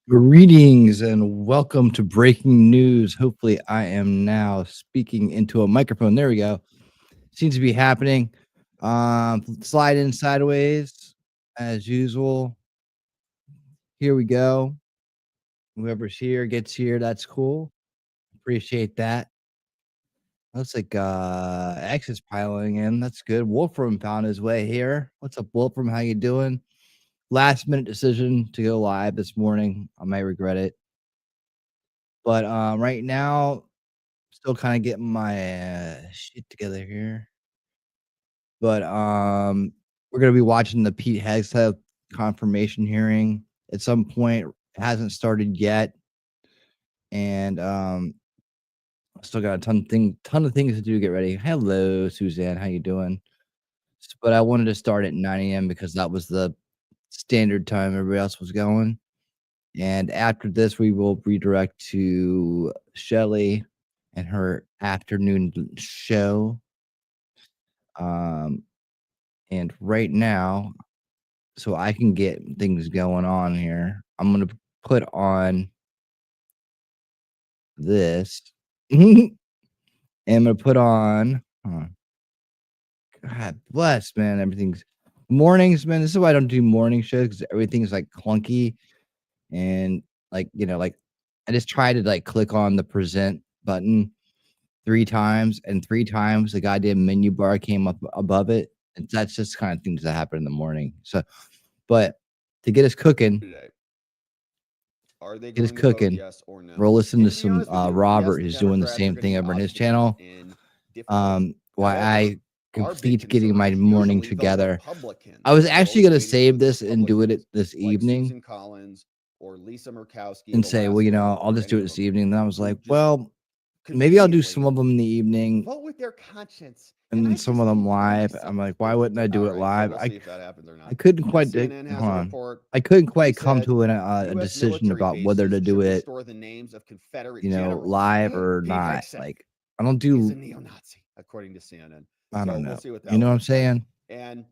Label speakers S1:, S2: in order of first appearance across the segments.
S1: Greetings and welcome to breaking news. Hopefully, I am now speaking into a microphone. There we go. Seems to be happening. Slide in sideways as usual. Here we go. Whoever's here gets here. That's cool. Appreciate that. Looks like X is piling in. That's good. Wolfram found his way here. What's up, Wolfram? How you doing? Last minute decision to go live this morning. I might regret it. But right now, still kinda getting my, shit together here, but, we're gonna be watching the Pete Hegseth confirmation hearing at some point. It hasn't started yet, and, still got a ton of things to do to get ready. Hello, Suzanne, how you doing? But I wanted to start at 9 AM because that was the standard time everybody else was going, and after this, we will redirect to Shelly and her afternoon show. Um, and right now, so I can get things going on here, I'm gonna put on this, and I'm gonna put on God bless, man, everything's mornings, man, this is why I don't do morning shows because everything's, like, clunky and, like, I just try to, like, click on the present button 3 times, and 3 times the goddamn menu bar came up above it, and that's just kind of things that happen in the morning, so but to
S2: Today.
S1: get us cooking,
S2: Yes or no?
S1: we'll listen
S2: And
S1: to
S2: to be
S1: some,
S2: honest with you, yes,
S1: Robert
S2: the
S1: who's doing the
S2: Democrats are
S1: same
S2: going to
S1: thing
S2: be
S1: over on his
S2: obstinate
S1: channel,
S2: in different ways.
S1: while
S2: However,
S1: I
S2: our big
S1: complete getting
S2: concern
S1: my
S2: is
S1: morning
S2: usually the
S1: together. I
S2: Republicans
S1: was
S2: that are
S1: actually
S2: always
S1: gonna
S2: waiting for
S1: save
S2: the
S1: this and do it
S2: Republicans,
S1: this
S2: like
S1: evening
S2: Susan Collins or Lisa Murkowski of
S1: and say, "Well,
S2: Alaska
S1: I'll
S2: or
S1: just do
S2: any
S1: it
S2: of
S1: this
S2: them,
S1: evening." Then I was
S2: who
S1: like,
S2: just
S1: "Well, maybe I'll do some
S2: conveniently
S1: of them in the evening
S2: vote with their conscience.
S1: and
S2: And
S1: then
S2: I
S1: some
S2: just
S1: of them
S2: think to
S1: live." I'm
S2: myself,
S1: like, "Why wouldn't I do
S2: all
S1: it
S2: right, so
S1: live?"
S2: we'll see if that happens or
S1: I
S2: not.
S1: couldn't
S2: Now,
S1: quite
S2: CNN has
S1: hold
S2: a
S1: on.
S2: report.
S1: I couldn't
S2: They
S1: quite come
S2: said
S1: to a
S2: U.S.
S1: decision
S2: military
S1: about whether
S2: bases
S1: to do
S2: should
S1: it,
S2: restore the names of Confederate generals.
S1: live or
S2: Pete
S1: not.
S2: Hegseth
S1: Like, I don't
S2: is a
S1: do
S2: neo-Nazi, according to CNN.
S1: I
S2: So
S1: don't
S2: we'll
S1: know.
S2: see what
S1: You
S2: that
S1: know what I'm
S2: looks like.
S1: saying?
S2: And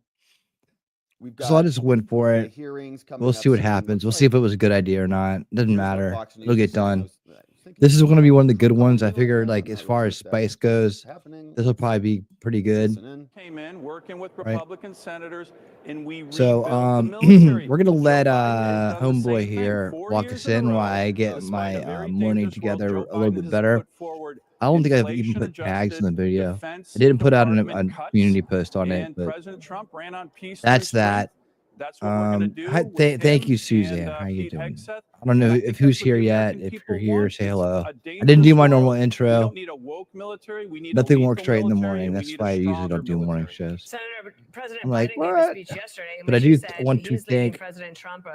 S2: we've
S1: So I
S2: got
S1: just went for
S2: the
S1: it.
S2: hearings
S1: We'll
S2: coming
S1: see
S2: up
S1: what
S2: soon.
S1: happens.
S2: Looks
S1: We'll see
S2: like
S1: if it was a good idea or not. Doesn't
S2: here's what
S1: matter.
S2: Fox
S1: It'll
S2: News is
S1: get
S2: saying. I
S1: done.
S2: was thinking
S1: This is
S2: maybe
S1: gonna be
S2: I'll
S1: one of the good
S2: jump
S1: ones.
S2: on,
S1: I
S2: be like,
S1: figured,
S2: no, I'm
S1: like, as
S2: not really
S1: far
S2: sure
S1: as
S2: if that
S1: spice goes,
S2: happening.
S1: this will
S2: Let's
S1: probably be pretty good,
S2: listen in.
S3: Came in working with
S1: right?
S3: Republican senators, and we
S1: So,
S3: rebuilt the military.
S1: we're gonna
S3: Joe
S1: let
S3: Biden has done the
S1: homeboy
S3: same thing
S1: here
S3: 4
S1: walk
S3: years
S1: us
S3: in a
S1: in while
S3: row.
S1: I get
S3: Despite a
S1: my
S3: very
S1: morning
S3: dangerous world,
S1: together
S3: Joe
S1: a little
S3: Biden
S1: bit
S3: has
S1: better.
S3: put forward
S1: I don't think I've even put tags in
S3: inflation-adjusted
S1: the video. I
S3: Defense
S1: didn't put out
S3: Department
S1: a
S3: cuts,
S1: community post on it,
S3: and
S1: but
S3: President Trump ran on peace through
S1: that's
S3: strength.
S1: that.
S3: That's what we're going to do
S1: Hi,
S3: with
S1: thank
S3: him
S1: you,
S3: and
S1: Suzanne. How you
S3: Pete
S1: doing?
S3: Hegseth.
S1: I don't know
S3: And I
S1: if
S3: think that's
S1: who's
S3: what
S1: here
S3: the
S1: yet.
S3: American
S1: If you're
S3: people
S1: here,
S3: want.
S1: say
S3: It's
S1: hello.
S3: a
S1: I didn't do
S3: dangerous
S1: my normal
S3: world. We
S1: intro.
S3: don't need a woke military. We need a
S1: Nothing works
S3: lethal
S1: right in the
S3: military,
S1: morning.
S3: and we
S1: That's
S3: need a
S1: why I usually
S3: stronger
S1: don't do morning
S3: military.
S1: shows.
S4: Senator,
S1: I'm
S4: President
S1: like,
S4: Biden gave a
S1: what?
S4: speech yesterday in
S1: But I
S4: which he
S1: do
S4: said
S1: want to
S4: he's leaving
S1: thank.
S4: President Trump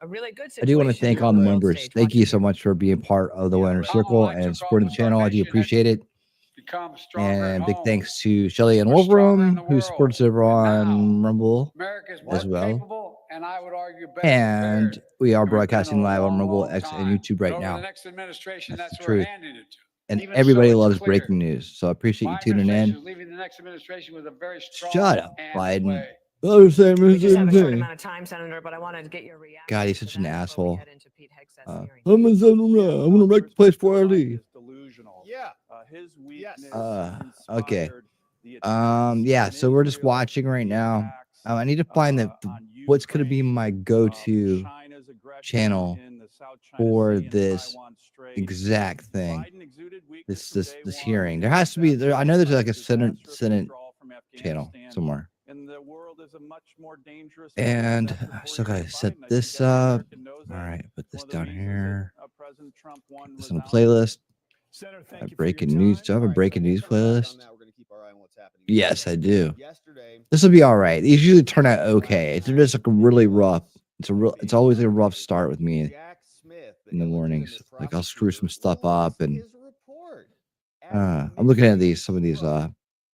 S4: a really good
S1: I do want to
S4: situation
S1: thank
S4: on
S1: all
S4: the
S1: the
S4: world
S1: members.
S4: stage.
S1: Thank
S4: Watch
S1: you
S4: it
S1: so
S4: here.
S1: much for being part of the
S3: Yeah,
S1: Winner
S3: right.
S1: Circle
S5: I
S1: and
S5: took off
S1: supporting the
S5: with our
S1: channel. I do
S5: mission and
S1: appreciate it.
S5: become stronger at
S1: And big
S5: home.
S1: thanks to Shelly and
S5: We're stronger in
S1: Wolfram,
S5: the
S1: who supports
S5: world.
S1: over
S5: And now,
S1: on Rumble
S5: America is
S1: as
S5: more
S1: well.
S5: capable and I would argue better
S1: And
S5: prepared
S1: we are
S5: than we've been in
S1: broadcasting
S5: a
S1: live on
S5: long,
S1: Rumble,
S5: long
S1: X, and
S5: time.
S1: YouTube
S5: But
S1: right
S5: over the
S1: now.
S5: next administration,
S1: That's the
S5: that's what we're
S1: truth.
S5: handing it to.
S1: And
S5: Even so,
S1: everybody
S5: it's
S1: loves
S5: clear.
S1: breaking news. So I appreciate you
S5: My
S1: tuning
S5: administration
S1: in.
S5: is leaving the next administration with a very
S1: Shut
S5: strong
S1: up,
S5: hand to
S1: Biden.
S5: play.
S1: Oh, same,
S4: We just have
S1: same
S4: a short
S1: thing.
S4: amount of time, Senator, but I wanted to get your reaction
S1: God, he's
S4: to
S1: such an
S4: that before we
S1: asshole.
S4: head into Pete Hegseth's hearing.
S1: I'm gonna wreck the place before I
S3: Biden
S1: leave.
S3: is delusional.
S2: Yeah.
S3: His weakness
S1: Okay.
S3: inspired the attacks
S1: Yeah,
S3: in
S1: so we're just
S3: Israel,
S1: watching right
S3: the
S1: now.
S3: attacks
S1: I need to find
S3: on
S1: what's gonna be
S3: Ukraine,
S1: my go-to
S3: China's aggression
S1: channel
S3: in the South China
S1: for
S3: Sea and
S1: this
S3: Taiwan Strait.
S1: exact thing.
S3: Biden exuded weakness
S1: This
S3: from
S1: this
S3: day
S1: this
S3: one.
S1: hearing.
S3: He
S1: There has to be there. I know there's like a
S3: disastrous
S1: Senate
S3: withdrawal from
S1: channel
S3: Afghanistan.
S1: somewhere.
S3: And the world is a much more dangerous place
S1: And
S3: after
S1: I
S3: 4
S1: still
S3: years
S1: gotta
S3: of
S1: set
S3: Biden. I think
S1: this
S3: every
S1: up.
S3: American knows
S1: All
S3: that.
S1: right, put
S3: It's
S1: this
S3: one of the
S1: down
S3: reasons
S1: here.
S3: that President Trump won
S1: Put this on a
S3: resoundingly.
S1: playlist.
S3: Senator,
S1: I
S3: thank
S1: have
S3: you for your
S1: breaking news.
S3: time.
S1: Do I have a
S2: All right, so
S1: breaking
S2: we'll
S1: news
S2: circle back on
S1: playlist?
S2: that. We're going to keep our eye on what's happening.
S1: Yes, I do.
S2: Yesterday,
S1: This will be all right. These usually turn out okay. It's just like really rough. It's always a rough start with me
S2: Jack Smith, the
S1: in the mornings.
S2: illegitimate
S1: Like I'll screw some
S2: prosecutor,
S1: stuff up,
S2: released
S1: and
S2: his report, adding
S1: I'm looking at
S2: mystery
S1: some of these
S2: struck.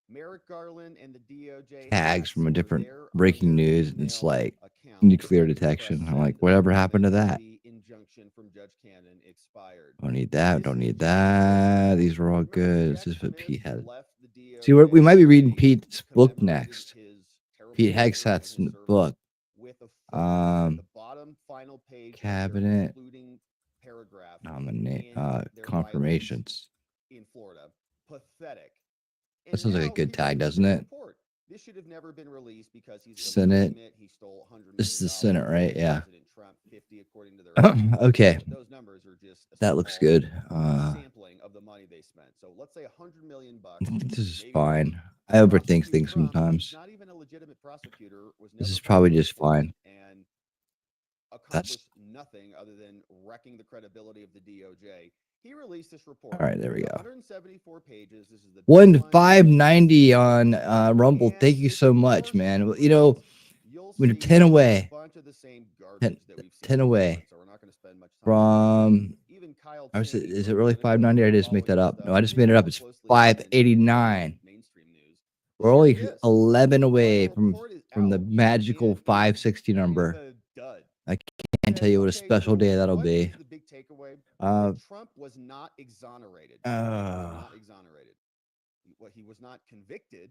S2: Merrick Garland and the DOJ
S1: tags
S2: had
S1: from a
S2: some of
S1: different
S2: their
S1: breaking
S2: other
S1: news, and it's
S2: email
S1: like
S2: accounts
S1: nuclear
S2: that the press
S1: detection. I'm
S2: said
S1: like,
S2: the
S1: whatever happened to
S2: moment
S1: that?
S2: the injunction from Judge Cannon expired.
S1: Don't need that. Don't
S2: This is
S1: need
S2: Jack Smith's
S1: that.
S2: book.
S1: These are all
S2: Remember
S1: good.
S2: Jack
S1: This is what
S2: Smith
S1: Pete has.
S2: left the
S1: See, we
S2: DOJ
S1: might be
S2: when
S1: reading
S2: they
S1: Pete's book
S2: commemorated
S1: next.
S2: his terrible
S1: Pete
S2: injury and
S1: Hegseth's
S2: his service
S1: book.
S2: with with a footnote at
S1: Um,
S2: the bottom final page of their
S1: cabinet
S2: concluding paragraph
S1: nominate
S2: in their filings
S1: confirmations.
S2: in Florida. Pathetic.
S1: That sounds like a
S2: now
S1: good
S2: he
S1: tag,
S2: releases
S1: doesn't
S2: the
S1: it?
S2: report. This should have never been released because he's
S1: Senate.
S2: illegitimate. He stole $100
S1: This is the
S2: million
S1: Senate, right?
S2: from
S1: Yeah.
S2: President Trump, 50 according to their
S1: Okay,
S2: but those numbers are just a
S1: that looks
S2: small
S1: good.
S2: sampling of the money they spent. So let's say $100 million.
S1: I think this is
S2: Maybe
S1: fine. I overthink
S2: prosecute
S1: things
S2: Trump, who's
S1: sometimes.
S2: not even a legitimate prosecutor, was
S1: This
S2: never
S1: is probably
S2: properly
S1: just fine.
S2: appointed, and accomplished nothing other than wrecking the credibility of the DOJ. He released this report.
S1: All right, there we
S2: It's
S1: go.
S2: 174 pages. This is the
S1: One
S2: deadline.
S1: 590 on Rumble.
S2: And
S1: Thank you
S2: if
S1: so
S2: you
S1: much,
S2: parse
S1: man.
S2: through
S1: You know,
S2: it, you'll
S1: we're
S2: see
S1: 10
S2: a
S1: away.
S2: bunch of the same
S1: 10,
S2: garbage that we've seen
S1: 10
S2: before,
S1: away
S2: so we're not going to spend much time on it.
S1: from.
S2: Even Kyle
S1: Is
S2: Chaney
S1: it
S2: from
S1: really
S2: Politico,
S1: 590? I
S2: who's
S1: just make
S2: following
S1: that
S2: this
S1: up.
S2: stuff,
S1: No, I just
S2: he's
S1: made it
S2: more
S1: up. It's
S2: closely attentive to
S1: 589.
S2: mainstream news.
S1: We're
S2: Here
S1: only
S2: it is.
S1: 11
S2: But
S1: away
S2: the
S1: from
S2: report is
S1: the
S2: out,
S1: magical
S2: and it's
S1: 560
S2: kind
S1: number.
S2: of a dud.
S1: I can't
S2: Says,
S1: tell you what a
S2: okay,
S1: special
S2: so
S1: day that'll
S2: what
S1: be.
S2: is the big takeaway?
S1: Uh,
S2: That Trump was not exonerated. He was not exonerated. He was not convicted.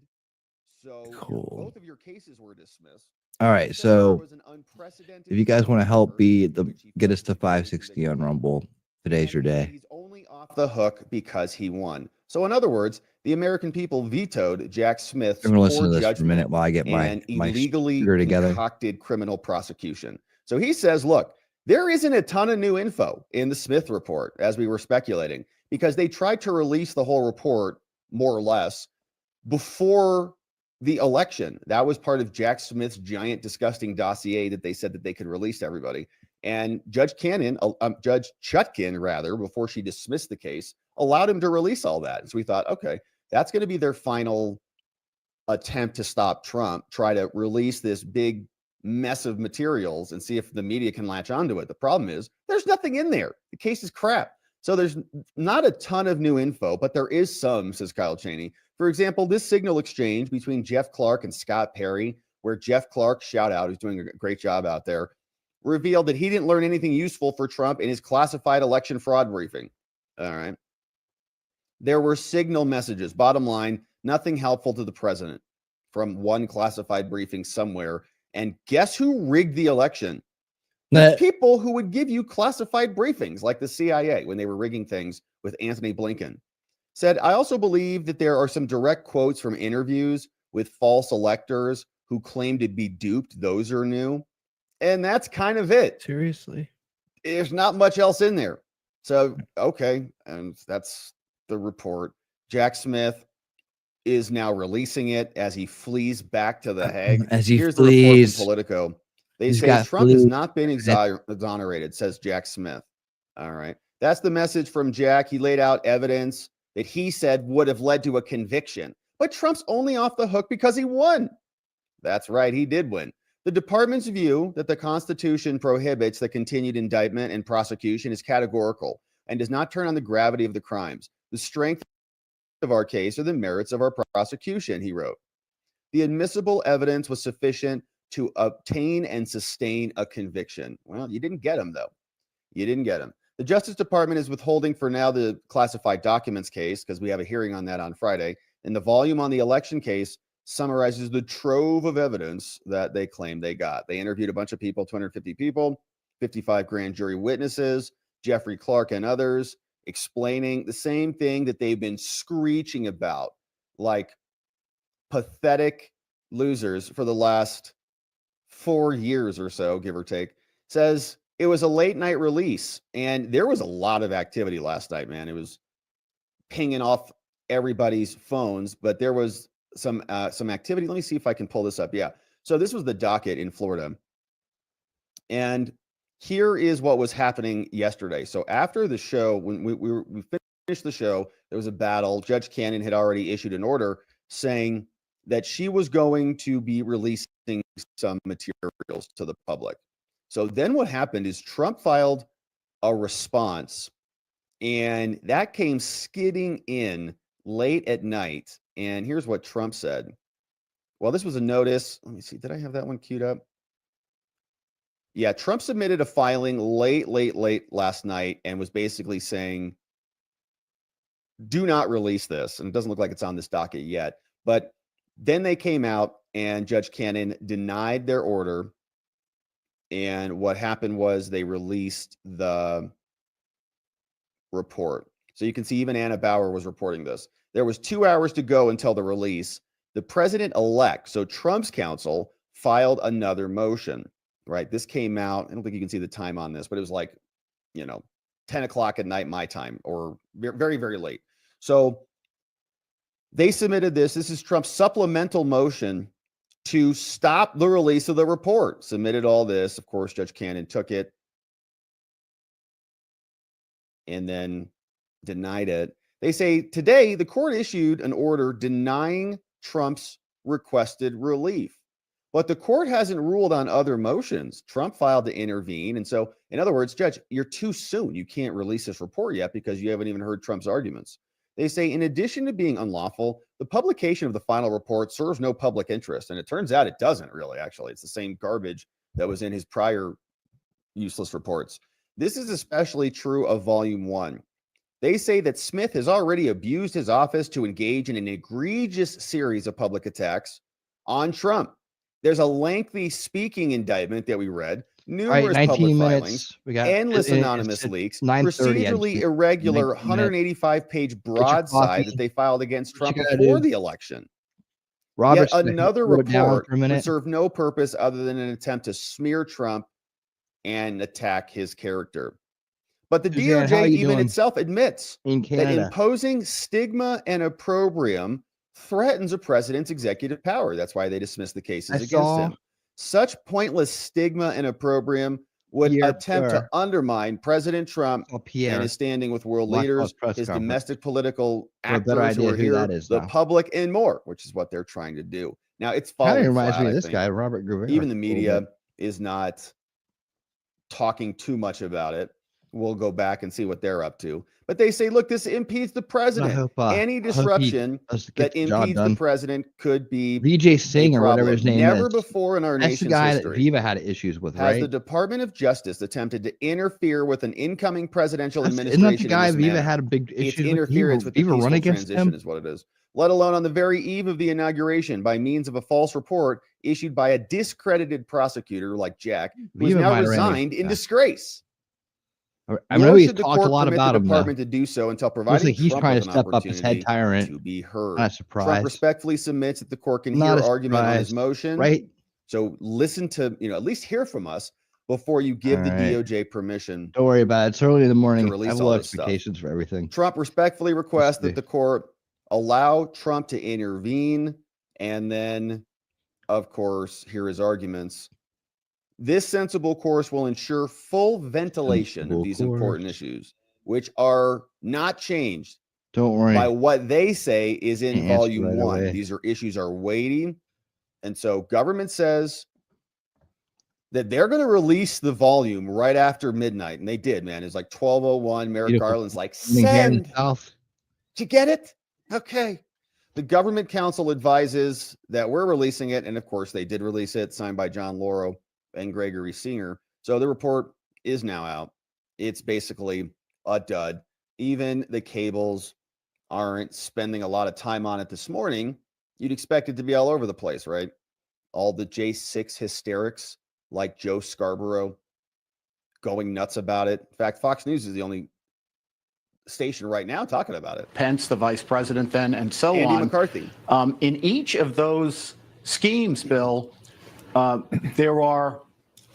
S2: So
S1: Cool.
S2: both of your cases were dismissed.
S1: All right,
S2: He said there
S1: so
S2: was an unprecedented
S1: if you guys want to
S2: settlement
S1: help
S2: offer
S1: be
S2: in
S1: the
S2: which he
S1: get us to
S2: felt he could be
S1: 560 on
S2: convicted.
S1: Rumble, today's your
S2: And he said
S1: day.
S2: he's only off the hook because he won. So in other words, the American people vetoed Jack Smith's
S1: I'm gonna listen
S2: poor
S1: to this for a minute
S2: judgment
S1: while I get my
S2: and illegally
S1: sugar together.
S2: concocted criminal prosecution. So he says, look, there isn't a ton of new info in the Smith report, as we were speculating, because they tried to release the whole report, more or less, before the election. That was part of Jack Smith's giant, disgusting dossier that they said that they could release to everybody. And Judge Chutkin, rather, before she dismissed the case, allowed him to release all that. So we thought, okay, that's going to be their final attempt to stop Trump, try to release this big mess of materials and see if the media can latch onto it. The problem is there's nothing in there. The case is crap. So there's not a ton of new info, but there is some, says Kyle Chaney. For example, this signal exchange between Jeff Clark and Scott Perry, where Jeff Clark, shout out, who's doing a great job out there, revealed that he didn't learn anything useful for Trump in his classified election fraud briefing. All right. There were signal messages. Bottom line, nothing helpful to the president from one classified briefing somewhere. And guess who rigged the election? The people who would give you classified briefings, like the CIA when they were rigging things with Anthony Blinken. Said, I also believe that there are some direct quotes from interviews with false electors who claim to be duped. Those are new. And that's kind of it.
S1: Seriously?
S2: There's not much else in there. So, okay. And that's the report. Jack Smith is now releasing it as he flees back to The Hague.
S1: As he
S2: Here's
S1: flees.
S2: the report from Politico. They
S1: He's
S2: say
S1: got
S2: Trump has
S1: fleas.
S2: not been exonerated, says Jack Smith. All right. That's the message from Jack. He laid out evidence that he said would have led to a conviction. But Trump's only off the hook because he won. That's right. He did win. The department's view that the Constitution prohibits the continued indictment and prosecution is categorical and does not turn on the gravity of the crimes. The strength of our case are the merits of our prosecution, he wrote. The admissible evidence was sufficient to obtain and sustain a conviction. Well, you didn't get him, though. You didn't get him. The Justice Department is withholding for now the classified documents case because we have a hearing on that on Friday. And the volume on the election case summarizes the trove of evidence that they claim they got. They interviewed a bunch of people, 250 people, 55 grand jury witnesses, Jeffrey Clark and others, explaining the same thing that they've been screeching about, like pathetic losers for the last 4 years or so, give or take. Says it was a late night release, and there was a lot of activity last night, man. It was pinging off everybody's phones, but there was some activity. Let me see if I can pull this up. Yeah. So this was the docket in Florida. And here is what was happening yesterday. So after the show, when we finished the show, there was a battle. Judge Cannon had already issued an order saying that she was going to be releasing some materials to the public. So then what happened is Trump filed a response, and that came skidding in late at night. And here's what Trump said. Well, this was a notice. Let me see. Did I have that one queued up? Yeah, Trump submitted a filing late last night and was basically saying, do not release this. And it doesn't look like it's on this docket yet. But then they came out and Judge Cannon denied their order And what happened was they released the report. So you can see even Anna Bauer was reporting this. There was 2 hours to go until the release. The president-elect, so Trump's counsel, filed another motion, right? This came out, I don't think you can see the time on this, but it was like, 10 o'clock at night, my time, or very, very late. So they submitted this. This is Trump's supplemental motion to stop the release of the report. Submitted all this. Of course, Judge Cannon took it and then denied it. They say today the court issued an order denying Trump's requested relief, but the court hasn't ruled on other motions. Trump filed to intervene. And so, in other words, Judge, you're too soon. You can't release this report yet because you haven't even heard Trump's arguments. They say, in addition to being unlawful, the publication of the final report serves no public interest. And it turns out it doesn't really, actually. It's the same garbage that was in his prior useless reports. This is especially true of Volume 1. They say that Smith has already abused his office to engage in an egregious series of public attacks on Trump. There's a lengthy speaking indictment that we read, numerous public filings,
S1: we got
S2: endless anonymous leaks, procedurally irregular 185-page broadside that they filed against Trump before the election. Yet another report would serve no purpose other than an attempt to smear Trump and attack his character. But the DOJ even itself admits that imposing stigma and opprobrium threatens a president's executive power. That's why they dismiss the cases against him. Such pointless stigma and opprobrium would attempt to undermine President Trump and his standing with world leaders, his domestic political actors who are here, the public, and more, which is what they're trying to do. Now, it's falling
S1: reminds
S2: flat,
S1: me of this guy, Robert Guerrero.
S2: Even the media is not talking too much about it. We'll go back and see what they're up to. But they say, look, this impedes the president. Any disruption that impedes the president could be
S1: VJ Singh or whatever his name is.
S2: Never before in our nation's history.
S1: That Viva had issues with,
S2: has the Department of Justice attempted to interfere with an incoming presidential administration.
S1: Isn't that the guy Viva had a big issue with?
S2: Interference with the peaceful transition is what it is. Let alone on the very eve of the inauguration by means of a false report issued by a discredited prosecutor like Jack, who is now resigned in disgrace.
S1: I know he's talked a lot about
S2: the department to do so until providing
S1: he's trying to step up his head tyrant
S2: to be heard.
S1: Not surprised.
S2: Trump respectfully submits that the court can hear argument on his motion.
S1: Right.
S2: So listen to, at least hear from us before you give the DOJ permission.
S1: Don't worry about it. It's early in the morning. I have low expectations for everything.
S2: Trump respectfully requests that the court allow Trump to intervene and then, of course, hear his arguments. This sensible course will ensure full ventilation of these important issues, which are not changed by what they say is in Volume 1. These issues are weighty. And so government says that they're going to release the volume right after midnight. And they did, man. It's like 12:01. Merrick Garland's like, send. Did you get it? Okay. The government counsel advises that we're releasing it. And of course, they did release it, signed by John Lauro and Gregory Singer. So the report is now out. It's basically a dud. Even the cables aren't spending a lot of time on it this morning. You'd expect it to be all over the place, right? All the J6 hysterics like Joe Scarborough going nuts about it. In fact, Fox News is the only station right now talking about it.
S6: Pence, the vice president then, and so
S2: Andy
S6: on.
S2: McCarthy.
S6: In each of those schemes, Bill, there are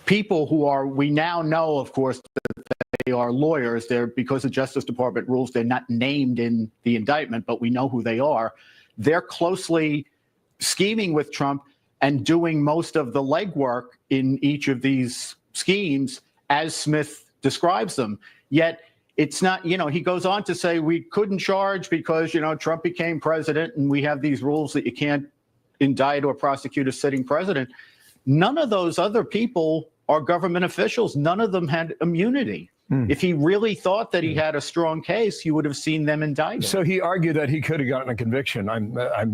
S6: people who are, we now know, of course, that they are lawyers. They're, because of Justice Department rules, they're not named in the indictment, but we know who they are. They're closely scheming with Trump and doing most of the legwork in each of these schemes as Smith describes them. Yet it's not, he goes on to say we couldn't charge because, Trump became president and we have these rules that you can't indict or prosecute a sitting president. None of those other people are government officials. None of them had immunity. If he really thought that he had a strong case, he would have seen them indicted.
S7: So he argued that he could have gotten a conviction.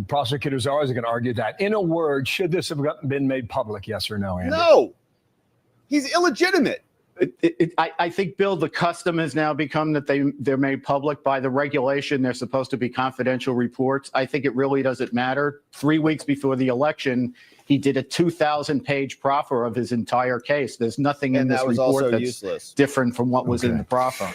S7: Prosecutors are always going to argue that. In a word, should this have been made public? Yes or no, Andy?
S2: No. He's illegitimate.
S6: I think, Bill, the custom has now become that they're made public by the regulation. They're supposed to be confidential reports. I think it really doesn't matter. 3 weeks before the election, he did a 2,000-page proffer of his entire case. There's nothing in
S2: And
S6: this
S2: that was
S6: report
S2: also
S6: that's
S2: useless.
S6: different from what was in the proffer.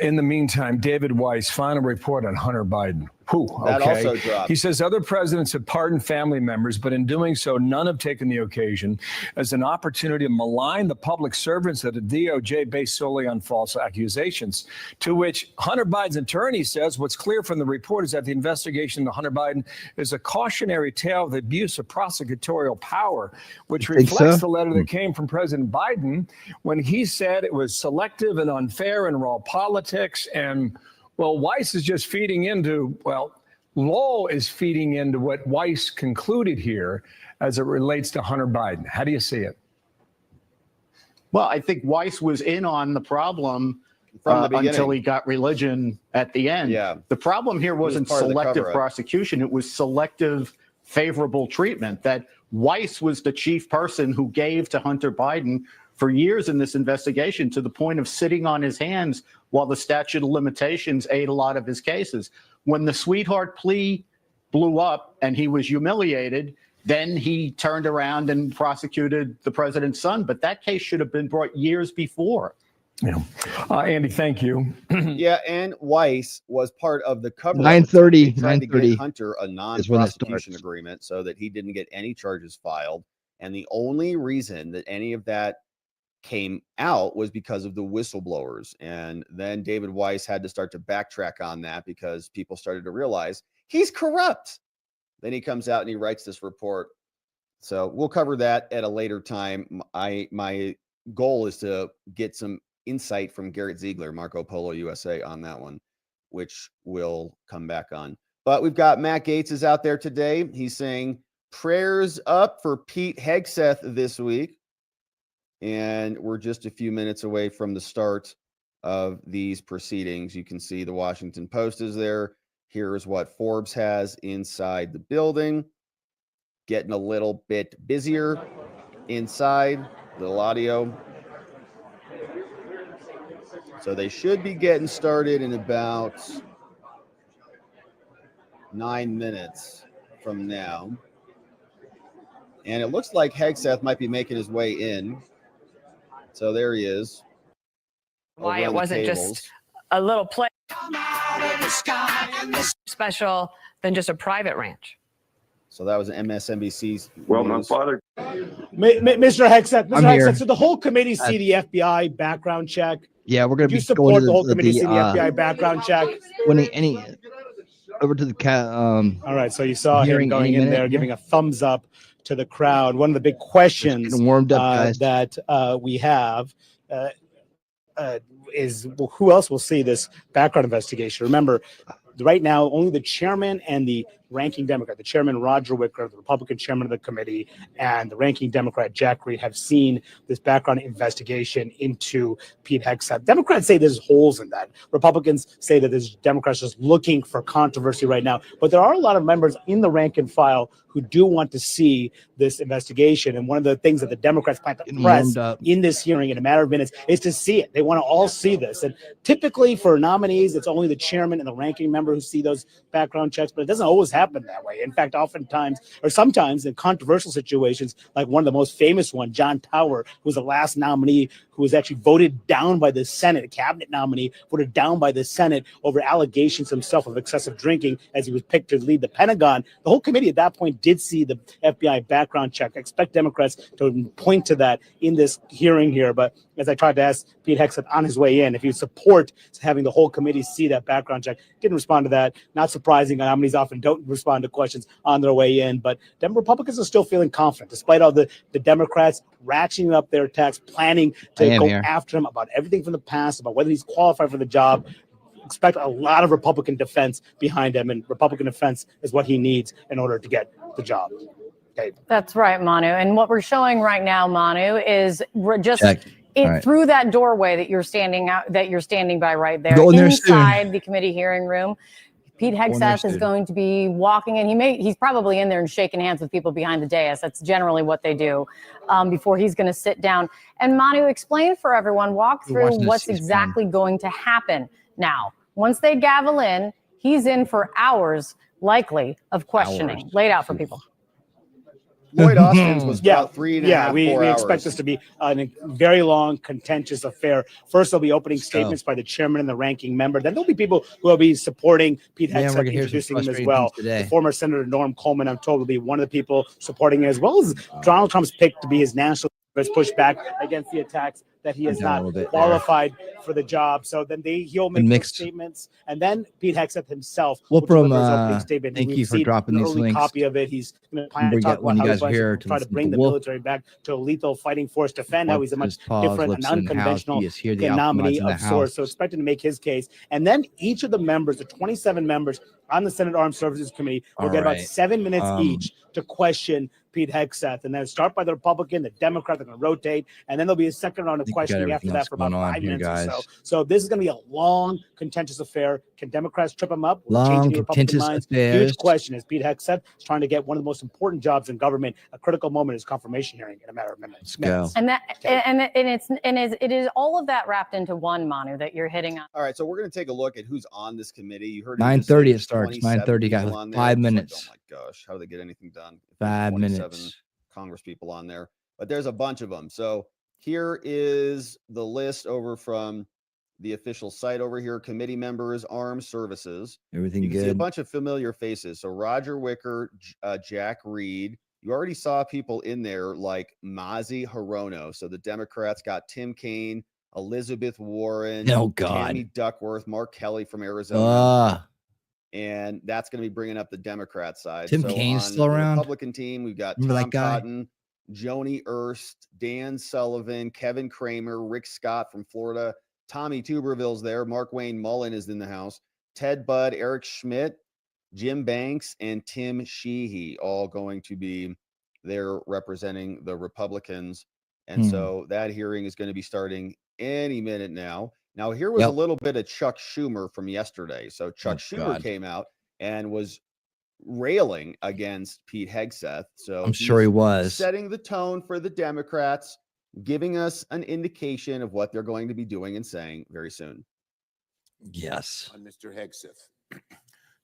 S7: In the meantime, David Weiss, final report on Hunter Biden. Whew,
S2: That
S7: okay.
S2: also dropped.
S7: He says other presidents have pardoned family members, but in doing so, none have taken the occasion as an opportunity to malign the public servants at the DOJ based solely on false accusations. To which Hunter Biden's attorney says what's clear from the report is that the investigation into Hunter Biden is a cautionary tale of the abuse of prosecutorial power, which reflects the letter that came from President Biden when he said it was selective and unfair and raw politics. And well, Weiss is just feeding into, Lowell is feeding into what Weiss concluded here as it relates to Hunter Biden. How do you see it?
S6: Well, I think Weiss was in on the problem
S2: From the beginning.
S6: until he got religion at the end.
S2: Yeah.
S6: The problem here wasn't
S2: part of the
S6: selective
S2: cover-up.
S6: prosecution. It was selective favorable treatment, that Weiss was the chief person who gave to Hunter Biden for years in this investigation, to the point of sitting on his hands while the statute of limitations ate a lot of his cases. When the sweetheart plea blew up and he was humiliated, then he turned around and prosecuted the president's son. But that case should have been brought years before.
S7: Yeah. Andy, thank you.
S2: Yeah, and Weiss was part of the cover.
S1: 9:30,
S2: Trying to
S1: 9:30
S2: get Hunter a
S1: is when it
S2: non-prosecution
S1: starts.
S2: agreement so that he didn't get any charges filed. And the only reason that any of that came out was because of the whistleblowers. And then David Weiss had to start to backtrack on that because people started to realize he's corrupt. Then he comes out and he writes this report. So we'll cover that at a later time. My goal is to get some insight from Garrett Ziegler, Marco Polo USA, on that one, which we'll come back on. But we've got Matt Gaetz is out there today. He's saying prayers up for Pete Hegseth this week. And we're just a few minutes away from the start of these proceedings. You can see the Washington Post is there. Here's what Forbes has inside the building. Getting a little bit busier inside. Little audio. So they should be getting started in about 9 minutes from now. And it looks like Hegseth might be making his way in. So there he is.
S4: Why
S2: over
S4: it
S2: on the
S4: wasn't
S2: tables.
S4: just a little play special than just a private ranch.
S2: So that was MSNBC's
S8: Well, my
S2: news.
S8: father.
S9: Mr. Hegseth,
S1: I'm here.
S9: so the whole committee see the FBI background check.
S1: Yeah, we're going
S9: Do
S1: to
S9: you
S1: be going
S9: support
S1: to
S9: the whole committee see the
S1: the
S9: FBI background check?
S1: when any over to the
S9: All right, so you saw him
S1: hearing
S9: going
S1: any
S9: in
S1: minute,
S9: there,
S1: yeah.
S9: giving a thumbs up to the crowd. One of the big questions
S1: getting warmed up, guys.
S9: that we have is, well, who else will see this background investigation? Remember, right now, only the chairman and the ranking Democrat, the chairman, Roger Wicker, the Republican chairman of the committee, and the ranking Democrat, Jack Reed, have seen this background investigation into Pete Hegseth. Democrats say there's holes in that. Republicans say that there's Democrats just looking for controversy right now. But there are a lot of members in the rank and file who do want to see this investigation. And one of the things that the Democrats plan to
S1: Getting
S9: press
S1: warmed up.
S9: in this hearing in a matter of minutes is to see it. They want to all see this. And typically for nominees, it's only the chairman and the ranking member who see those background checks, but it doesn't always happen that way. In fact, oftentimes, or sometimes in controversial situations, like one of the most famous one, John Tower, who was the last nominee who was actually voted down by the Senate, a cabinet nominee, voted down by the Senate over allegations himself of excessive drinking as he was picked to lead the Pentagon. The whole committee at that point did see the FBI background check. I expect Democrats to point to that in this hearing here. But as I tried to ask Pete Hegseth on his way in, if you support having the whole committee see that background check, didn't respond to that. Not surprising. Nominees often don't respond to questions on their way in. But Republicans are still feeling confident, despite all the Democrats ratcheting up their attacks, planning to go after him about everything from the past, about whether he's qualified for the job. Expect a lot of Republican defense behind him, and Republican defense is what he needs in order to get the job. Okay.
S10: That's right, Manu. And what we're showing right now, Manu, is we're just
S1: Right.
S10: through that doorway that you're standing by right there,
S1: Going there
S10: inside
S1: soon.
S10: the committee hearing room. Pete
S1: Going there
S10: Hegseth is
S1: soon.
S10: going to be walking in. He's probably in there and shaking hands with people behind the dais. That's generally what they do before he's going to sit down. And Manu, explain for everyone, walk
S1: You're
S10: through
S1: watching
S10: what's
S1: C-SPAN.
S10: exactly going to happen now. Once they gavel in, he's in for hours, likely, of questioning.
S1: Hours.
S10: Lay it out for people.
S2: Lloyd Austin's was about 3.5,
S9: we
S2: 4
S9: expect
S2: hours.
S9: this to be a very long, contentious affair. First, there'll be opening statements by the chairman and the ranking member. Then there'll be people who will be supporting Pete
S1: Man, we're
S9: Hegseth,
S1: gonna hear some
S9: introducing him as
S1: frustrating
S9: well.
S1: things today.
S9: The former Senator Norm Coleman, I'm told, will be one of the people supporting it, as well as Donald Trump's pick to be his national pushback against the attacks that he is
S1: down a
S9: not
S1: little bit
S9: qualified for the job. So then he'll make those
S1: mixed.
S9: statements, and then Pete Hegseth himself
S1: Well,
S9: will
S1: from,
S9: deliver his opening statement.
S1: thank
S9: We've
S1: you for
S9: seen
S1: dropping
S9: an
S1: these
S9: early
S1: links.
S9: copy of it. He's going
S1: When
S9: to
S1: we
S9: talk
S1: get- when
S9: about
S1: you
S9: how
S1: guys
S9: he
S1: are
S9: plans
S1: here
S9: to
S1: to
S9: try to
S1: listen
S9: bring
S1: to
S9: the
S1: Wolf.
S9: military back to a lethal fighting force, defend how he's a much
S1: Just pause,
S9: different and
S1: Lipson, House.
S9: unconventional
S1: He is here, the
S9: nominee
S1: Alchemizing the
S9: of sorts. So
S1: House.
S9: expecting to make his case. And then each of the members, the 27 members on the Senate Armed Services Committee, will
S1: All
S9: get about
S1: right.
S9: 7 minutes
S1: Um,
S9: each to question Pete Hegseth, and then start by the Republican, the Democrat. They're going to rotate, and then there'll be a second round of
S1: think we got
S9: questioning after
S1: everything
S9: that
S1: else
S9: for about
S1: going on
S9: 5
S1: here,
S9: minutes or
S1: guys.
S9: so. So this is going to be a long, contentious affair. Can Democrats trip him up? Will it change
S1: Long,
S9: any Republican
S1: contentious
S9: minds?
S1: affairs.
S9: Huge question. As Pete Hegseth is trying to get one of the most important jobs in government, a critical moment is confirmation hearing in a matter of minutes.
S1: Let's go.
S10: And it is all of that wrapped into one, Manu, that you're hitting on.
S2: All right, so we're going to take a look at who's on this committee. You heard
S1: 9:30
S2: it
S1: it starts.
S2: 27
S1: 9:30,
S2: people
S1: guys.
S2: on there.
S1: 5
S2: It's like,
S1: minutes.
S2: oh my gosh, how do they get anything done? If there's
S1: 5
S2: 27
S1: minutes.
S2: Congress people on there, but there's a bunch of them. So here is the list over from the official site over here. Committee members, armed services.
S1: Everything
S2: You can see a
S1: good.
S2: bunch of familiar faces. So Roger Wicker, Jack Reed. You already saw people in there like Mazi Hirono. So the Democrats got Tim Kaine, Elizabeth Warren,
S1: Oh, God.
S2: Tammy Duckworth, Mark Kelly from Arizona. And that's going to be bringing up the Democrat side.
S1: Tim
S2: so
S1: Kaine's
S2: on
S1: still
S2: the
S1: around?
S2: Republican team, we've got
S1: Remember that
S2: Tom
S1: guy?
S2: Cotton, Joni Erst, Dan Sullivan, Kevin Kramer, Rick Scott from Florida, Tommy Tuberville's there, Mark Wayne Mullen is in the house, Ted Budd, Eric Schmidt, Jim Banks, and Tim Sheehy, all going to be there representing the Republicans. And so that hearing is going to be starting any minute now. Now, here was a little bit of Chuck Schumer from yesterday. So Chuck Schumer came out and was railing against Pete Hegseth. So
S1: I'm sure he was.
S2: setting the tone for the Democrats, giving us an indication of what they're going to be doing and saying very soon.
S1: Yes.
S8: On Mr. Hegseth.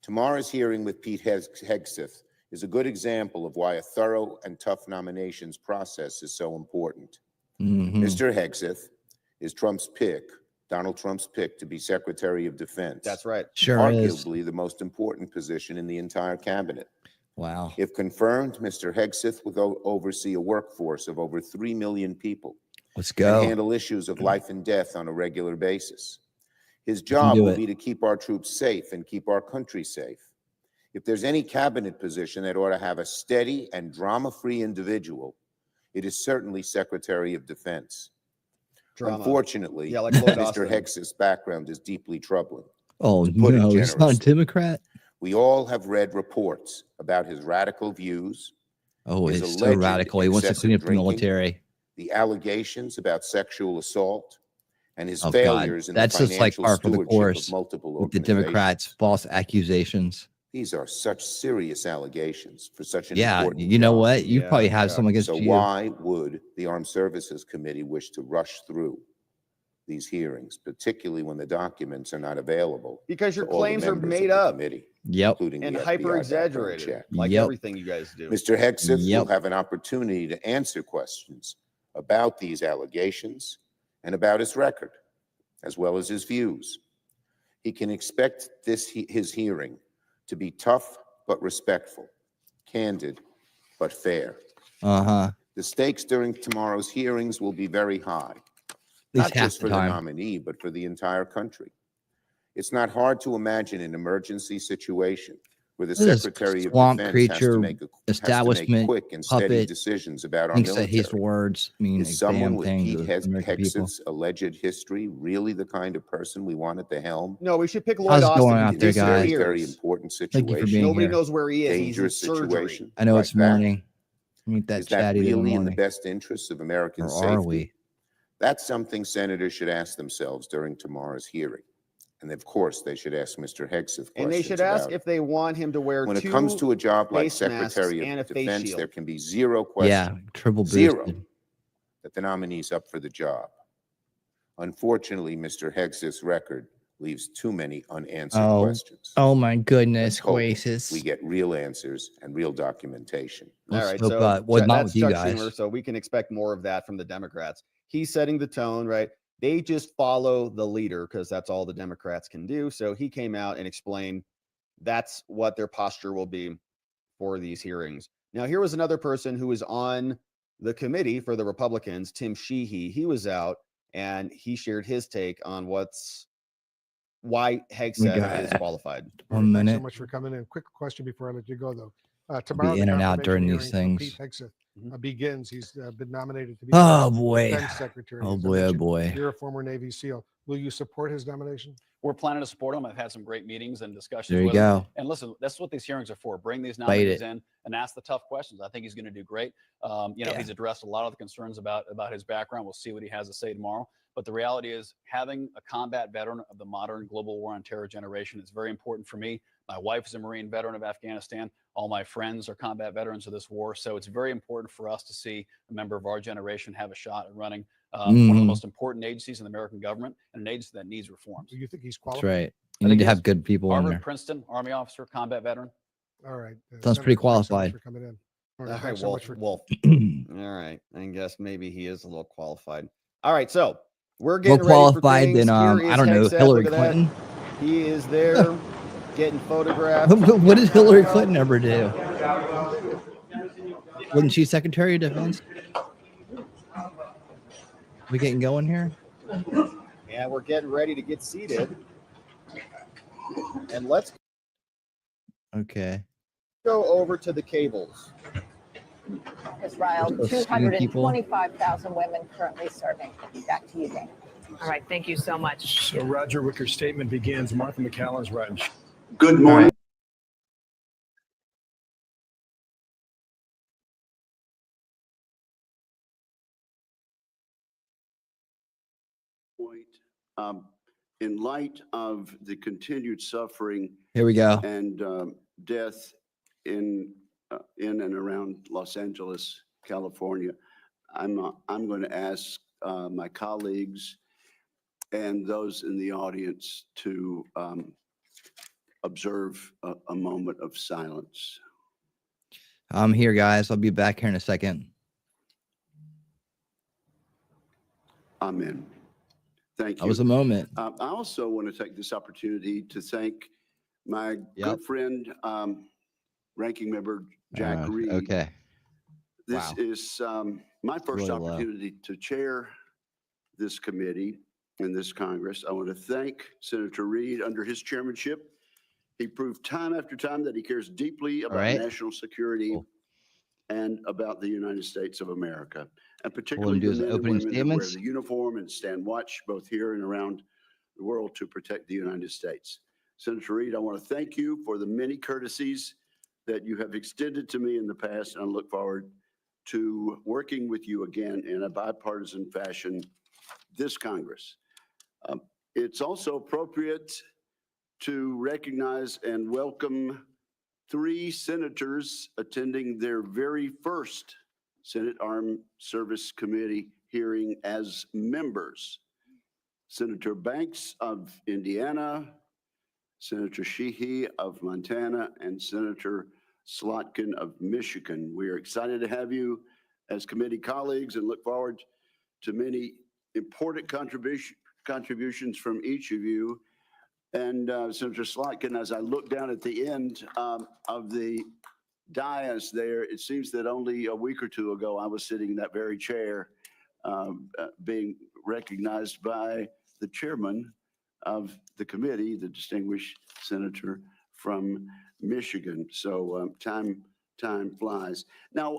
S8: Tomorrow's hearing with Pete Hegseth is a good example of why a thorough and tough nominations process is so important. Mr. Hegseth is Trump's pick, Donald Trump's pick to be Secretary of Defense.
S2: That's right.
S1: Sure is.
S8: Arguably the most important position in the entire cabinet.
S1: Wow.
S8: If confirmed, Mr. Hegseth will oversee a workforce of over 3 million people.
S1: Let's
S8: And
S1: go.
S8: handle issues of life and death on a regular basis. His job will be to keep our troops safe and keep our country safe. If there's any cabinet position that ought to have a steady and drama-free individual, it is certainly Secretary of Defense. Unfortunately,
S2: like Lloyd
S8: Mr.
S2: Austin.
S8: Hegseth's background is deeply troubling.
S1: Oh,
S8: put it
S1: no, he's not a
S8: generously.
S1: Democrat.
S8: We all have read reports about his radical views,
S1: Oh,
S8: his
S1: it's so
S8: alleged
S1: radical. He wants to clean up the
S8: excessive
S1: military.
S8: the allegations about sexual assault, and his
S1: Oh, God.
S8: failures in
S1: That's
S8: the
S1: just like
S8: financial
S1: par for the
S8: stewardship
S1: course
S8: of multiple
S1: with the
S8: organizations.
S1: Democrats' false accusations.
S8: These are such serious allegations for such an
S1: Yeah,
S8: important
S1: you know
S8: job.
S1: what? You probably have someone against
S8: So
S1: you.
S8: why would the Armed Services Committee wish to rush through these hearings, particularly when the documents are not available?
S2: Because your
S8: to all the
S2: claims are
S8: members
S2: made
S8: of the
S2: up.
S8: committee,
S1: Yep.
S8: including
S2: And
S8: the FBI
S2: hyper
S8: background
S2: exaggerated,
S8: check.
S2: like
S1: Yep.
S2: everything you guys do.
S8: Mr. Hegseth
S1: Yep.
S8: will have an opportunity to answer questions about these allegations and about his record, as well as his views. He can expect his hearing to be tough but respectful, candid but fair. The stakes during tomorrow's hearings will be very high,
S1: least
S8: not
S1: half
S8: just
S1: the
S8: for the
S1: time.
S8: nominee, but for the entire country. It's not hard to imagine an emergency situation where the
S1: This is
S8: Secretary of
S1: swamp
S8: Defense has to
S1: creature
S8: make
S1: establishment
S8: quick and steady
S1: puppet
S8: decisions about our
S1: thinks that
S8: military.
S1: his words mean
S8: Is
S1: a
S8: someone
S1: damn
S8: with
S1: thing
S8: Pete
S1: to the American people.
S8: Hegseth's alleged history really the kind of person we want at the helm?
S2: No, we should pick
S1: How's
S2: Lloyd
S1: it
S2: Austin.
S1: going out
S2: He's
S1: there,
S8: This is a
S1: guys?
S8: very important
S1: Thank you for
S8: situation.
S1: being
S2: Nobody
S1: here.
S2: knows where he is. He's in
S8: Dangerous
S2: surgery.
S8: situation.
S1: I know
S8: like
S1: it's
S8: that.
S1: morning. Meet that
S8: Is that
S1: chatty in the
S8: really in the
S1: morning.
S8: best interests of American
S1: Or
S8: safety?
S1: are we?
S8: That's something senators should ask themselves during tomorrow's hearing. And of course, they should ask Mr. Hegseth questions.
S2: And they should ask
S8: about it.
S2: if they want him to wear
S8: When it
S2: two
S8: comes to a job like
S2: face masks
S8: Secretary
S2: and a
S8: of
S2: face
S8: Defense,
S2: shield.
S8: there can be zero question.
S1: Yeah, triple
S8: Zero.
S1: boosted.
S8: That the nominee's up for the job. Unfortunately, Mr. Hegseth's record leaves too many unanswered
S1: Oh,
S8: questions.
S1: oh my goodness
S8: Let's hope
S1: gracious.
S8: we get real answers and real documentation.
S2: All
S1: Let's
S2: right,
S1: hope,
S2: so
S1: well, not
S2: that's
S1: with you
S2: Chuck
S1: guys.
S2: Schumer, so we can expect more of that from the Democrats. He's setting the tone, right? They just follow the leader because that's all the Democrats can do. So he came out and explained that's what their posture will be for these hearings. Now, here was another person who was on the committee for the Republicans, Tim Sheehy. He was out and he shared his take on why Hegseth is qualified.
S1: 1
S11: Thanks so
S1: minute.
S11: much for coming in. Quick question before I let you go, though.
S1: I'll
S11: Tomorrow,
S1: be
S11: the
S1: in and out during
S11: confirmation
S1: these
S11: hearing for
S1: things.
S11: Pete Hegseth begins. He's been nominated to be
S1: Oh
S11: the
S1: boy.
S11: Defense Secretary.
S1: Oh
S11: As I
S1: boy. Oh
S11: mentioned,
S1: boy.
S11: You're a former Navy SEAL. Will you support his nomination?
S12: We're planning to support him. I've had some great meetings and discussions
S1: There you
S12: with him.
S1: go.
S12: And listen, that's what these hearings are for. Bring these
S1: Fight
S12: nominees
S1: it.
S12: in and ask the tough questions. I think he's going to do great. He's addressed a lot of the concerns about his background. We'll see what he has to say tomorrow. But the reality is having a combat veteran of the modern global war on terror generation is very important for me. My wife is a Marine veteran of Afghanistan. All my friends are combat veterans of this war. So it's very important for us to see a member of our generation have a shot at running one of the most important agencies in the American government and an agency that needs reforms.
S11: Do you think he's
S1: That's
S11: qualified?
S1: right. You need to have good people in
S12: Harvard,
S1: there.
S12: Princeton, Army officer, combat veteran.
S11: All right.
S1: Sounds pretty
S11: Senator, thanks so much
S1: qualified.
S11: for coming in.
S2: All
S11: All right.
S2: right,
S11: Thanks so much for.
S2: all right. I guess maybe he is a little qualified. All right, so we're
S1: More
S2: getting ready for
S1: qualified
S2: things.
S1: than
S2: Here
S1: I
S2: is
S1: don't know,
S2: Hegseth.
S1: Hillary
S2: Look at that.
S1: Clinton.
S2: He is there getting photographed.
S1: What did Hillary Clinton ever do? Wasn't she Secretary of Defense? We getting going here?
S2: And we're getting ready to get seated. And let's
S1: Okay.
S2: go over to the cables.
S13: Israel,
S1: We're still seeing people.
S13: 225,000 women currently serving. Back to you, Dana.
S4: All right. Thank you so much.
S7: So Roger Wicker's statement begins. Martha McCallum's right.
S14: Good morning. In light of the continued suffering
S1: Here we go.
S14: and death in and around Los Angeles, California, I'm going to ask my colleagues and those in the audience to observe a moment of silence.
S1: I'm here, guys. I'll be back here in a second.
S14: Amen. Thank you.
S1: That was a moment.
S14: I also want to take this opportunity to thank my good friend, Ranking Member Jack Reed.
S1: Okay.
S14: This is my first
S1: Really low.
S14: opportunity to chair this committee in this Congress. I want to thank Senator Reed. Under his chairmanship, he proved time after time that he cares deeply about national security and about the United States of America, and particularly the men and women who wear the uniform and stand watch both here and around the world to protect the United States. Senator Reed, I want to thank you for the many courtesies that you have extended to me in the past, and I look forward to working with you again in a bipartisan fashion this Congress. It's also appropriate to recognize and welcome 3 senators attending their very first Senate Armed Service Committee hearing as members. Senator Banks of Indiana, Senator Sheehy of Montana, and Senator Slotkin of Michigan. We are excited to have you as committee colleagues and look forward to many important contributions from each of you. And Senator Slotkin, as I look down at the end of the dais there, it seems that only a week or two ago I was sitting in that very chair being recognized by the chairman of the committee, the distinguished senator from Michigan. So time flies. Now,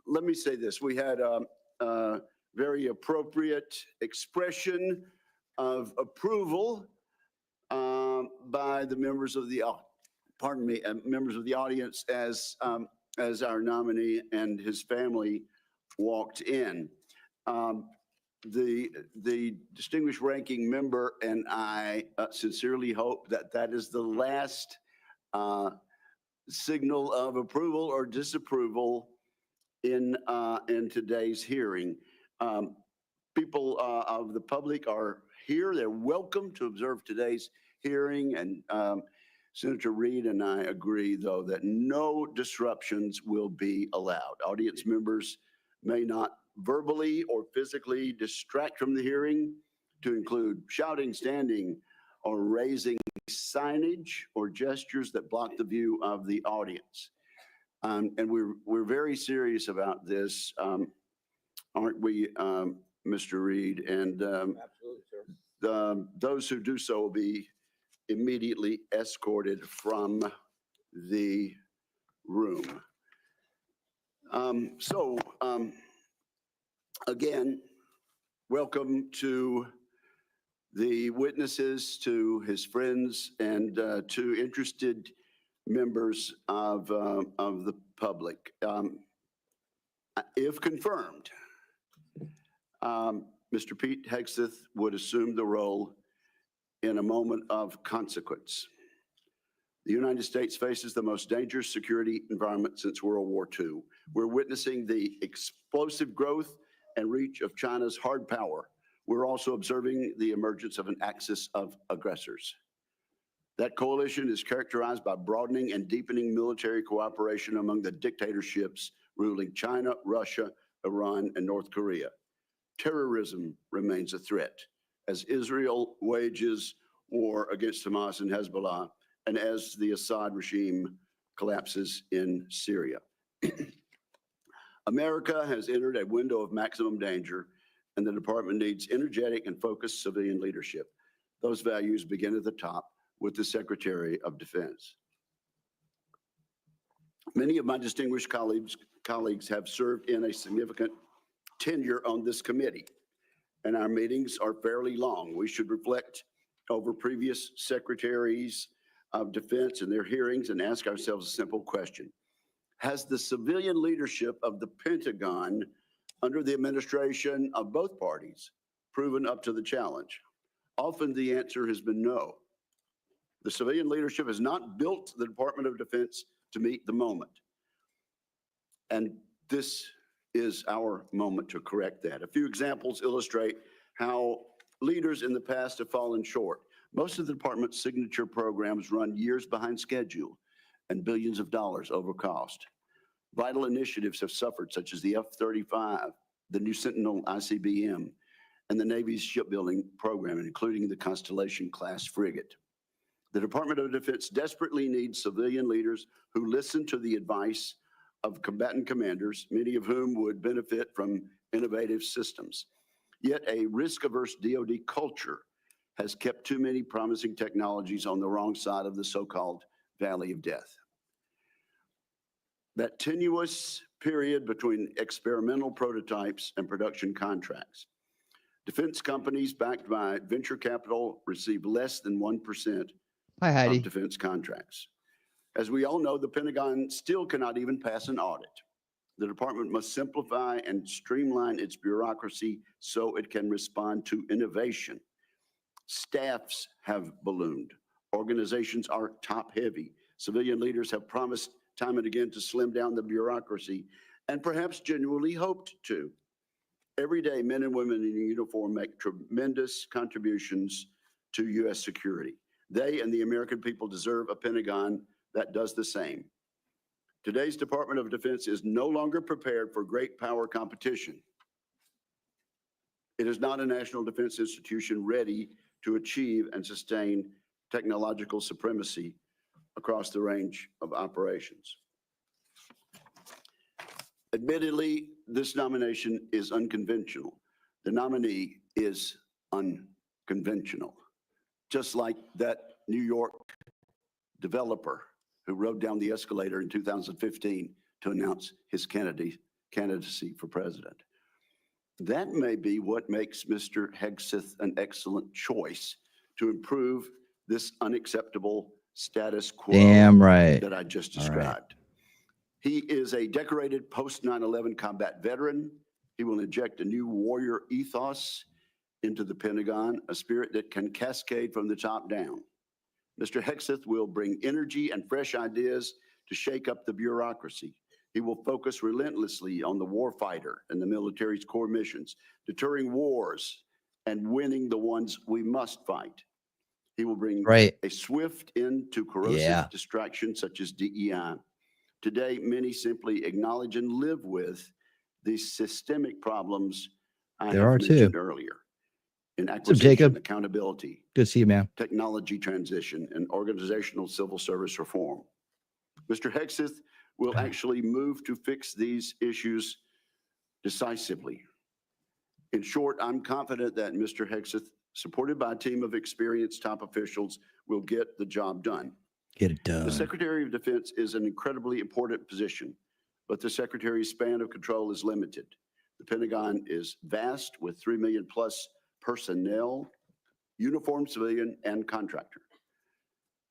S14: let me say this. We had a very appropriate expression of approval by the members of the members of the audience as our nominee and his family walked in. The distinguished ranking member and I sincerely hope that that is the last signal of approval or disapproval in today's hearing. people of the public are here. They're welcome to observe today's hearing. And Senator Reid and I agree, though, that no disruptions will be allowed. Audience members may not verbally or physically distract from the hearing, to include shouting, standing, or raising signage or gestures that block the view of the audience. And we're very serious about this, aren't we, Mr. Reid? And
S8: Absolutely, sir.
S14: those who do so will be immediately escorted from the room. Again, welcome to the witnesses, to his friends, and to interested members of the public. If confirmed, Mr. Pete Hegseth would assume the role in a moment of consequence. The United States faces the most dangerous security environment since World War II. We're witnessing the explosive growth and reach of China's hard power. We're also observing the emergence of an axis of aggressors. That coalition is characterized by broadening and deepening military cooperation among the dictatorships ruling China, Russia, Iran, and North Korea. Terrorism remains a threat as Israel wages war against Hamas and Hezbollah, and as the Assad regime collapses in Syria. America has entered a window of maximum danger, and the department needs energetic and focused civilian leadership. Those values begin at the top with the Secretary of Defense. Many of my distinguished colleagues have served in a significant tenure on this committee, and our meetings are fairly long. We should reflect over previous secretaries of defense and their hearings and ask ourselves a simple question. Has the civilian leadership of the Pentagon under the administration of both parties proven up to the challenge? Often the answer has been no. The civilian leadership has not built the Department of Defense to meet the moment. And this is our moment to correct that. A few examples illustrate how leaders in the past have fallen short. Most of the department's signature programs run years behind schedule and billions of dollars over cost. Vital initiatives have suffered, such as the F-35, the new Sentinel ICBM, and the Navy's shipbuilding program, including the Constellation-class frigate. The Department of Defense desperately needs civilian leaders who listen to the advice of combatant commanders, many of whom would benefit from innovative systems. Yet a risk-averse DoD culture has kept too many promising technologies on the wrong side of the so-called valley of death. That tenuous period between experimental prototypes and production contracts. Defense companies backed by venture capital receive less than 1%
S1: Hi, Heidi.
S14: of defense contracts. As we all know, the Pentagon still cannot even pass an audit. The department must simplify and streamline its bureaucracy so it can respond to innovation. Staffs have ballooned. Organizations are top-heavy. Civilian leaders have promised time and again to slim down the bureaucracy, and perhaps genuinely hoped to. Every day, men and women in uniform make tremendous contributions to U.S. security. They and the American people deserve a Pentagon that does the same. Today's Department of Defense is no longer prepared for great power competition. It is not a national defense institution ready to achieve and sustain technological supremacy across the range of operations. Admittedly, this nomination is unconventional. The nominee is unconventional, just like that New York developer who rode down the escalator in 2015 to announce his candidacy for president. That may be what makes Mr. Hegseth an excellent choice to improve this unacceptable status quo
S1: Damn right.
S14: that I just
S1: All right.
S14: described. He is a decorated post-9/11 combat veteran. He will inject a new warrior ethos into the Pentagon, a spirit that can cascade from the top down. Mr. Hegseth will bring energy and fresh ideas to shake up the bureaucracy. He will focus relentlessly on the warfighter and the military's core missions, deterring wars and winning the ones we must fight. He will bring
S1: Right.
S14: a swift end to corrosive distractions such as DEI. Today, many simply acknowledge and live with these systemic problems I
S1: There
S14: have
S1: are
S14: mentioned
S1: too.
S14: earlier. In
S1: So,
S14: acquisition,
S1: Jacob,
S14: accountability,
S1: good to see you, man.
S14: technology transition, and organizational civil service reform. Mr. Hegseth will actually move to fix these issues decisively. In short, I'm confident that Mr. Hegseth, supported by a team of experienced top officials, will get the job done.
S1: Get it
S14: The
S1: done.
S14: Secretary of Defense is an incredibly important position, but the Secretary's span of control is limited. The Pentagon is vast with 3 million plus personnel, uniformed civilian and contractor.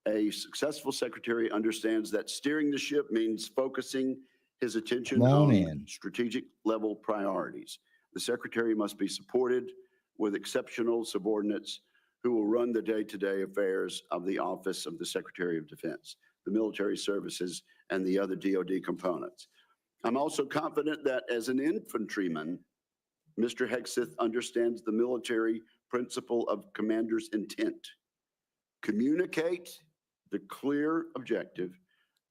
S14: A successful secretary understands that steering the ship means focusing his attention
S1: Come on
S14: on
S1: in.
S14: strategic level priorities. The secretary must be supported with exceptional subordinates who will run the day-to-day affairs of the Office of the Secretary of Defense, the military services, and the other DoD components. I'm also confident that as an infantryman, Mr. Hegseth understands the military principle of commander's intent. Communicate the clear objective,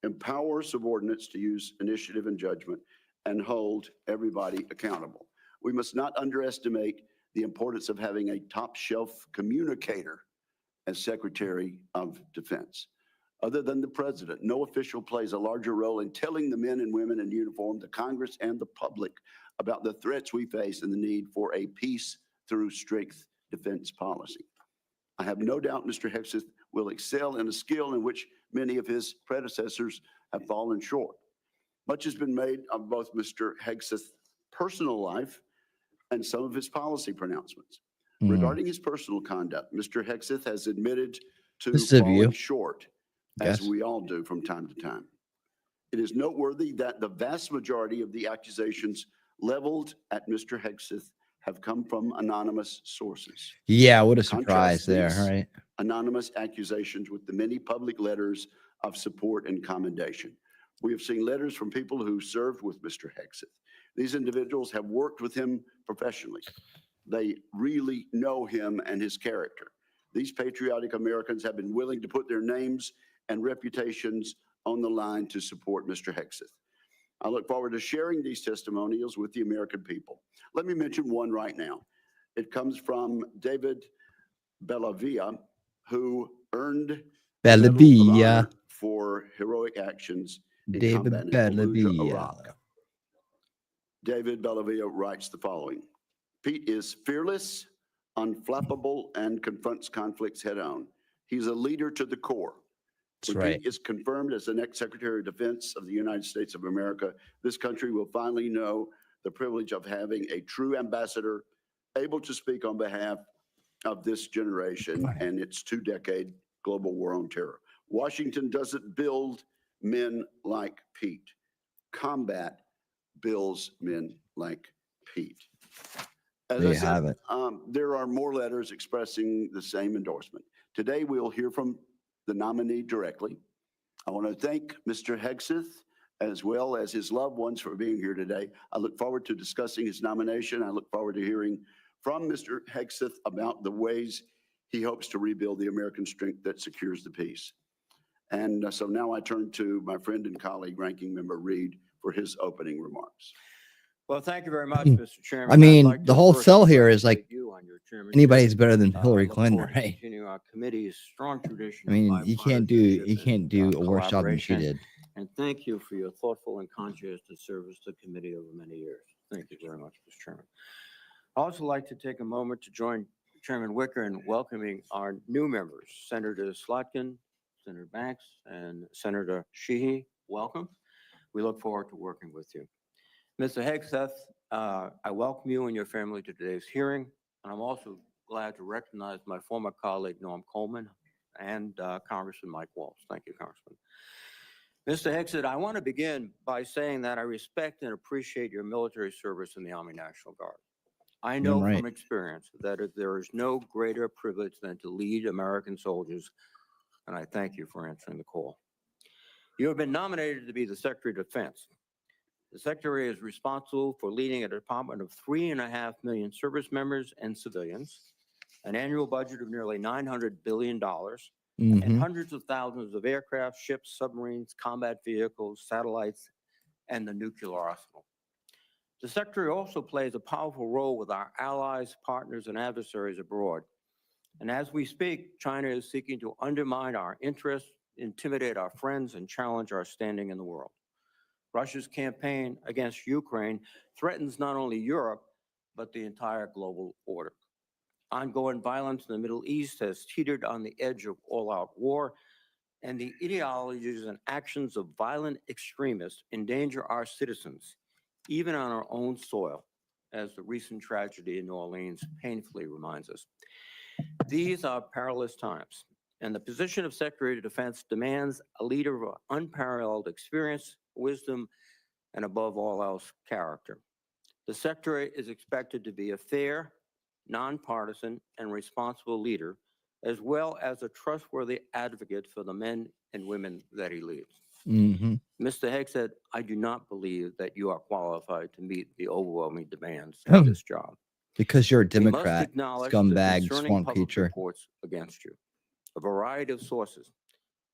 S14: empower subordinates to use initiative and judgment, and hold everybody accountable. We must not underestimate the importance of having a top-shelf communicator as Secretary of Defense. Other than the president, no official plays a larger role in telling the men and women in uniform, the Congress, and the public about the threats we face and the need for a peace through strength defense policy. I have no doubt Mr. Hegseth will excel in a skill in which many of his predecessors have fallen short. Much has been made of both Mr. Hegseth's personal life and some of his policy pronouncements. Regarding his personal conduct, Mr. Hegseth has admitted to
S1: This is of
S14: falling
S1: you.
S14: short,
S1: Yes.
S14: as we all do from time to time. It is noteworthy that the vast majority of the accusations leveled at Mr. Hegseth have come from anonymous sources.
S1: Yeah, what a surprise
S14: Contrast
S1: there,
S14: these
S1: right?
S14: anonymous accusations with the many public letters of support and commendation. We have seen letters from people who served with Mr. Hegseth. These individuals have worked with him professionally. They really know him and his character. These patriotic Americans have been willing to put their names and reputations on the line to support Mr. Hegseth. I look forward to sharing these testimonials with the American people. Let me mention one right now. It comes from David Bellavia, who earned the Medal of
S1: Bellavia.
S14: Honor for heroic actions in
S1: David
S14: combat in Fallujah,
S1: Bellavia.
S14: Iraq. David Bellavia writes the following: Pete is fearless, unflappable, and confronts conflicts head on. He's a leader to the core.
S1: That's
S14: When
S1: right.
S14: Pete is confirmed as the next Secretary of Defense of the United States of America, this country will finally know the privilege of having a true ambassador able to speak on behalf of this generation and its two-decade global war on terror. Washington doesn't build men like Pete. Combat builds men like Pete. As
S1: There
S14: I
S1: you have
S14: said,
S1: it.
S14: there are more letters expressing the same endorsement. Today, we'll hear from the nominee directly. I want to thank Mr. Hegseth as well as his loved ones for being here today. I look forward to discussing his nomination. I look forward to hearing from Mr. Hegseth about the ways he hopes to rebuild the American strength that secures the peace. And so now I turn to my friend and colleague, Ranking Member Reed, for his opening remarks.
S15: Well, thank you very much, Mr. Chairman.
S1: I
S15: I'd
S1: mean,
S15: like
S1: the
S15: to
S1: whole
S15: first
S1: sell here is like
S15: congratulate you on your chairmanship.
S1: anybody's better than Hillary
S15: Look
S1: Clinton,
S15: forward to
S1: right?
S15: continuing our committee's strong tradition
S1: I mean, you can't do
S15: bipartisanship
S1: a worse job than she
S15: collaboration.
S1: did.
S15: And thank you for your thoughtful and conscientious service to the committee over many years. Thank you very much, Mr. Chairman. I'd also like to take a moment to join Chairman Wicker in welcoming our new members, Senator Slotkin, Senator Banks, and Senator Sheehy. Welcome. We look forward to working with you. Mr. Hegseth, I welcome you and your family to today's hearing, and I'm also glad to recognize my former colleague, Norm Coleman, and Congressman Mike Waltz. Thank you, Congressman. Mr. Hegseth, I want to begin by saying that I respect and appreciate your military service in the Army National Guard. I know from experience that there is no greater privilege than to lead American soldiers, and I thank you for answering the call. You have been nominated to be the Secretary of Defense. The Secretary is responsible for leading a department of 3.5 million service members and civilians, an annual budget of nearly $900 billion, and
S1: Mhm.
S15: hundreds of thousands of aircraft, ships, submarines, combat vehicles, satellites, and the nuclear arsenal. The Secretary also plays a powerful role with our allies, partners, and adversaries abroad. And as we speak, China is seeking to undermine our interests, intimidate our friends, and challenge our standing in the world. Russia's campaign against Ukraine threatens not only Europe, but the entire global order. Ongoing violence in the Middle East has teetered on the edge of all-out war, and the ideologies and actions of violent extremists endanger our citizens, even on our own soil, as the recent tragedy in New Orleans painfully reminds us. These are perilous times, and the position of Secretary of Defense demands a leader of unparalleled experience, wisdom, and above all else, character. The Secretary is expected to be a fair, nonpartisan, and responsible leader, as well as a trustworthy advocate for the men and women that he leads.
S1: Mhm.
S15: Mr. Hegseth, I do not believe that you are qualified to meet the overwhelming demands of this job.
S1: Because you're a
S15: We must
S1: Democrat,
S15: acknowledge the
S1: scumbag,
S15: concerning
S1: swamp
S15: public
S1: creature.
S15: reports against you. A variety of sources,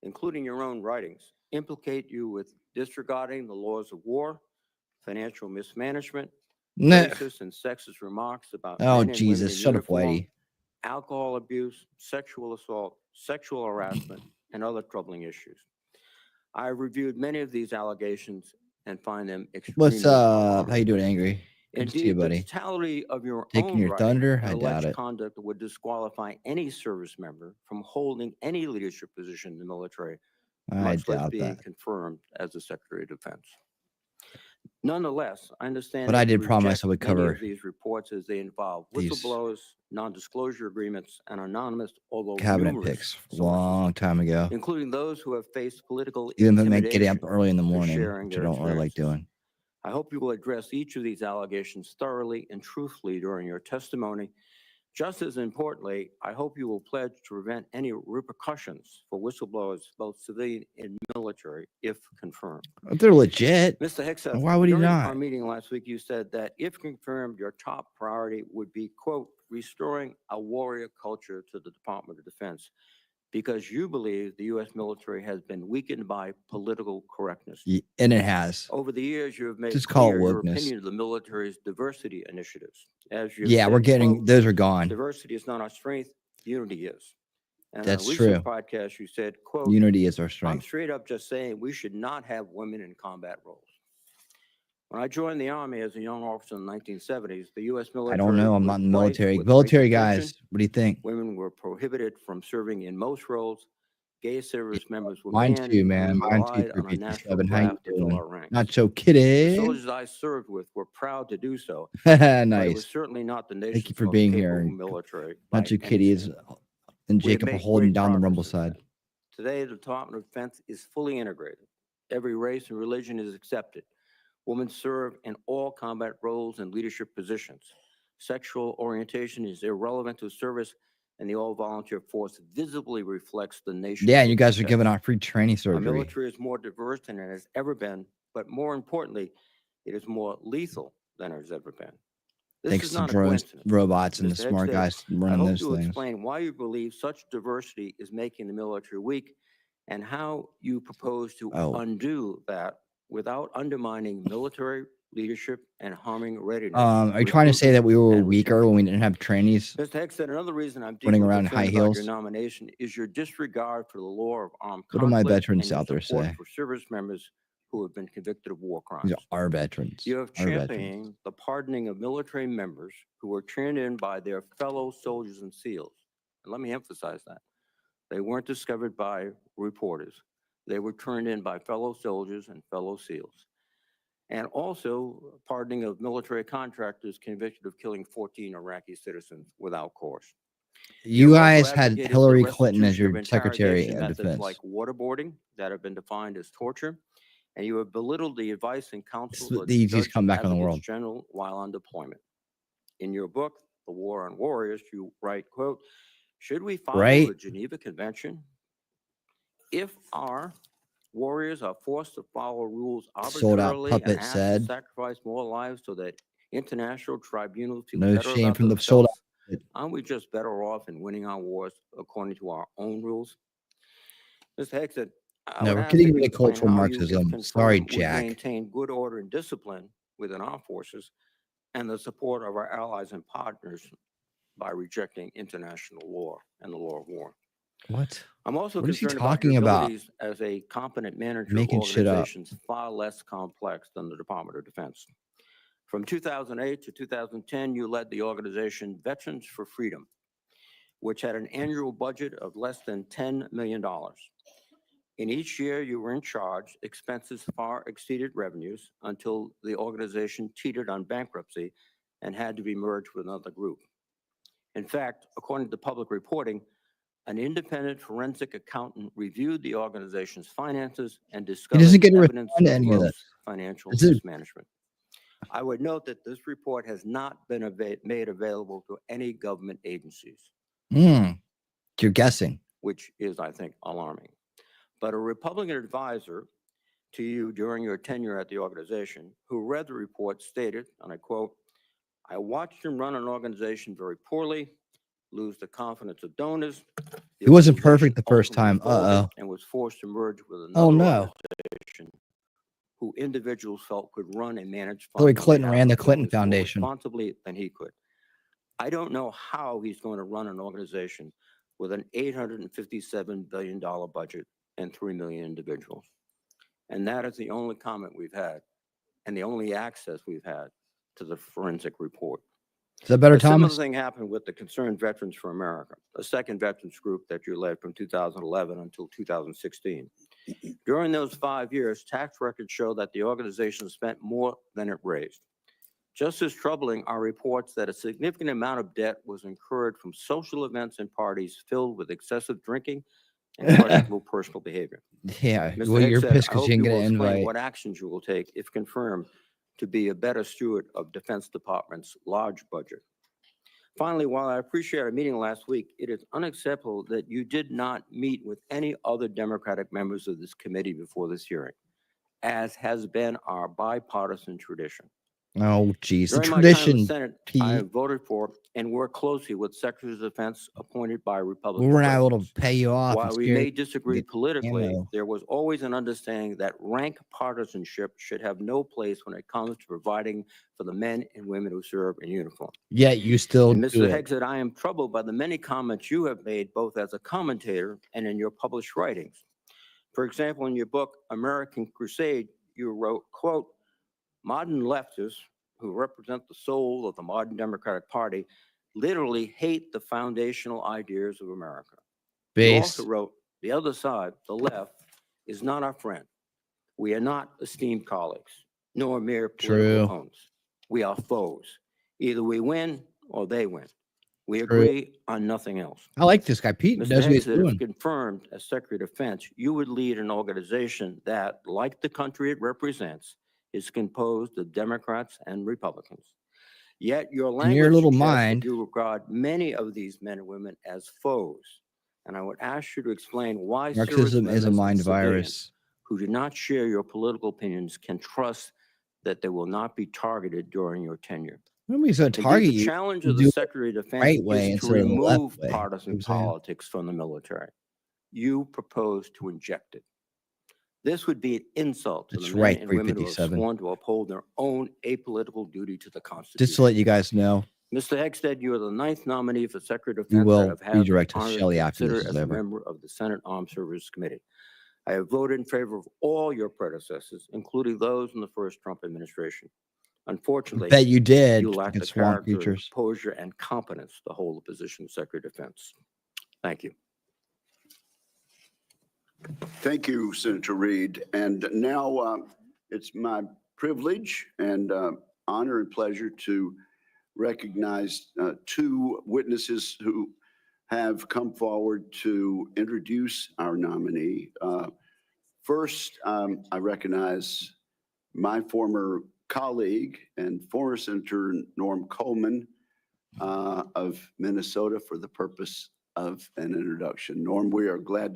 S15: including your own writings, implicate you with disregarding the laws of war, financial mismanagement,
S1: Nah.
S15: racist and sexist remarks about
S1: Oh,
S15: men and
S1: Jesus.
S15: women in
S1: Shut up,
S15: uniform,
S1: Whitey.
S15: alcohol abuse, sexual assault, sexual harassment, and other troubling issues. I have reviewed many of these allegations and find them extremely
S1: What's up?
S15: alarming.
S1: How you doing, Angry? Good to see you,
S15: Indeed, the
S1: buddy.
S15: totality of your
S1: Taking
S15: own
S1: your
S15: writing
S1: thunder?
S15: and
S1: I doubt
S15: alleged
S1: it.
S15: conduct would disqualify any service member from holding any leadership position in the military,
S1: I
S15: much less
S1: doubt
S15: being
S1: that.
S15: confirmed as the Secretary of Defense. Nonetheless, I understand
S1: But
S15: that
S1: I
S15: you
S1: did promise
S15: reject
S1: I would
S15: many
S1: cover
S15: of these reports as they involve
S1: these
S15: whistleblowers, non-disclosure agreements, and anonymous, although
S1: cabinet
S15: numerous
S1: picks a
S15: sources,
S1: long time ago.
S15: including those who have faced political
S1: Even if it meant getting up
S15: intimidation
S1: early in the
S15: for
S1: morning,
S15: sharing
S1: which I
S15: their
S1: don't really like
S15: experiences.
S1: doing.
S15: I hope you will address each of these allegations thoroughly and truthfully during your testimony. Just as importantly, I hope you will pledge to prevent any repercussions for whistleblowers, both civilian and military, if confirmed.
S1: If they're legit,
S15: Mr. Hegseth,
S1: why would he
S15: during
S1: not?
S15: our meeting last week, you said that if confirmed, your top priority would be, quote, restoring a warrior culture to the Department of Defense, because you believe the U.S. military has been weakened by political correctness.
S1: And it has.
S15: Over the years, you have made
S1: Just call it
S15: clear your
S1: wokeness.
S15: opinion of the military's diversity initiatives. As you
S1: Yeah, we're getting,
S15: quote,
S1: those are gone.
S15: diversity is not our strength, unity is. And
S1: That's
S15: on a
S1: true.
S15: recent podcast, you said, quote,
S1: Unity is our
S15: I'm
S1: strength.
S15: straight up just saying we should not have women in combat roles. When I joined the Army as a young officer in the 1970s, the U.S. military
S1: I don't know. I'm not
S15: was
S1: in the
S15: rife
S1: military.
S15: with
S1: Military
S15: racial
S1: guys,
S15: tension.
S1: what do you think?
S15: Women were prohibited from serving in most roles. Gay service members were
S1: Mine
S15: banned.
S1: too,
S15: and
S1: man.
S15: we
S1: Mine too,
S15: relied on a national
S1: 357. How you
S15: draft to fill
S1: doing?
S15: our ranks.
S1: Not so
S15: The
S1: kidding.
S15: soldiers I served with were proud to do so, but it was
S1: Nice.
S15: certainly not the
S1: Thank you
S15: nation's
S1: for
S15: most
S1: being
S15: capable
S1: here. And
S15: military by
S1: not so
S15: any
S1: kitties
S15: standard.
S1: and
S15: We have
S1: Jacob are
S15: made
S1: holding
S15: great
S1: down the
S15: progress
S1: rumble
S15: since
S1: side.
S15: then. Today, the Department of Defense is fully integrated. Every race and religion is accepted. Women serve in all combat roles and leadership positions. Sexual orientation is irrelevant to service, and the all-volunteer force visibly reflects the nation.
S1: Yeah, and you guys are giving out free training
S15: Our
S1: surgery.
S15: military is more diverse than it has ever been, but more importantly, it is more lethal than it has ever been. This
S1: Thanks
S15: is
S1: to
S15: not a
S1: drones,
S15: coincidence.
S1: robots, and the
S15: Mr.
S1: smart
S15: Hegseth,
S1: guys
S15: I
S1: running
S15: hope
S1: those
S15: you'll
S1: things.
S15: explain why you believe such diversity is making the military weak and how you propose to undo that without undermining military leadership and harming readiness.
S1: Are you trying to say that we were weaker when we didn't have trainees
S15: Mr. Hegseth, another reason I'm
S1: running
S15: deeply
S1: around in high
S15: concerned about your
S1: heels?
S15: nomination is your disregard for the law of armed
S1: What do my
S15: conflict
S1: veterans
S15: and your
S1: out there
S15: support
S1: say?
S15: for service members who have been convicted of war crimes.
S1: These are our veterans.
S15: You have
S1: Our veterans.
S15: championed the pardoning of military members who were turned in by their fellow soldiers and SEALs. And let me emphasize that. They weren't discovered by reporters. They were turned in by fellow soldiers and fellow SEALs. And also pardoning of military contractors convicted of killing 14 Iraqi citizens without cause.
S1: You
S15: also
S1: guys had
S15: advocated the
S1: Hillary Clinton as
S15: restitution
S1: your
S15: of
S1: Secretary
S15: interrogation
S1: of
S15: methods
S1: Defense.
S15: like waterboarding that have been defined as torture, and you have belittled the advice and counsel of
S1: The easiest
S15: Judge
S1: comeback in the
S15: Advocates
S1: world.
S15: General while on deployment. In your book, The War on Warriors, you write, quote, should we follow
S1: Right.
S15: the Geneva Convention if our Warriors are forced to follow rules
S1: Sold out
S15: arbitrarily and
S1: puppet
S15: asked
S1: said.
S15: to sacrifice more lives so that international tribunals feel
S1: No
S15: better
S1: shame
S15: about
S1: from the sold
S15: themselves.
S1: out.
S15: Aren't we just better off in winning our wars according to our own rules? Mr. Hegseth, I
S1: No,
S15: would
S1: we're
S15: ask
S1: getting
S15: that you
S1: into
S15: explain
S1: cultural
S15: how you, if
S1: Marxism. Sorry,
S15: confirmed, would
S1: Jack.
S15: maintain good order and discipline within our forces and the support of our allies and partners by rejecting international law and the law of war.
S1: What?
S15: I'm also
S1: What is he
S15: concerned about
S1: talking
S15: your
S1: about?
S15: abilities as a competent manager
S1: Making
S15: of
S1: shit up.
S15: organizations far less complex than the Department of Defense. From 2008 to 2010, you led the organization Veterans for Freedom, which had an annual budget of less than $10 million. In each year you were in charge, expenses far exceeded revenues until the organization teetered on bankruptcy and had to be merged with another group. In fact, according to public reporting, an independent forensic accountant reviewed the organization's finances and discovered
S1: doesn't get to
S15: evidence
S1: respond to
S15: of
S1: any of
S15: gross
S1: this.
S15: financial
S1: This is-
S15: mismanagement. I would note that this report has not been made available to any government agencies,
S1: You're guessing.
S15: which is, I think, alarming. But a Republican advisor to you during your tenure at the organization who read the report stated, and I quote, "I watched him run an organization very poorly, lose the confidence of donors.
S1: He wasn't perfect the first time. Uh-oh.
S15: And was forced to merge with another
S1: Oh, no.
S15: organization who individuals felt could run and manage
S1: Hillary
S15: funds on
S1: Clinton
S15: behalf
S1: ran the
S15: of
S1: Clinton
S15: donors more
S1: Foundation.
S15: responsibly than he could. I don't know how he's going to run an organization with an $857 billion budget and 3 million individuals. And that is the only comment we've had and the only access we've had to the forensic report.
S1: Is that better,
S15: A similar
S1: Thomas?
S15: thing happened with the Concerned Veterans for America, a second veterans group that you led from 2011 until 2016. During those 5 years, tax records show that the organization spent more than it raised. Just as troubling are reports that a significant amount of debt was incurred from social events and parties filled with excessive drinking and questionable personal behavior.
S1: Yeah.
S15: Mr.
S1: Well, you're
S15: Hegseth,
S1: pissed
S15: I
S1: because
S15: hope
S1: you didn't
S15: you
S1: get
S15: will
S1: an
S15: explain
S1: invite.
S15: what actions you will take, if confirmed, to be a better steward of Defense Department's large budget. Finally, while I appreciate our meeting last week, it is unacceptable that you did not meet with any other Democratic members of this committee before this hearing, as has been our bipartisan tradition.
S1: Oh, geez. The
S15: During my time in the
S1: tradition,
S15: Senate, I
S1: Pete.
S15: have voted for and worked closely with Secretaries of Defense appointed by
S1: We
S15: Republican
S1: weren't able to
S15: presidents.
S1: pay you off.
S15: While
S1: and
S15: we
S1: scare
S15: may
S1: you
S15: disagree
S1: get
S15: politically,
S1: ammo.
S15: there was always an understanding that rank partisanship should have no place when it comes to providing for the men and women who serve in uniform.
S1: Yeah, you still
S15: And
S1: do
S15: Mr.
S1: it.
S15: Hegseth, I am troubled by the many comments you have made, both as a commentator and in your published writings. For example, in your book, American Crusade, you wrote, quote, "Modern leftists who represent the soul of the modern Democratic Party literally hate the foundational ideas of America." You also
S1: Base.
S15: wrote, "The other side, the left, is not our friend. We are not esteemed colleagues, nor mere political
S1: True.
S15: opponents. We are foes. Either we win or they win. We
S1: True.
S15: agree on nothing else."
S1: I like this guy. Pete
S15: Mr.
S1: knows what he's
S15: Hegseth, if
S1: doing.
S15: confirmed as Secretary of Defense, you would lead an organization that, like the country it represents, is composed of Democrats and Republicans. Yet your
S1: In
S15: language
S1: your little
S15: suggests that
S1: mind,
S15: you regard many of these men and women as foes. And I would ask you to explain why
S1: Marxism is a
S15: service
S1: mind
S15: members and civilians
S1: virus.
S15: who do not share your political opinions can trust that they will not be targeted during your tenure.
S1: Nobody's going to target
S15: Indeed, the
S1: you.
S15: challenge
S1: You
S15: of
S1: do
S15: the
S1: it
S15: Secretary of
S1: the
S15: Defense
S1: right way
S15: is to
S1: instead of the left
S15: remove
S1: way. You know
S15: partisan
S1: what I'm saying?
S15: politics from the military. You propose to inject it. This would be an insult to
S1: That's
S15: the men
S1: right,
S15: and women who have
S1: 357.
S15: sworn to uphold their own apolitical duty to the Constitution.
S1: Just to let you guys know,
S15: Mr. Hegseth, you are the 9th nominee for Secretary of
S1: we
S15: Defense that
S1: will
S15: I've had the
S1: redirect to
S15: honor
S1: Shelley
S15: to
S1: after
S15: consider
S1: this is
S15: as a
S1: over.
S15: member of the Senate Armed Services Committee. I have voted in favor of all your predecessors, including those in the first Trump administration. Unfortunately,
S1: Bet you did.
S15: you lack
S1: Fucking
S15: the
S1: swamp
S15: character,
S1: creatures.
S15: composure, and competence to hold the position of Secretary of Defense. Thank you.
S14: Thank you, Senator Reid. And now it's my privilege and honor and pleasure to recognize two witnesses who have come forward to introduce our nominee. First, I recognize my former colleague and former Senator Norm Coleman of Minnesota for the purpose of an introduction. Norm, we are glad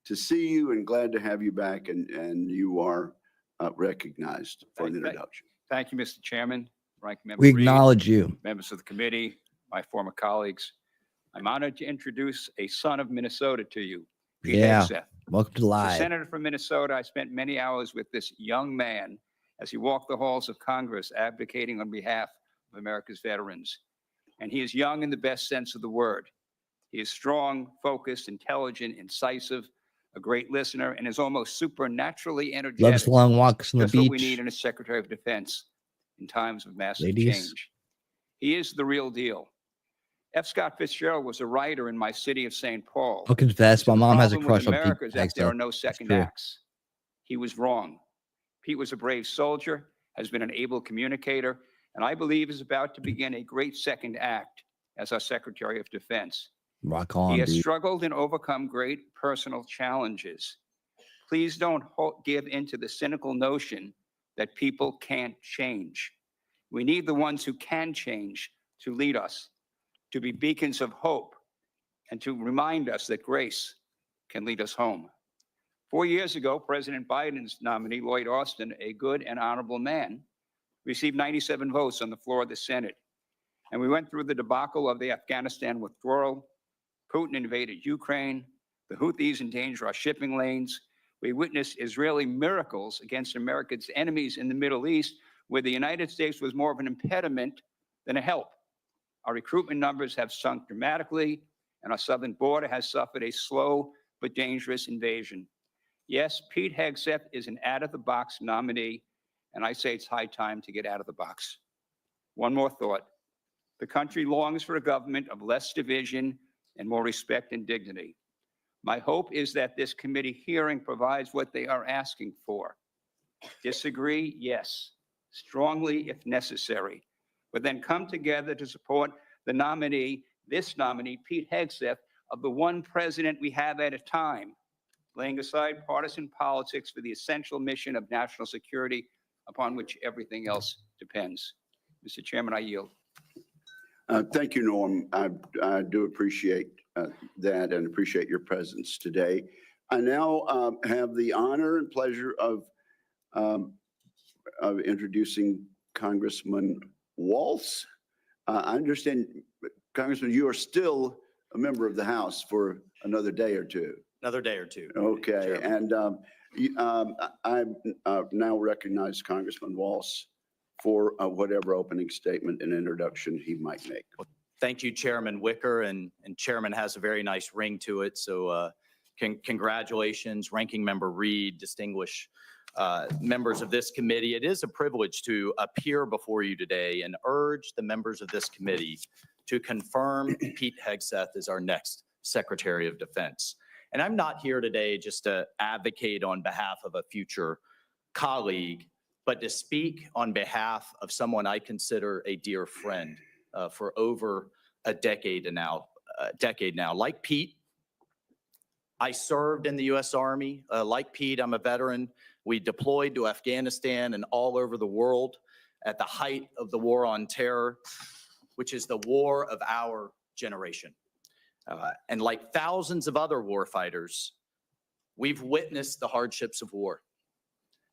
S14: to to see you and glad to have you back. And you are recognized for an
S5: Thank-
S14: introduction.
S5: Thank you, Mr. Chairman, Ranking Member
S1: We
S5: Reed,
S1: acknowledge you.
S5: members of the committee, my former colleagues. I'm honored to introduce a son of Minnesota to you, Pete
S1: Yeah.
S5: Hegseth.
S1: Welcome to
S5: As a
S1: live.
S5: senator from Minnesota, I spent many hours with this young man as he walked the halls of Congress advocating on behalf of America's veterans. And he is young in the best sense of the word. He is strong, focused, intelligent, incisive, a great listener, and is almost supernaturally energetic.
S1: Loves long walks on the
S5: Just what we
S1: beach.
S5: need in a Secretary of Defense in times of massive
S1: Ladies.
S5: change. He is the real deal. F. Scott Fitzgerald was a writer in my city of St. Paul.
S1: I'll confess, my mom has a
S5: Problem with
S1: crush on
S5: America
S1: Pete
S5: is that there are
S1: Hegseth.
S5: no
S1: It's
S5: second
S1: true.
S5: acts. He was wrong. Pete was a brave soldier, has been an able communicator, and I believe is about to begin a great second act as our Secretary of Defense.
S1: Rock on,
S5: He has
S1: dude.
S5: struggled and overcome great personal challenges. Please don't give into the cynical notion that people can't change. We need the ones who can change to lead us, to be beacons of hope, and to remind us that grace can lead us home. 4 years ago, President Biden's nominee, Lloyd Austin, a good and honorable man, received 97 votes on the floor of the Senate. And we went through the debacle of the Afghanistan withdrawal. Putin invaded Ukraine. The Houthis endanger our shipping lanes. We witnessed Israeli miracles against America's enemies in the Middle East, where the United States was more of an impediment than a help. Our recruitment numbers have sunk dramatically, and our southern border has suffered a slow but dangerous invasion. Yes, Pete Hegseth is an out-of-the-box nominee, and I say it's high time to get out of the box. One more thought. The country longs for a government of less division and more respect and dignity. My hope is that this committee hearing provides what they are asking for. Disagree? Yes. Strongly if necessary. But then come together to support the nominee, this nominee, Pete Hegseth, of the one president we have at a time, laying aside partisan politics for the essential mission of national security upon which everything else depends. Mr. Chairman, I yield.
S14: Thank you, Norm. I do appreciate that and appreciate your presence today. I now have the honor and pleasure of introducing Congressman Waltz. I understand, Congressman, you are still a member of the House for another day or two.
S16: Another day or two.
S14: Okay, and I now recognize Congressman Waltz for whatever opening statement and introduction he might make.
S16: Thank you, Chairman Wicker, and Chairman has a very nice ring to it. So congratulations, Ranking Member Reed, distinguished members of this committee. It is a privilege to appear before you today and urge the members of this committee to confirm Pete Hegseth as our next Secretary of Defense. And I'm not here today just to advocate on behalf of a future colleague, but to speak on behalf of someone I consider a dear friend for over a decade now. Like Pete, I served in the U.S. Army. Like Pete, I'm a veteran. We deployed to Afghanistan and all over the world at the height of the war on terror, which is the war of our generation. And like thousands of other warfighters, we've witnessed the hardships of war.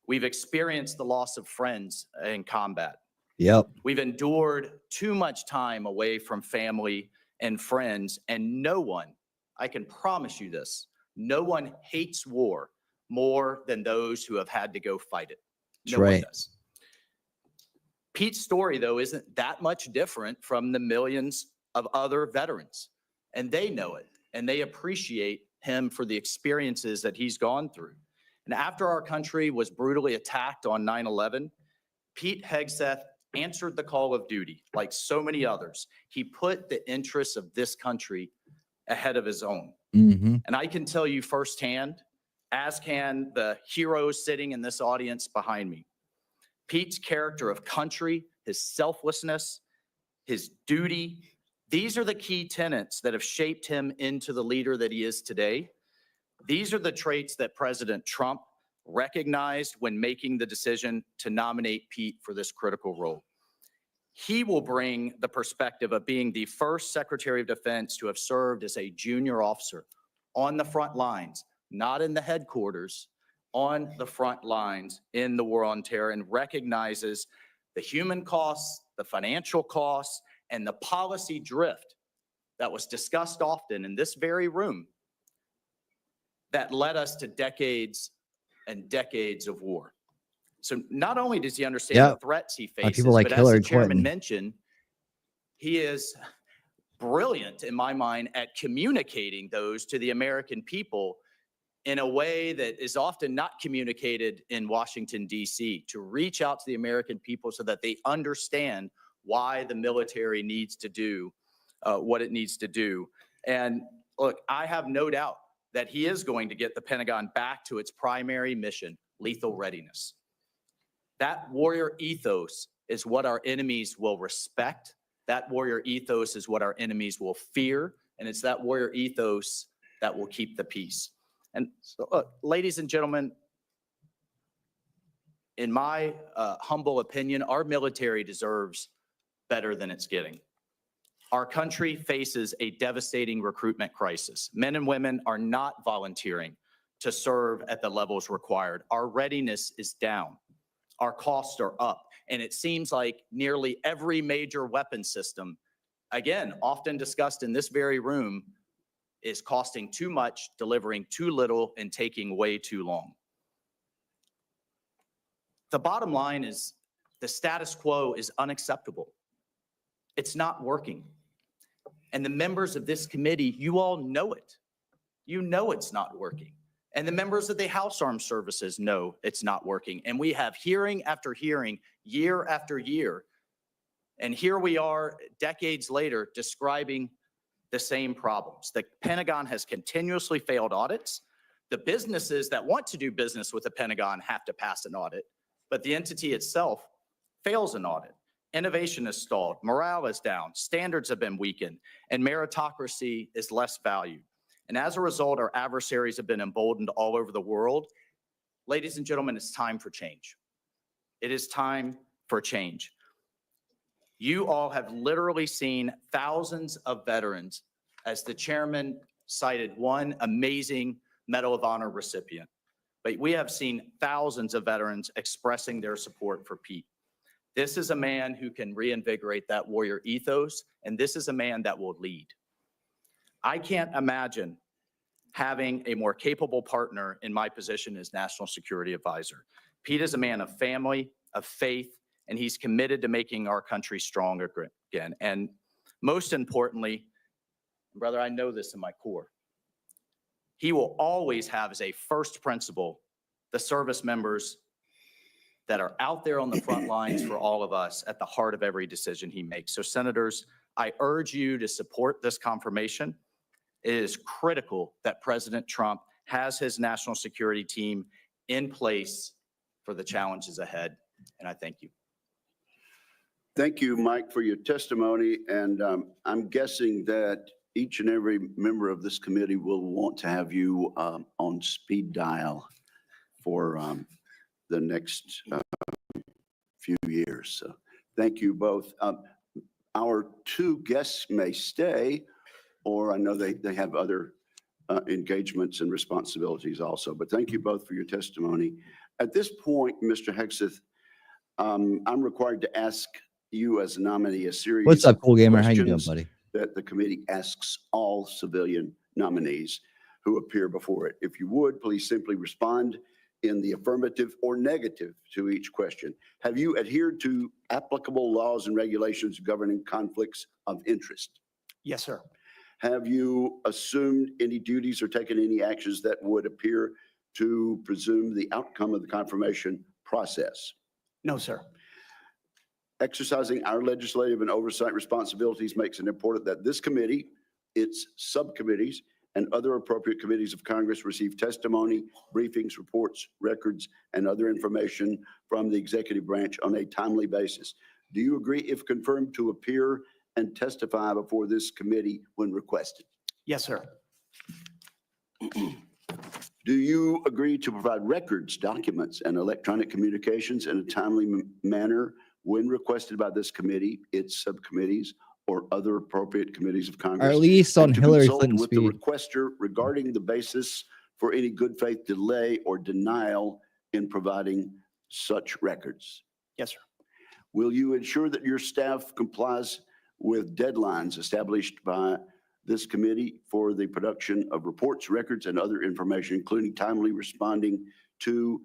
S16: We've experienced the loss of friends in combat.
S1: Yep.
S16: We've endured too much time away from family and friends, and no one, I can promise you this, no one hates war more than those who have had to go fight it.
S1: That's
S16: No one
S1: right.
S16: does. Pete's story, though, isn't that much different from the millions of other veterans, and they know it, and they appreciate him for the experiences that he's gone through. And after our country was brutally attacked on 9/11, Pete Hegseth answered the call of duty like so many others. He put the interests of this country ahead of his own.
S1: Mm-hmm.
S16: And I can tell you firsthand, as can the heroes sitting in this audience behind me, Pete's character of country, his selflessness, his duty, these are the key tenets that have shaped him into the leader that he is today. These are the traits that President Trump recognized when making the decision to nominate Pete for this critical role. He will bring the perspective of being the first Secretary of Defense to have served as a junior officer on the front lines, not in the headquarters, on the front lines in the war on terror, and recognizes the human costs, the financial costs, and the policy drift that was discussed often in this very room that led us to decades and decades of war. So not only does he understand the threats he faces,
S1: people like
S16: but
S1: Hillary
S16: as the chairman
S1: Clinton.
S16: mentioned, he is brilliant in my mind at communicating those to the American people in a way that is often not communicated in Washington, D.C., to reach out to the American people so that they understand why the military needs to do what it needs to do. And look, I have no doubt that he is going to get the Pentagon back to its primary mission, lethal readiness. That warrior ethos is what our enemies will respect. That warrior ethos is what our enemies will fear. And it's that warrior ethos that will keep the peace. And so, look, ladies and gentlemen, in my humble opinion, our military deserves better than it's getting. Our country faces a devastating recruitment crisis. Men and women are not volunteering to serve at the levels required. Our readiness is down. Our costs are up. And it seems like nearly every major weapon system, again, often discussed in this very room, is costing too much, delivering too little, and taking way too long. The bottom line is the status quo is unacceptable. It's not working. And the members of this committee, you all know it. You know it's not working. And the members of the House Armed Services know it's not working. And we have hearing after hearing, year after year. And here we are decades later describing the same problems. The Pentagon has continuously failed audits. The businesses that want to do business with the Pentagon have to pass an audit, but the entity itself fails an audit. Innovation is stalled, morale is down, standards have been weakened, and meritocracy is less valued. And as a result, our adversaries have been emboldened all over the world. Ladies and gentlemen, it's time for change. It is time for change. You all have literally seen thousands of veterans, as the chairman cited one amazing Medal of Honor recipient. But we have seen thousands of veterans expressing their support for Pete. This is a man who can reinvigorate that warrior ethos, and this is a man that will lead. I can't imagine having a more capable partner in my position as National Security Advisor. Pete is a man of family, of faith, and he's committed to making our country stronger again. And most importantly, brother, I know this in my core, he will always have as a first principle the service members that are out there on the front lines for all of us at the heart of every decision he makes. So senators, I urge you to support this confirmation. It is critical that President Trump has his national security team in place for the challenges ahead. And I thank you.
S14: Thank you, Mike, for your testimony. And I'm guessing that each and every member of this committee will want to have you on speed dial for the next few years. So thank you both. Our two guests may stay, or I know they have other engagements and responsibilities also, but thank you both for your testimony. At this point, Mr. Hegseth, I'm required to ask you as a nominee a series
S1: What's up, Cool
S14: of
S1: Gamer? How you doing,
S14: questions
S1: buddy?
S14: that the committee asks all civilian nominees who appear before it. If you would, please simply respond in the affirmative or negative to each question. Have you adhered to applicable laws and regulations governing conflicts of interest?
S12: Yes, sir.
S14: Have you assumed any duties or taken any actions that would appear to presume the outcome of the confirmation process?
S12: No, sir.
S14: Exercising our legislative and oversight responsibilities makes it important that this committee, its subcommittees, and other appropriate committees of Congress receive testimony, briefings, reports, records, and other information from the executive branch on a timely basis. Do you agree, if confirmed, to appear and testify before this committee when requested?
S12: Yes, sir.
S14: Do you agree to provide records, documents, and electronic communications in a timely manner when requested by this committee, its subcommittees, or other appropriate committees of Congress?
S1: Or at least on
S14: and to
S1: Hillary
S14: consult
S1: Clinton's
S14: with
S1: speed.
S14: the requester regarding the basis for any good faith delay or denial in providing such records?
S17: Yes, sir.
S14: Will you ensure that your staff complies with deadlines established by this committee for the production of reports, records, and other information, including timely responding to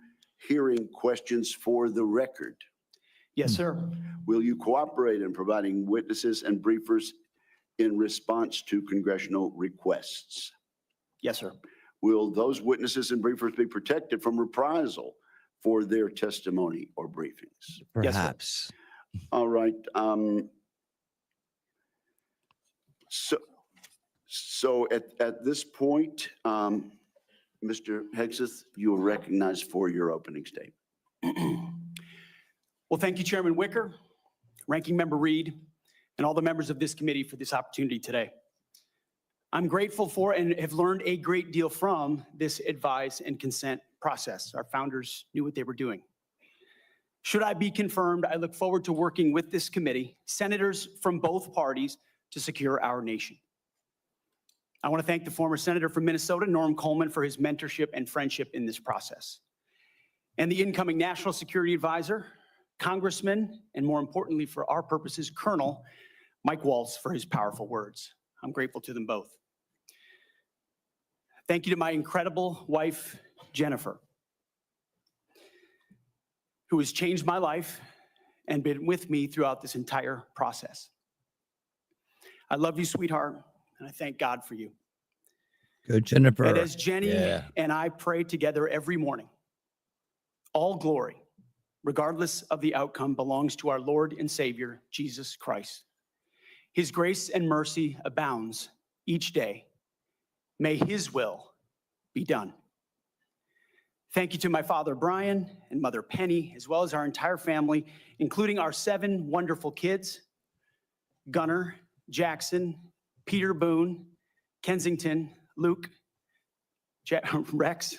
S14: hearing questions for the record?
S17: Yes, sir.
S14: Will you cooperate in providing witnesses and briefers in response to congressional requests?
S17: Yes, sir.
S14: Will those witnesses and briefers be protected from reprisal for their testimony or briefings?
S1: Perhaps.
S14: All right. So at this point, Mr. Hegseth, you are recognized for your opening statement.
S17: Well, thank you, Chairman Wicker, Ranking Member Reed, and all the members of this committee for this opportunity today. I'm grateful for and have learned a great deal from this advise and consent process. Our founders knew what they were doing. Should I be confirmed, I look forward to working with this committee, senators from both parties, to secure our nation. I want to thank the former senator from Minnesota, Norm Coleman, for his mentorship and friendship in this process, and the incoming National Security Advisor, Congressman, and more importantly for our purposes, Colonel Mike Waltz, for his powerful words. I'm grateful to them both. Thank you to my incredible wife, Jennifer, who has changed my life and been with me throughout this entire process. I love you, sweetheart, and I thank God for you.
S1: Go, Jennifer.
S17: And as Jenny and I pray together every morning, all glory, regardless of the outcome, belongs to our Lord and Savior, Jesus Christ. His grace and mercy abounds each day. May his will be done. Thank you to my father, Brian, and mother, Penny, as well as our entire family, including our 7 wonderful kids, Gunnar, Jackson, Peter Boone, Kensington, Luke, Rex,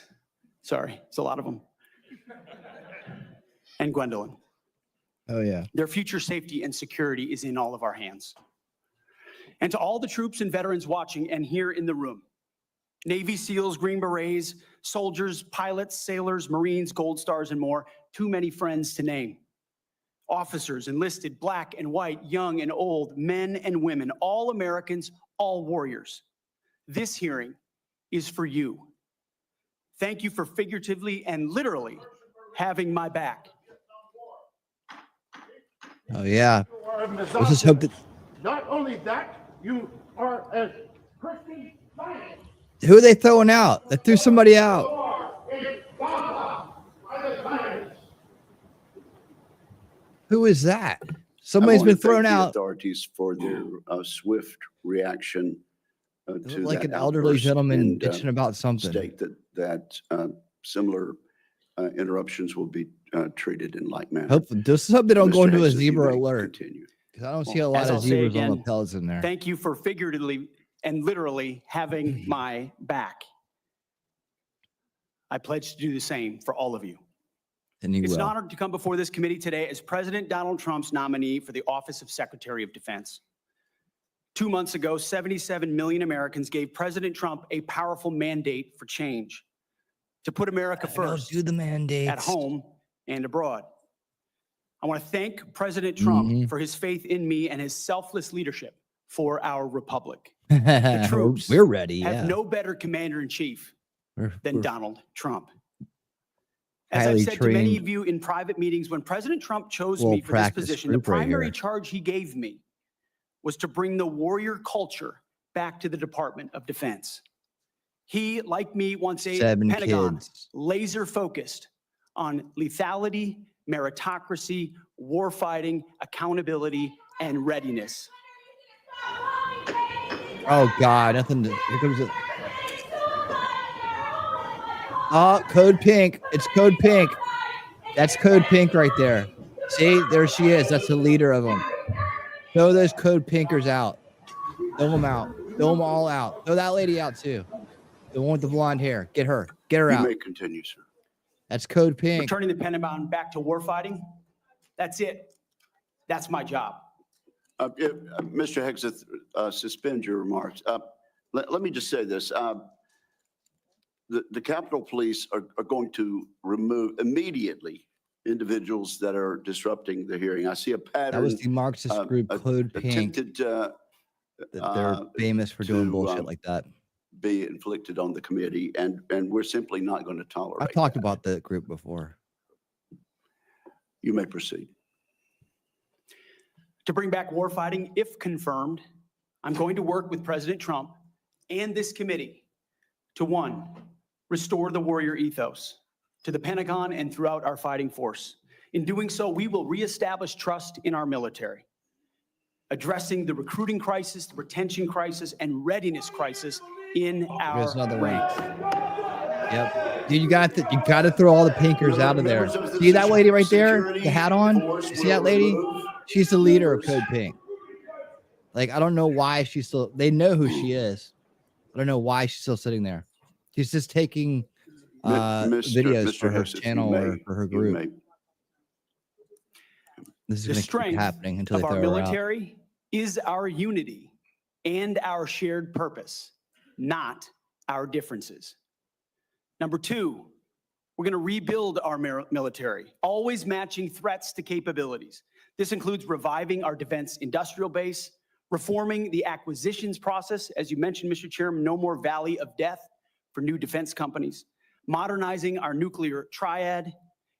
S17: sorry, it's a lot of them, and Gwendolyn.
S1: Oh, yeah.
S17: Their future safety and security is in all of our hands. And to all the troops and veterans watching and here in the room, Navy SEALs, Green Berets, soldiers, pilots, sailors, Marines, Gold Stars, and more, too many friends to name. Officers, enlisted, black and white, young and old, men and women, all Americans, all warriors. This hearing is for you. Thank you for figuratively and literally having my back.
S1: Oh, yeah. Let's just hope that.
S18: Not only that, you are a Christian Scientist.
S1: Who are they throwing out? They threw somebody out. Who is that? Somebody's been thrown out.
S14: Authorities for their swift reaction to
S1: like
S14: that
S1: an elderly
S14: outburst
S1: gentleman
S14: and,
S1: bitching about something.
S14: State that similar interruptions will be treated in like manner.
S1: Hopefully, just hope they don't go
S14: Mr.
S1: into a
S14: Hegseth, you
S1: zebra
S14: may
S1: alert.
S14: continue.
S1: Because I don't see a lot
S17: As
S1: of
S17: I'll say
S1: zebras on
S17: again,
S1: lapels in there.
S17: Thank you for figuratively and literally having my back. I pledge to do the same for all of you.
S1: And you
S17: It's
S1: will.
S17: an honor to come before this committee today as President Donald Trump's nominee for the office of Secretary of Defense. 2 months ago, 77 million Americans gave President Trump a powerful mandate for change, to put America first,
S1: do the mandates
S17: at home and abroad. I want to thank President Trump for his faith in me and his selfless leadership for our republic. The troops
S1: We're ready.
S17: have
S1: Yeah.
S17: no better commander-in-chief than
S1: we're
S17: Donald Trump. As
S1: highly
S17: I've said to many
S1: trained,
S17: of you in private meetings, when President Trump chose me for this
S1: well-practiced
S17: position, the
S1: group right
S17: primary
S1: here.
S17: charge he gave me was to bring the warrior culture back to the Department of Defense. He, like me, wants a
S1: 7
S17: Pentagon
S1: kids.
S17: laser focused on lethality, meritocracy, warfighting, accountability, and readiness.
S1: Oh God, nothing. Here comes it. Oh, code pink. It's code pink. That's code pink right there. See, there she is. That's the leader of them. Throw those code pinkers out. Throw them out. Throw them all out. Throw that lady out too. The one with the blonde hair. Get her. Get her
S14: You
S1: out.
S14: may continue, sir.
S1: That's code pink.
S17: Returning the Pentagon back to warfighting, that's it. That's my job.
S14: Mr. Hegseth, suspend your remarks. Let me just say this. the Capitol Police are going to remove immediately individuals that are disrupting the hearing. I see a pattern.
S1: That was the Marxist group Code Pink.
S14: Attempted
S1: That they're famous for doing bullshit like that.
S14: Be inflicted on the committee, and we're simply not going to tolerate.
S1: I've talked about the group before.
S14: You may proceed.
S17: To bring back warfighting, if confirmed, I'm going to work with President Trump and this committee to, one, restore the warrior ethos to the Pentagon and throughout our fighting force. In doing so, we will reestablish trust in our military, addressing the recruiting crisis, the retention crisis, and readiness crisis in our
S1: There's another one.
S17: ranks.
S1: Yep. Dude, you got to throw all the pinkers out of there. See that lady right there? The hat on? You see that lady? She's the leader of Code Pink. Like, I don't know why she's still, they know who she is. I don't know why she's still sitting there. She's just taking videos for her channel or for her group. This is
S17: The
S1: going to keep
S17: strength
S1: happening until
S17: of
S1: they
S17: our
S1: throw her out.
S17: military is our unity and our shared purpose, not our differences. Number two, we're going to rebuild our military, always matching threats to capabilities. This includes reviving our defense industrial base, reforming the acquisitions process. As you mentioned, Mr. Chairman, no more valley of death for new defense companies, modernizing our nuclear triad,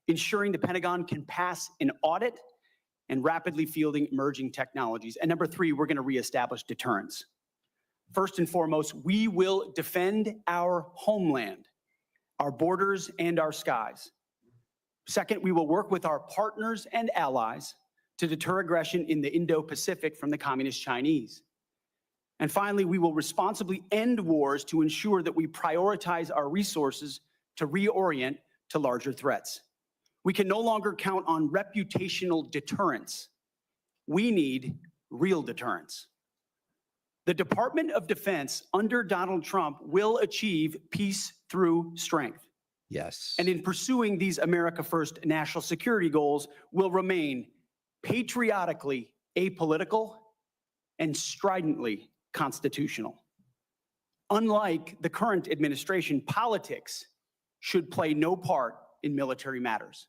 S17: ensuring the Pentagon can pass an audit, and rapidly fielding emerging technologies. And number three, we're going to reestablish deterrence. First and foremost, we will defend our homeland, our borders, and our skies. Second, we will work with our partners and allies to deter aggression in the Indo-Pacific from the Communist Chinese. And finally, we will responsibly end wars to ensure that we prioritize our resources to reorient to larger threats. We can no longer count on reputational deterrence. We need real deterrence. The Department of Defense under Donald Trump will achieve peace through strength.
S1: Yes.
S17: And in pursuing these America First national security goals, will remain patriotically apolitical and stridently constitutional. Unlike the current administration, politics should play no part in military matters.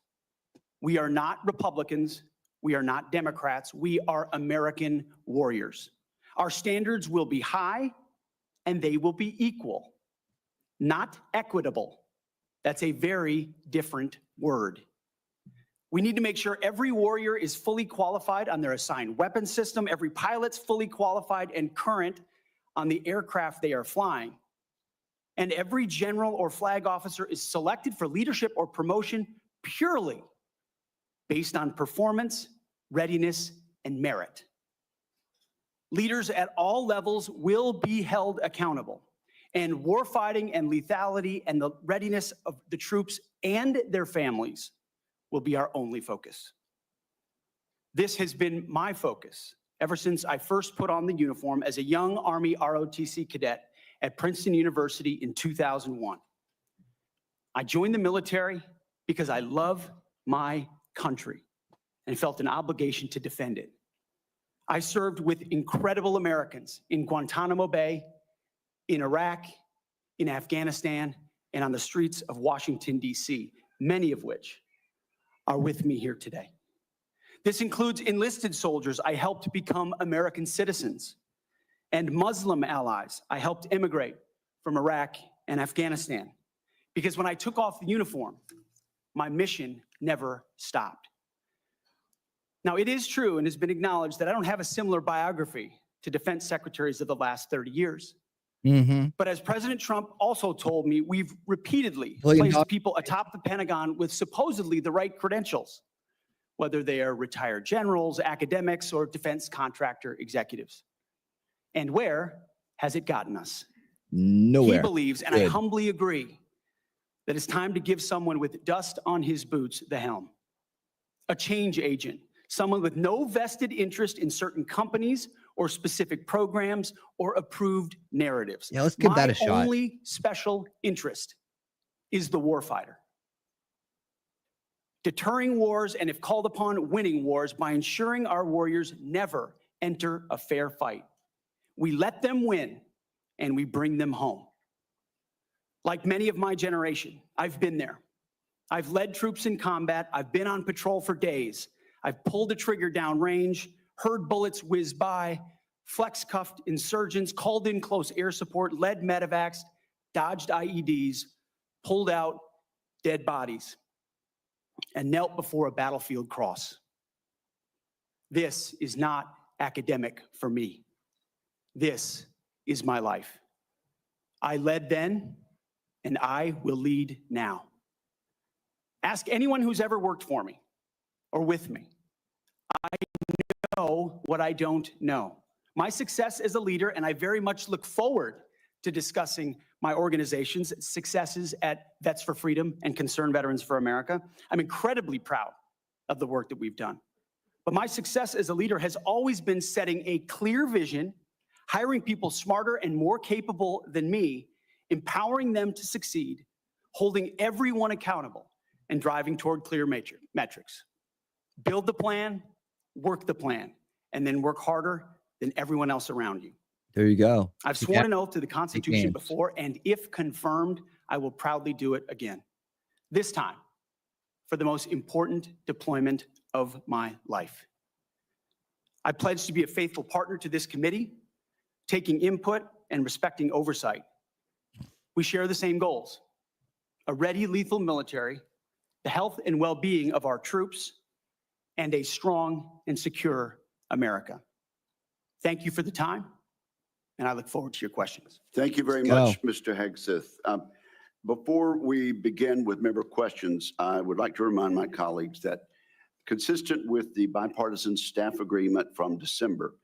S17: We are not Republicans. We are not Democrats. We are American warriors. Our standards will be high and they will be equal, not equitable. That's a very different word. We need to make sure every warrior is fully qualified on their assigned weapon system, every pilot's fully qualified and current on the aircraft they are flying, and every general or flag officer is selected for leadership or promotion purely based on performance, readiness, and merit. Leaders at all levels will be held accountable, and warfighting and lethality and the readiness of the troops and their families will be our only focus. This has been my focus ever since I first put on the uniform as a young Army ROTC cadet at Princeton University in 2001. I joined the military because I love my country and felt an obligation to defend it. I served with incredible Americans in Guantanamo Bay, in Iraq, in Afghanistan, and on the streets of Washington, D.C., many of which are with me here today. This includes enlisted soldiers I helped become American citizens, and Muslim allies I helped immigrate from Iraq and Afghanistan. Because when I took off the uniform, my mission never stopped. Now, it is true and has been acknowledged that I don't have a similar biography to defense secretaries of the last 30 years. But as President Trump also told me, we've repeatedly placed people atop the Pentagon with supposedly the right credentials, whether they are retired generals, academics, or defense contractor executives. And where has it gotten us?
S1: Nowhere.
S17: He believes, and I humbly agree, that it's time to give someone with dust on his boots the helm. A change agent, someone with no vested interest in certain companies or specific programs or approved narratives.
S1: Yeah, let's give that a shot.
S17: My only special interest is the warfighter. Deterring wars, and if called upon, winning wars by ensuring our warriors never enter a fair fight. We let them win and we bring them home. Like many of my generation, I've been there. I've led troops in combat. I've been on patrol for days. I've pulled a trigger downrange, heard bullets whiz by, flex-cuffed insurgents, called in close air support, led medevacs, dodged IEDs, pulled out dead bodies, and knelt before a battlefield cross. This is not academic for me. This is my life. I led then, and I will lead now. Ask anyone who's ever worked for me or with me. I know what I don't know. My success as a leader, and I very much look forward to discussing my organization's successes at Vets for Freedom and Concerned Veterans for America. I'm incredibly proud of the work that we've done. But my success as a leader has always been setting a clear vision, hiring people smarter and more capable than me, empowering them to succeed, holding everyone accountable, and driving toward clear metrics. Build the plan, work the plan, and then work harder than everyone else around you.
S1: There you go.
S17: I've sworn an oath to the Constitution before, and if confirmed, I will proudly do it again. This time, for the most important deployment of my life. I pledge to be a faithful partner to this committee, taking input and respecting oversight. We share the same goals: a ready, lethal military, the health and well-being of our troops, and a strong and secure America. Thank you for the time, and I look forward to your questions.
S14: Thank you very much, Mr. Hegseth. Before we begin with member questions, I would like to remind my colleagues that consistent with the bipartisan staff agreement from December,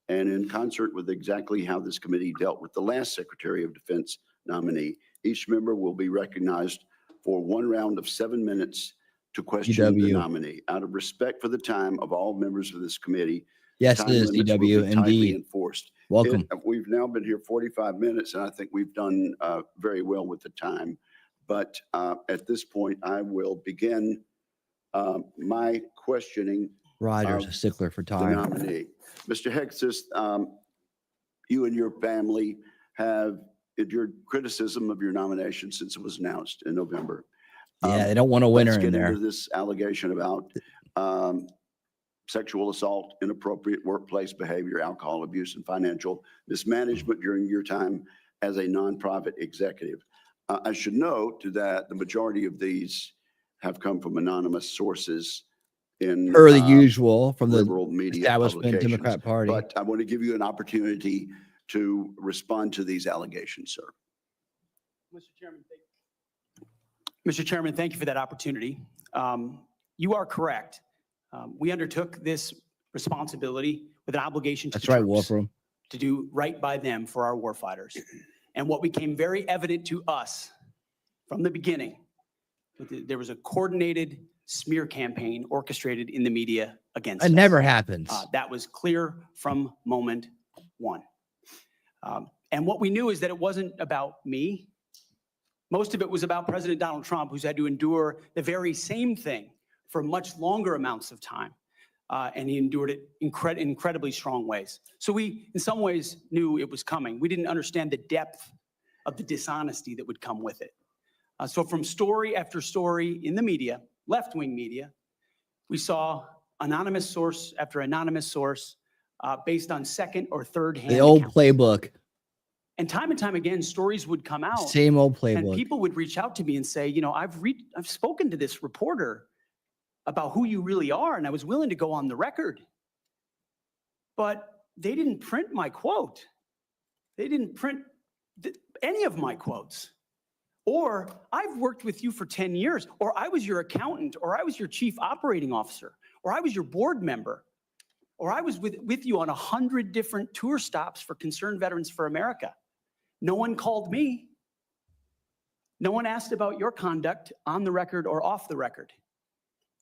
S14: and in concert with exactly how this committee dealt with the last Secretary of Defense nominee, each member will be recognized for one round of 7 minutes to question the nominee. Out of respect for the time of all members of this committee,
S1: yes,
S14: time
S1: it is
S14: limits will be
S1: DW,
S14: tightly
S1: indeed.
S14: enforced.
S1: Welcome.
S14: We've now been here 45 minutes, and I think we've done very well with the time. But at this point, I will begin my questioning.
S1: Roger's a stickler for
S14: The
S1: time.
S14: nominee. Mr. Hegseth, you and your family have endured criticism of your nomination since it was announced in November.
S1: Yeah, they don't want a winner
S14: Let's
S1: in
S14: get
S1: there.
S14: into this allegation about sexual assault, inappropriate workplace behavior, alcohol abuse, and financial mismanagement during your time as a nonprofit executive. I should note that the majority of these have come from anonymous sources in
S1: Per the usual from the
S14: liberal media
S1: establishment
S14: publications.
S1: Democrat Party.
S14: But I want to give you an opportunity to respond to these allegations, sir.
S17: Mr. Chairman, thank you for that opportunity. You are correct. We undertook this responsibility with an obligation to
S1: That's
S17: the
S1: right,
S17: troops
S1: Wolfram.
S17: to do right by them for our warfighters. And what became very evident to us from the beginning, there was a coordinated smear campaign orchestrated in the media against us.
S1: It never happens.
S17: That was clear from moment one. And what we knew is that it wasn't about me. Most of it was about President Donald Trump, who's had to endure the very same thing for much longer amounts of time. And he endured it in incredibly strong ways. So we, in some ways, knew it was coming. We didn't understand the depth of the dishonesty that would come with it. So from story after story in the media, left-wing media, we saw anonymous source after anonymous source based on second or third hand
S1: The old
S17: accounts.
S1: playbook.
S17: And time again, stories would come out.
S1: Same old
S17: And
S1: playbook.
S17: people would reach out to me and say, you know, I've spoken to this reporter about who you really are, and I was willing to go on the record. But they didn't print my quote. They didn't print any of my quotes. Or I've worked with you for 10 years, or I was your accountant, or I was your chief operating officer, or I was your board member, or I was with you on 100 different tour stops for Concerned Veterans for America. No one called me. No one asked about your conduct on the record or off the record.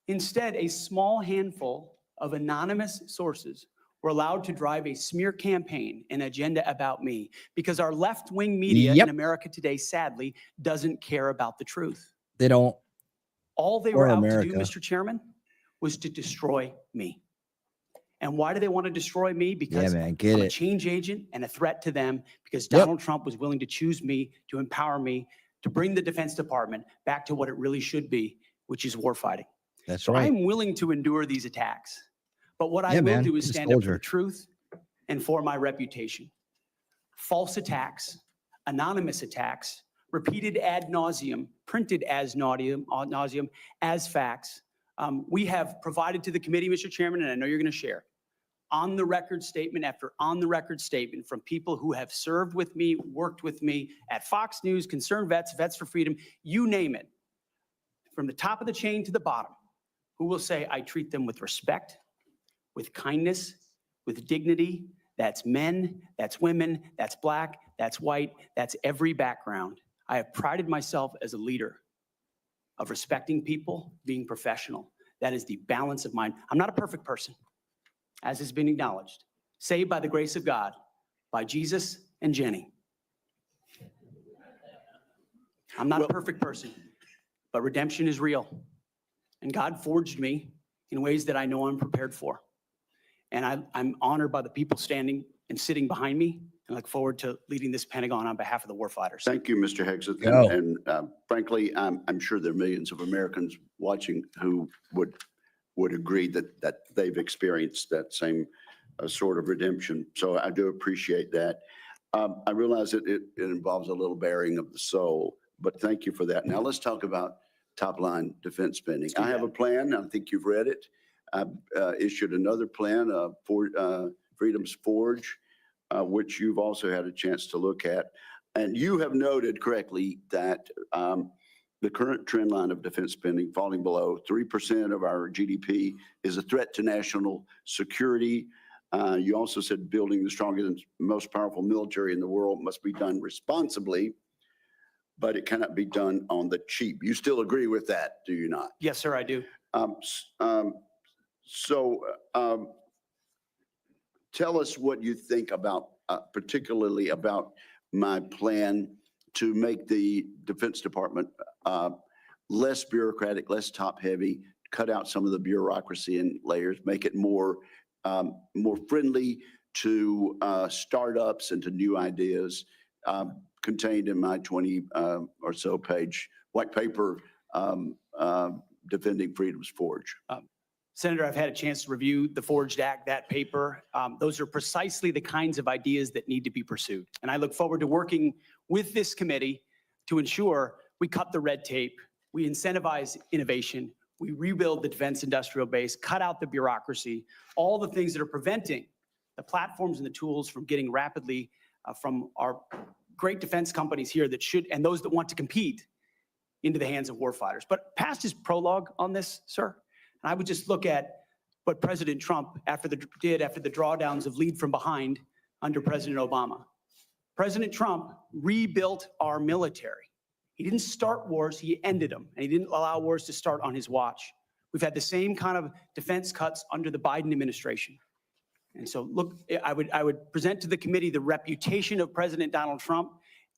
S17: Instead, a small handful of anonymous sources were allowed to drive a smear campaign, an agenda about me, because our left-wing media in America today, sadly, doesn't care about the truth.
S1: They don't.
S17: All they were out to do, Mr. Chairman, was to destroy me. And why do they want to destroy me? Because
S1: Yeah, man, get
S17: I'm a
S1: it.
S17: change agent and a threat to them, because Donald Trump was willing to choose me, to empower me, to bring the Defense Department back to what it really should be, which is warfighting.
S1: That's
S17: So
S1: right.
S17: I'm willing to endure these attacks. But what I
S1: Yeah,
S17: will
S1: man.
S17: do is
S1: He's a
S17: stand up for
S1: soldier.
S17: the truth and for my reputation. False attacks, anonymous attacks, repeated ad nauseum, printed as nauseum, as facts. We have provided to the committee, Mr. Chairman, and I know you're going to share, on the record statement after on the record statement from people who have served with me, worked with me at Fox News, Concerned Vets, Vets for Freedom, you name it, from the top of the chain to the bottom, who will say, I treat them with respect, with kindness, with dignity. That's men, that's women, that's black, that's white, that's every background. I have prided myself as a leader of respecting people, being professional. That is the balance of mine. I'm not a perfect person, as has been acknowledged. Saved by the grace of God, by Jesus and Jenny. I'm not a perfect person, but redemption is real. And God forged me in ways that I know I'm prepared for. And I'm honored by the people standing and sitting behind me, and look forward to leading this Pentagon on behalf of the warfighters.
S14: Thank you, Mr. Hegseth.
S1: Go.
S14: And frankly, I'm sure there are millions of Americans watching who would agree that they've experienced that same sort of redemption. So I do appreciate that. I realize that it involves a little bearing of the soul, but thank you for that. Now let's talk about top line defense spending. I have a plan. I think you've read it. I've issued another plan for Freedom's Forge, which you've also had a chance to look at. And you have noted correctly that the current trend line of defense spending falling below 3% of our GDP is a threat to national security. You also said building the strongest and most powerful military in the world must be done responsibly, but it cannot be done on the cheap. You still agree with that, do you not?
S17: Yes, sir, I do.
S14: Tell us what you think about, particularly about my plan to make the Defense Department less bureaucratic, less top-heavy, cut out some of the bureaucracy and layers, make it more friendly to startups and to new ideas, contained in my 20 or so page white paper, Defending Freedom's Forge.
S17: Senator, I've had a chance to review the Forged Act, that paper. Those are precisely the kinds of ideas that need to be pursued. And I look forward to working with this committee to ensure we cut the red tape, we incentivize innovation, we rebuild the defense industrial base, cut out the bureaucracy, all the things that are preventing the platforms and the tools from getting rapidly from our great defense companies here that should, and those that want to compete, into the hands of warfighters. But past his prologue on this, sir, and I would just look at what President Trump did after the drawdowns of lead from behind under President Obama. President Trump rebuilt our military. He didn't start wars, he ended them, and he didn't allow wars to start on his watch. We've had the same kind of defense cuts under the Biden administration. And so look, I would present to the committee the reputation of President Donald Trump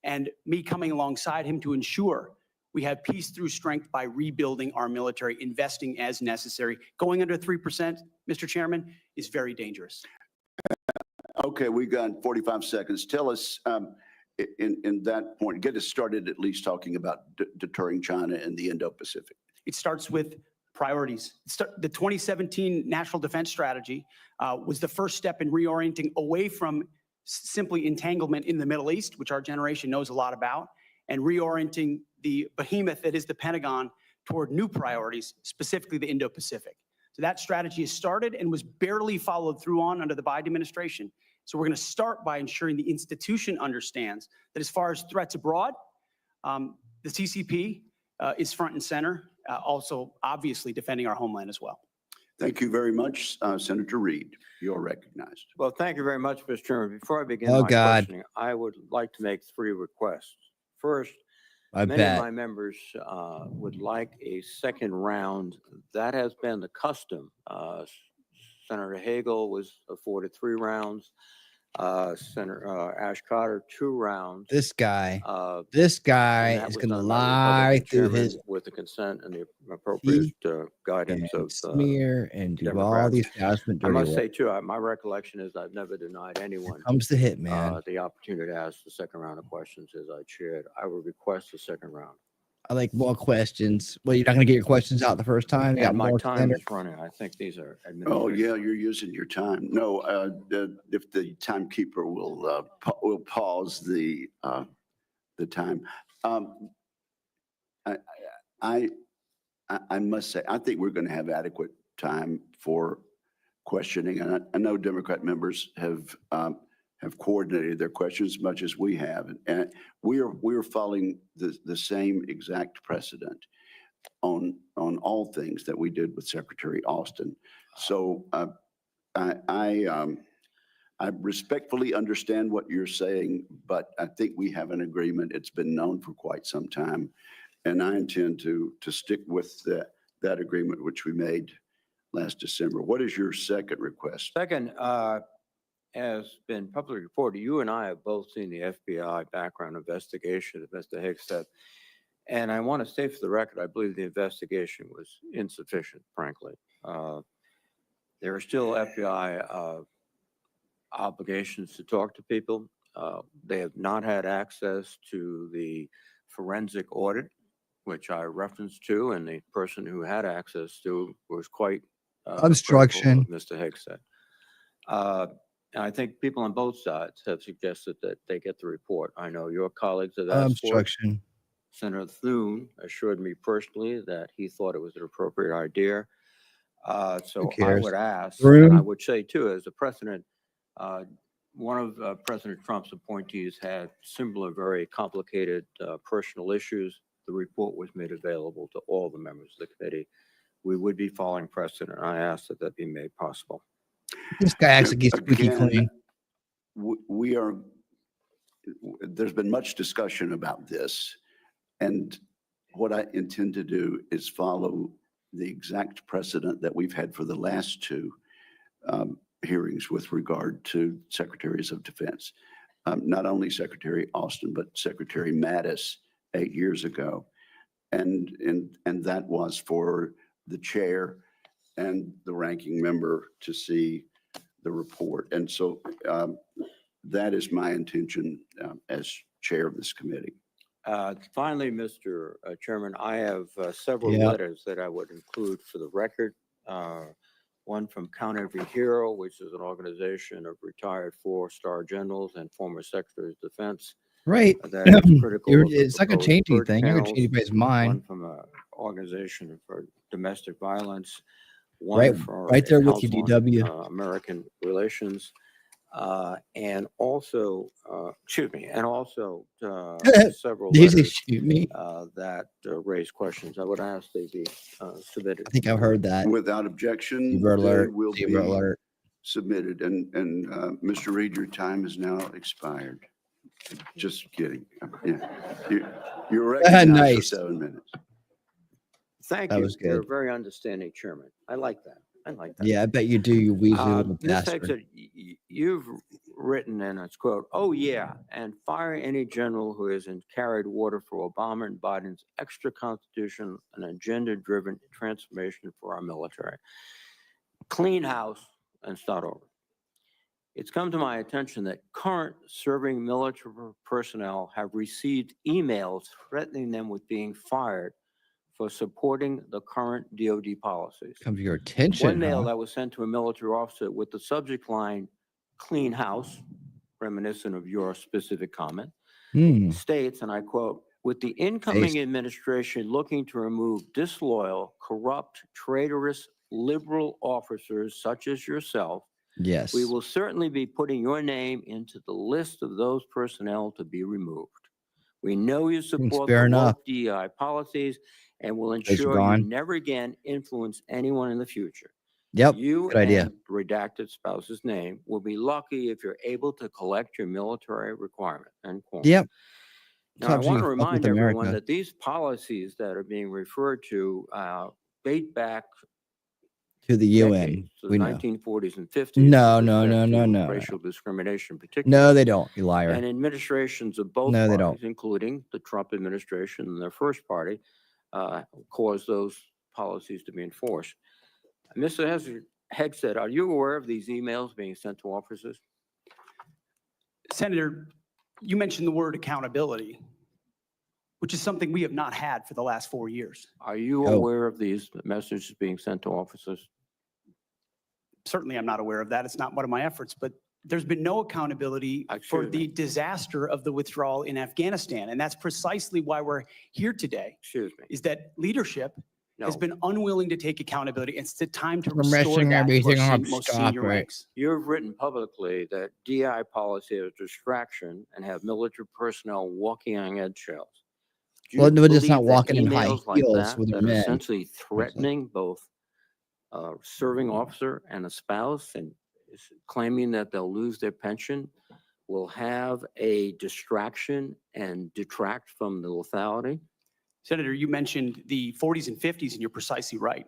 S17: and me coming alongside him to ensure we have peace through strength by rebuilding our military, investing as necessary. Going under 3%, Mr. Chairman, is very dangerous.
S14: Okay, we've got 45 seconds. Tell us, in that point, get us started at least talking about deterring China and the Indo-Pacific.
S17: It starts with priorities. The 2017 National Defense Strategy was the first step in reorienting away from simply entanglement in the Middle East, which our generation knows a lot about, and reorienting the behemoth that is the Pentagon toward new priorities, specifically the Indo-Pacific. So that strategy has started and was barely followed through on under the Biden administration. So we're going to start by ensuring the institution understands that as far as threats abroad, the CCP is front and center, also obviously defending our homeland as well.
S14: Thank you very much, Senator Reid. You're recognized.
S15: Well, thank you very much, Mr. Chairman. Before I begin
S1: Oh,
S15: my
S1: God.
S15: questioning, I would like to make 3 requests. First,
S1: I
S15: many
S1: bet.
S15: of my members would like a second round. That has been the custom. Senator Hagel was afforded 3 rounds. Senator Ash Carter 2 rounds.
S1: This guy
S15: And
S1: is
S15: that was
S1: gonna
S15: done by the
S1: lie
S15: Republican
S1: through
S15: chairman
S1: his
S15: with the consent and the appropriate guidance
S1: and
S15: of
S1: smear and do all
S15: Democrats.
S1: the establishment
S15: I
S1: dirty
S15: must
S1: work.
S15: say too, my recollection is I've never denied anyone
S1: Comes the hitman.
S15: the opportunity to ask the second round of questions as I chaired. I would request the second round.
S1: I like more questions. Well, you're not gonna get your questions out the first time. You got
S15: And my
S1: more
S15: time
S1: standard.
S15: is running. I think these are
S14: Oh,
S15: administrative.
S14: yeah, you're using your time. No, if the timekeeper will pause the time. I, I, I must say, I think we're going to have adequate time for questioning. And I know Democrat members have coordinated their questions as much as we have. And we are following the same exact precedent on all things that we did with Secretary Austin. So I respectfully understand what you're saying, but I think we have an agreement. It's been known for quite some time. And I intend to stick with that agreement, which we made last December. What is your second request?
S15: Second, has been publicly reported, you and I have both seen the FBI background investigation of Mr. Hegseth. And I want to state for the record, I believe the investigation was insufficient, frankly. There are still FBI obligations to talk to people. They have not had access to the forensic audit, which I referenced to, and the person who had access to was quite
S1: Obstruction.
S15: critical of Mr. Hegseth. And I think people on both sides have suggested that they get the report. I know your colleagues have asked for it.
S1: Obstruction.
S15: Senator Thune assured me personally that he thought it was an appropriate idea. So I
S1: cares?
S15: would ask,
S1: Room?
S15: and I would say too, as a precedent, one of President Trump's appointees had similar, very complicated personal issues. The report was made available to all the members of the committee. We would be following precedent. I ask that be made possible.
S1: This guy acts like he's squeaky
S14: Again,
S1: clean.
S14: There's been much discussion about this. And what I intend to do is follow the exact precedent that we've had for the last two hearings with regard to secretaries of defense. Not only Secretary Austin, but Secretary Mattis 8 years ago. And that was for the chair and the ranking member to see the report. And so that is my intention as chair of this committee.
S15: Finally, Mr. Chairman, I have several
S1: Yeah.
S15: letters that I would include for the record. One from Count Every Hero, which is an organization of retired 4-star generals and former secretaries of defense.
S1: Right.
S15: That is critical of the
S1: It's not gonna
S15: proposed
S1: change
S15: bird
S1: anything. You're gonna
S15: panels.
S1: change anybody's mind.
S15: One from an organization for domestic violence. One
S1: Right,
S15: for
S1: right there with you,
S15: Council on,
S1: DW.
S15: American Relations. And also, several
S1: Did you
S15: letters
S1: shoot me?
S15: that raise questions. I would ask they be submitted.
S1: I think I've heard that.
S14: Without objection,
S1: Zebra
S14: they
S1: alert.
S14: will
S1: Zebra
S14: be
S1: alert.
S14: submitted. And Mr. Reed, your time is now expired. Just kidding. Yeah. You're recognized
S1: Nice.
S14: for 7 minutes.
S15: Thank
S1: That
S15: you.
S1: was
S15: You're a
S1: good.
S15: very understanding chairman. I like that. I like that.
S1: Yeah, I bet you do, you weasel little
S15: Ms.
S1: bastard.
S15: Hegseth, you've written, and it's quote, "Oh yeah, and fire any general who hasn't carried water for Obama and Biden's extra constitution and agenda-driven transformation for our military. Clean house and start over." It's come to my attention that current serving military personnel have received emails threatening them with being fired for supporting the current DOD policies.
S1: Come to your attention,
S15: One mail
S1: huh?
S15: that was sent to a military officer with the subject line, "Clean house," reminiscent of your specific comment, states, and I quote, "With the incoming administration looking to remove disloyal, corrupt, traitorous, liberal officers such as yourself,
S1: Yes.
S15: we will certainly be putting your name into the list of those personnel to be removed. We know you support
S1: fair
S15: the
S1: enough.
S15: woke DEI policies and will
S1: Those are
S15: ensure you
S1: gone.
S15: never again influence anyone in the future.
S1: Yep,
S15: You
S1: good idea.
S15: and redacted spouse's name will be lucky if you're able to collect your military requirement." End quote.
S1: Yep.
S15: Now, I
S1: Tops you
S15: want to
S1: fuck with
S15: remind everyone
S1: America.
S15: that these policies that are being referred to date back
S1: to the UN.
S15: decades, the
S1: We know.
S15: 1940s and 50s.
S1: No,
S15: with
S1: no,
S15: respect
S1: no, no,
S15: to
S1: no,
S15: racial discrimination,
S1: no.
S15: particularly.
S1: No, they don't, you liar.
S15: And administrations of both
S1: No, they
S15: parties,
S1: don't.
S15: including the Trump administration and their first party, caused those policies to be enforced. Mr. Hegseth, are you aware of these emails being sent to officers?
S17: Senator, you mentioned the word accountability, which is something we have not had for the last 4 years.
S15: Are you
S1: Oh.
S15: aware of these messages being sent to officers?
S17: Certainly, I'm not aware of that. It's not one of my efforts, but there's been no accountability for
S15: Excuse
S17: the
S15: me.
S17: disaster of the withdrawal in Afghanistan. And that's precisely why we're here today,
S15: Excuse me.
S17: is that leadership has
S15: No.
S17: been unwilling to take accountability. It's the time to
S1: I'm
S17: restore
S1: messing
S17: that to
S1: everything
S17: our
S1: up.
S17: most
S1: Stop
S17: senior
S1: it.
S17: ranks.
S15: You've written publicly that DI policy is a distraction and have military personnel walking on eggshells. Do you
S1: Well, they're just not
S15: believe that
S1: walking in high
S15: emails like
S1: heels
S15: that
S1: with their
S15: that are
S1: men.
S15: essentially threatening both a serving officer and a spouse and claiming that they'll lose their pension will have a distraction and detract from the lethality?
S17: Senator, you mentioned the 40s and 50s, and you're precisely right.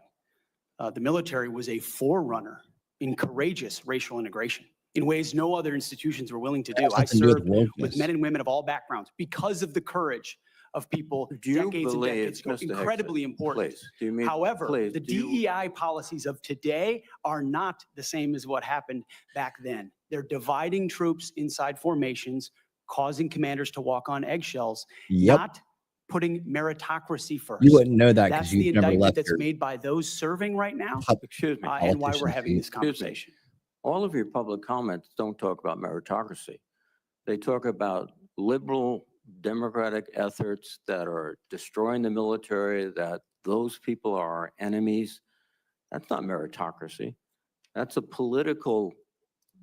S17: The military was a forerunner in courageous racial integration in ways no other institutions were willing to do. I
S1: Nothing to do
S17: served
S1: with
S17: with
S1: wokeness.
S17: men and women of all backgrounds because of the courage of people
S15: Do you
S17: decades and
S15: believe,
S17: decades ago.
S15: Mr. Hegseth,
S17: Incredibly important.
S15: Please, do you mean,
S17: However,
S15: please,
S17: the
S15: do you-
S17: DEI policies of today are not the same as what happened back then. They're dividing troops inside formations, causing commanders to walk on eggshells,
S1: Yep.
S17: not putting meritocracy first.
S1: You wouldn't know that
S17: That's
S1: because
S17: the
S1: you've never
S17: indictment
S1: left
S17: that's
S1: your
S17: made by those serving right now,
S15: Excuse me.
S17: and why we're
S1: politician
S17: having
S1: seat.
S17: this
S15: Excuse me.
S17: conversation.
S15: All of your public comments don't talk about meritocracy. They talk about liberal democratic efforts that are destroying the military, that those people are our enemies. That's not meritocracy. That's a political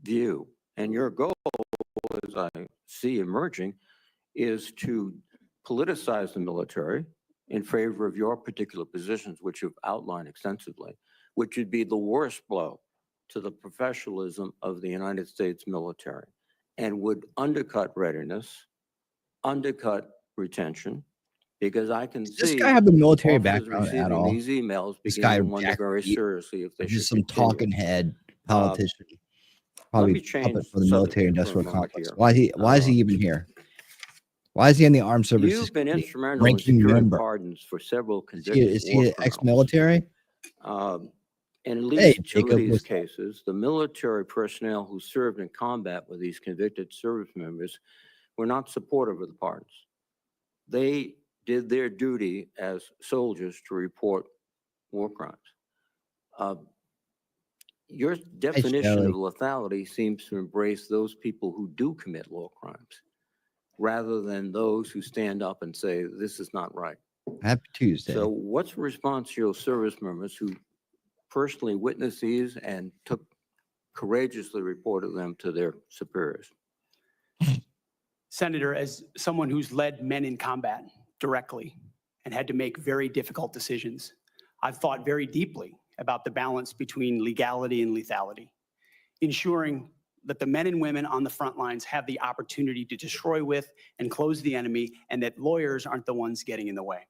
S15: view. And your goal, as I see emerging, is to politicize the military in favor of your particular positions, which you've outlined extensively, which would be the worst blow to the professionalism of the United States military and would undercut readiness, undercut retention, because I can
S1: Does this
S15: see
S1: guy have the military
S15: officers
S1: background at
S15: receiving
S1: all?
S15: these emails
S1: This guy,
S15: beginning to wonder
S1: Jack
S15: very
S1: Pete,
S15: seriously if they should
S1: just some
S15: continue.
S1: talking head politician.
S15: me
S1: Probably
S15: change
S1: puppet for the
S15: subject
S1: military
S15: for a
S1: industrial
S15: moment
S1: complex.
S15: here.
S1: Why is he even here? Why is he in the armed services?
S15: You've been
S1: Committee?
S15: instrumental in
S1: Ranking
S15: securing
S1: member.
S15: pardons for several
S1: Is
S15: convicted
S1: he
S15: war
S1: an
S15: criminals.
S1: ex-military?
S15: In at
S1: Hey,
S15: least two
S1: Jacob,
S15: of these
S1: what's up?
S15: cases, the military personnel who served in combat with these convicted service members were not supportive of the pardons. They did their duty as soldiers to report war crimes. Your definition
S1: Shelley.
S15: of lethality seems to embrace those people who do commit war crimes, rather than those who stand up and say, this is not right.
S1: Happy Tuesday.
S15: So what's the response to your service members who personally witnessed these and courageously reported them to their superiors?
S17: Senator, as someone who's led men in combat directly and had to make very difficult decisions, I've thought very deeply about the balance between legality and lethality, ensuring that the men and women on the front lines have the opportunity to destroy with and close the enemy, and that lawyers aren't the ones getting in the way.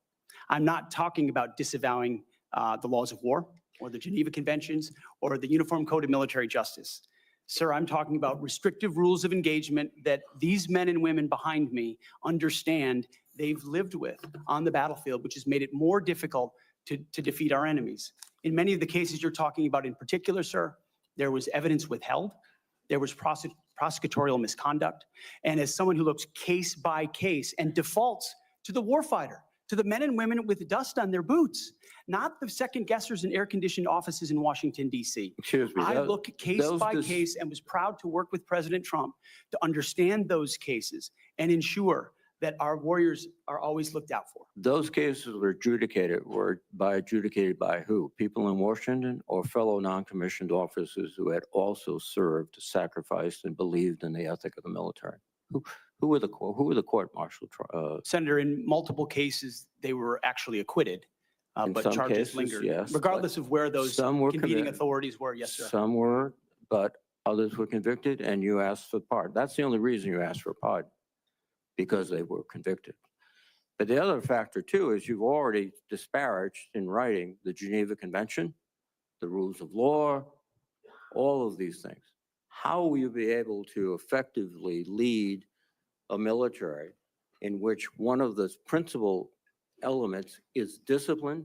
S17: I'm not talking about disavowing the laws of war or the Geneva Conventions or the Uniform Code of Military Justice. Sir, I'm talking about restrictive rules of engagement that these men and women behind me understand they've lived with on the battlefield, which has made it more difficult to defeat our enemies. In many of the cases you're talking about in particular, sir, there was evidence withheld, there was prosecutorial misconduct, and as someone who looks case by case and defaults to the warfighter, to the men and women with dust on their boots, not the second guessers in air-conditioned offices in Washington, D.C.
S15: Excuse me.
S17: I look case by case and was proud to work with President Trump to understand those cases and ensure that our warriors are always looked out for.
S15: Those cases were adjudicated by who? People in Washington or fellow non-commissioned officers who had also served, sacrificed, and believed in the ethic of the military? Who were the court martial?
S17: Senator, in multiple cases, they were actually acquitted,
S15: In
S17: but
S15: some
S17: charges
S15: cases,
S17: lingered.
S15: yes,
S17: Regardless of where those
S15: some were
S17: convening
S15: committed.
S17: authorities were, yes, sir.
S15: Some were, but others were convicted, and you asked for pardon. That's the only reason you asked for pardon, because they were convicted. But the other factor too is you've already disparaged in writing the Geneva Convention the rules of law, all of these things. How will you be able to effectively lead a military in which one of the principal elements is discipline,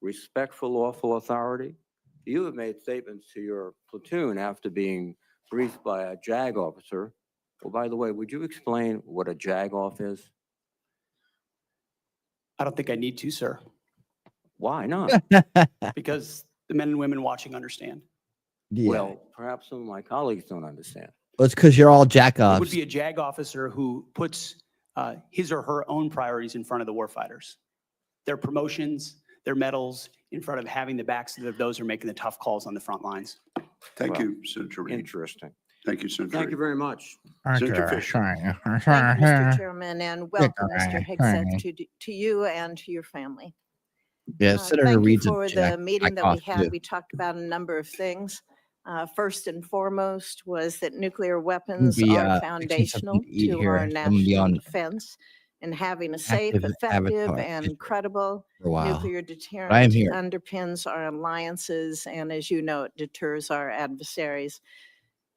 S15: respect for lawful authority? You have made statements to your platoon after being briefed by a JAG officer. Well, by the way, would you explain what a JAG off is?
S17: I don't think I need to, sir,
S15: Why not?
S17: because the men and women watching understand.
S1: Yeah.
S15: Well, perhaps some of my colleagues don't understand.
S1: Well, it's because you're all
S17: It would
S1: jack-offs.
S17: be a JAG officer who puts his or her own priorities in front of the warfighters. Their promotions, their medals, in front of having the backs of those who are making the tough calls on the front lines.
S14: Thank
S15: Well,
S14: you, Senator Reid.
S15: Interesting.
S14: Thank you, Senator
S15: Thank you
S14: Reid.
S15: very much.
S14: Senator Fisher.
S13: Thank you, Mr. Chairman, and welcome, Mr. Hegseth, to you and to your family.
S1: Yeah, Senator
S13: Thank you
S1: Reid's
S13: for the meeting that we
S1: jack-off,
S13: had.
S1: too.
S13: We talked about a number of things. First and foremost was that nuclear weapons
S1: Be,
S13: are
S1: fixing
S13: foundational
S1: something to eat
S13: to
S1: here.
S13: our
S1: I'm gonna be
S13: national
S1: on
S13: defense, and having a safe,
S1: active
S13: effective,
S1: avatar
S13: and credible
S1: for a while.
S13: nuclear
S1: I am
S13: deterrent
S1: here.
S13: underpins our alliances, and as you know, it deters our adversaries.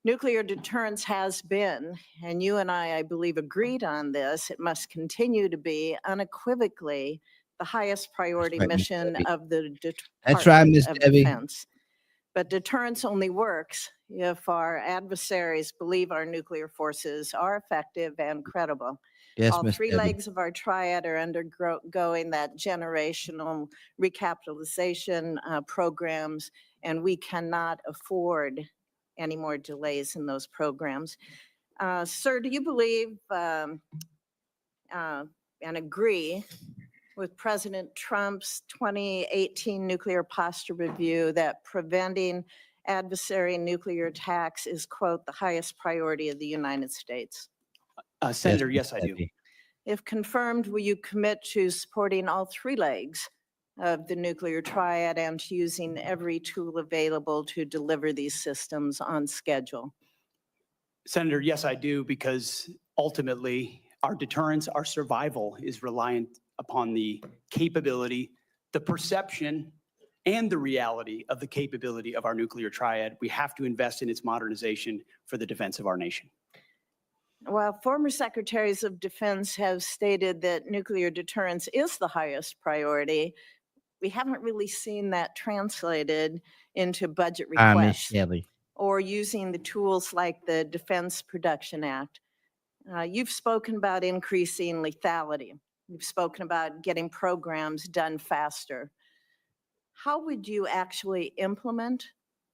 S13: Nuclear deterrence has been, and you and I believe, agreed on this, it must continue to be unequivocally the highest priority
S1: right, Miss
S13: mission
S1: Debbie.
S13: of the
S1: That's right,
S13: Department
S1: Miss
S13: of
S1: Debbie.
S13: Defense. But deterrence only works if our adversaries believe our nuclear forces are effective and credible.
S1: Yes,
S13: All
S1: Miss
S13: three
S1: Debbie.
S13: legs of our triad are undergoing that generational recapitalization programs, and we cannot afford any more delays in those programs. Sir, do you believe and agree with President Trump's 2018 nuclear posture review that preventing adversary nuclear attacks is, quote, the highest priority of the United States?
S17: Senator, yes, I do.
S13: If confirmed, will you commit to supporting all three legs of the nuclear triad and to using every tool available to deliver these systems on schedule?
S17: Senator, yes, I do, because ultimately our deterrence, our survival is reliant upon the capability, the perception, and the reality of the capability of our nuclear triad. We have to invest in its modernization for the defense of our nation.
S13: While former secretaries of defense have stated that nuclear deterrence is the highest priority, we haven't really seen that translated into budget
S1: Miss
S13: requests
S1: Shelley.
S13: or using the tools like the Defense Production Act. You've spoken about increasing lethality. You've spoken about getting programs done faster. How would you actually implement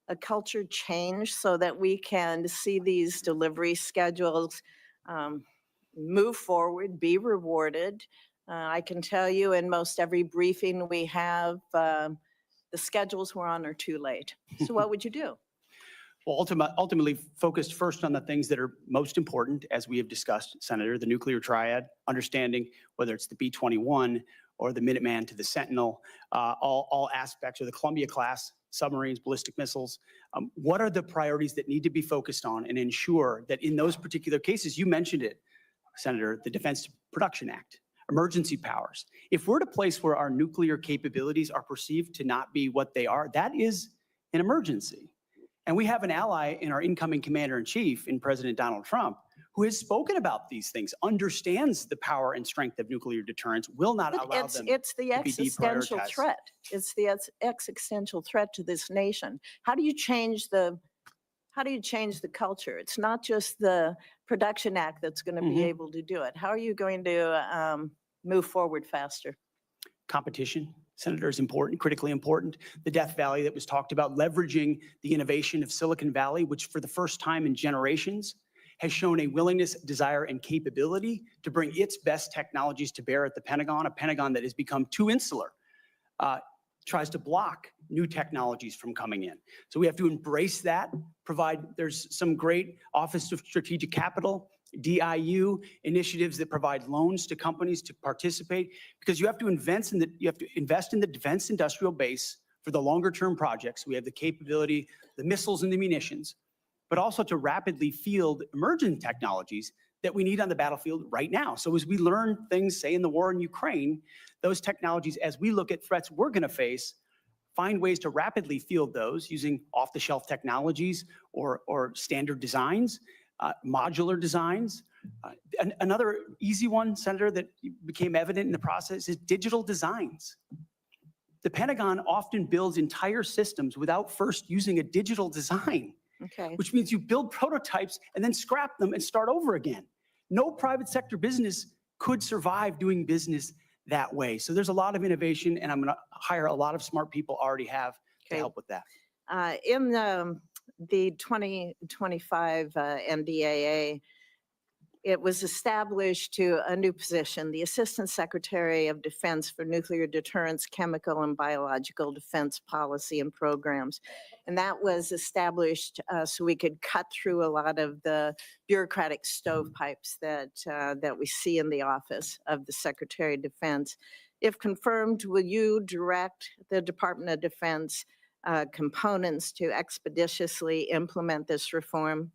S13: a culture change so that we can see these delivery schedules move forward, be rewarded? I can tell you in most every briefing we have, the schedules we're on are too late. So what would you do?
S17: Well, ultimately focused first on the things that are most important, as we have discussed, Senator, the nuclear triad, understanding whether it's the B-21 or the Minuteman to the Sentinel, all aspects, or the Columbia class submarines, ballistic missiles. What are the priorities that need to be focused on and ensure that in those particular cases, you mentioned it, Senator, the Defense Production Act, emergency powers. If we're at a place where our nuclear capabilities are perceived to not be what they are, that is an emergency. And we have an ally in our incoming commander-in-chief, in President Donald Trump, who has spoken about these things, understands the power and strength of nuclear deterrence, will not
S13: But
S17: allow them
S13: it's the
S17: to be
S13: existential
S17: deprioritized.
S13: threat. It's the existential threat to this nation. How do you change the culture? It's not just the Production Act that's going to be able to do it. How are you going to move forward faster?
S17: Competition, Senator, is important, critically important. The Death Valley that was talked about, leveraging the innovation of Silicon Valley, which for the first time in generations has shown a willingness, desire, and capability to bring its best technologies to bear at the Pentagon, a Pentagon that has become too insular, tries to block new technologies from coming in. So we have to embrace that, there's some great Office of Strategic Capital, DIU initiatives that provide loans to companies to participate, because you have to invest in the defense industrial base for the longer term projects. We have the capability, the missiles and the munitions, but also to rapidly field emerging technologies that we need on the battlefield right now. So as we learn things, say in the war in Ukraine, those technologies, as we look at threats we're going to face find ways to rapidly field those using off-the-shelf technologies or standard designs, modular designs. Another easy one, Senator, that became evident in the process is digital designs. The Pentagon often builds entire systems without first using a digital design,
S13: Okay.
S17: which means you build prototypes and then scrap them and start over again. No private sector business could survive doing business that way. So there's a lot of innovation, and I'm going to hire a lot of smart people already have to help with that.
S13: In the 2025 NDAA, it was established to a new position, the Assistant Secretary of Defense for Nuclear Deterrence, Chemical and Biological Defense Policy and Programs. And that was established so we could cut through a lot of the bureaucratic stovepipes that we see in the office of the Secretary of Defense. If confirmed, will you direct the Department of Defense components to expeditiously implement this reform?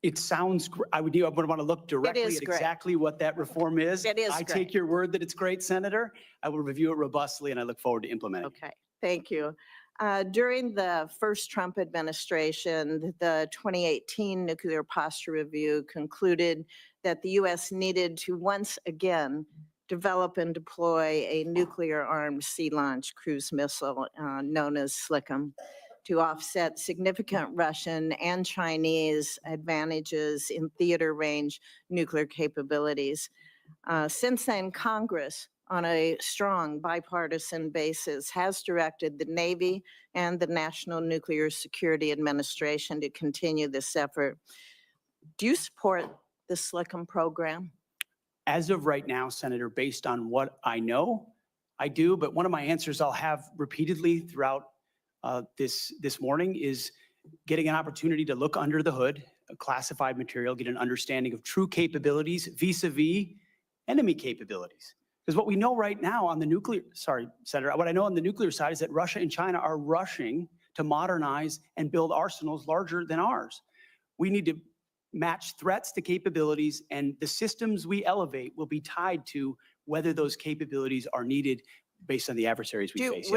S17: It sounds, I would want to look directly at exactly what that reform is.
S13: It is
S17: I
S13: great.
S17: take your word that it's great, Senator. I will review it robustly, and I look forward to implementing.
S13: Okay, thank you. During the first Trump administration, the 2018 Nuclear Posture Review concluded that the U.S. needed to once again develop and deploy a nuclear-armed sea-launched cruise missile known as SLCM to offset significant Russian and Chinese advantages in theater range nuclear capabilities. Since then, Congress, on a strong bipartisan basis, has directed the Navy and the National Nuclear Security Administration to continue this effort. Do you support the SLCM program?
S17: As of right now, Senator, based on what I know, I do, but one of my answers I'll have repeatedly throughout this morning is getting an opportunity to look under the hood, classified material, get an understanding of true capabilities vis-a-vis enemy capabilities. Because what we know right now on the nuclear, sorry, Senator, what I know on the nuclear side is that Russia and China are rushing to modernize and build arsenals larger than ours. We need to match threats to capabilities, and the systems we elevate will be tied to whether those capabilities are needed based on the adversaries we face.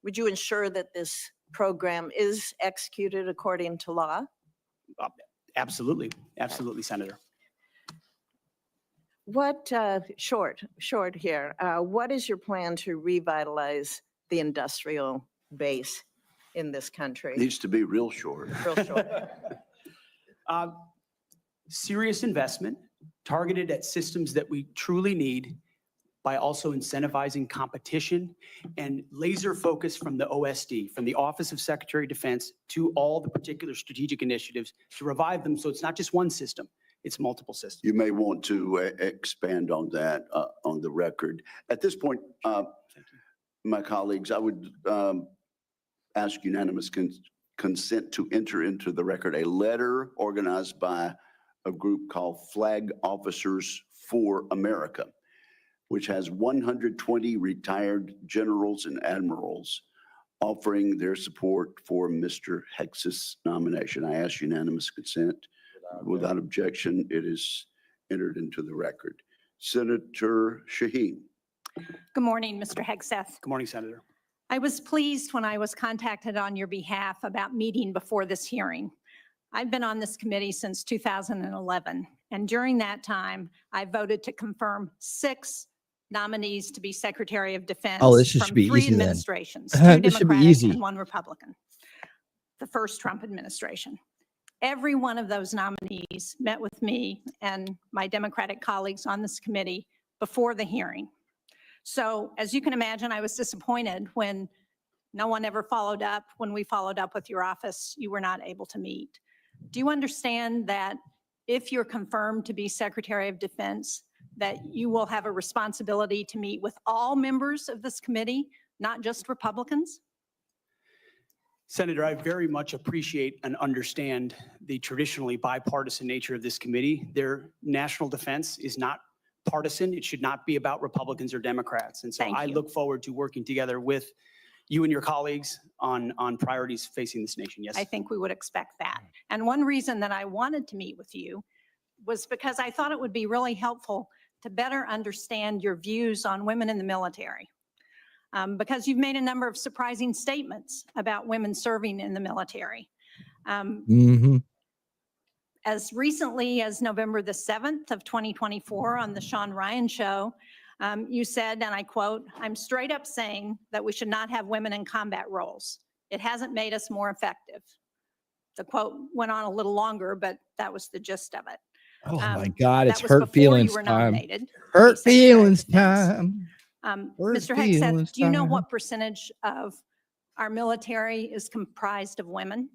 S13: Would you ensure that this program is executed according to law?
S17: Absolutely. Absolutely, Senator.
S13: What, short here, what is your plan to revitalize the industrial base in this country?
S14: Needs to be real short.
S13: Real short.
S17: Serious investment targeted at systems that we truly need by also incentivizing competition and laser focus from the OSD, from the Office of Secretary of Defense, to all the particular strategic initiatives to revive them so it's not just one system, it's multiple systems.
S14: You may want to expand on that on the record. At this point, my colleagues, I would ask unanimous consent to enter into the record a letter organized by a group called Flag Officers for America, which has 120 retired generals and admirals offering their support for Mr. Hegseth's nomination. I ask unanimous consent. Without objection, it is entered into the record. Senator Shaheen.
S19: Good morning, Mr. Hegseth.
S17: Good morning, Senator.
S19: I was pleased when I was contacted on your behalf about meeting before this hearing. I've been on this committee since 2011, and during that time, I voted to confirm 6 nominees to be Secretary of Defense
S1: should be
S19: 3
S1: easy then.
S19: administrations, 2
S1: This should be
S19: Democratic
S1: easy.
S19: and 1 Republican. The first Trump administration. Every one of those nominees met with me and my Democratic colleagues on this committee before the hearing. So as you can imagine, I was disappointed when no one ever followed up. When we followed up with your office, you were not able to meet. Do you understand that if you're confirmed to be Secretary of Defense, that you will have a responsibility to meet with all members of this committee, not just Republicans?
S17: Senator, I very much appreciate and understand the traditionally bipartisan nature of this committee. Their national defense is not partisan. It should not be about Republicans or Democrats. And so I look forward to working together with you and your colleagues on priorities facing this nation. Yes.
S19: I think we would expect that. And one reason that I wanted to meet with you was because I thought it would be really helpful to better understand your views on women in the military. Because you've made a number of surprising statements about women serving in the military. As recently as November the 7th of 2024 on the Sean Ryan Show, you said, and I quote, "I'm straight up saying that we should not have women in combat roles. It hasn't made us more effective." The quote went on a little longer, but that was the gist of it.
S1: Oh my God, it's
S19: that was
S1: hurt
S19: before you
S1: feelings
S19: were
S1: time.
S19: nominated to be
S1: Hurt
S19: Secretary of
S1: feelings
S19: Defense.
S1: time. Hurt
S19: Mr. Hegseth,
S1: feelings
S19: do you know
S1: time.
S19: what percentage of our military is comprised of women?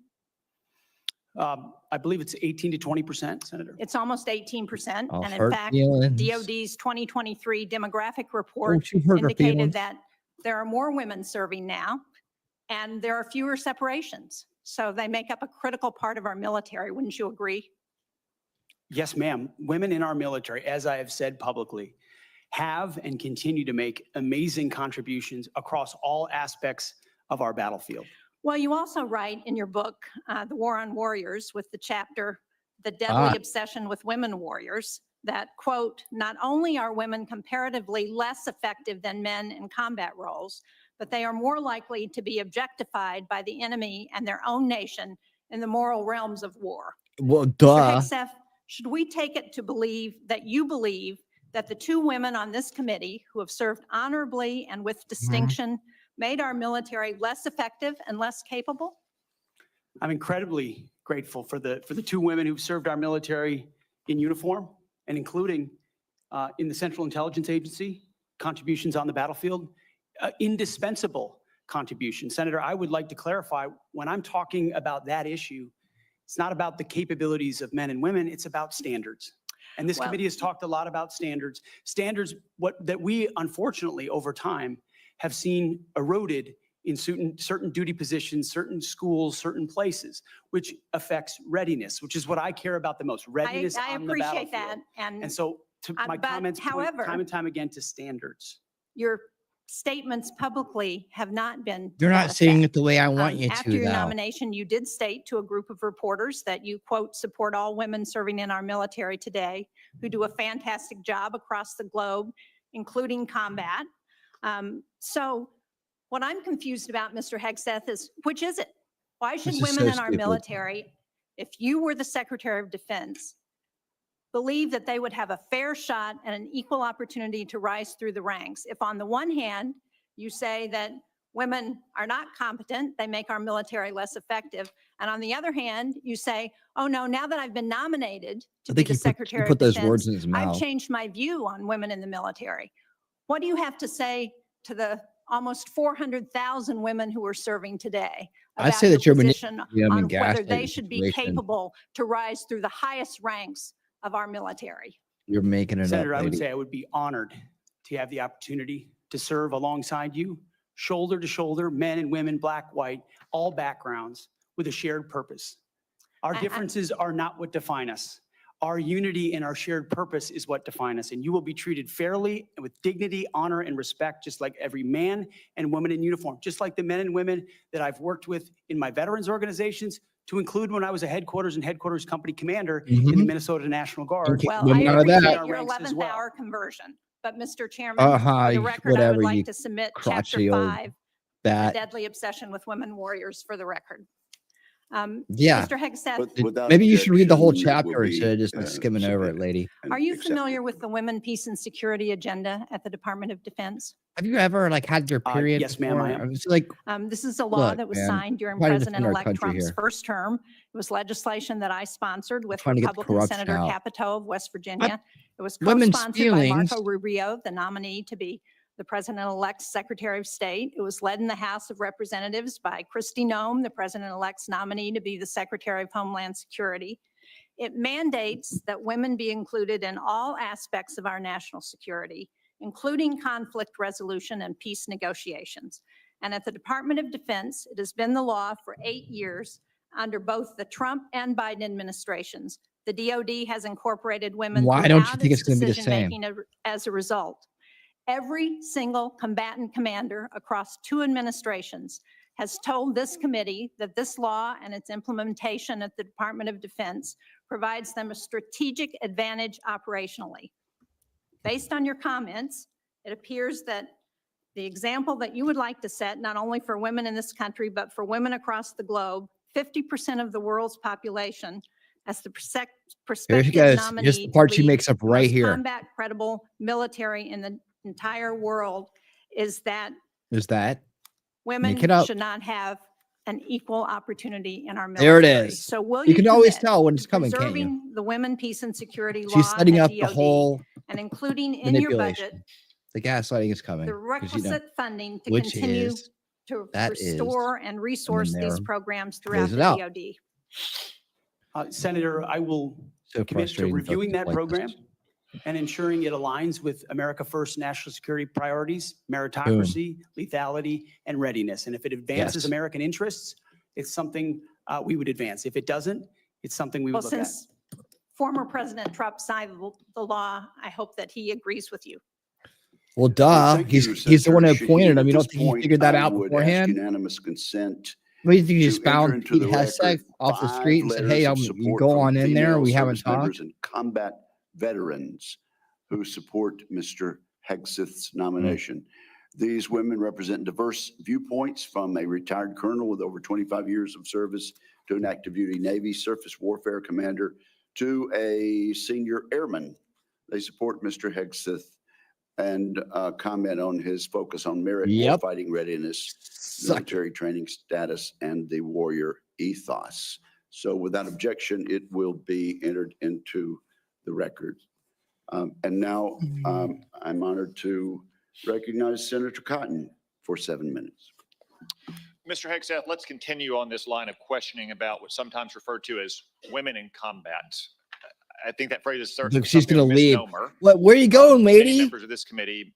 S17: I believe it's 18 to 20%, Senator.
S19: It's almost 18%.
S1: Oh,
S19: And in
S1: hurt
S19: fact,
S1: feelings.
S19: DOD's 2023 demographic report
S1: Don't you hurt her
S19: indicated
S1: feelings.
S19: that there are more women serving now and there are fewer separations. So they make up a critical part of our military. Wouldn't you agree?
S17: Yes, ma'am. Women in our military, as I have said publicly, have and continue to make amazing contributions across all aspects of our battlefield.
S19: Well, you also write in your book, The War on Warriors, with the chapter, The Deadly Obsession with Women Warriors, that, quote, "Not only are women comparatively less effective than men in combat roles, but they are more likely to be objectified by the enemy and their own nation in the moral realms of war."
S1: Well,
S19: Mr.
S1: duh.
S19: Hegseth, should we take it to believe that you believe that the two women on this committee who have served honorably and with distinction made our military less effective and less capable?
S17: I'm incredibly grateful for the two women who've served our military in uniform and including in the Central Intelligence Agency, contributions on the battlefield, indispensable contributions. Senator, I would like to clarify, when I'm talking about that issue, it's not about the capabilities of men and women, it's about standards. And this committee has talked a lot about standards. Standards that we, unfortunately, over time, have seen eroded in certain duty positions, certain schools, certain places, which affects readiness, which is what I care about the most, readiness
S19: I
S17: on the
S19: appreciate
S17: battlefield.
S19: that.
S17: And so my
S19: but
S17: comments point
S19: however,
S17: time and time again to standards.
S19: your statements publicly have not been.
S1: You're
S19: to
S1: not
S19: that
S1: saying
S19: effect.
S1: it the way I want you
S19: After
S1: to,
S19: your
S1: though.
S19: nomination, you did state to a group of reporters that you, quote, "support all women serving in our military today who do a fantastic job across the globe, including combat." So what I'm confused about, Mr. Hegseth, is which is it? Why should
S1: This is
S19: women
S1: so
S19: in our
S1: stupid.
S19: military, if you were the Secretary of Defense, believe that they would have a fair shot and an equal opportunity to rise through the ranks? If on the one hand, you say that women are not competent, they make our military less effective, and on the other hand, you say, "Oh no, now that I've been nominated to be the Secretary
S1: put
S19: of
S1: those
S19: Defense,
S1: words in his
S19: I've
S1: mouth.
S19: changed my view on women in the military." What do you have to say to the almost 400,000 women who are serving today
S1: I
S19: about
S1: say
S19: your
S1: that you're
S19: position
S1: manipulating them
S19: on
S1: and
S19: whether
S1: gaslighting
S19: they
S1: the
S19: should be
S1: situation.
S19: capable to rise through the highest ranks of our military?
S1: You're making it
S17: Senator,
S1: up,
S17: I would
S1: lady.
S17: say I would be honored to have the opportunity to serve alongside you, shoulder to shoulder, men and women, black, white, all backgrounds, with a shared purpose. Our differences are not what define us. Our unity and our shared purpose is what define us, and you will be treated fairly and with dignity, honor, and respect, just like every man and woman in uniform, just like the men and women that I've worked with in my veterans organizations, to include when I was a headquarters and headquarters company commander in the Minnesota National Guard.
S19: Well, I appreciate your 11th hour conversion, but Mr. Chairman, for the record, I
S1: whatever,
S19: would like
S1: you
S19: to submit
S1: crotchety
S19: Chapter
S1: old
S19: 5, A
S1: bat.
S19: Deadly Obsession with Women Warriors, for the record.
S1: Yeah.
S19: Mr. Hegseth,
S14: Without
S1: Maybe you should read the whole
S14: objection, it will
S1: chapter instead of
S14: be,
S1: just skimming over it, lady.
S19: are you familiar with the Women, Peace, and Security agenda at the Department of Defense?
S1: Have you ever had your period?
S17: Yes, ma'am, I
S1: before?
S17: am.
S1: It's like,
S19: This is a law
S1: look,
S19: that was
S1: man,
S19: signed during
S1: trying to defend our
S19: President-elect
S1: country
S19: Trump's
S1: here.
S19: first term. It was legislation that I sponsored with
S1: Trying to get the
S19: Republican
S1: corruption
S19: Senator
S1: out.
S19: Capito of West Virginia. It was
S1: Women's
S19: co-sponsored by
S1: feelings.
S19: Marco Rubio, the nominee to be the President-elect's Secretary of State. It was led in the House of Representatives by Kristi Noem, the President-elect's nominee to be the Secretary of Homeland Security. It mandates that women be included in all aspects of our national security, including conflict resolution and peace negotiations. And at the Department of Defense, it has been the law for 8 years under both the Trump and Biden administrations. The DOD has incorporated women
S1: Why don't you
S19: throughout
S1: think
S19: its
S1: it's gonna be the same?
S19: decision-making as a result. Every single combatant commander across 2 administrations has told this committee that this law and its implementation at the Department of Defense provides them a strategic advantage operationally. based on your comments, it appears that the example that you would like to set, not only for women in this country, but for women across the globe, 50% of the world's population, as the
S1: Here she
S19: prospective
S1: goes.
S19: nominee
S1: Here's the
S19: to
S1: part she
S19: lead
S1: makes up
S19: the
S1: right
S19: most
S1: here.
S19: combat credible military in the entire world, is that
S1: Is that?
S19: women
S1: Make it up.
S19: should not have an equal opportunity in our
S1: There
S19: military.
S1: it is.
S19: So will
S1: You
S19: you
S1: can always
S19: commit
S1: tell when
S19: to
S1: it's coming, can't you?
S19: preserving the Women, Peace, and Security Law
S1: She's setting
S19: at
S1: up the
S19: DoD
S1: whole
S19: and including in your budget
S1: manipulation. The gaslighting is coming.
S19: the
S1: 'cause
S19: requisite funding to
S1: which
S19: continue
S1: is-
S19: to
S1: that is,
S19: restore and resource these
S1: there
S19: programs throughout
S1: lays
S19: the
S1: it out.
S19: DoD?
S17: Senator, I will
S1: So
S17: commit to
S1: frustrating.
S17: reviewing that
S1: like
S17: program
S1: this.
S17: and ensuring it aligns with America First national security priorities, meritocracy, lethality, and readiness. And if it advances
S1: Yes.
S17: American interests, it's something we would advance. If it doesn't, it's something we
S19: Well,
S17: would look at.
S19: since former President Trump signed the law, I hope that he agrees with you.
S1: Well, duh.
S14: Thank you,
S1: He's the one who
S14: Senator
S1: appointed
S14: Shaheen.
S1: him. You
S14: At
S1: don't
S14: this
S1: think he
S14: point,
S1: figured that
S14: I
S1: out
S14: would ask
S1: beforehand?
S14: unanimous consent
S1: What do you think? You
S14: to
S1: just
S14: enter
S1: found
S14: into
S1: Pete
S14: the
S1: Hegseth
S14: record
S1: off the
S14: 5
S1: street and said, "Hey,
S14: letters of
S1: you
S14: support
S1: go
S14: from
S1: on in there.
S14: female
S1: We haven't
S14: service
S1: talked."
S14: members and combat veterans who support Mr. Hegseth's nomination. These women represent diverse viewpoints, from a retired colonel with over 25 years of service to an active duty Navy surface warfare commander to a senior airman. They support Mr. Hegseth and comment on his focus on merit,
S1: Yep.
S14: warfighting readiness,
S1: Suck it.
S14: military training status, and the warrior ethos. So without objection, it will be entered into the record. And now I'm honored to recognize Senator Cotton for 7 minutes.
S20: Mr. Hegseth, let's continue on this line of questioning about what's sometimes referred to as women in combat. I think that phrase is certainly
S1: Look, she's
S20: something
S1: gonna
S20: of a
S1: leave.
S20: misnomer.
S1: What? Where you going,
S20: Many
S1: lady?
S20: members of this committee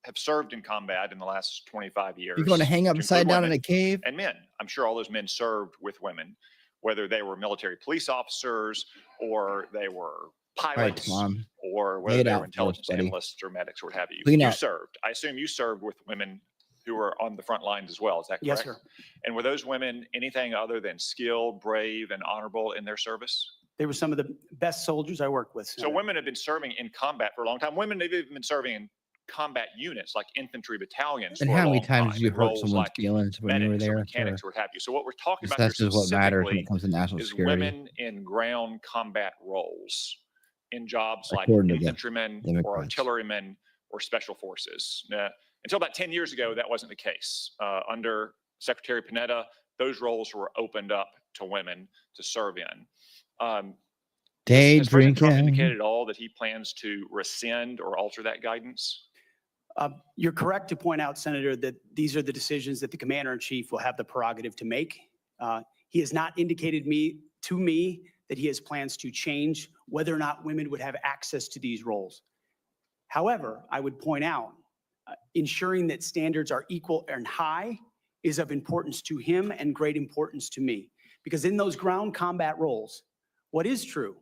S20: have served in combat in the last 25 years.
S1: You going to hang
S20: to
S1: upside
S20: include
S1: down in
S20: women
S1: a cave?
S20: and men. I'm sure all those men served with women, whether they were military police officers or they were pilots
S1: Tom.
S20: or
S1: Lay
S20: whether
S1: it
S20: they
S1: out
S20: were
S1: for us,
S20: intelligence
S1: buddy.
S20: analysts or medics or what have you.
S1: Clean
S20: You
S1: up.
S20: served. I assume you served with women who were on the front lines as well. Is that correct?
S17: Yes, sir.
S20: And were those women anything other than skilled, brave, and honorable in their service?
S17: They were some of the best soldiers I worked with.
S20: So
S17: Senator.
S20: women have been serving in combat for a long time. Women have even been serving in combat units like infantry battalions
S1: And
S20: for
S1: how
S20: a
S1: many
S20: long
S1: times
S20: time,
S1: did you
S20: in
S1: hurt
S20: roles
S1: someone's
S20: like
S1: feelings when you were
S20: medics or
S1: there?
S20: mechanics or what have you. So what we're talking about
S1: That's
S20: here
S1: just what matters when
S20: specifically
S1: it comes to national
S20: is
S1: security.
S20: women in ground combat roles in jobs like
S1: According to the
S20: infantrymen or
S1: Democrats.
S20: artillerymen or special forces. Now, until about 10 years ago, that wasn't the case. Under Secretary Panetta, those roles were opened up to women to serve in.
S1: Day
S20: Has President Trump
S1: drinking.
S20: indicated at all that he plans to rescind or alter that guidance?
S17: You're correct to point out, Senator, that these are the decisions that the commander in chief will have the prerogative to make. He has not indicated to me that he has plans to change whether or not women would have access to these roles. However, I would point out, ensuring that standards are equal and high is of importance to him and great importance to me. Because in those ground combat roles, what is true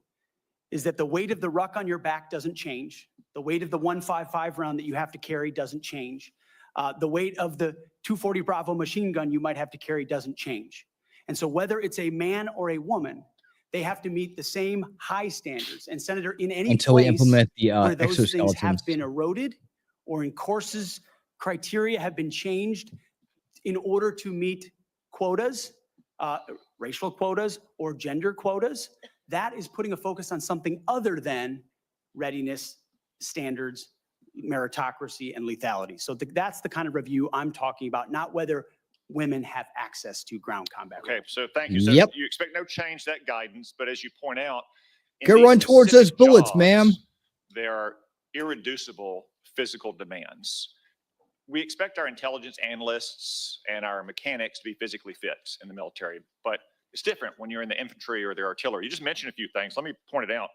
S17: is that the weight of the ruck on your back doesn't change. The weight of the 155 round that you have to carry doesn't change. The weight of the 240 Bravo machine gun you might have to carry doesn't change. And so whether it's a man or a woman, they have to meet the same high standards. And Senator, in any
S1: Until we
S17: place
S1: implement the
S17: where those things have
S1: exoskeletons.
S17: been eroded or in courses, criteria have been changed in order to meet quotas, racial quotas or gender quotas, that is putting a focus on something other than readiness, standards, meritocracy, and lethality. So that's the kind of review I'm talking about, not whether women have access to ground combat.
S20: Okay, so thank you. So
S1: Yep.
S20: you expect no change to that guidance, but as you point out, in
S1: Go
S20: these
S1: run towards those
S20: specific
S1: bullets,
S20: jobs,
S1: ma'am.
S20: There are irreducible physical demands. We expect our intelligence analysts and our mechanics to be physically fit in the military, but it's different when you're in the infantry or the artillery. You just mentioned a few things. Let me point it out.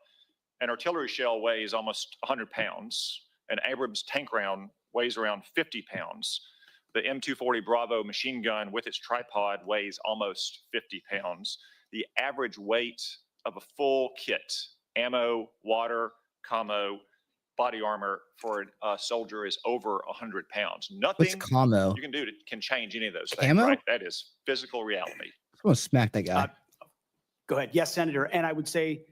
S20: An artillery shell weighs almost 100 pounds. An Abrams tank round weighs around 50 pounds. The M240 Bravo machine gun with its tripod weighs almost 50 pounds. The average weight of a full kit, ammo, water, commo, body armor for a soldier is over 100 pounds. Nothing
S1: commo?
S20: you can do can change any of those things,
S1: Camo?
S20: right? That is physical reality.
S1: I'm gonna smack that guy.
S17: Go ahead. Yes, Senator. And I would say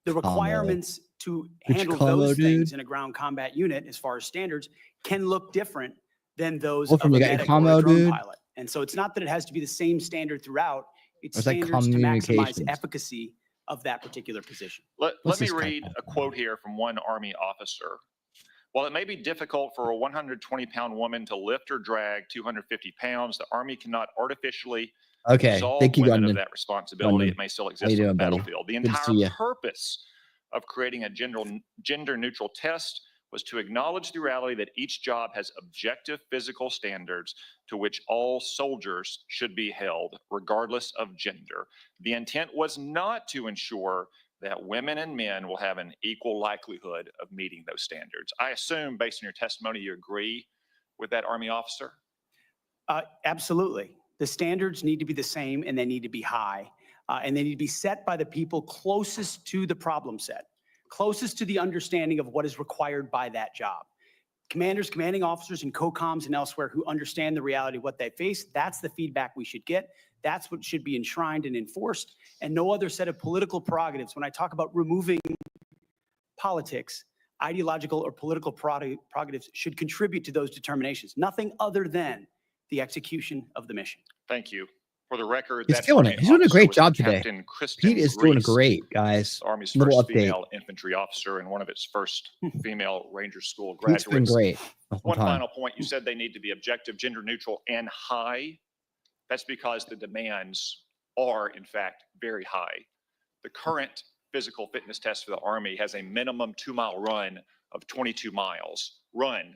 S17: the
S1: Commo.
S17: requirements to
S1: Which
S17: handle
S1: combo,
S17: those things
S1: dude?
S17: in a ground combat unit, as far as standards, can look different than those
S1: Wolfram,
S17: of a
S1: you got your
S17: medic or a
S1: combo,
S17: drone
S1: dude?
S17: pilot. And so it's not that it has to be the same standard throughout. It's
S1: Or is that
S17: standards to maximize
S1: communications?
S17: efficacy of that particular position.
S20: Let
S1: What's
S20: me
S1: this guy
S20: read
S1: talking
S20: a quote here from one Army officer. While it may be difficult for a 120-pound woman to lift or drag 250 pounds, the Army cannot artificially
S1: Okay,
S20: absolve
S1: thank you,
S20: women of
S1: Gundan.
S20: that responsibility.
S1: Gundan.
S20: It may still
S1: How
S20: exist
S1: you
S20: on the
S1: doing, buddy?
S20: battlefield. The
S1: Good to
S20: entire
S1: see ya.
S20: purpose of creating a gender-neutral test was to acknowledge the reality that each job has objective physical standards to which all soldiers should be held, regardless of gender. The intent was not to ensure that women and men will have an equal likelihood of meeting those standards. I assume, based on your testimony, you agree with that Army officer?
S17: Absolutely. The standards need to be the same, and they need to be high. And they need to be set by the people closest to the problem set, closest to the understanding of what is required by that job. Commanders, commanding officers, and COCOMs and elsewhere who understand the reality of what they face, that's the feedback we should get. That's what should be enshrined and enforced, and no other set of political prerogatives. When I talk about removing politics, ideological or political prerogatives should contribute to those determinations, nothing other than the execution of the mission.
S20: Thank you. For the record,
S1: He's
S20: that
S1: killing
S20: Army
S1: it. He's doing a
S20: officer
S1: great
S20: was
S1: job today.
S20: Captain Kristen
S1: Pete is doing
S20: Grease,
S1: great, guys.
S20: the Army's
S1: Little
S20: first
S1: update.
S20: female infantry officer and one of its first female Ranger School
S1: Pete's been
S20: graduates.
S1: great the whole
S20: One
S1: time.
S20: final point, you said they need to be objective, gender neutral, and high. That's because the demands are, in fact, very high. The current physical fitness test for the Army has a minimum 2-mile run of 22 miles. Run.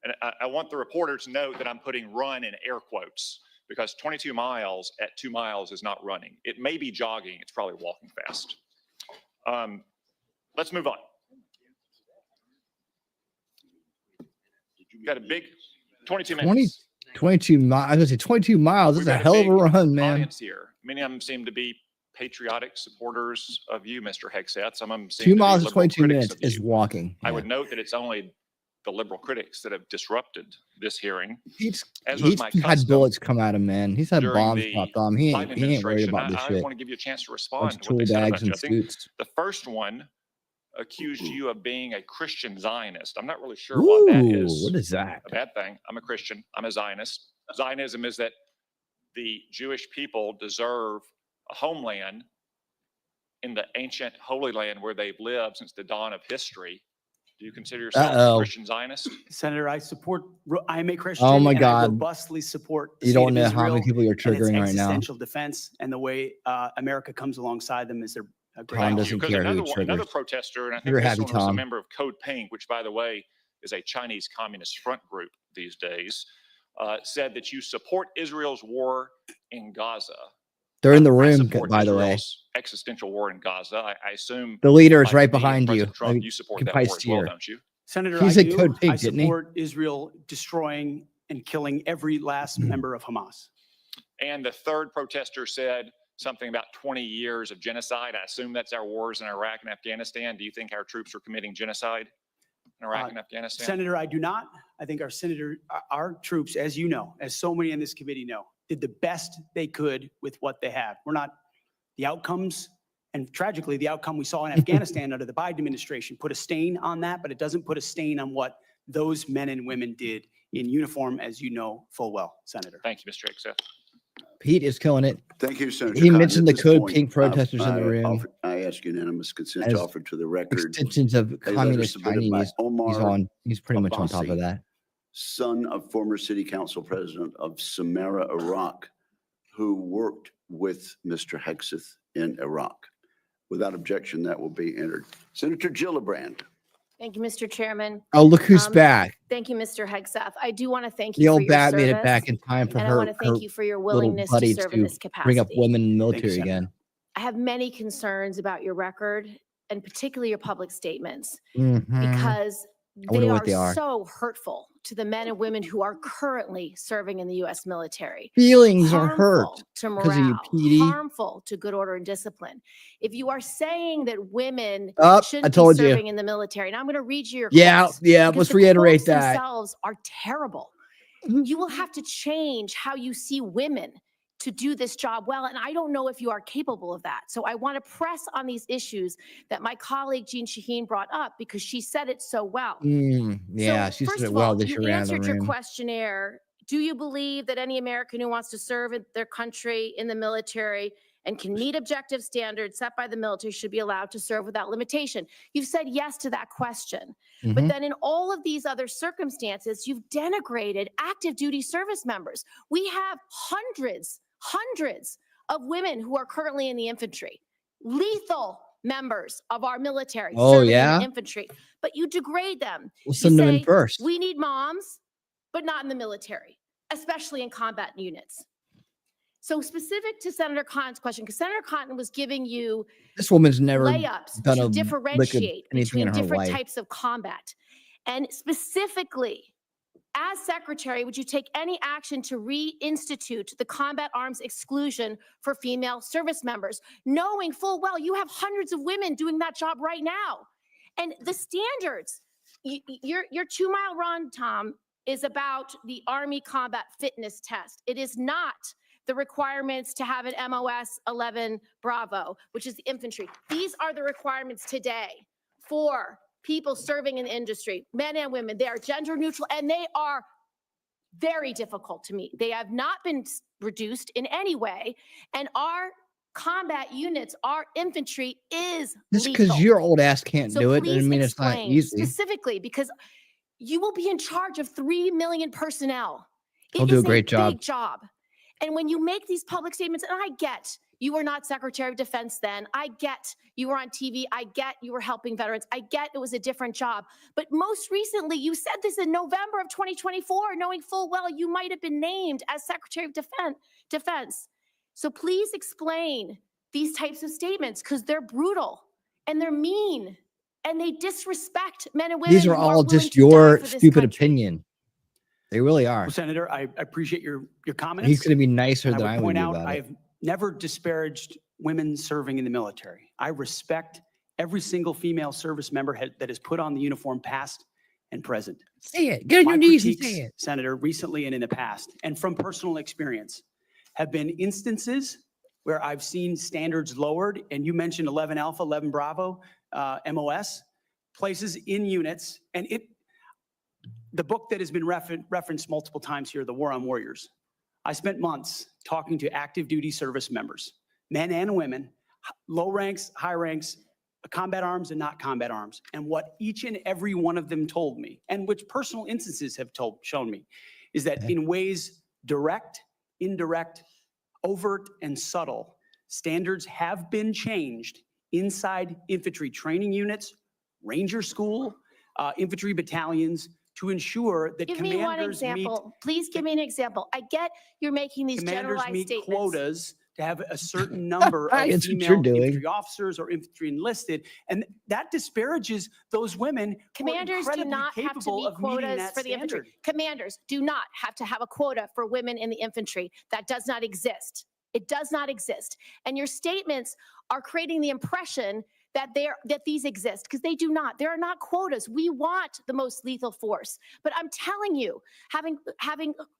S20: And I want the reporter to note that I'm putting run in air quotes because 22 miles at 2 miles is not running. It may be jogging. It's probably walking fast. Let's move on. Got a big 22 minutes.
S1: 22 miles. I was going to say 22 miles. That's
S20: We've
S1: a
S20: got
S1: hell of a
S20: big
S1: run, man.
S20: Audience here. Many of them seem to be patriotic supporters of you, Mr. Hegseth. Some of them seem
S1: 2
S20: to be
S1: miles and
S20: liberal
S1: 22
S20: critics
S1: minutes
S20: of
S1: is
S20: you.
S1: walking.
S20: I would note that it's only the liberal critics that have disrupted this hearing.
S1: He's
S20: As was my
S1: had
S20: custom
S1: bullets come at him, man. He's had
S20: during
S1: bombs
S20: the
S1: dropped on him. He
S20: Biden
S1: ain't worried
S20: administration.
S1: about this
S20: I
S1: shit.
S20: want to give you a chance to
S1: Bunch
S20: respond
S1: of
S20: to what they
S1: tool
S20: said
S1: bags
S20: about you. I
S1: and
S20: think
S1: suits.
S20: the first one accused you of being a Christian Zionist. I'm not really sure what that
S1: Ooh,
S20: is.
S1: what is that?
S20: A bad thing. I'm a Christian. I'm a Zionist. Zionism is that the Jewish people deserve a homeland in the ancient Holy Land where they've lived since the dawn of history. Do you consider yourself a Christian Zionist?
S17: Senator, I'm a Christian.
S1: Oh my
S17: and I
S1: God.
S17: robustly support the
S1: You
S17: state
S1: don't
S17: of
S1: know how many
S17: Israel
S1: people you're
S17: and its
S1: triggering right now.
S17: existential defense and the way America comes alongside them is their great
S1: Tom
S17: ally.
S1: doesn't
S20: Because
S1: care who
S20: another,
S1: he
S20: another
S1: triggers.
S20: protester, and I think
S1: You're
S20: this
S1: happy,
S20: one was a
S1: Tom.
S20: member of Code Pink, which, by the way, is a Chinese Communist front group these days, said that you support Israel's war in Gaza.
S1: They're in the
S20: I
S1: room,
S20: support
S1: by the way.
S20: Israel's existential war in Gaza. I assume
S1: The leader is
S20: like
S1: right
S20: me and
S1: behind you.
S20: President Trump,
S1: Like,
S20: you support
S1: can
S20: that
S1: probably
S20: war as well,
S1: steer.
S20: don't you?
S17: Senator,
S1: He
S17: I
S1: said
S17: do.
S1: Code Pink,
S17: I
S1: didn't he?
S17: support Israel destroying and killing every last member of Hamas.
S20: And the third protester said something about 20 years of genocide. I assume that's our wars in Iraq and Afghanistan. Do you think our troops are committing genocide in Iraq and Afghanistan?
S17: Senator, I do not. I think our troops, as you know, as so many in this committee know, did the best they could with what they had. We're not the outcomes, and tragically, the outcome we saw in Afghanistan under the Biden administration put a stain on that, but it doesn't put a stain on what those men and women did in uniform, as you know full well, Senator.
S20: Thank you, Mr. Hegseth.
S1: Pete is killing it.
S14: Thank you, Senator.
S1: He
S14: Cotton.
S1: mentioned
S14: At
S1: the
S14: this
S1: Code
S14: point,
S1: Pink protesters in the room.
S14: I ask unanimous consent
S1: As
S14: to offer to the record
S1: Extensions of
S14: a letter
S1: communist
S14: submitted by
S1: Chinese. He's pretty much on top of
S14: Abbasi,
S1: that.
S14: son of former city council president of Samarra, Iraq, who worked with Mr. Hegseth in Iraq. Without objection, that will be entered. Senator Gillibrand.
S21: Thank you, Mr. Chairman.
S1: Oh, look who's back.
S21: Thank you, Mr. Hegseth. I do want to thank
S1: The
S21: you for
S1: old
S21: your
S1: bat
S21: service.
S1: made it back in time for
S21: and I
S1: her,
S21: want to thank
S1: her
S21: you for your
S1: little
S21: willingness to
S1: buddy
S21: serve in this
S1: to bring up
S21: capacity.
S1: women in the military again.
S21: I have many concerns about your record and particularly your public statements
S1: Mhm.
S21: because
S1: I wonder
S21: they
S1: what
S21: are
S1: they are.
S21: so hurtful to the men and women who are currently serving in the U.S. military.
S1: Feelings are hurt
S21: Harmful to
S1: because of you,
S21: morale,
S1: PD.
S21: harmful to good order and discipline. If you are saying that women
S1: I
S21: shouldn't
S1: told
S21: be
S1: you.
S21: serving in the military, and I'm going to read you your
S1: Yeah,
S21: quotes,
S1: yeah,
S21: because
S1: let's
S21: the
S1: reiterate
S21: quotes
S1: that.
S21: themselves are terrible. You will have to change how you see women to do this job well. And I don't know if you are capable of that. So I want to press on these issues that my colleague Jean Shaheen brought up because she said it so well.
S1: Yeah,
S21: So
S1: she
S21: first
S1: said it
S21: of
S1: well
S21: all,
S1: this
S21: you
S1: year around the
S21: answered your
S1: room.
S21: questionnaire. Do you believe that any American who wants to serve in their country in the military and can meet objective standards set by the military should be allowed to serve without limitation? You've said yes to that question. But then in all of these other circumstances, you've denigrated active duty service members. We have hundreds of women who are currently in the infantry, lethal members of our military serving in the infantry, but you degrade them.
S1: We'll
S21: You
S1: send them in
S21: say,
S1: first.
S21: we need moms, but not in the military, especially in combat units. So specific to Senator Cotton's question, because Senator Cotton was giving you
S1: This woman's never
S21: layups
S1: done
S21: to
S1: a lick of
S21: differentiate
S1: anything in
S21: between
S1: her
S21: different
S1: life.
S21: types of combat. And specifically, as secretary, would you take any action to reinstitute the combat arms exclusion for female service members, knowing full well you have hundreds of women doing that job right now? And the standards, your 2 mile run, Tom, is about the Army combat fitness test. It is not the requirements to have an MOS 11 Bravo, which is the infantry. These are the requirements today for people serving in the industry, men and women. They are gender neutral and they are very difficult to meet. They have not been reduced in any way. And our combat units, our infantry is
S1: Just
S21: lethal.
S1: because your old ass can't
S21: So
S1: do it
S21: please
S1: doesn't mean it's not
S21: explain
S1: easy.
S21: specifically, because you will be in charge of 3 million personnel.
S1: He'll do a great job.
S21: Big job. And when you make these public statements, and I get you were not Secretary of Defense then, I get you were on TV, I get you were helping veterans, I get it was a different job. But most recently, you said this in November of 2024, knowing full well you might have been named as Secretary of Defense. So please explain these types of statements, because they're brutal and they're mean and they disrespect men and women.
S1: These are
S21: who
S1: all
S21: willing
S1: just
S21: to die
S1: your
S21: for this
S1: stupid
S21: country.
S1: opinion. They really are.
S17: Well, Senator, I appreciate your comments.
S1: He's going to be nicer
S17: And
S1: than
S17: I
S1: I
S17: would
S1: would
S17: point
S1: be
S17: out,
S1: about it.
S17: I've never disparaged women serving in the military. I respect every single female service member that has put on the uniform, past and present.
S1: Say it. Get on
S17: My
S1: your knees and
S17: critiques,
S1: say it.
S17: Senator, recently and in the past, and from personal experience, have been instances where I've seen standards lowered, and you mentioned 11 Alpha, 11 Bravo, MOS, places in units, and the book that has been referenced multiple times here, The War on Warriors. I spent months talking to active duty service members, men and women, low ranks, high ranks, combat arms and not combat arms. And what each and every one of them told me, and which personal instances have shown me, is that in ways direct, indirect, overt, and subtle, standards have been changed inside infantry training units, ranger school, infantry battalions, to ensure that
S21: Give me one
S17: commanders meet
S21: example. Please give me an example. I get you're making these
S17: commanders
S21: generalized
S17: meet
S21: statements.
S17: quotas to have a certain number of
S1: That's what
S17: female
S1: you're doing.
S17: infantry officers or infantry enlisted, and that disparages those women
S21: Commanders
S17: who are
S21: do
S17: incredibly
S21: not have to
S17: capable
S21: meet
S17: of meeting
S21: quotas
S17: that
S21: for the infantry.
S17: standard.
S21: Commanders do not have to have a quota for women in the infantry. That does not exist. It does not exist. And your statements are creating the impression that these exist, because they do not. There are not quotas. We want the most lethal force. But I'm telling you, having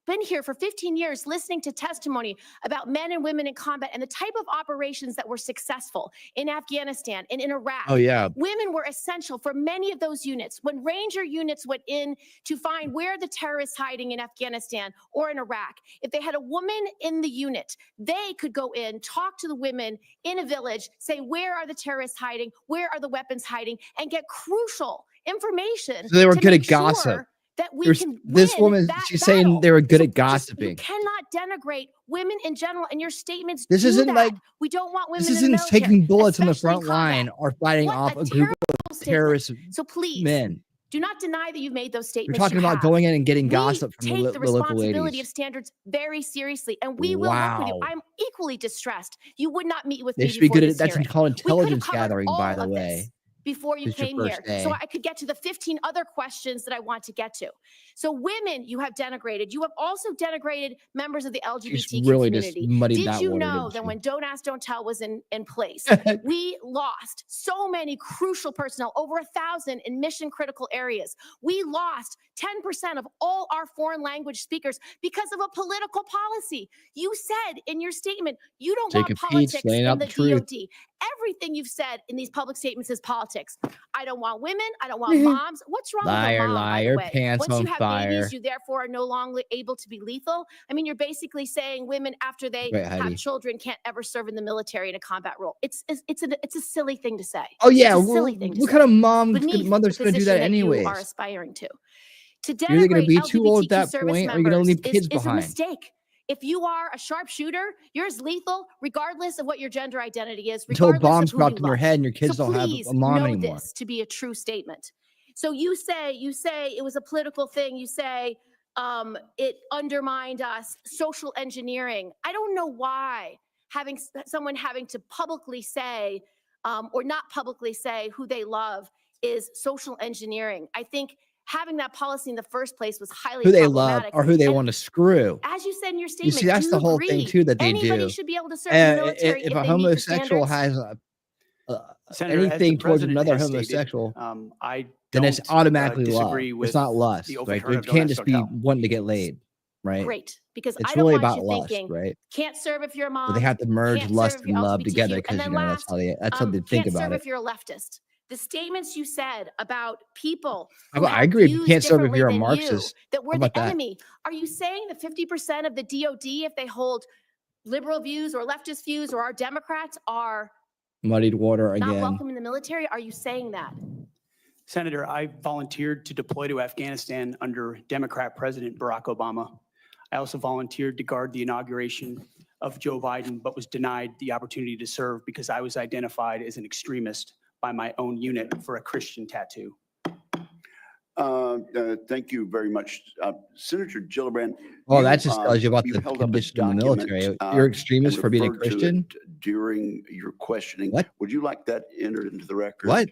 S21: been here for 15 years, listening to testimony about men and women in combat and the type of operations that were successful in Afghanistan and in Iraq.
S1: Oh, yeah.
S21: Women were essential for many of those units. When Ranger units went in to find where the terrorists hiding in Afghanistan or in Iraq, if they had a woman in the unit, they could go in, talk to the women in a village, say, where are the terrorists hiding? Where are the weapons hiding? And get crucial information.
S1: So they were
S21: to
S1: good
S21: make
S1: at gossip.
S21: sure that we can
S1: This
S21: win
S1: woman,
S21: that
S1: she's
S21: battle.
S1: saying they were good
S21: So
S1: at
S21: You
S1: gossiping.
S21: cannot denigrate women in general, and your statements
S1: This
S21: do
S1: isn't
S21: that.
S1: like-
S21: We don't want women
S1: This
S21: in the
S1: isn't
S21: military,
S1: taking bullets on the
S21: especially
S1: front
S21: in combat.
S1: line or fighting
S21: What
S1: off
S21: a
S1: a group
S21: terrible
S1: of
S21: statement.
S1: terrorist
S21: So please,
S1: men.
S21: do not deny that you've made those
S1: You're
S21: statements.
S1: talking
S21: You
S1: about
S21: have.
S1: going in and getting
S21: We
S1: gossip from
S21: take
S1: the
S21: the
S1: local
S21: responsibility
S1: ladies.
S21: of standards very seriously, and we will work with you.
S1: Wow.
S21: I'm equally distressed. You would not meet with
S1: They
S21: me
S1: should be
S21: before
S1: good
S21: this
S1: at that's
S21: hearing.
S1: called
S21: We could have
S1: intelligence
S21: covered
S1: gathering, by
S21: all
S1: the
S21: of
S1: way.
S21: this. before you
S1: It's your
S21: came
S1: first
S21: here,
S1: day.
S21: so I could get to the 15 other questions that I want to get to. So women, you have denigrated. You have also denigrated members of the
S1: She's
S21: LGBTQ
S1: really just
S21: community.
S1: muddied
S21: Did
S1: that
S21: you
S1: water,
S21: know
S1: didn't
S21: that
S1: she?
S21: when Don't Ask, Don't Tell was in place, we lost so many crucial personnel, over 1,000 in mission critical areas. We lost 10% of all our foreign language speakers because of a political policy. You said in your statement, you don't
S1: Jacob
S21: want
S1: Pete's
S21: politics
S1: laying
S21: in
S1: out
S21: the
S1: the truth.
S21: DOD. Everything you've said in these public statements is politics. I don't want women. I don't want moms. What's wrong with a
S1: Liar,
S21: mom, by the
S1: liar,
S21: way?
S1: pants
S21: Once you
S1: on
S21: have
S1: fire.
S21: babies, you therefore are no longer able to be lethal. I mean, you're basically saying women after they
S1: Right, Heidi.
S21: have children can't ever serve in the military in a combat role. It's a silly thing to say.
S1: Oh yeah,
S21: It's a silly thing to
S1: what
S21: say.
S1: kind of mom's
S21: Beneath
S1: mother's
S21: the
S1: going to do
S21: position
S1: that
S21: that you are
S1: anyways?
S21: aspiring to. To
S1: You're either going to
S21: denigrate
S1: be too old
S21: LGBTQ
S1: at that
S21: service
S1: point, or you're going to
S21: members
S1: leave kids
S21: is a
S1: behind.
S21: mistake. If you are a sharpshooter, you're as lethal regardless of what your gender identity is,
S1: Until a
S21: regardless
S1: bomb's
S21: of who
S1: dropped
S21: you
S1: in your
S21: love.
S1: head and your kids
S21: So
S1: don't have
S21: please
S1: a mom
S21: know
S1: anymore.
S21: this to be a true statement. So you say it was a political thing. You say it undermined us, social engineering. I don't know why someone having to publicly say or not publicly say who they love is social engineering. I think having that policy in the first place was highly
S1: Who they love
S21: problematic.
S1: or who they
S21: And
S1: want to screw.
S21: as you said in your
S1: You
S21: statement,
S1: see, that's
S21: do
S1: the
S21: you
S1: whole
S21: agree
S1: thing too that they
S21: anybody
S1: do.
S21: should be able to serve in the military
S1: If
S21: if
S1: a
S21: they meet the
S1: homosexual
S21: standards?
S1: has
S17: Senator, as the
S1: anything towards
S17: president
S1: another
S17: has stated,
S1: homosexual,
S17: I
S1: then it's
S17: don't
S1: automatically love.
S17: disagree with
S1: It's not lust,
S17: the
S1: right?
S17: overturn
S1: It
S17: of Don't
S1: can't
S17: Ask,
S1: just
S17: Don't
S1: be
S17: Tell.
S1: wanting to get laid, right?
S21: Great, because
S1: It's
S21: I don't
S1: really
S21: want
S1: about
S21: you
S1: lust,
S21: thinking
S1: right?
S21: can't serve if you're a
S1: But they
S21: mom,
S1: have to merge
S21: can't
S1: lust
S21: serve if
S1: and
S21: you're
S1: love together
S21: LGBTQ,
S1: because
S21: and then
S1: that's how they think
S21: can't
S1: about
S21: serve
S1: it.
S21: if you're a leftist. The statements you said about people
S1: How
S21: who
S1: about, I
S21: have
S1: agree. You
S21: views
S1: can't serve if
S21: differently
S1: you're a
S21: than you,
S1: Marxist.
S21: that we're
S1: How
S21: the
S1: about that?
S21: enemy. Are you saying that 50% of the DOD, if they hold liberal views or leftist views or are Democrats, are
S1: Muddied water
S21: not
S1: again.
S21: welcome in the military? Are you saying that?
S17: Senator, I volunteered to deploy to Afghanistan under Democrat President Barack Obama. I also volunteered to guard the inauguration of Joe Biden, but was denied the opportunity to serve because I was identified as an extremist by my own unit for a Christian tattoo.
S14: Thank you very much. Senator Gillibrand.
S1: Well, that just tells you about
S14: you
S1: the
S14: held up a
S1: condition of the
S14: document,
S1: military. You're extremist
S14: and
S1: for being a
S14: referred to
S1: Christian?
S14: it during your questioning.
S1: What?
S14: Would you like that entered into the record?
S1: What?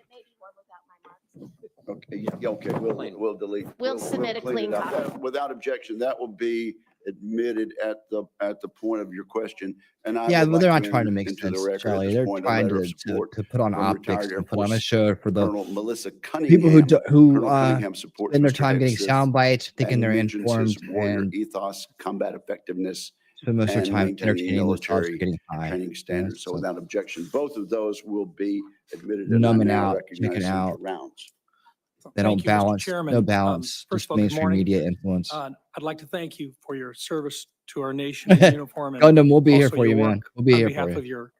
S14: Okay, yeah, okay, we'll delete.
S21: We'll submit a clean
S14: it up.
S21: copy.
S14: Without objection, that will be admitted at the point of your question. And I
S1: Yeah,
S14: would
S1: well, they're
S14: like
S1: not
S14: to
S1: trying to
S14: enter
S1: make
S14: into the
S1: sense,
S14: record at
S1: Charlie.
S14: this
S1: They're
S14: point a
S1: trying
S14: letter
S1: to,
S14: of support
S1: put on
S14: from
S1: optics
S14: retired Air
S1: and put on a
S14: Force
S1: show for the
S14: Colonel Melissa
S1: people who
S14: Cunningham. Colonel Cunningham supports
S1: spend their
S14: Mr.
S1: time getting
S14: Hegseth
S1: sound bites, thinking
S14: and
S1: they're
S14: mentions his
S1: informed,
S14: warrior
S1: and
S14: ethos, combat effectiveness,
S1: spend most of their
S14: and
S1: time
S14: maintaining
S1: entertaining themselves for
S14: military
S1: getting high.
S14: training standards. So without objection, both of those will be admitted, and I
S1: Numbing
S14: now
S1: out,
S14: recognize
S1: checking
S14: Senator
S1: out.
S14: Rounds.
S1: They
S7: Thank
S1: don't
S7: you, Mr.
S1: balance,
S7: Chairman.
S1: no balance,
S7: First
S1: just
S7: of all, good
S1: mainstream
S7: morning.
S1: media influence.
S7: I'd like to thank you for your service to our nation in uniform. And
S1: Gundam, we'll be here
S7: also
S1: for you,
S7: your
S1: man.
S7: work
S1: We'll be
S7: on
S1: here
S7: behalf
S1: for you.
S7: of your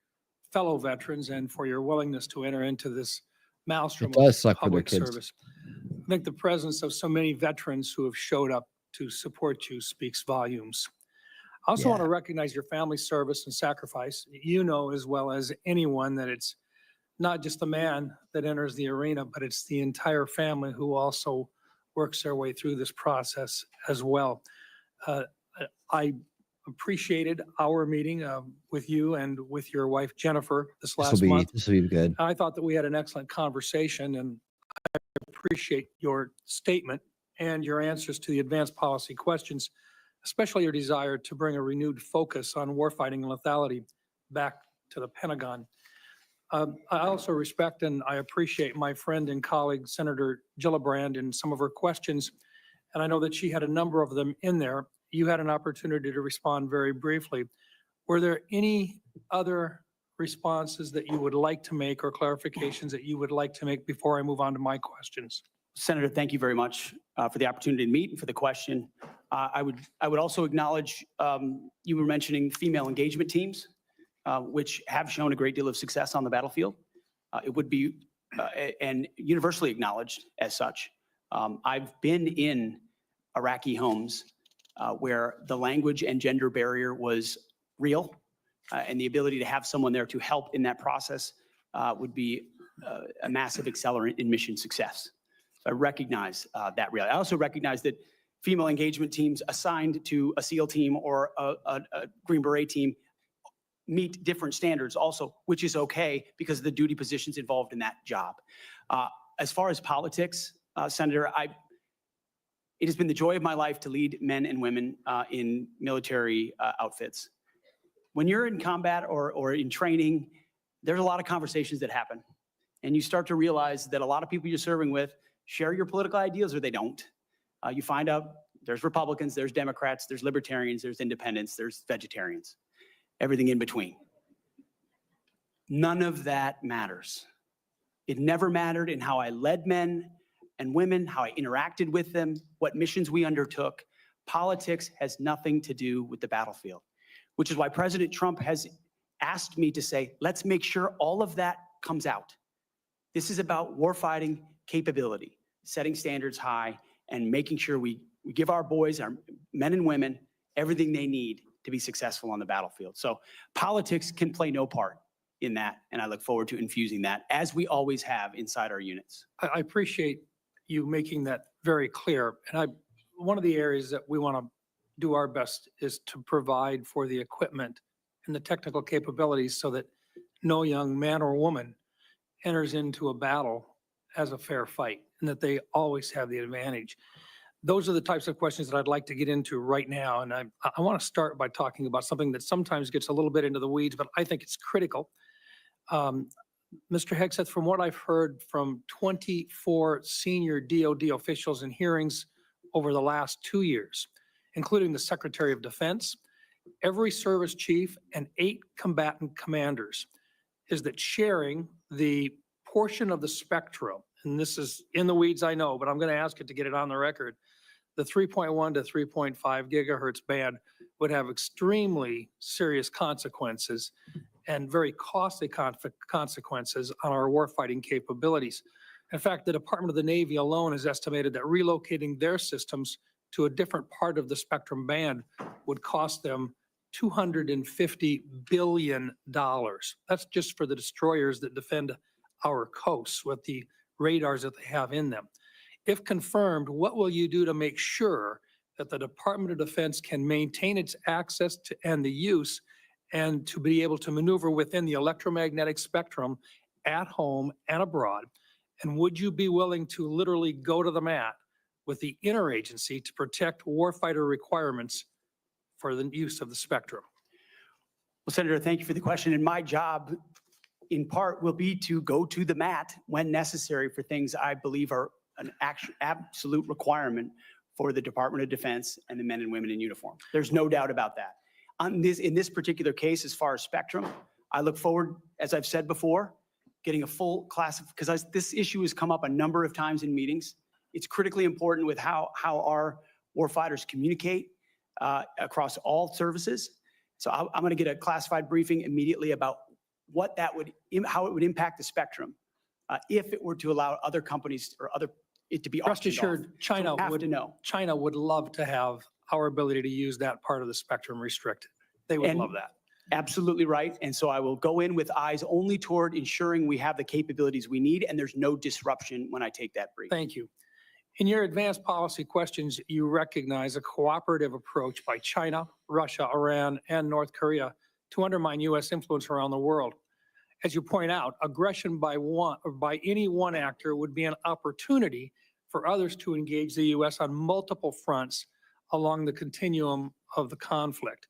S7: fellow veterans and for your willingness to enter into this maelstrom
S1: It does
S7: of
S1: suck for their
S7: public
S1: kids.
S7: service. I think the presence of so many veterans who have showed up to support you speaks volumes. I also want to recognize your family service and sacrifice. You know as well as anyone that it's not just the man that enters the arena, but it's the entire family who also works their way through this process as well. I appreciated our meeting with you and with your wife, Jennifer, this last month.
S1: This will be good.
S7: I thought that we had an excellent conversation, and I appreciate your statement and your answers to the advanced policy questions, especially your desire to bring a renewed focus on warfighting and lethality back to the Pentagon. I also respect and I appreciate my friend and colleague, Senator Gillibrand, and some of her questions, and I know that she had a number of them in there. You had an opportunity to respond very briefly. Were there any other responses that you would like to make or clarifications that you would like to make before I move on to my questions?
S17: Senator, thank you very much for the opportunity to meet and for the question. I would also acknowledge you were mentioning female engagement teams, which have shown a great deal of success on the battlefield. It would be and universally acknowledged as such. I've been in Iraqi homes where the language and gender barrier was real, and the ability to have someone there to help in that process would be a massive accelerant in mission success. So I recognize that reality. I also recognize that female engagement teams assigned to a SEAL team or a Green Beret team meet different standards also, which is okay because of the duty positions involved in that job. As far as politics, Senator, it has been the joy of my life to lead men and women in military outfits. When you're in combat or in training, there's a lot of conversations that happen. And you start to realize that a lot of people you're serving with share your political ideas or they don't. You find out there's Republicans, there's Democrats, there's libertarians, there's independents, there's vegetarians, everything in between. None of that matters. It never mattered in how I led men and women, how I interacted with them, what missions we undertook. Politics has nothing to do with the battlefield, which is why President Trump has asked me to say, let's make sure all of that comes out. This is about warfighting capability, setting standards high, and making sure we give our boys, our men and women, everything they need to be successful on the battlefield. So politics can play no part in that, and I look forward to infusing that, as we always have inside our units.
S3: I appreciate you making that very clear. And one of the areas that we want to do our best is to provide for the equipment and the technical capabilities so that no young man or woman enters into a battle as a fair fight, and that they always have the advantage. Those are the types of questions that I'd like to get into right now. And I want to start by talking about something that sometimes gets a little bit into the weeds, but I think it's critical. Mr. Hegseth, from what I've heard from 24 senior DoD officials in hearings over the last 2 years, including the Secretary of Defense, every service chief, and 8 combatant commanders, is that sharing the portion of the spectrum, and this is in the weeds, I know, but I'm going to ask it to get it on the record, the 3.1 to 3.5 gigahertz band would have extremely serious consequences and very costly consequences on our warfighting capabilities. In fact, the Department of the Navy alone has estimated that relocating their systems to a different part of the spectrum band would cost them $250 billion. That's just for the destroyers that defend our coasts with the radars that they have in them. If confirmed, what will you do to make sure that the Department of Defense can maintain its access to and the use and to be able to maneuver within the electromagnetic spectrum at home and abroad? And would you be willing to literally go to the mat with the interagency to protect warfighter requirements for the use of the spectrum?
S17: Well, Senator, thank you for the question. And my job, in part, will be to go to the mat when necessary for things I believe are an absolute requirement for the Department of Defense and the men and women in uniform. There's no doubt about that. In this particular case, as far as spectrum, I look forward, as I've said before, getting a full class, because this issue has come up a number of times in meetings. It's critically important with how our warfighters communicate across all services. So I'm going to get a classified briefing immediately about how it would impact the spectrum if it were to allow other companies or it to be
S3: Rest assured,
S17: so
S3: China would love to have our ability to use that part of the spectrum restricted. They would love that.
S17: Absolutely right. And so I will go in with eyes only toward ensuring we have the capabilities we need and there's no disruption when I take that brief.
S3: Thank you. In your advanced policy questions, you recognize a cooperative approach by China, Russia, Iran, and North Korea to undermine U.S. influence around the world. As you point out, aggression by any one actor would be an opportunity for others to engage the U.S. on multiple fronts along the continuum of the conflict.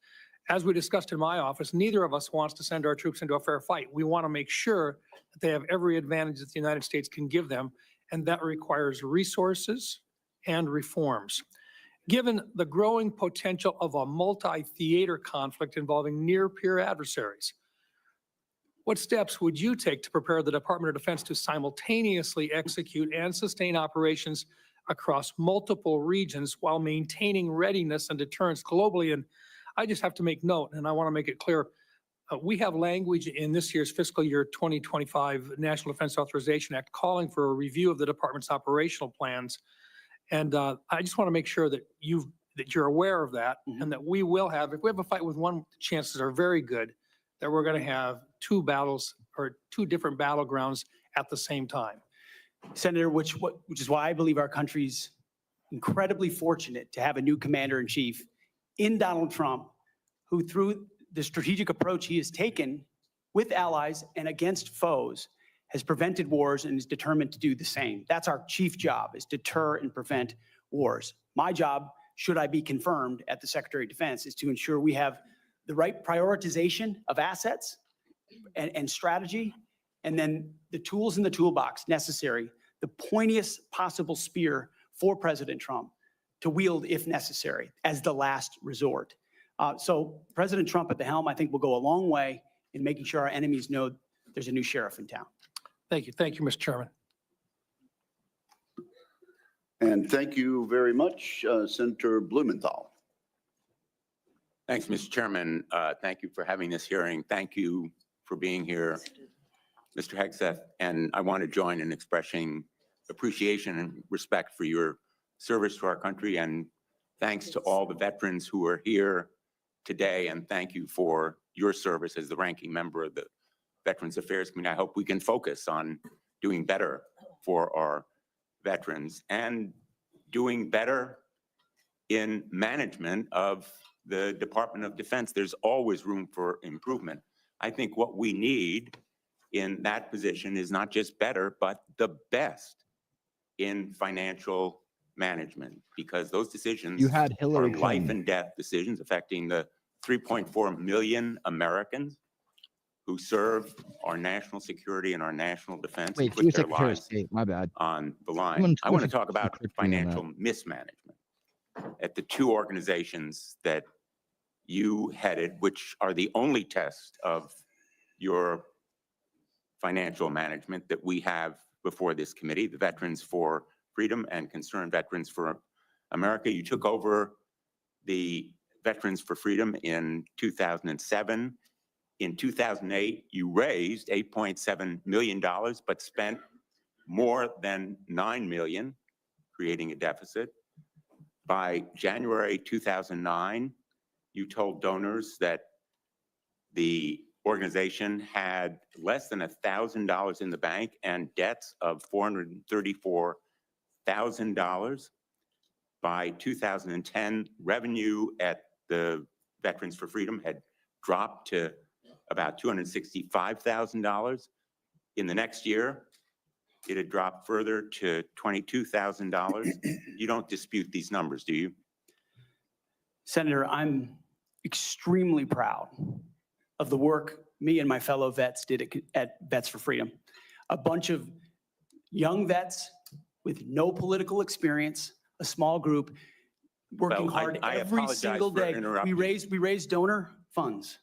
S3: As we discussed in my office, neither of us wants to send our troops into a fair fight. We want to make sure that they have every advantage that the United States can give them, and that requires resources and reforms. Given the growing potential of a multi-theater conflict involving near-peer adversaries, what steps would you take to prepare the Department of Defense to simultaneously execute and sustain operations across multiple regions while maintaining readiness and deterrence globally? And I just have to make note, and I want to make it clear, we have language in this year's fiscal year 2025 National Defense Authorization Act calling for a review of the department's operational plans. And I just want to make sure that you're aware of that, and that we will have, if we have a fight with one, the chances are very good that we're going to have two battles or two different battlegrounds at the same time.
S17: Senator, which is why I believe our country's incredibly fortunate to have a new commander-in-chief in Donald Trump, who through the strategic approach he has taken with allies and against foes has prevented wars and is determined to do the same. That's our chief job, is deter and prevent wars. My job, should I be confirmed at the Secretary of Defense, is to ensure we have the right prioritization of assets and strategy, and then the tools in the toolbox necessary, the pointiest possible spear for President Trump to wield if necessary as the last resort. So President Trump at the helm, I think, will go a long way in making sure our enemies know there's a new sheriff in town.
S3: Thank you. Thank you, Mr. Chairman.
S14: And thank you very much, Senator Blumenthal.
S6: Thanks, Mr. Chairman. Thank you for having this hearing. Thank you for being here, Mr. Hegseth. And I want to join in expressing appreciation and respect for your service to our country. And thanks to all the veterans who are here today. And thank you for your service as the ranking member of the Veterans Affairs Committee. I hope we can focus on doing better for our veterans and doing better in management of the Department of Defense. There's always room for improvement. I think what we need in that position is not just better, but the best in financial management, because those decisions
S1: You had Hillary
S6: are life
S1: Clinton.
S6: and death decisions affecting the 3.4 million Americans who serve our national security and our national defense
S1: Wait,
S6: and
S1: you
S6: put
S1: were
S6: their
S1: Secretary of
S6: lives
S1: State. My bad.
S6: on the line.
S1: Someone
S6: I want to
S1: should
S6: talk about
S1: correct me on that.
S6: financial mismanagement at the two organizations that you headed, which are the only test of your financial management that we have before this committee, the Veterans for Freedom and Concerned Veterans for America. You took over the Veterans for Freedom in 2007. In 2008, you raised $8.7 million, but spent more than $9 million, creating a deficit. By January 2009, you told donors that the organization had less than $1,000 in the bank and debts of $434,000. By 2010, revenue at the Veterans for Freedom had dropped to about $265,000. In the next year, it had dropped further to $22,000. You don't dispute these numbers, do you?
S17: Senator, I'm extremely proud of the work me and my fellow vets did at Vets for Freedom. A bunch of young vets with no political experience, a small group working
S6: Well,
S17: hard
S6: I
S17: every
S6: apologize
S17: single
S6: for
S17: day.
S6: interrupting.
S17: We raised donor funds.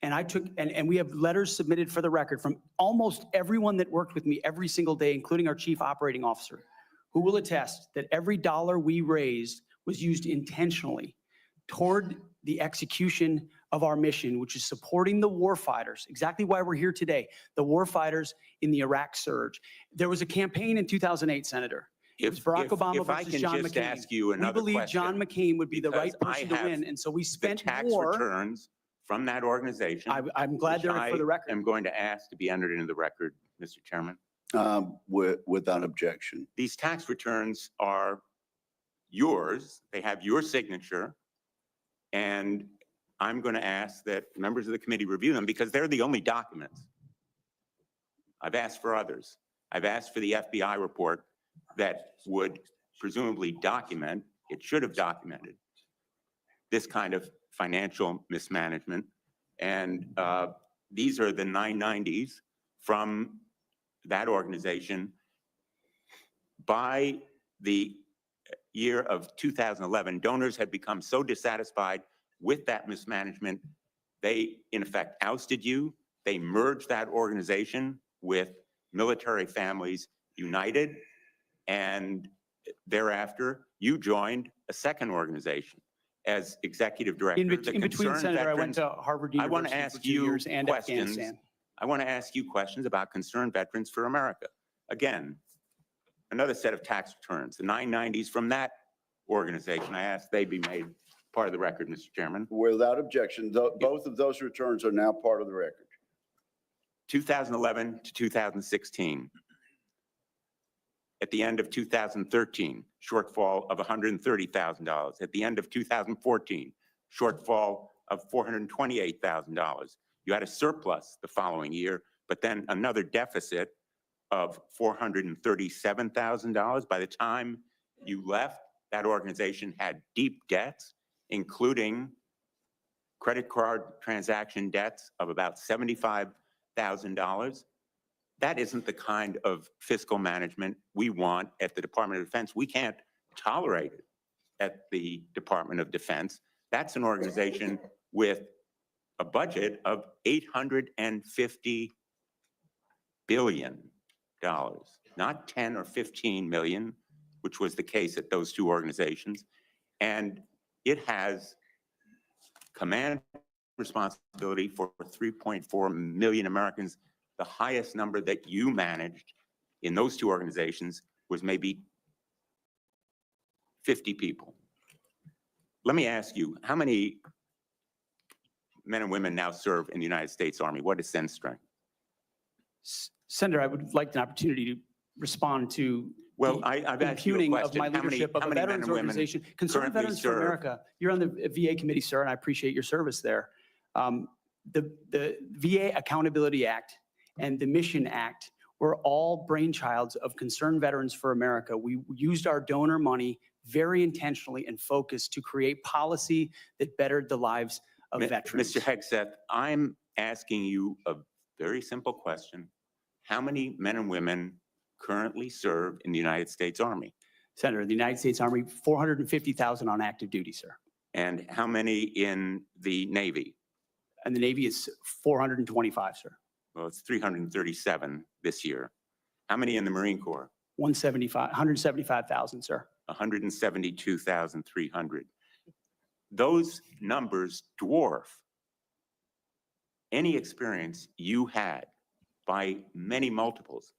S17: And I took, and we have letters submitted for the record from almost everyone that worked with me every single day, including our chief operating officer, who will attest that every dollar we raised was used intentionally toward the execution of our mission, which is supporting the warfighters, exactly why we're here today, the warfighters in the Iraq surge. There was a campaign in 2008, Senator. It was Barack Obama
S6: if I
S17: versus
S6: can
S17: John
S6: just
S17: McCain.
S6: ask you
S17: We
S6: another
S17: believe
S6: question,
S17: John McCain would be the right
S6: because I
S17: person to
S6: have
S17: win, and so we
S6: the
S17: spent
S6: tax
S17: more.
S6: returns from that organization.
S17: I'm glad
S6: which
S17: they're for the record.
S6: I'm going to ask to be entered into the record, Mr. Chairman.
S14: Without objection.
S6: These tax returns are yours. They have your signature. And I'm going to ask that members of the committee review them because they're the only documents. I've asked for others. I've asked for the FBI report that would presumably document, it should have documented, this kind of financial mismanagement. And these are the 990s from that organization. By the year of 2011, donors had become so dissatisfied with that mismanagement, they in effect ousted you. They merged that organization with Military Families United, and thereafter you joined a second organization as executive director.
S17: In between, Senator, I went to Harvard
S6: I want to
S17: University
S6: ask
S17: for 2
S6: you
S17: years and
S6: questions.
S17: Afghanistan.
S6: I want to ask you questions about Concerned Veterans for America. Again, another set of tax returns, the 990s from that organization. I ask they be made part of the record, Mr. Chairman.
S14: Without objection, both of those returns are now part of the record.
S6: 2011 to 2016. At the end of 2013, shortfall of $130,000. At the end of 2014, shortfall of $428,000. You had a surplus the following year, but then another deficit of $437,000. By the time you left, that organization had deep debts, including credit card transaction debts of about $75,000. That isn't the kind of fiscal management we want at the Department of Defense. We can't tolerate it at the Department of Defense. That's an organization with a budget of $850 billion, not 10 or 15 million, which was the case at those two organizations. And it has command responsibility for 3.4 million Americans. The highest number that you managed in those two organizations was maybe 50 people. Let me ask you, how many men and women now serve in the United States Army? What is Sen's strength?
S17: Senator, I would like an opportunity to respond to
S6: Well, I've asked you a
S17: impugning of
S6: question.
S17: my
S6: How many
S17: leadership of a
S6: men
S17: veterans
S6: and women
S17: organization. Concerned
S6: currently
S17: Veterans for
S6: serve?
S17: America. You're on the VA committee, sir, and I appreciate your service there. The VA Accountability Act and the Mission Act were all brainchilds of Concerned Veterans for America. We used our donor money very intentionally and focused to create policy that bettered the lives of veterans.
S6: Mr. Hegseth, I'm asking you a very simple question. How many men and women currently serve in the United States Army?
S17: Senator, the United States Army, 450,000 on active duty, sir.
S6: And how many in the Navy?
S17: And the Navy is 425, sir.
S6: Well, it's 337 this year. How many in the Marine Corps?
S17: 175,000, sir.
S6: 172,300. Those numbers dwarf any experience you had by many multiples.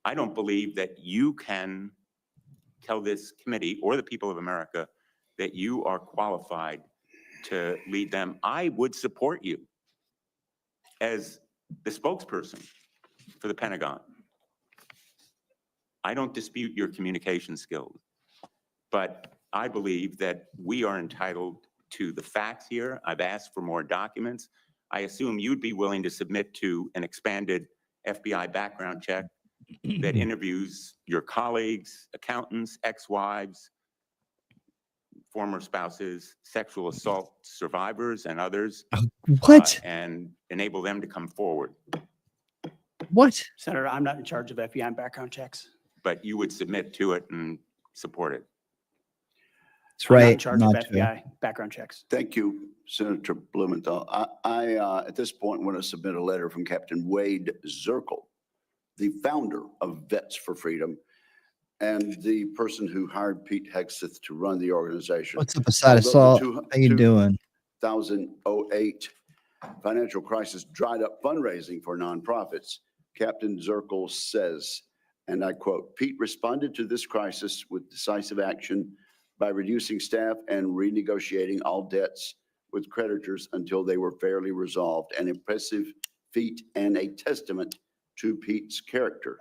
S6: I don't believe that you can tell this committee or the people of America that you are qualified to lead them. I would support you as the spokesperson for the Pentagon. I don't dispute your communication skills, but I believe that we are entitled to the facts here. I've asked for more documents. I assume you'd be willing to submit to an expanded FBI background check that interviews your colleagues, accountants, ex-wives, former spouses, sexual assault survivors, and others.
S1: What?
S6: And enable them to come forward.
S1: What?
S17: Senator, I'm not in charge of FBI background checks.
S6: But you would submit to it and support it.
S1: That's
S17: I'm not in
S1: right.
S17: charge
S1: Not
S17: of
S1: to.
S17: FBI background checks.
S14: Thank you, Senator Blumenthal. I at this point want to submit a letter from Captain Wade Zirkle, the founder of Vets for Freedom and the person who hired Pete Hegseth to run the organization.
S1: What's up, Aside
S14: Although
S1: Assault?
S14: the
S1: How you doing?
S14: 2008 financial crisis dried up fundraising for nonprofits. Captain Zirkle says, and I quote, Pete responded to this crisis with decisive action by reducing staff and renegotiating all debts with creditors until they were fairly resolved. An impressive feat and a testament to Pete's character.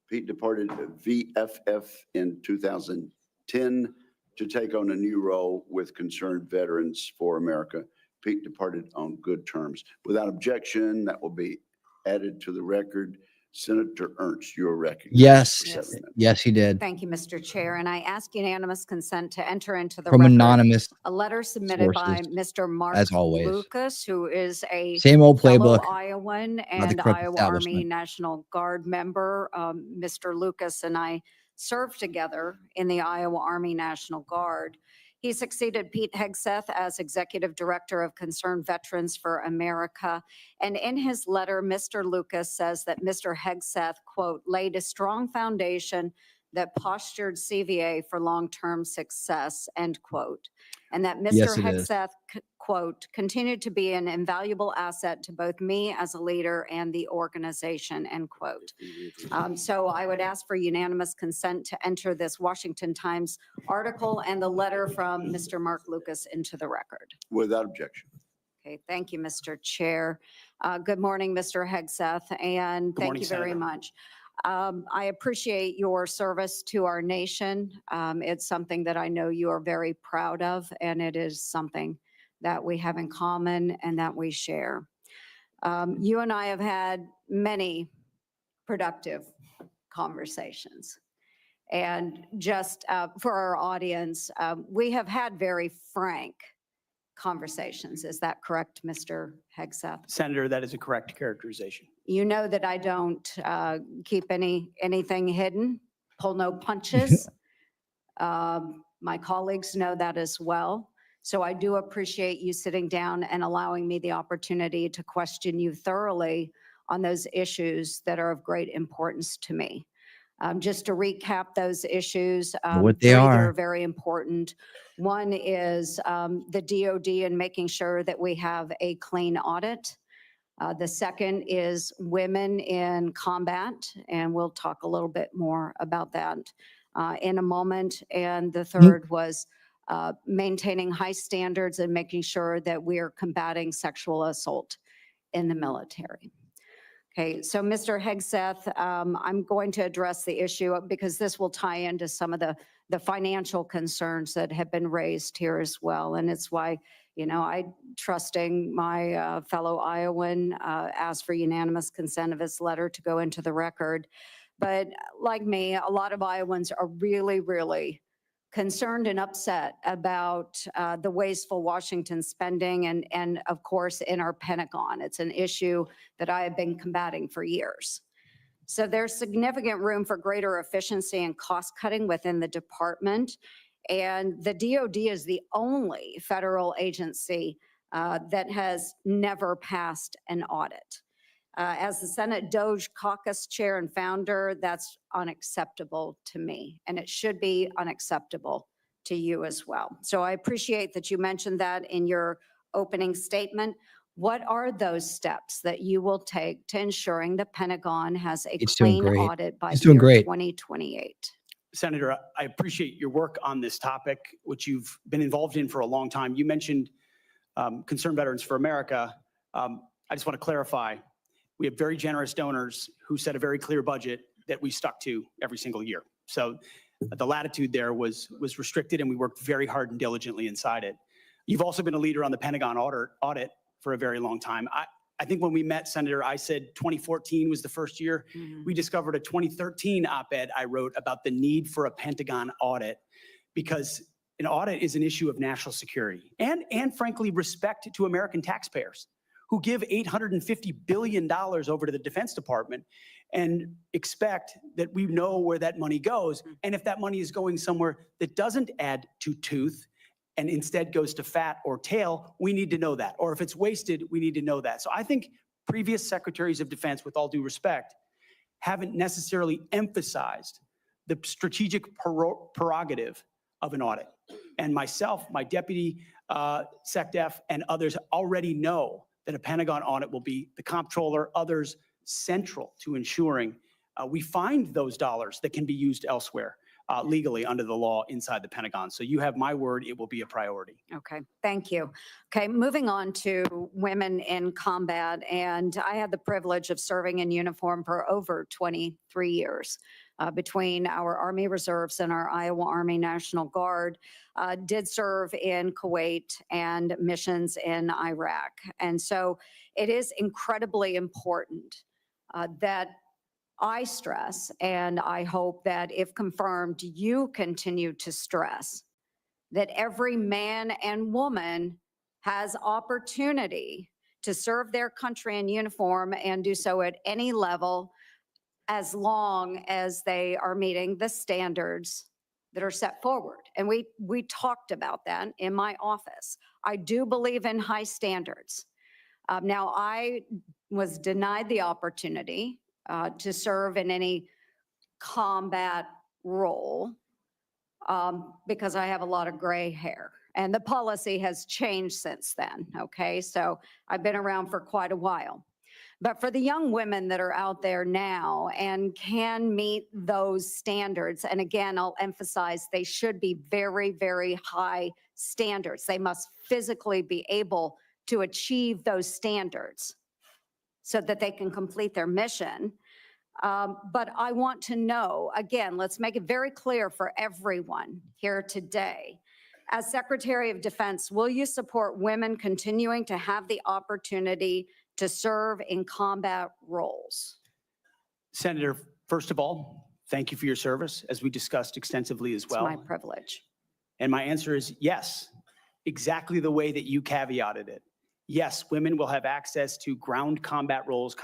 S14: Pete departed VFF in 2010 to take on a new role with Concerned Veterans for America. Pete departed on good terms. Without objection, that will be added to the record. Senator Ernst, you're recognized.
S1: Yes.
S14: for 7 minutes.
S1: Yes, he did.
S9: Thank you, Mr. Chair. And I ask unanimous consent to enter into the
S1: From
S9: record
S1: anonymous
S9: a letter submitted by
S1: sources,
S9: Mr. Mark
S1: as always.
S9: Lucas, who is a
S1: Same old
S9: fellow
S1: playbook
S9: Iowan
S1: by the
S9: and
S1: corrupt
S9: Iowa Army
S1: establishment.
S9: National Guard member. Mr. Lucas and I served together in the Iowa Army National Guard. He succeeded Pete Hegseth as Executive Director of Concerned Veterans for America. And in his letter, Mr. Lucas says that Mr. Hegseth, quote, laid a strong foundation that postured CVA for long-term success, end quote. And that Mr.
S1: Yes, it is.
S9: Hegseth, quote, continued to be an invaluable asset to both me as a leader and the organization, end quote. So I would ask for unanimous consent to enter this Washington Times article and the letter from Mr. Mark Lucas into the record.
S14: Without objection.
S9: Okay, thank you, Mr. Chair. Good morning, Mr. Hegseth, and
S17: Good
S9: thank
S17: morning,
S9: you very
S17: Senator.
S9: much. I appreciate your service to our nation. It's something that I know you are very proud of, and it is something that we have in common and that we share. You and I have had many productive conversations. And just for our audience, we have had very frank conversations. Is that correct, Mr. Hegseth?
S17: Senator, that is a correct characterization.
S9: You know that I don't keep anything hidden, pull no punches. My colleagues know that as well. So I do appreciate you sitting down and allowing me the opportunity to question you thoroughly on those issues that are of great importance to me. Just to recap those issues,
S1: What they
S9: that
S1: are.
S9: are very important. One is the DOD and making sure that we have a clean audit. The second is women in combat, and we'll talk a little bit more about that in a moment. And the third was maintaining high standards and making sure that we are combating sexual assault in the military. Okay, so Mr. Hegseth, I'm going to address the issue because this will tie into some of the financial concerns that have been raised here as well. And it's why, you know, I, trusting my fellow Iowan, asked for unanimous consent of his letter to go into the record. But like me, a lot of Iowans are really, really concerned and upset about the wasteful Washington spending and of course in our Pentagon. It's an issue that I have been combating for years. So there's significant room for greater efficiency and cost cutting within the department. And the DOD is the only federal agency that has never passed an audit. As the Senate DOJ caucus chair and founder, that's unacceptable to me, and it should be unacceptable to you as well. So I appreciate that you mentioned that in your opening statement. What are those steps that you will take to ensuring the Pentagon has a
S1: It's doing
S9: clean
S1: great.
S9: audit by
S1: It's
S9: the
S1: doing
S9: year
S1: great.
S9: 2028?
S17: Senator, I appreciate your work on this topic, which you've been involved in for a long time. You mentioned Concerned Veterans for America. I just want to clarify, we have very generous donors who set a very clear budget that we stuck to every single year. So the latitude there was restricted, and we worked very hard and diligently inside it. You've also been a leader on the Pentagon audit for a very long time. I think when we met, Senator, I said 2014 was the first year. We discovered a 2013 op-ed I wrote about the need for a Pentagon audit, because an audit is an issue of national security and frankly, respect to American taxpayers who give $850 billion over to the Defense Department and expect that we know where that money goes. And if that money is going somewhere that doesn't add to tooth and instead goes to fat or tail, we need to know that. Or if it's wasted, we need to know that. So I think previous secretaries of defense, with all due respect, haven't necessarily emphasized the strategic prerogative of an audit. And myself, my deputy SecDef, and others already know that a Pentagon audit will be the comptroller, others central to ensuring we find those dollars that can be used elsewhere legally under the law inside the Pentagon. So you have my word, it will be a priority.
S9: Okay, thank you. Okay, moving on to women in combat. And I had the privilege of serving in uniform for over 23 years. Between our Army Reserves and our Iowa Army National Guard, did serve in Kuwait and missions in Iraq. And so it is incredibly important that I stress, and I hope that if confirmed, you continue to stress that every man and woman has opportunity to serve their country in uniform and do so at any level, as long as they are meeting the standards that are set forward. And we talked about that in my office. I do believe in high standards. Now, I was denied the opportunity to serve in any combat role because I have a lot of gray hair. And the policy has changed since then, okay? So I've been around for quite a while. But for the young women that are out there now and can meet those standards, and again, I'll emphasize they should be very, very high standards. They must physically be able to achieve those standards so that they can complete their mission. But I want to know, again, let's make it very clear for everyone here today, As Secretary of Defense, will you support women continuing to have the opportunity to serve in combat roles?
S17: Senator, first of all, thank you for your service, as we discussed extensively as
S9: It's
S17: well.
S9: my privilege.
S17: And my answer is yes, exactly the way that you caveated it. Yes, women will have access to ground combat roles,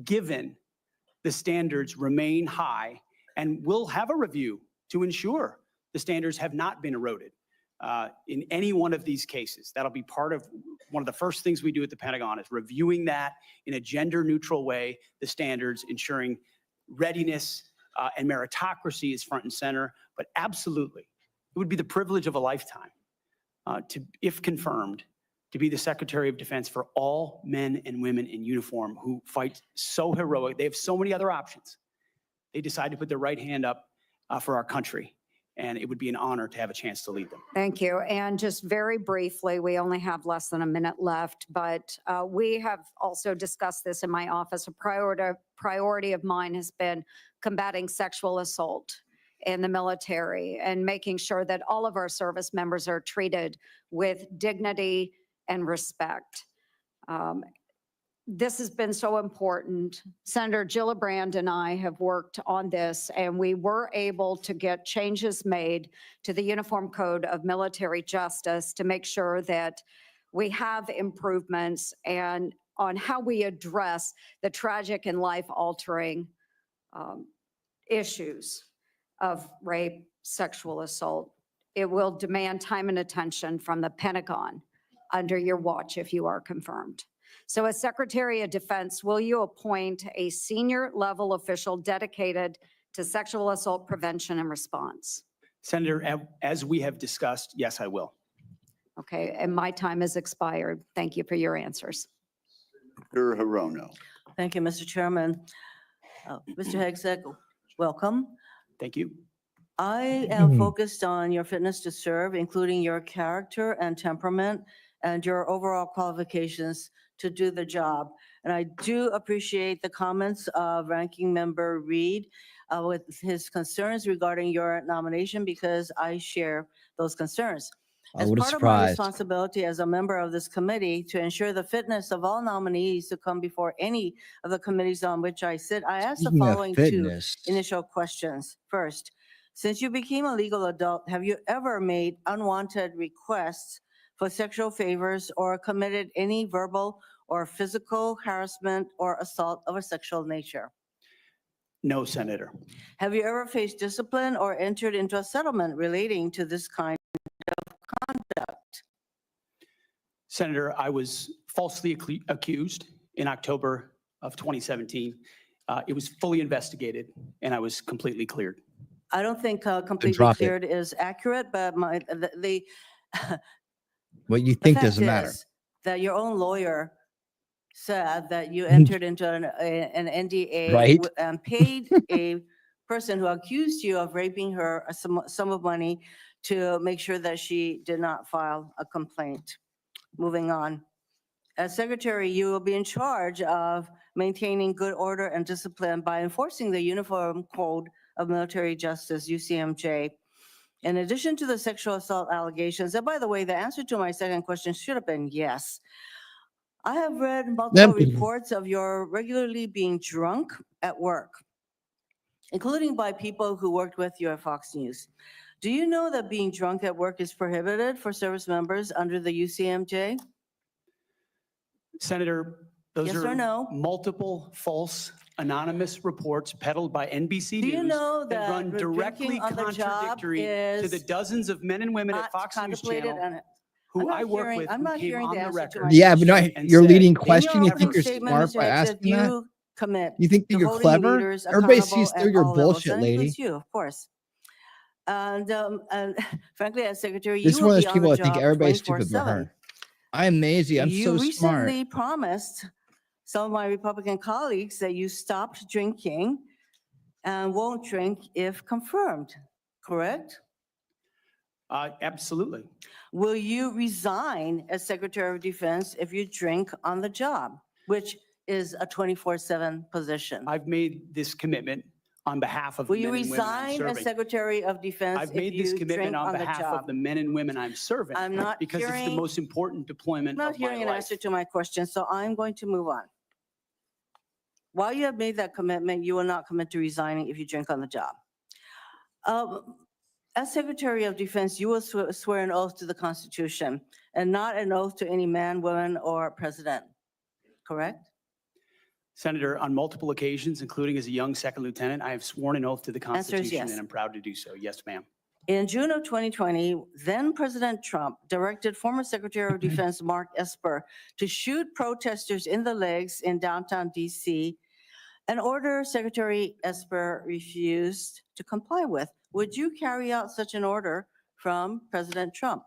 S17: given the standards remain high, and we'll have a review to ensure the standards have not been eroded in any one of these cases. That'll be part of one of the first things we do at the Pentagon, is reviewing that in a gender neutral way, the standards, ensuring readiness and meritocracy is front and center. But absolutely, it would be the privilege of a lifetime to, if confirmed, to be the Secretary of Defense for all men and women in uniform who fight so heroic. They have so many other options. They decide to put their right hand up for our country, and it would be an honor to have a chance to lead them.
S9: Thank you. And just very briefly, we only have less than a minute left, but we have also discussed this in my office. A priority of mine has been combating sexual assault in the military and making sure that all of our service members are treated with dignity and respect. This has been so important. Senator Gillibrand and I have worked on this, and we were able to get changes made to the Uniform Code of Military Justice to make sure that we have improvements and on how we address the tragic and life-altering issues of rape, sexual assault. It will demand time and attention from the Pentagon under your watch if you are confirmed. So as Secretary of Defense, will you appoint a senior level official dedicated to sexual assault prevention and response?
S17: Senator, as we have discussed, yes, I will.
S9: Okay, and my time has expired. Thank you for your answers.
S14: Senator Hirono.
S10: Thank you, Mr. Chairman. Mr. Hegseth, welcome.
S17: Thank you.
S10: I am focused on your fitness to serve, including your character and temperament and your overall qualifications to do the job. And I do appreciate the comments of Ranking Member Reed with his concerns regarding your nomination, because I share those concerns. As
S1: what a
S10: part of my
S1: surprise.
S10: responsibility as a member of this committee to ensure the fitness of all nominees to come before any of the committees on which I sit, I ask the
S1: Speaking of
S10: following two
S1: fitness.
S10: initial questions. First, since you became a legal adult, have you ever made unwanted requests for sexual favors or committed any verbal or physical harassment or assault of a sexual nature?
S17: No, Senator.
S10: Have you ever faced discipline or entered into a settlement relating to this kind of conduct?
S17: Senator, I was falsely accused in October of 2017. It was fully investigated, and I was completely cleared.
S10: I don't think completely
S1: drop it.
S10: cleared is accurate, but
S1: What you
S10: the
S1: think
S10: fact
S1: doesn't matter.
S10: is that your own lawyer said that you entered into an NDA
S1: Right.
S10: And paid a person who accused you of raping her a sum of money to make sure that she did not file a complaint. Moving on. As secretary, you will be in charge of maintaining good order and discipline by enforcing the Uniform Code of Military Justice, UCMJ. In addition to the sexual assault allegations, and by the way, the answer to my second question should have been yes. I have read multiple reports of your regularly being drunk at work, including by people who worked with you at Fox News. Do you know that being drunk at work is prohibited for service members under the UCMJ?
S17: Senator, those
S10: Yes
S17: are
S10: or no?
S17: multiple false anonymous reports peddled by NBC
S10: Do you
S17: News
S10: know
S17: that run
S10: that
S17: directly
S10: drinking on the job
S17: contradictory to the
S10: is
S17: dozens of men and women at
S10: not
S17: Fox News
S10: contemplated
S17: Channel
S10: and
S17: who
S10: I'm
S17: I
S10: not
S17: work
S10: hearing-
S17: with,
S10: I'm
S17: who
S10: not
S17: came
S10: hearing
S17: on
S10: the
S17: the
S10: answer to my
S17: record.
S1: Yeah, but no,
S17: and
S1: your
S17: said,
S1: leading
S17: "In
S1: question, you think
S10: opening
S1: you're
S10: statement,
S1: smart
S10: Mr.
S1: by
S10: Hegseth,
S1: asking that?
S10: you commit
S1: You think that
S10: to
S1: you're
S10: holding
S1: clever?
S10: leaders
S1: Everybody
S10: accountable
S1: sees through
S10: at
S1: your
S10: all levels.
S1: bullshit,
S10: That
S1: lady.
S10: includes you, of course. And frankly, as secretary,
S1: This is
S10: you
S1: one
S10: will
S1: of
S10: be
S1: those
S10: on
S1: people
S10: the
S1: that think
S10: job
S1: everybody's stupid but
S10: 24/7.
S1: her. I'm Maisie. I'm
S10: You
S1: so smart.
S10: recently promised some of my Republican colleagues that you stopped drinking and won't drink if confirmed, correct?
S17: Absolutely.
S10: Will you resign as Secretary of Defense if you drink on the job, which is a 24/7 position?
S17: I've made this commitment on behalf of
S10: Will
S17: the
S10: you
S17: men and women I'm
S10: resign as
S17: serving.
S10: Secretary of Defense
S17: I've
S10: if
S17: made this
S10: you
S17: commitment
S10: drink
S17: on
S10: on the
S17: behalf
S10: job?
S17: of the men and women I'm serving.
S10: I'm not
S17: because it's the
S10: hearing-
S17: most important deployment
S10: I'm not
S17: of my
S10: hearing an
S17: life.
S10: answer to my question, so I'm going to move on. While you have made that commitment, you will not commit to resigning if you drink on the job. As Secretary of Defense, you will swear an oath to the Constitution and not an oath to any man, woman, or president, correct?
S17: Senator, on multiple occasions, including as a young second lieutenant, I have sworn an oath to the
S10: Answer is
S17: Constitution,
S10: yes.
S17: and I'm proud to do so. Yes, ma'am.
S10: In June of 2020, then President Trump directed former Secretary of Defense Mark Esper to shoot protesters in the legs in downtown DC, an order Secretary Esper refused to comply with. Would you carry out such an order from President Trump?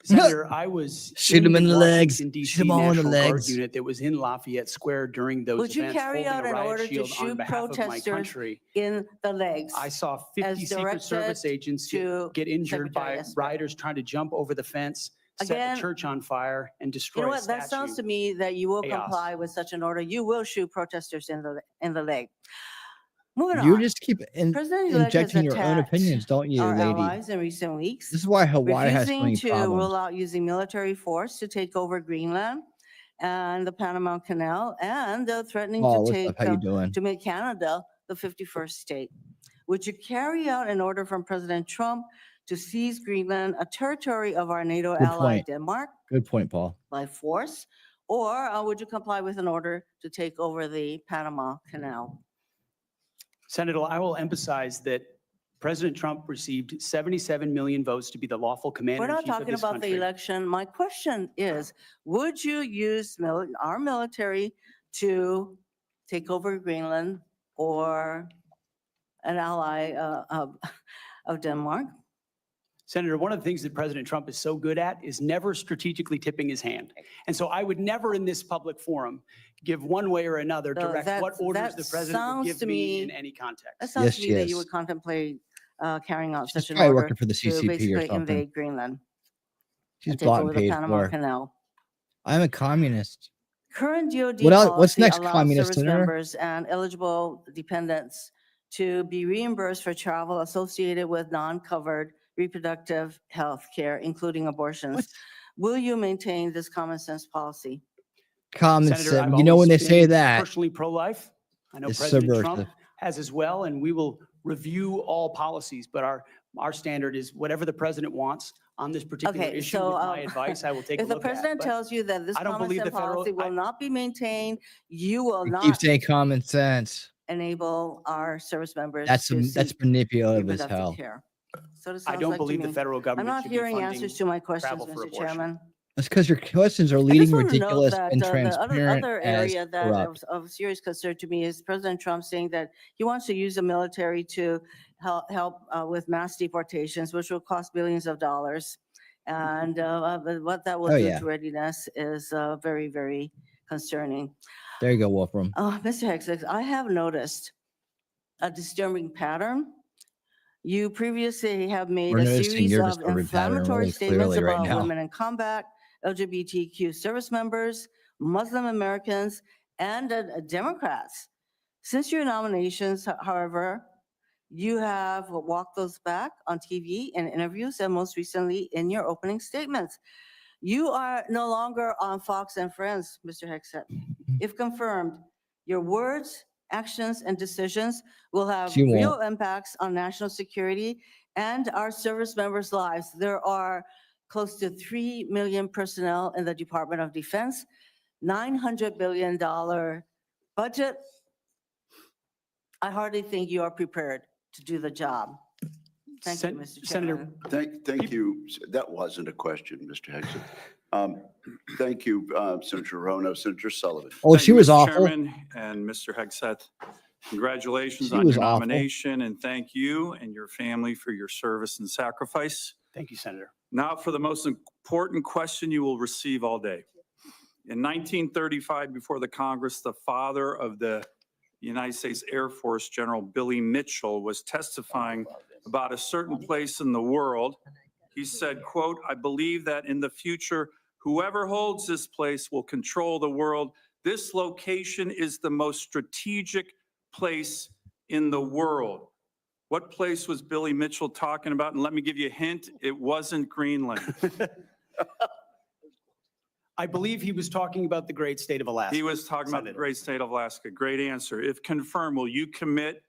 S17: Senator, I was
S1: Shoot him in the legs.
S17: Washington,
S1: Shoot
S17: D.C.
S1: him all in the
S17: National Guard
S1: legs.
S17: unit that was in Lafayette Square during those
S10: Would you
S17: events,
S10: carry
S17: holding
S10: out
S17: a
S10: an
S17: riot
S10: order to
S17: shield on
S10: shoot
S17: behalf of my
S10: protesters
S17: country.
S10: in the legs?
S17: I saw 50
S10: as
S17: Secret Service
S10: directed
S17: agents
S10: to
S17: get injured
S10: Secretary
S17: by
S10: Esper?
S17: rioters trying to jump over the fence, set
S10: Again,
S17: the church on fire, and
S10: You
S17: destroy
S10: know
S17: a
S10: what, that sounds
S17: statue.
S10: to me that you will
S17: Chaos.
S10: comply with such an order. You will shoot protesters in the leg. Moving
S1: You
S10: on.
S1: just keep
S10: President-elect has
S1: injecting your own
S10: attacked
S1: opinions, don't you,
S10: our
S1: lady?
S10: allies in recent weeks,
S1: This is why Hawaii has so
S10: refusing
S1: many
S10: to
S1: problems.
S10: rule out using military force to take over Greenland and the Panama Canal, and threatening
S1: Oh,
S10: to
S1: what's up? How you doing?
S10: to make Canada the 51st state. Would you carry out an order from President Trump to seize Greenland, a territory of our NATO
S1: Good
S10: ally
S1: point.
S10: Denmark,
S1: Good point, Paul.
S10: by force? Or would you comply with an order to take over the Panama Canal?
S17: Senator, I will emphasize that President Trump received 77 million votes to be the lawful
S10: We're
S17: commander-in-chief
S10: not
S17: of
S10: talking
S17: this
S10: about the
S17: country.
S10: election. My question is, would you use our military to take over Greenland or an ally of Denmark?
S17: Senator, one of the things that President Trump is so good at is never strategically tipping his hand. And so I would never in this public forum give one way or another direct what orders the president would give me in any context.
S10: That sounds to
S1: Yes,
S10: me that
S1: yes.
S10: you would contemplate carrying out
S1: She's
S10: such an
S1: probably
S10: order
S1: working for the
S10: to
S1: CCP or
S10: basically
S1: something.
S10: invade Greenland
S1: She's
S10: and take
S1: bought
S10: over
S1: and
S10: the
S1: paid
S10: Panama
S1: for.
S10: Canal.
S1: I'm a communist.
S10: Current DOD
S1: What else? What's
S10: policy
S1: next,
S10: allows
S1: communist
S10: service
S1: senator?
S10: members and eligible dependents to be reimbursed for travel associated with non-covered reproductive health care, including abortions. Will you maintain this common sense policy?
S1: Common
S17: Senator,
S1: sense.
S17: I've
S1: You know when they
S17: always
S1: say
S17: been
S1: that,
S17: personally pro-life. I know
S1: it's
S17: President
S1: subversive.
S17: Trump has as well, and we will review all policies. But our standard is whatever the president wants on this particular
S10: Okay,
S17: issue.
S10: so
S17: With my advice, I will take a
S10: if the
S17: look at.
S10: president
S17: But
S10: tells you that this
S17: I don't
S10: common
S17: believe
S10: sense
S17: the federal-
S10: policy will not be maintained, you will
S1: You
S10: not
S1: keep saying common sense.
S10: enable our service members
S1: That's
S10: to
S1: that's
S10: seek
S1: manipulative as
S10: reproductive
S1: hell.
S10: care. So it
S17: I
S10: sounds
S17: don't
S10: like to
S17: believe the
S10: me.
S17: federal
S10: I'm
S17: government
S10: not
S17: should be
S10: hearing
S17: funding
S10: answers to my questions,
S17: travel for
S10: Mr.
S17: abortion.
S10: Chairman.
S1: That's because your questions are
S10: I
S1: leading
S10: just want to note
S1: ridiculous
S10: that
S1: and
S10: the
S1: transparent
S10: other
S1: as
S10: area that
S1: corrupt.
S10: of serious concern to me is President Trump saying that he wants to use the military to help with mass deportations, which will cost billions of dollars. And what that will
S1: Oh,
S10: do
S1: yeah.
S10: to readiness is very, very concerning.
S1: There you go, Wolfram.
S10: Mr. Hegseth, I have noticed a disturbing pattern. You previously have made
S1: We're
S10: a
S1: noticing
S10: series
S1: your
S10: of
S1: disturbing pattern
S10: inflammatory
S1: really
S10: statements
S1: clearly right
S10: about
S1: now.
S10: women in combat, LGBTQ service members, Muslim Americans, and Democrats. Since your nominations, however, you have walked those back on TV and interviews, and most recently in your opening statements. You are no longer on Fox and Friends, Mr. Hegseth. If confirmed, your words, actions, and decisions will have
S1: She won't.
S10: real impacts on national security and our service members' lives. There are close to 3 million personnel in the Department of Defense, $900 billion budget. I hardly think you are prepared to do the job. Thank you, Mr.
S17: Senator,
S10: Chairman.
S14: Thank you. That wasn't a question, Mr. Hegseth. Thank you, Senator Rono, Senator Sullivan.
S1: Oh, she was awful.
S11: Chairman and Mr. Hegseth, congratulations
S1: She
S11: on
S1: was
S11: your
S1: awful.
S11: nomination, and thank you and your family for your service and sacrifice.
S17: thank you, Senator.
S11: Now for the most important question you will receive all day. In 1935, before the Congress, the father of the United States Air Force, General Billy Mitchell, was testifying about a certain place in the world. He said, quote, "I believe that in the future, whoever holds this place will control the world. This location is the most strategic place in the world. What place was Billy Mitchell talking about? And let me give you a hint, it wasn't Greenland.
S17: I believe he was talking about the great state of Alaska.
S11: He was talking about the great state of Alaska. Great answer. If confirmed, will you commit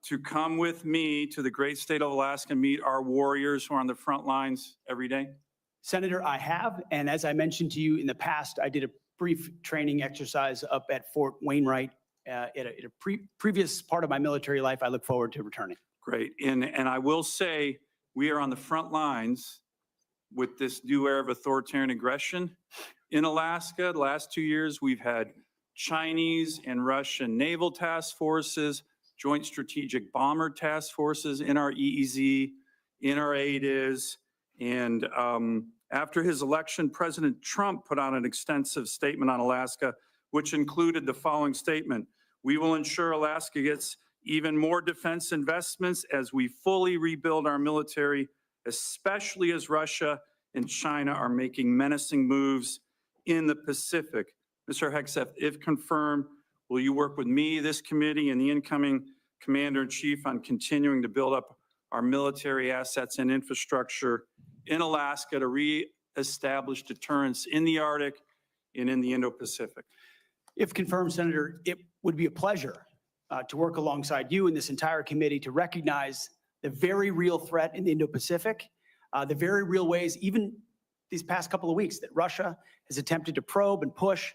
S11: to come with me to the great state of Alaska and meet our warriors who are on the front lines every day?
S17: Senator, I have, and as I mentioned to you in the past, I did a brief training exercise up at Fort Wainwright in a previous part of my military life. I look forward to returning.
S11: Great. And I will say, we are on the front lines with this new era of authoritarian aggression in Alaska. The last 2 years, we've had Chinese and Russian naval task forces, joint strategic bomber task forces in our EEZ, in our ADIZ. And after his election, President Trump put out an extensive statement on Alaska, which included the following statement: "We will ensure Alaska gets even more defense investments as we fully rebuild our military, especially as Russia and China are making menacing moves in the Pacific." Mr. Hegseth, if confirmed, will you work with me, this committee, and the incoming Commander-in-Chief on continuing to build up our military assets and infrastructure in Alaska to reestablish deterrence in the Arctic and in the Indo-Pacific?
S17: If confirmed, Senator, it would be a pleasure to work alongside you and this entire committee to recognize the very real threat in the Indo-Pacific, the very real ways, even these past couple of weeks, that Russia has attempted to probe and push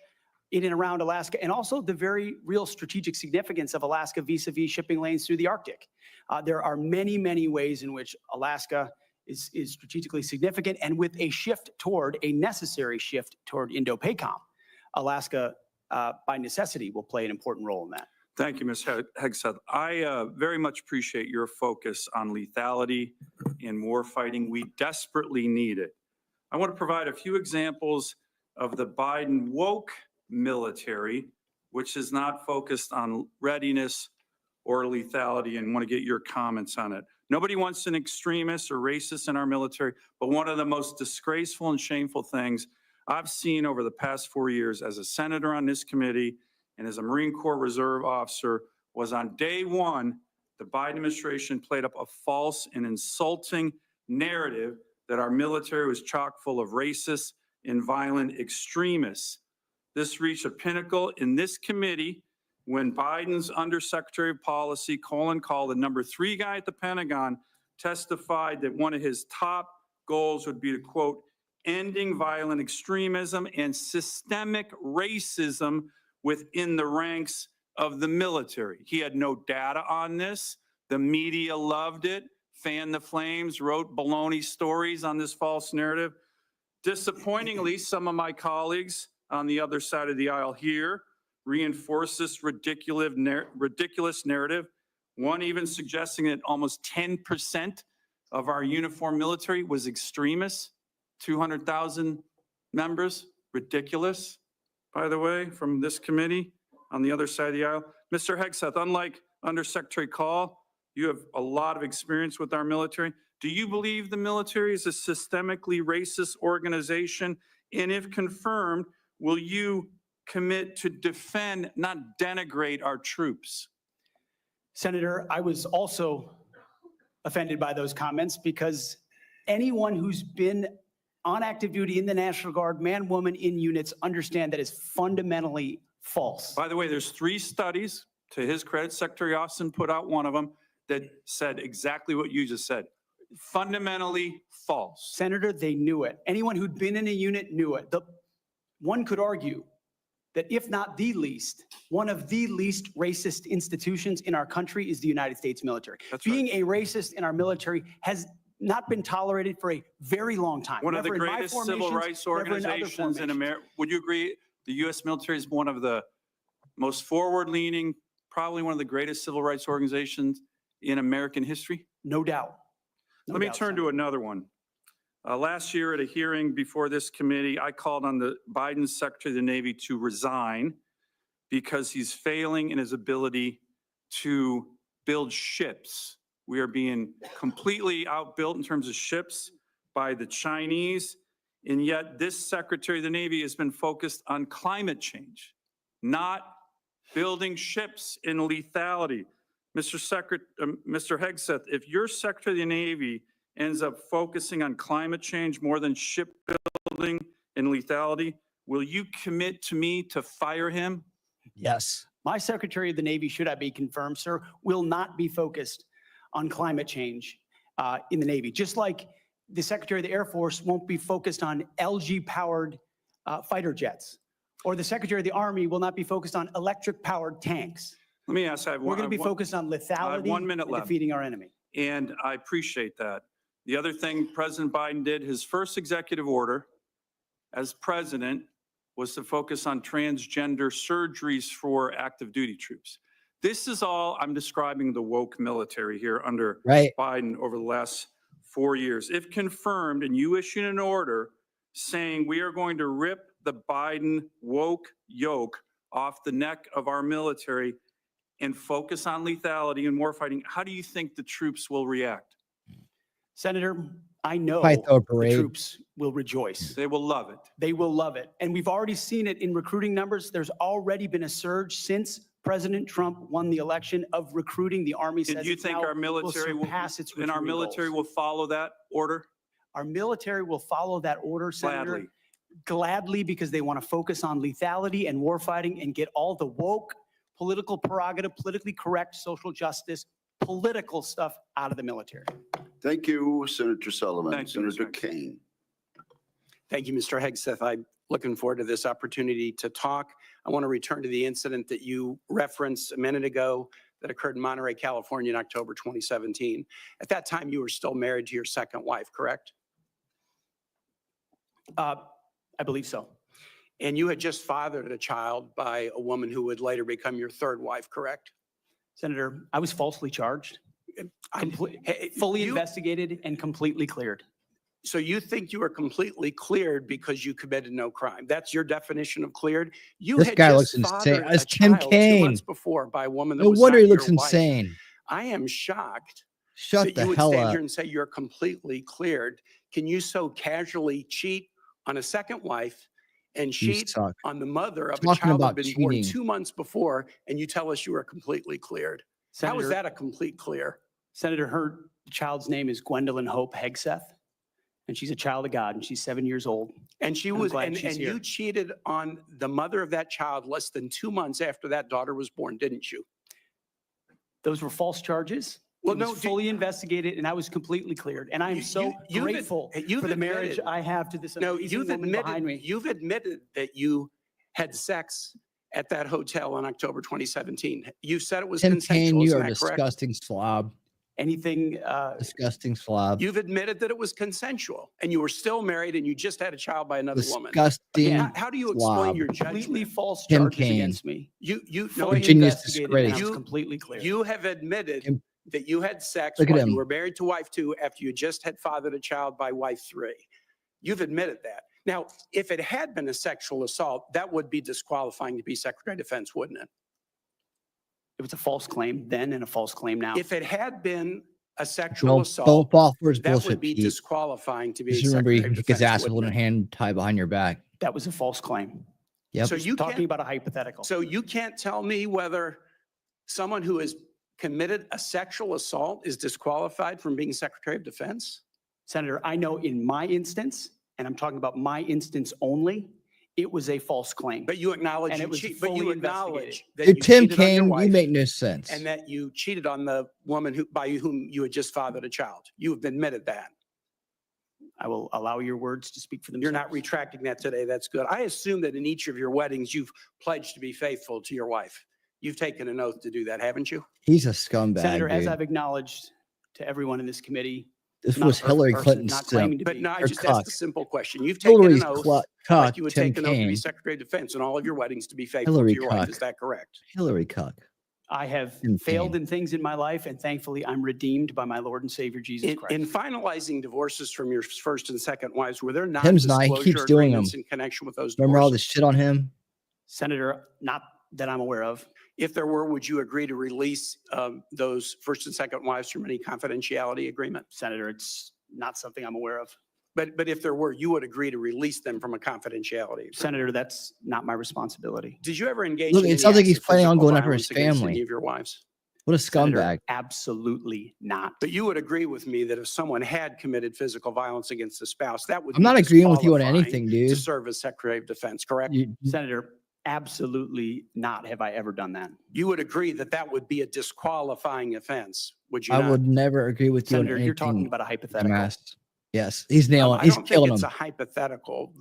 S17: in and around Alaska, and also the very real strategic significance of Alaska vis-a-vis shipping lanes through the Arctic. There are many, many ways in which Alaska is strategically significant, and with a shift toward, a necessary shift toward Indo-PACOM, Alaska, by necessity, will play an important role in that.
S11: Thank you, Ms. Hegseth. I very much appreciate your focus on lethality in war fighting. We desperately need it. I want to provide a few examples of the Biden woke military, which is not focused on readiness or lethality, and want to get your comments on it. Nobody wants an extremist or racist in our military, but one of the most disgraceful and shameful things I've seen over the past 4 years as a senator on this committee and as a Marine Corps Reserve officer was on day one, the Biden administration played up a false and insulting narrative that our military was chock full of racist and violent extremists. This reached a pinnacle in this committee when Biden's Undersecretary of Policy, Colin Kahl, the #3 guy at the Pentagon, testified that one of his top goals would be to, quote, ending violent extremism and systemic racism within the ranks of the military. He had no data on this. The media loved it, fanned the flames, wrote baloney stories on this false narrative. Disappointingly, some of my colleagues on the other side of the aisle here reinforce this ridiculous narrative. One even suggesting that almost 10% of our uniformed military was extremists, 200,000 members. Ridiculous, by the way, from this committee on the other side of the aisle. Mr. Hegseth, unlike Undersecretary Kahl, you have a lot of experience with our military. Do you believe the military is a systemically racist organization? And if confirmed, will you commit to defend, not denigrate our troops?
S17: Senator, I was also offended by those comments because anyone who's been on active duty in the National Guard, man, woman, in units, understand that is fundamentally false.
S11: By the way, there's 3 studies, to his credit, Secretary Austin put out one of them, that said exactly what you just said. Fundamentally false.
S17: Senator, they knew it. Anyone who'd been in a unit knew it. One could argue that if not the least, one of the least racist institutions in our country is the United States military. Being a racist in our military has not been tolerated for a very long time.
S11: One of the greatest civil rights organizations in America. Would you agree the U.S. military is one of the most forward-leaning, probably one of the greatest civil rights organizations in American history?
S17: No doubt.
S11: Let me turn to another one. Last year at a hearing before this committee, I called on the Biden Secretary of the Navy to resign because he's failing in his ability to build ships. We are being completely outbuilt in terms of ships by the Chinese, and yet this Secretary of the Navy has been focused on climate change, not building ships in lethality. Mr. Hegseth, if your Secretary of the Navy ends up focusing on climate change more than shipbuilding and lethality, will you commit to me to fire him?
S17: Yes. My Secretary of the Navy, should I be confirmed, sir, will not be focused on climate change in the Navy. Just like the Secretary of the Air Force won't be focused on LG-powered fighter jets, or the Secretary of the Army will not be focused on electric-powered tanks.
S11: Let me ask,
S17: We're going to be focused on lethality
S11: 1 minute
S17: and
S11: left.
S17: defeating our enemy.
S11: And I appreciate that. The other thing President Biden did, his first executive order as president was to focus on transgender surgeries for active duty troops. This is all, I'm describing the woke military here under Biden over the last 4 years. If confirmed and you issue an order saying we are going to rip the Biden woke yoke off the neck of our military and focus on lethality and warfighting, how do you think the troops will react?
S17: Senator, I know
S1: Fight the
S17: the
S1: parade.
S17: troops will rejoice.
S11: They will love it.
S17: They will love it. And we've already seen it in recruiting numbers. There's already been a surge since President Trump won the election of recruiting. The Army says
S11: And you
S17: it's
S11: think
S17: now
S11: our military will
S17: surpass its
S11: and our
S17: recruiting
S11: military
S17: goals.
S11: will follow that order?
S17: Our military will follow that order, Senator. Gladly, because they want to focus on lethality and warfighting and get all the woke, political prerogative, politically correct, social justice, political stuff out of the military.
S14: Thank you, Senator Sullivan.
S17: Thank you,
S14: Senator Kane.
S2: Thank you, Mr. Hegseth. I'm looking forward to this opportunity to talk. I want to return to the incident that you referenced a minute ago that occurred in Monterey, California in October 2017. At that time, you were still married to your second wife, correct?
S17: I believe so.
S2: And you had just fathered a child by a woman who would later become your third wife, correct?
S17: Senator, I was falsely charged, fully investigated and completely cleared.
S2: So you think you were completely cleared because you committed no crime? That's your definition of cleared? You
S1: This
S2: had
S1: guy
S2: just
S1: looks insane.
S2: fathered
S1: That's
S2: a
S1: Tim
S2: child 2
S1: Kaine.
S2: months before by a woman that
S1: No
S2: was
S1: wonder
S2: not
S1: he looks
S2: your wife.
S1: insane.
S2: I am shocked
S1: Shut
S2: that
S1: the
S2: you would
S1: hell
S2: stand
S1: up.
S2: here and say you're completely cleared. Can you so casually cheat on a second wife and
S1: You
S2: cheat
S1: suck.
S2: on the mother of a
S1: Talking
S2: child that had
S1: about
S2: been born
S1: cheating.
S2: 2 months before, and you tell us you are completely cleared? How is
S17: Senator-
S2: that a complete clear?
S17: Senator, her child's name is Gwendolyn Hope Hegseth, and she's a child of God, and she's 7 years old.
S2: And she
S17: I'm
S2: was,
S17: glad
S2: and
S17: she's
S2: you
S17: here.
S2: cheated on the mother of that child less than 2 months after that daughter was born, didn't you?
S17: Those were false charges.
S2: Well,
S17: It was
S2: no,
S17: fully investigated, and I was completely cleared. And I am so
S2: you've ad-
S17: grateful
S2: you've
S17: for the marriage
S2: admitted-
S17: I have to this
S2: No,
S17: amazing
S2: you've
S17: woman behind me.
S2: you've admitted that you had sex at that hotel in October 2017. You said it was
S1: Tim Kaine,
S2: consensual,
S1: you
S2: isn't
S1: are a
S2: that correct?
S1: disgusting slob.
S17: Anything,
S1: Disgusting slob.
S2: You've admitted that it was consensual, and you were still married, and you just had a child by another woman.
S1: Disgusting
S2: Again, how do you explain
S1: slob.
S2: your
S17: completely
S2: judgment?
S17: false
S1: Tim
S17: charges
S1: Kaine.
S17: against me.
S2: You
S17: Fully
S1: Virginia's
S17: investigated, and I
S1: disgrace.
S17: was completely cleared.
S2: You have admitted
S1: Tim-
S2: that you had sex
S1: Look at
S2: while
S1: him.
S2: you were married to wife 2 after you just had fathered a child by wife 3. You've admitted that. Now, if it had been a sexual assault, that would be disqualifying to be Secretary of Defense, wouldn't it?
S17: It was a false claim then and a false claim now.
S2: If it had been a sexual
S1: Don't
S2: assault,
S1: fall for his
S2: that
S1: bullshit,
S2: would be
S1: Pete.
S2: disqualifying to be
S1: Just remember, you
S2: Secretary
S1: can
S2: of
S1: kick his
S2: Defense,
S1: ass with
S2: wouldn't
S1: one
S2: it?
S1: hand tied behind your back.
S17: That was a false claim.
S1: Yep.
S2: So you
S17: Talking
S2: can't,
S17: about a hypothetical.
S2: so you can't tell me whether someone who has committed a sexual assault is disqualified from being Secretary of Defense?
S17: Senator, I know in my instance, and I'm talking about my instance only, it was a false claim.
S2: But you acknowledge
S17: And
S2: you
S17: it was
S2: cheat, but you
S17: fully
S2: acknowledge
S17: investigated.
S2: that
S1: Dude,
S2: you
S1: Tim
S2: cheated on your
S1: Kaine, you
S2: wife
S1: make no sense.
S2: and that you cheated on the woman who, by whom you had just fathered a child. You have admitted that.
S17: I will allow your words to speak for themselves.
S2: You're not retracting that today. That's good. I assume that in each of your weddings, you've pledged to be faithful to your wife. You've taken an oath to do that, haven't you?
S1: He's a scumbag,
S17: Senator, as
S1: dude.
S17: I've acknowledged to everyone in this committee,
S1: This
S17: not a
S1: was
S17: perfect
S1: Hillary
S17: person,
S1: Clinton's
S17: not claiming to
S2: But
S17: be.
S2: no, I
S1: or
S2: just asked a
S1: cuck.
S2: simple question. You've taken
S1: Hillary's
S2: an oath
S1: cuck,
S2: like you would
S1: Tim
S2: take an oath to be
S1: Kaine.
S2: Secretary of Defense in all of your weddings to be faithful
S1: Hillary
S2: to your wife.
S1: cuck.
S2: Is that correct?
S1: Hillary cuck.
S17: I have
S1: Tim
S17: failed
S1: Kaine.
S17: in things in my life, and thankfully I'm redeemed by my Lord and Savior, Jesus Christ.
S2: In finalizing divorces from your first and second wives, were there
S1: Tim's not. He
S2: non-disclosure
S1: keeps doing them.
S2: agreements in connection with those
S1: Remember all this
S2: divorces?
S1: shit on him?
S17: Senator, not that I'm aware of.
S2: If there were, would you agree to release those first and second wives from any confidentiality agreement?
S17: Senator, it's not something I'm aware of.
S2: But if there were, you would agree to release them from a confidentiality agreement?
S17: Senator, that's not my responsibility.
S2: Did you ever engage
S1: Look,
S2: in
S1: it
S2: any
S1: sounds like
S2: acts
S1: he's
S2: of
S1: planning on
S2: physical
S1: going after
S2: violence
S1: his
S2: against
S1: family.
S2: any of your wives?
S1: What a
S17: Senator,
S1: scumbag.
S17: absolutely not. But you would agree with me that if someone had committed physical violence against a spouse, that would
S1: I'm
S17: be
S1: not agreeing with you on
S17: disqualifying
S1: anything,
S17: to
S1: dude.
S17: serve as Secretary of Defense, correct? Senator, absolutely not have I ever done that. You would agree that that would be a disqualifying offense, would you
S1: I
S17: not?
S1: would never agree with you on
S17: Senator,
S1: anything.
S17: you're talking about a hypothetical.
S1: dumbass. Yes, he's nailing.
S17: I
S1: He's
S17: don't think
S1: killing
S17: it's
S1: him.
S17: a hypothetical.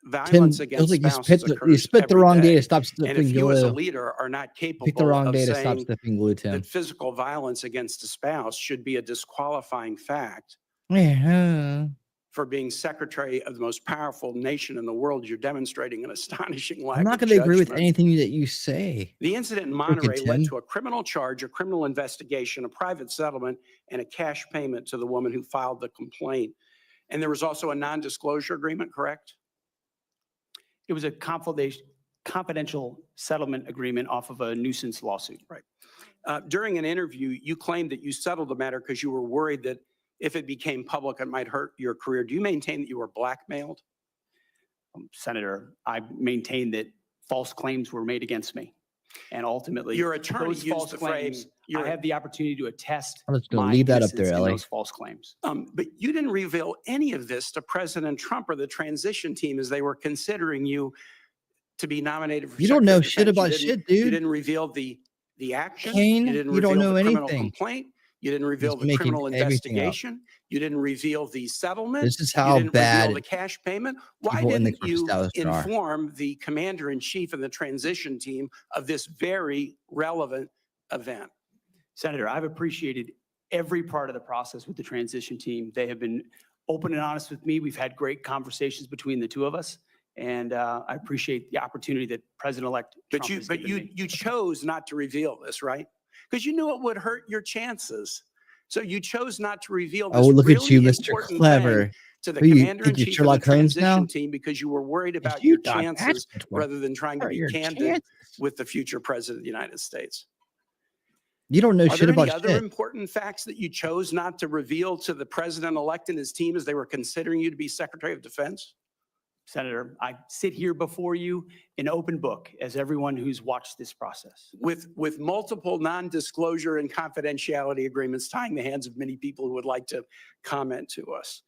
S17: Violence
S1: Tim, it
S17: against
S1: was like
S17: spouses
S1: you
S17: occurs
S1: spit the
S17: every
S1: wrong day
S17: day.
S1: to stop
S17: And if
S1: sniffing
S17: you as a
S1: glue.
S17: leader are not
S1: Pick the
S17: capable
S1: wrong
S17: of
S1: day to stop
S17: saying
S1: sniffing glue, Tim.
S17: that physical violence against a spouse should be a disqualifying fact
S1: Yeah.
S17: for being secretary of the most powerful nation in the world, you're demonstrating an astonishing lack
S1: I'm not
S17: of
S1: going to agree with
S17: judgment.
S1: anything that you say.
S17: The incident in
S1: Freaking
S17: Monterey led
S1: Tim.
S17: to a criminal charge, a criminal investigation, a private settlement, and a cash payment to the woman who filed the complaint. And there was also a non-disclosure agreement, correct?
S4: It was a confidential settlement agreement off of a nuisance lawsuit.
S17: Right. During an interview, you claimed that you settled the matter because you were worried that if it became public, it might hurt your career. Do you maintain that you were blackmailed?
S4: Senator, I maintain that false claims were made against me. And ultimately,
S17: Your attorney
S4: those
S17: used
S4: false
S17: the phrase,
S4: claims,
S17: your-
S4: I have the opportunity to attest
S1: I'm just going
S4: my
S1: to leave that up
S4: innocence
S1: there,
S4: in
S1: Ellie.
S4: those false claims.
S17: But you didn't reveal any of this to President Trump or the transition team as they were considering you to be nominated for
S1: You don't know
S17: Secretary of
S1: shit
S17: Defense.
S1: about
S17: You
S1: shit,
S17: didn't- You
S1: dude.
S17: didn't reveal the action.
S1: Kane,
S17: You didn't
S1: you don't
S17: reveal
S1: know
S17: the criminal
S1: anything.
S17: complaint. You didn't reveal the
S1: making
S17: criminal
S1: everything up.
S17: investigation. You didn't reveal the settlement.
S1: This is
S17: You
S1: how
S17: didn't
S1: bad
S17: reveal the cash payment. Why
S1: people in the
S17: didn't you
S1: Cristales are.
S17: inform the commander-in-chief and the transition team of this very relevant event?
S4: Senator, I've appreciated every part of the process with the transition team. They have been open and honest with me. We've had great conversations between the two of us. And I appreciate the opportunity that President-elect Trump has given me.
S17: You chose not to reveal this, right? Because you knew it would hurt your chances. So you chose not to reveal this
S1: Oh, look at
S17: really
S1: you, Mr.
S17: important
S1: Clever.
S17: thing to the
S1: Who you think
S17: commander-in-chief
S1: you're
S17: and the
S1: Sherlock Holmes
S17: transition
S1: now?
S17: team because you were worried about
S1: You
S17: your
S1: thought
S17: chances
S1: that's what
S17: rather than trying to
S1: hurt
S17: be
S1: your
S17: candid
S1: chances.
S17: with the future president of the United States.
S1: You don't know
S17: Are
S1: shit
S17: there any
S1: about
S17: other
S1: shit.
S17: important facts that you chose not to reveal to the president-elect and his team as they were considering you to be Secretary of Defense?
S4: Senator, I sit here before you an open book, as everyone who's watched this process.
S17: With multiple non-disclosure and confidentiality agreements tying the hands of many people who would like to comment to us.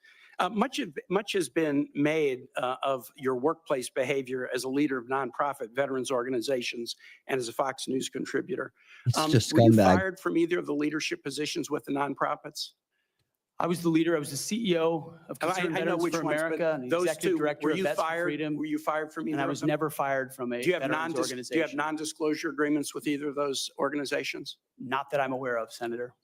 S17: Much has been made of your workplace behavior as a leader of nonprofit veterans organizations and as a Fox News contributor.
S1: It's just
S17: Were you
S1: scumbag.
S17: fired from either of the leadership positions with the nonprofits?
S4: I was the leader. I was the CEO of Concerned
S17: I know
S4: Veterans
S17: which
S4: for
S17: ones, but
S4: America and the
S17: those
S4: executive
S17: two,
S4: director
S17: were
S4: of
S17: you
S4: Vets for
S17: fired?
S4: Freedom.
S17: Were you fired from either
S4: And I
S17: of
S4: was
S17: them?
S4: never fired from a
S17: Do you have
S4: veterans organization.
S17: do you have non-disclosure agreements with either of those organizations?
S4: Not that I'm aware of, Senator.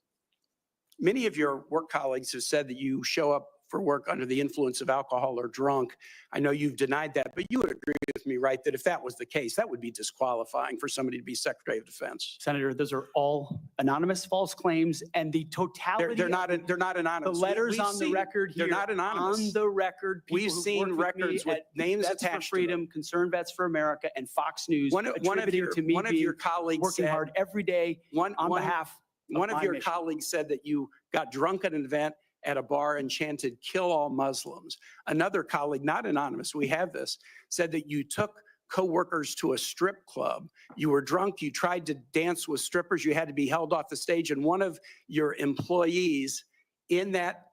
S17: Many of your work colleagues have said that you show up for work under the influence of alcohol or drunk. I know you've denied that, but you would agree with me, right, that if that was the case, that would be disqualifying for somebody to be Secretary of Defense.
S4: Senator, those are all anonymous false claims, and the totality.
S17: They're not anonymous.
S4: The letters
S17: We've
S4: on the
S17: seen-
S4: record here.
S17: They're not anonymous.
S4: On the record.
S17: We've
S4: people who've
S17: seen
S4: worked me
S17: records with
S4: at
S17: names
S4: Vets
S17: attached
S4: for
S17: to
S4: Freedom, Concerned Vets for America, and Fox News
S17: One of
S4: attributing
S17: your
S4: to me
S17: one of
S4: being
S17: your colleagues
S4: working
S17: said,
S4: hard every day on behalf of
S17: one of
S4: my
S17: your
S4: mission.
S17: colleagues said that you got drunk at an event at a bar and chanted, "Kill all Muslims." Another colleague, not anonymous, we have this, said that you took coworkers to a strip club. You were drunk, you tried to dance with strippers, you had to be held off the stage, and one of your employees in that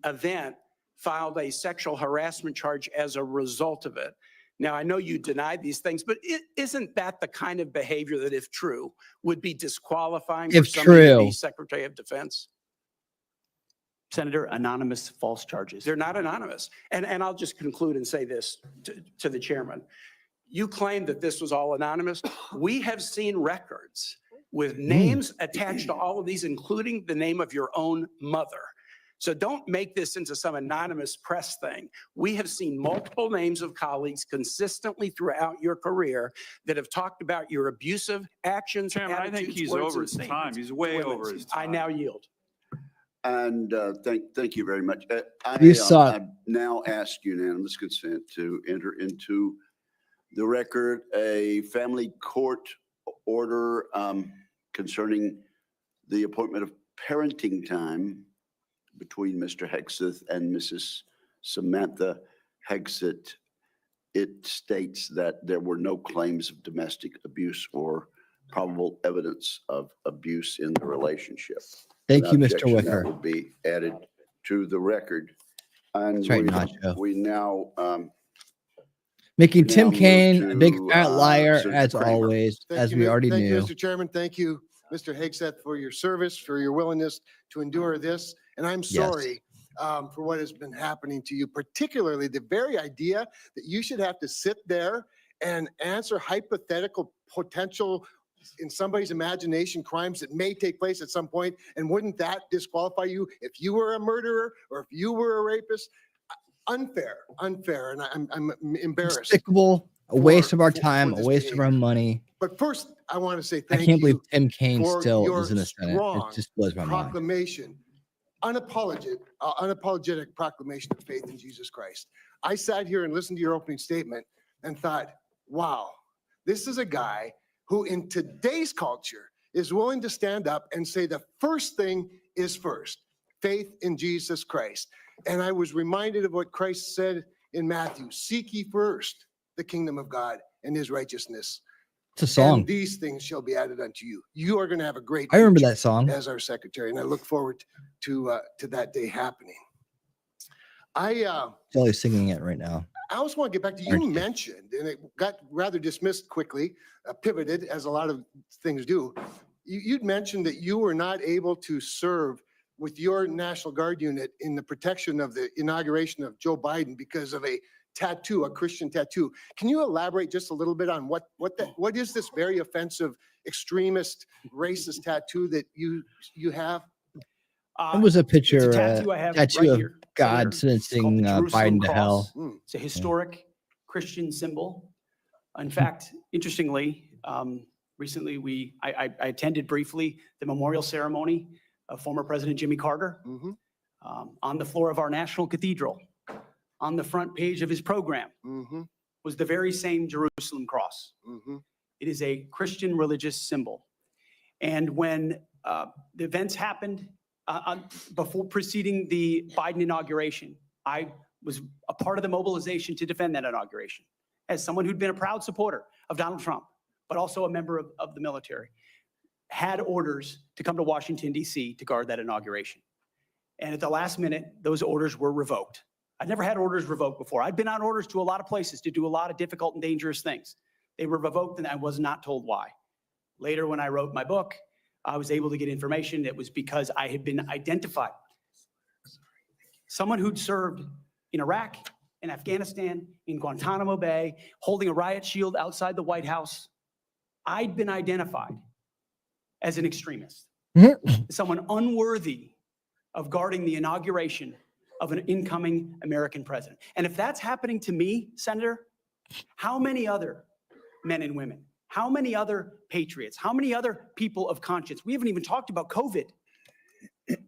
S17: event filed a sexual harassment charge as a result of it. Now, I know you denied these things, but isn't that the kind of behavior that, if true, would be disqualifying for
S1: If
S17: somebody to
S1: true.
S17: be Secretary of Defense?
S4: Senator, anonymous false charges.
S17: They're not anonymous. And I'll just conclude and say this to the chairman. You claim that this was all anonymous. We have seen records with names attached to all of these, including the name of your own mother. So don't make this into some anonymous press thing. We have seen multiple names of colleagues consistently throughout your career that have talked about your abusive actions,
S11: Chairman, I think
S17: attitudes,
S11: he's
S17: words,
S11: over
S17: and
S11: his time.
S17: statements
S11: He's
S17: to
S11: way
S17: women.
S11: over his
S17: I
S11: time.
S17: now yield.
S14: And thank you very much.
S1: You suck.
S14: I now ask unanimous consent to enter into the record a family court order concerning the appointment of parenting time between Mr. Hegseth and Mrs. Samantha Hegseth. It states that there were no claims of domestic abuse or probable evidence of abuse in the relationship.
S1: Thank
S14: An
S1: you, Mr.
S14: objection that
S1: Wicker.
S14: will be added to the record. And
S1: That's right,
S14: we-
S1: Nacho.
S14: We now,
S1: Making
S14: we now
S1: Tim
S14: move
S1: Kaine a big
S14: to,
S1: fat liar,
S14: Senator
S1: as
S14: Kramer.
S1: always,
S8: Thank
S1: as
S8: you,
S1: we
S8: Mi-
S1: already
S8: Thank you,
S1: knew.
S8: Mr. Chairman. Thank you, Mr. Hegseth, for your service, for your willingness to endure this. And I'm sorry for what has been happening to you, particularly the very idea that you should have to sit there and answer hypothetical potential in somebody's imagination crimes that may take place at some point. And wouldn't that disqualify you if you were a murderer or if you were a rapist? Unfair, and I'm embarrassed.
S1: Despicable, a waste of our
S8: for
S1: time, a
S8: this
S1: waste of our money.
S8: But first, I want to say
S1: I
S8: thank
S1: can't believe
S8: you
S1: Tim Kaine
S8: for
S1: still
S8: your
S1: is in the Senate. It
S8: strong
S1: just blows my mind.
S8: proclamation, unapologetic proclamation of faith in Jesus Christ. I sat here and listened to your opening statement and thought, wow, this is a guy who in today's culture is willing to stand up and say the first thing is first, faith in Jesus Christ. And I was reminded of what Christ said in Matthew, seek ye first the kingdom of God and his righteousness.
S1: It's a song.
S8: And these things shall be added unto you. You are going to have a great
S1: I remember
S8: future
S1: that song.
S8: as our secretary, and I look forward to that day happening.
S1: Jolly's singing it right now.
S8: I also want to get back to, you mentioned, and it got rather dismissed quickly, pivoted as a lot of things do. You'd mentioned that you were not able to serve with your National Guard unit in the protection of the inauguration of Joe Biden because of a tattoo, a Christian tattoo. Can you elaborate just a little bit on what is this very offensive, extremist, racist tattoo that you have?
S1: It was a picture,
S8: It's a tattoo I have
S1: tattoo
S8: right
S1: of
S8: here,
S1: God
S8: Senator.
S1: sentencing
S8: Jerusalem
S1: Biden to
S8: cross.
S1: hell.
S2: It's a historic Christian symbol. In fact, interestingly, recently I attended briefly the memorial ceremony of former President Jimmy Carter on the floor of our National Cathedral. On the front page of his program was the very same Jerusalem cross. It is a Christian religious symbol. And when the events happened before preceding the Biden inauguration, I was a part of the mobilization to defend that inauguration as someone who'd been a proud supporter of Donald Trump, but also a member of the military, had orders to come to Washington, D.C. to guard that inauguration. And at the last minute, those orders were revoked. I'd never had orders revoked before. I'd been on orders to a lot of places to do a lot of difficult and dangerous things. They were revoked and I was not told why. Later, when I wrote my book, I was able to get information that was because I had been identified. Someone who'd served in Iraq, in Afghanistan, in Guantanamo Bay, holding a riot shield outside the White House. I'd been identified as an extremist, someone unworthy of guarding the inauguration of an incoming American president. And if that's happening to me, Senator, how many other men and women, how many other patriots, how many other people of conscience? We haven't even talked about COVID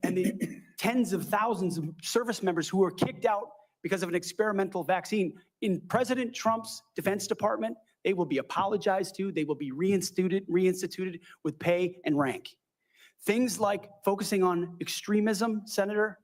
S2: and the tens of thousands of service members who were kicked out because of an experimental vaccine. In President Trump's Defense Department, they will be apologized to, they will be reinstituted with pay and rank. Things like focusing on extremism, Senator,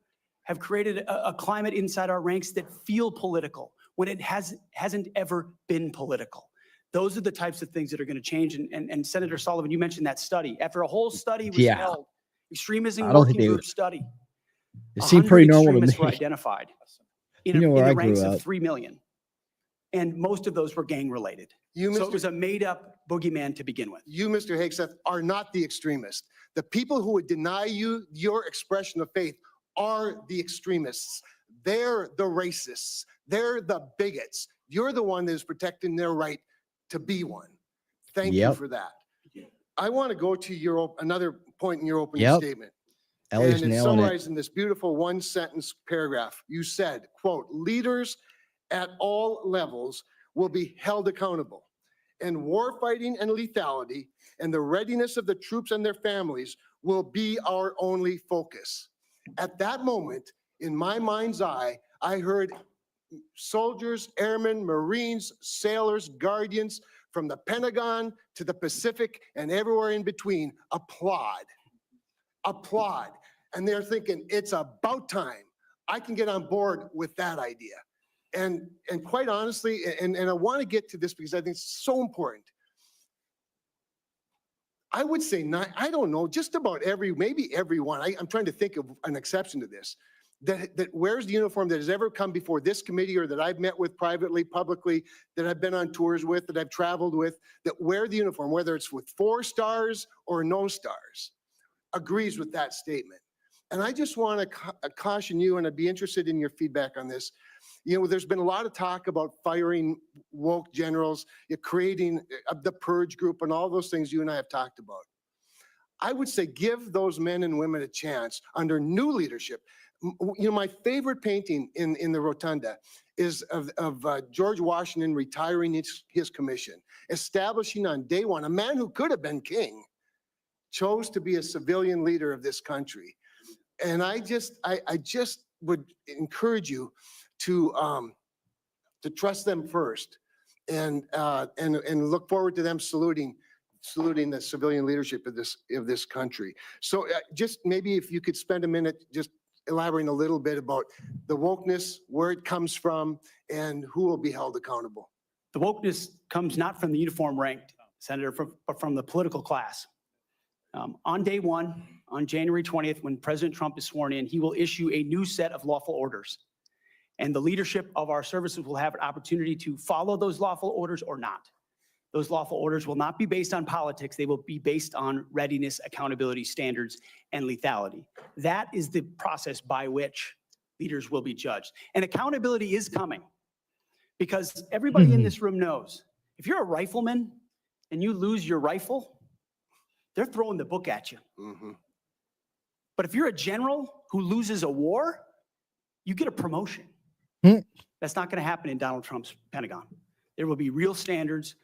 S2: have created a climate inside our ranks that feel political when it hasn't ever been political. Those are the types of things that are going to change. And Senator Sullivan, you mentioned that study. After a whole study was held, extremism working group study,
S1: It seemed pretty normal to me.
S8: extremists were identified in the ranks of 3 million. And most of those were gang related. So it was a made up boogeyman to begin with.
S18: You, Mr. Hegseth, are not the extremist. The people who would deny you your expression of faith are the extremists. They're the racists. They're the bigots. You're the one that is protecting their right to be one. Thank you for that. I want to go to another point in your opening statement.
S1: Ellie's
S18: And it's
S1: nailing
S18: summarized in this beautiful one-sentence paragraph. You said, quote, leaders at all levels will be held accountable, and warfighting and lethality and the readiness of the troops and their families will be our only focus. At that moment, in my mind's eye, I heard soldiers, airmen, Marines, sailors, guardians from the Pentagon to the Pacific and everywhere in between applaud. And they're thinking, it's about time. I can get on board with that idea. And quite honestly, and I want to get to this because I think it's so important.
S8: I would say not, I don't know, just about maybe everyone, I'm trying to think of an exception to this, that wears the uniform that has ever come before this committee or that I've met with privately, publicly, that I've been on tours with, that I've traveled with, that wear the uniform, whether it's with 4 stars or no stars, agrees with that statement. And I just want to caution you, and I'd be interested in your feedback on this. You know, there's been a lot of talk about firing woke generals, creating the purge group and all those things you and I have talked about. I would say give those men and women a chance under new leadership. You know, my favorite painting in the rotunda is of George Washington retiring his commission, establishing on day one, a man who could have been king, chose to be a civilian leader of this country. And I just would encourage you to trust them first, and look forward to them saluting the civilian leadership of this country. So just maybe if you could spend a minute just elaborating a little bit about the wokeness, where it comes from, and who will be held accountable.
S17: The wokeness comes not from the uniform ranked, Senator, but from the political class. On day one, on January 20th, when President Trump is sworn in, he will issue a new set of lawful orders. And the leadership of our services will have an opportunity to follow those lawful orders or not. Those lawful orders will not be based on politics. They will be based on readiness, accountability standards, and lethality. That is the process by which leaders will be judged. And accountability is coming, because everybody in this room knows if you're a rifleman and you lose your rifle, they're throwing the book at you. But if you're a general who loses a war, you get a promotion. That's not going to happen in Donald Trump's Pentagon. There will be real standards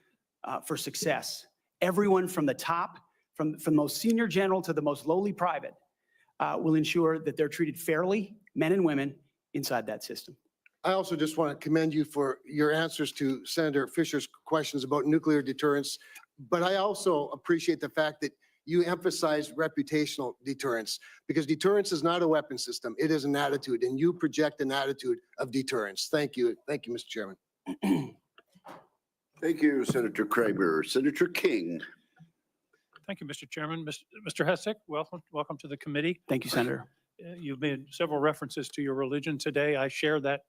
S17: for success. Everyone from the top, from the most senior general to the most lowly private, will ensure that they're treated fairly, men and women, inside that system.
S8: I also just want to commend you for your answers to Senator Fisher's questions about nuclear deterrence. But I also appreciate the fact that you emphasize reputational deterrence, because deterrence is not a weapon system. It is an attitude, and you project an attitude of deterrence. Thank you. Thank you, Mr. Chairman.
S14: Thank you, Senator Kramer. Senator King.
S3: Thank you, Mr. Chairman. Mr. Hegseth, welcome to the committee.
S17: Thank you, Senator.
S3: You've made several references to your religion today. I share that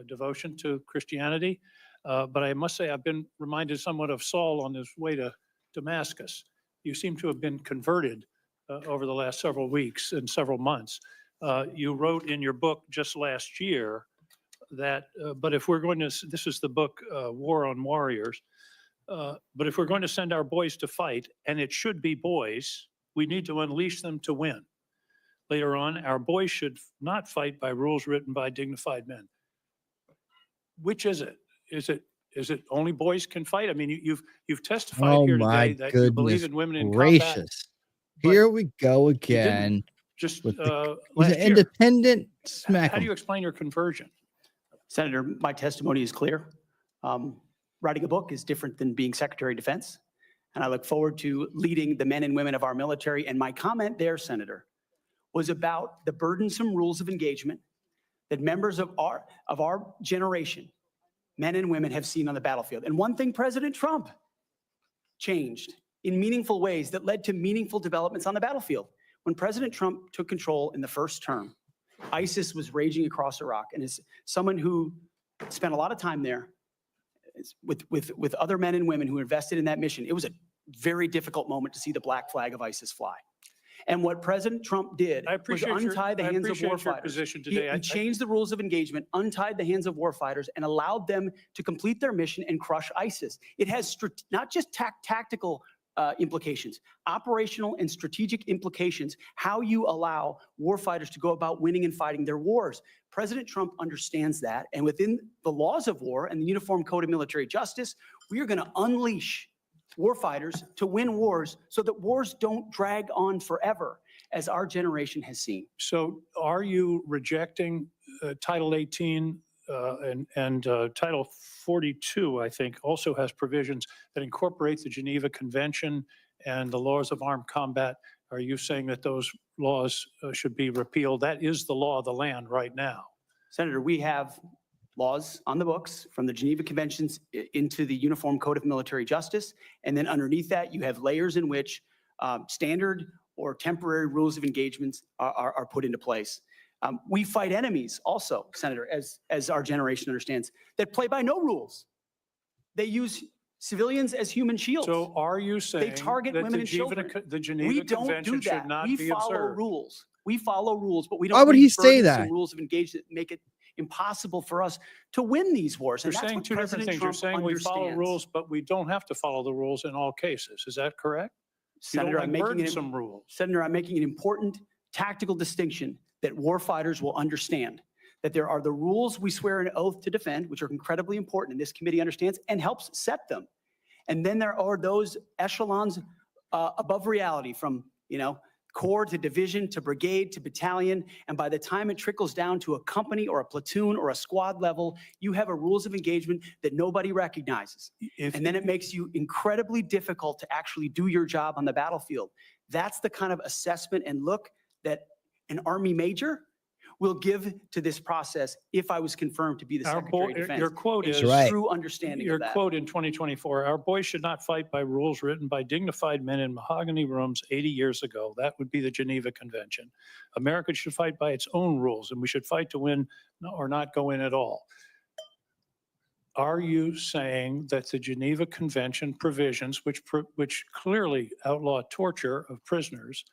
S3: devotion to Christianity, but I must say I've been reminded somewhat of Saul on his way to Damascus. You seem to have been converted over the last several weeks and several months. You wrote in your book just last year that, but if we're going to, this is the book, War on Warriors, but if we're going to send our boys to fight, and it should be boys, we need to unleash them to win. Later on, our boys should not fight by rules written by dignified men. Which is it? Is it only boys can fight? I mean, you've testified here today that you believe in women in combat.
S1: Here we go again.
S3: Just
S1: with
S3: last
S1: an
S3: year.
S1: independent smack.
S3: How do you explain your conversion?
S17: Senator, my testimony is clear. Writing a book is different than being Secretary of Defense. And I look forward to leading the men and women of our military. And my comment there, Senator, was about the burdensome rules of engagement that members of our generation, men and women, have seen on the battlefield. And one thing President Trump changed in meaningful ways that led to meaningful developments on the battlefield. When President Trump took control in the first term, ISIS was raging across Iraq. And as someone who spent a lot of time there with other men and women who invested in that mission, it was a very difficult moment to see the black flag of ISIS fly. And what President Trump did was untie the hands of warfighters. He changed the rules of engagement, untied the hands of warfighters, and allowed them to complete their mission and crush ISIS. It has not just tactical implications, operational and strategic implications, how you allow warfighters to go about winning and fighting their wars. President Trump understands that, and within the laws of war and the Uniform Code of Military Justice, we are going to unleash warfighters to win wars so that wars don't drag on forever, as our generation has seen.
S3: So are you rejecting Title 18 and Title 42, I think, also has provisions that incorporate the Geneva Convention and the laws of armed combat? Are you saying that those laws should be repealed? That is the law of the land right now.
S17: Senator, we have laws on the books from the Geneva Conventions into the Uniform Code of Military Justice. And then underneath that, you have layers in which standard or temporary rules of engagements are put into place. We fight enemies also, Senator, as our generation understands, that play by no rules. They use civilians as human shields.
S3: So are you saying
S17: target
S3: that
S17: women
S3: the
S17: and children.
S3: The Geneva
S17: We don't
S3: Convention
S17: do
S3: should
S17: that.
S3: not
S17: We
S3: be
S17: follow
S3: observed?
S17: rules. We follow rules, but we
S1: Why
S17: don't.
S1: would he
S17: read
S1: say
S17: burdensome
S1: that?
S17: Rules of engagement make it impossible for us to win these wars.
S3: You're
S17: And that's
S3: saying
S17: what
S3: two different
S17: President
S3: things. You're
S17: Trump
S3: saying we follow
S17: understands.
S3: rules, but we don't have to follow the rules in all cases. Is that correct? You don't
S17: Senator,
S3: like burdensome rules.
S17: Senator, I'm making an important tactical distinction that warfighters will understand. That there are the rules we swear an oath to defend, which are incredibly important, and this committee understands and helps set them. And then there are those echelons above reality, from, corps to division to brigade to battalion. And by the time it trickles down to a company or a platoon or a squad level, you have a rules of engagement that nobody recognizes. And then it makes you incredibly difficult to actually do your job on the battlefield. That's the kind of assessment and look that an Army major will give to this process if I was confirmed to be the Secretary of Defense.
S3: Your quote is
S17: true understanding
S3: your
S17: of that.
S3: quote in 2024, our boys should not fight by rules written by dignified men in mahogany rooms 80 years ago. That would be the Geneva Convention. America should fight by its own rules, and we should fight to win or not go in at all. Are you saying that the Geneva Convention provisions, which clearly outlaw torture of prisoners,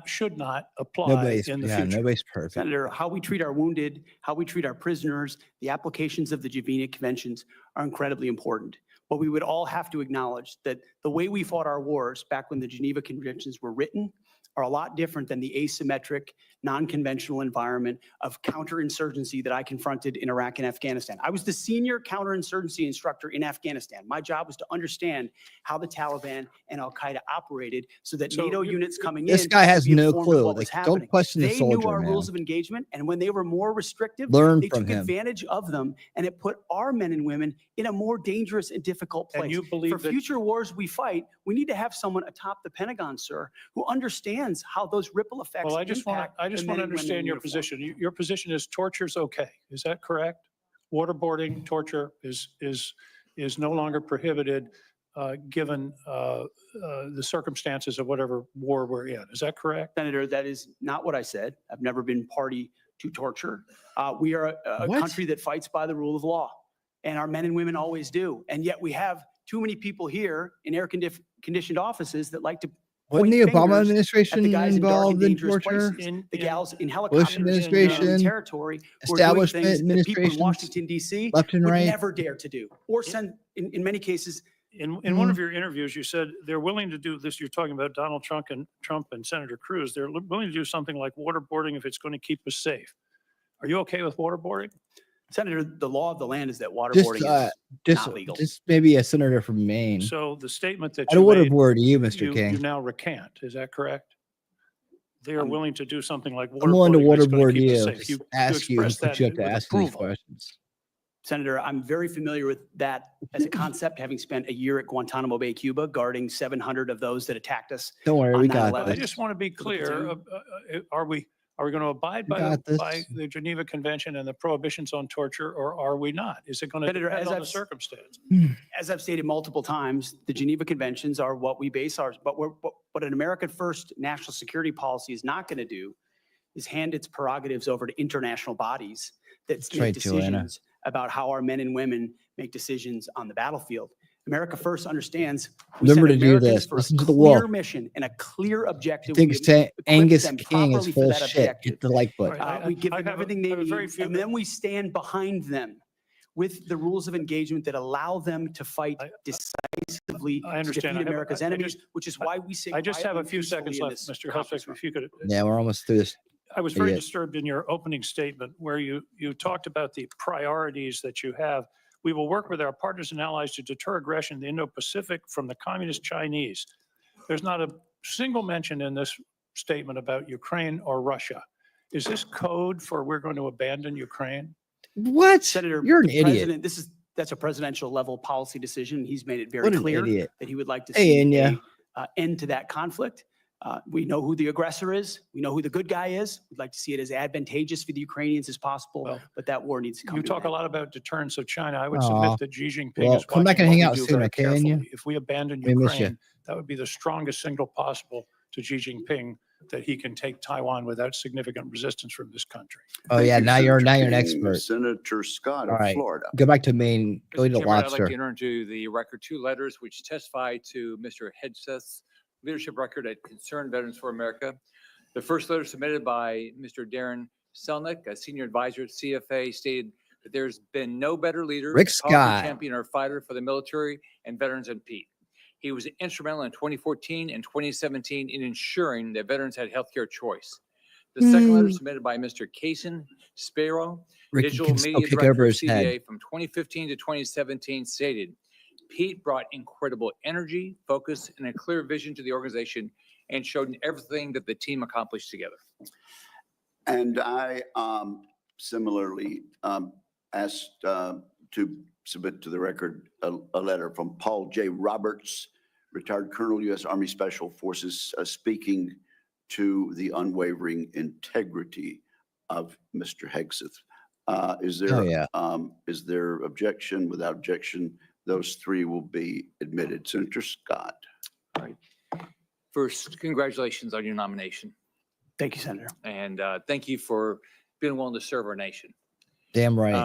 S3: should not apply in the future?
S1: Nobody's perfect.
S17: Senator, how we treat our wounded, how we treat our prisoners, the applications of the Geneva Conventions are incredibly important. But we would all have to acknowledge that the way we fought our wars back when the Geneva Conventions were written are a lot different than the asymmetric, non-conventional environment of counterinsurgency that I confronted in Iraq and Afghanistan. I was the senior counterinsurgency instructor in Afghanistan. My job was to understand how the Taliban and Al-Qaeda operated so that NATO units coming in.
S1: This guy has
S17: could be
S1: no
S17: informed of
S1: clue.
S17: what was
S1: Like,
S17: happening.
S1: don't question the
S17: They knew
S1: soldier,
S17: our
S1: man.
S17: rules of engagement, and when they were more restrictive,
S1: Learn
S17: they
S1: from
S17: took
S1: him.
S17: advantage of them, and it put our men and women in a more dangerous and difficult place.
S3: And you believe
S17: For
S3: that-
S17: future wars we fight, we need to have someone atop the Pentagon, sir, who understands how those ripple effects
S3: Well, I just want
S17: impact
S3: to
S17: the men and women in
S3: understand your
S17: uniform.
S3: position. Your position is torture's okay. Is that correct? Waterboarding, torture is no longer prohibited given the circumstances of whatever war we're in. Is that correct?
S17: Senator, that is not what I said. I've never been party to torture. We are a
S1: What?
S17: country that fights by the rule of law, and our men and women always do. And yet we have too many people here in air-conditioned offices that like to
S1: Wasn't
S17: point
S1: the Obama
S17: fingers at
S1: administration
S17: the guys in dark and
S1: involved in
S17: dangerous
S1: torture?
S17: places, the gals in helicopters in
S1: administration,
S17: territory who are doing
S1: establishment
S17: things that people in
S1: administrations,
S17: Washington, D.C.
S1: left and
S17: would
S1: right.
S17: never dare to do, or send, in many cases.
S3: In one of your interviews, you said they're willing to do this. You're talking about Donald Trump and Senator Cruz. They're willing to do something like waterboarding if it's going to keep us safe. Are you okay with waterboarding?
S17: Senator, the law of the land is that waterboarding is not legal.
S1: Just maybe a senator from Maine.
S3: So the statement that
S1: I don't
S3: you
S1: want to
S3: made,
S1: word you, Mr.
S3: you
S1: King.
S3: now recant. Is that correct? They are willing to do something like
S1: I'm willing to
S3: waterboarding. if it's gonna
S1: waterboard
S3: keep us
S1: you,
S3: safe.
S1: ask you, and
S3: expressed
S1: put you up
S3: that
S1: to
S3: with
S1: ask these
S3: approval.
S1: questions.
S17: Senator, I'm very familiar with that as a concept, having spent a year at Guantanamo Bay, Cuba, guarding 700 of those that attacked us.
S1: Don't worry,
S17: on
S1: we got
S17: 9/11.
S3: I
S1: this.
S3: just want to be clear. Are we going to abide
S1: We
S3: by
S1: got this.
S3: the Geneva Convention and the prohibitions on torture, or are we not? Is it going to
S17: Senator,
S3: depend
S17: as
S3: on
S17: I've
S3: the
S17: s-
S3: circumstance?
S17: As I've stated multiple times, the Geneva Conventions are what we base ours, but what an America First national security policy is not going to do is hand its prerogatives over to international bodies that make
S1: right, Joanna.
S17: decisions about how our men and women make decisions on the battlefield. America First understands we
S1: Remember
S17: send
S1: to do
S17: Americans
S1: this.
S17: for a
S1: Listen to the
S17: clear
S1: wolf.
S17: mission and a clear objective.
S1: Think
S17: We
S1: saying
S17: equip
S1: Angus
S17: them
S1: King is
S17: properly for
S1: full
S17: that
S1: of shit.
S17: objective.
S1: Hit the like button.
S17: We give
S3: I
S17: them
S3: have
S17: everything they
S3: I have very
S17: need,
S3: few-
S17: and then we stand behind them with the rules of engagement that allow them to fight decisively
S3: I
S17: to
S3: understand.
S17: defeat America's enemies, which is why we say
S3: I just have a
S17: quietly
S3: few
S17: and peacefully
S3: seconds
S17: in
S3: left,
S17: this
S3: Mr.
S17: conference
S3: Hegseth,
S17: room.
S3: if you could.
S1: Yeah, we're almost through this.
S3: I was very
S1: Idiot.
S3: disturbed in your opening statement where you talked about the priorities that you have. We will work with our partners and allies to deter aggression in the Indo-Pacific from the communist Chinese. There's not a single mention in this statement about Ukraine or Russia. Is this code for we're going to abandon Ukraine?
S1: What?
S17: Senator,
S1: You're an
S17: the
S1: idiot.
S17: president, that's a presidential level policy decision. He's made it very
S1: What an
S17: clear
S1: idiot.
S17: that he would like to
S1: Hey,
S17: see
S1: Enya.
S17: a end to that conflict. We know who the aggressor is. We know who the good guy is. We'd like to see it as advantageous for the Ukrainians as possible,
S3: Well,
S17: but that war needs to come
S3: You
S17: to
S3: talk
S17: an
S3: a
S17: end.
S3: lot about deterrence of China. I would
S1: Aw.
S3: submit that Xi Jinping
S1: Well,
S3: is
S1: come back
S3: watching
S1: and hang
S3: what
S1: out
S3: we do
S1: soon,
S3: very
S1: okay, Anya?
S3: carefully. If we abandon
S1: We miss you.
S3: Ukraine, that would be the strongest signal possible to Xi Jinping that he can take Taiwan without significant resistance from this country.
S1: Oh
S14: Thank
S1: yeah,
S14: you,
S1: now you're an
S14: King.
S1: expert.
S14: Senator Scott
S1: All
S14: of
S1: right,
S14: Florida.
S1: go back to Maine. Go
S5: Mr.
S1: eat a
S5: Chairman, I'd like
S1: lobster.
S5: to enter into the record 2 letters which testify to Mr. Hegseth's leadership record at Concerned Veterans for America. The first letter submitted by Mr. Darren Selnick, a senior advisor at CFA, stated that there's been no better leader,
S1: Rick
S5: powerful
S1: Scott.
S5: champion, or fighter for the military and veterans than Pete. He was instrumental in 2014 and 2017 in ensuring that veterans had healthcare choice. The second letter submitted by Mr. Kason Sparrow,
S1: Ricky
S5: digital
S1: can still
S5: media
S1: kick
S5: director
S1: over
S5: of
S1: his head.
S5: CVA from 2015 to 2017, stated, Pete brought incredible energy, focus, and a clear vision to the organization and showed everything that the team accomplished together.
S14: And I similarly asked to submit to the record a letter from Paul J. Roberts, retired Colonel, U.S. Army Special Forces, speaking to the unwavering integrity of Mr. Hegseth. Is there,
S1: Oh, yeah.
S14: Is there objection? Without objection, those 3 will be admitted. Senator Scott.
S5: First, congratulations on your nomination.
S17: Thank you, Senator.
S5: And thank you for being willing to serve our nation.
S1: Damn right.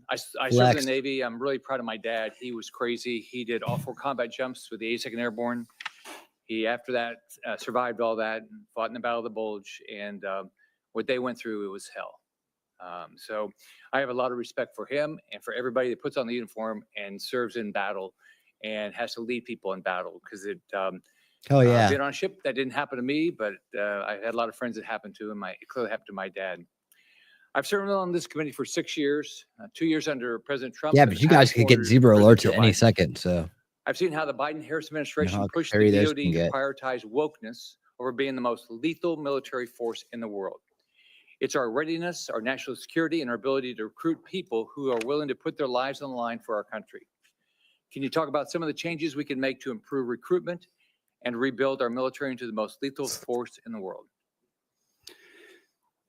S5: I served in
S1: Flex.
S5: the Navy. I'm really proud of my dad. He was crazy. He did all 4 combat jumps with the 82nd Airborne. He, after that, survived all that and fought in the Battle of the Bulge. And what they went through, it was hell. So I have a lot of respect for him and for everybody that puts on the uniform and serves in battle and has to lead people in battle, because it,
S1: Oh yeah.
S5: being on a ship, that didn't happen to me, but I had a lot of friends that happened to, and it clearly happened to my dad. I've served on this committee for 6 years, 2 years under President Trump.
S1: Yeah,
S5: and
S1: but
S5: the
S1: you guys
S5: past
S1: could
S5: 4
S1: get
S5: years
S1: 0
S5: under
S1: alerts
S5: Joe
S1: at any
S5: Biden.
S1: second. So
S5: I've seen how the Biden-Harris administration
S1: how
S5: pushed the
S1: hairy those
S5: DoD
S1: can
S5: to
S1: get.
S5: prioritize wokeness over being the most lethal military force in the world. It's our readiness, our national security, and our ability to recruit people who are willing to put their lives on the line for our country. Can you talk about some of the changes we can make to improve recruitment and rebuild our military into the most lethal force in the world?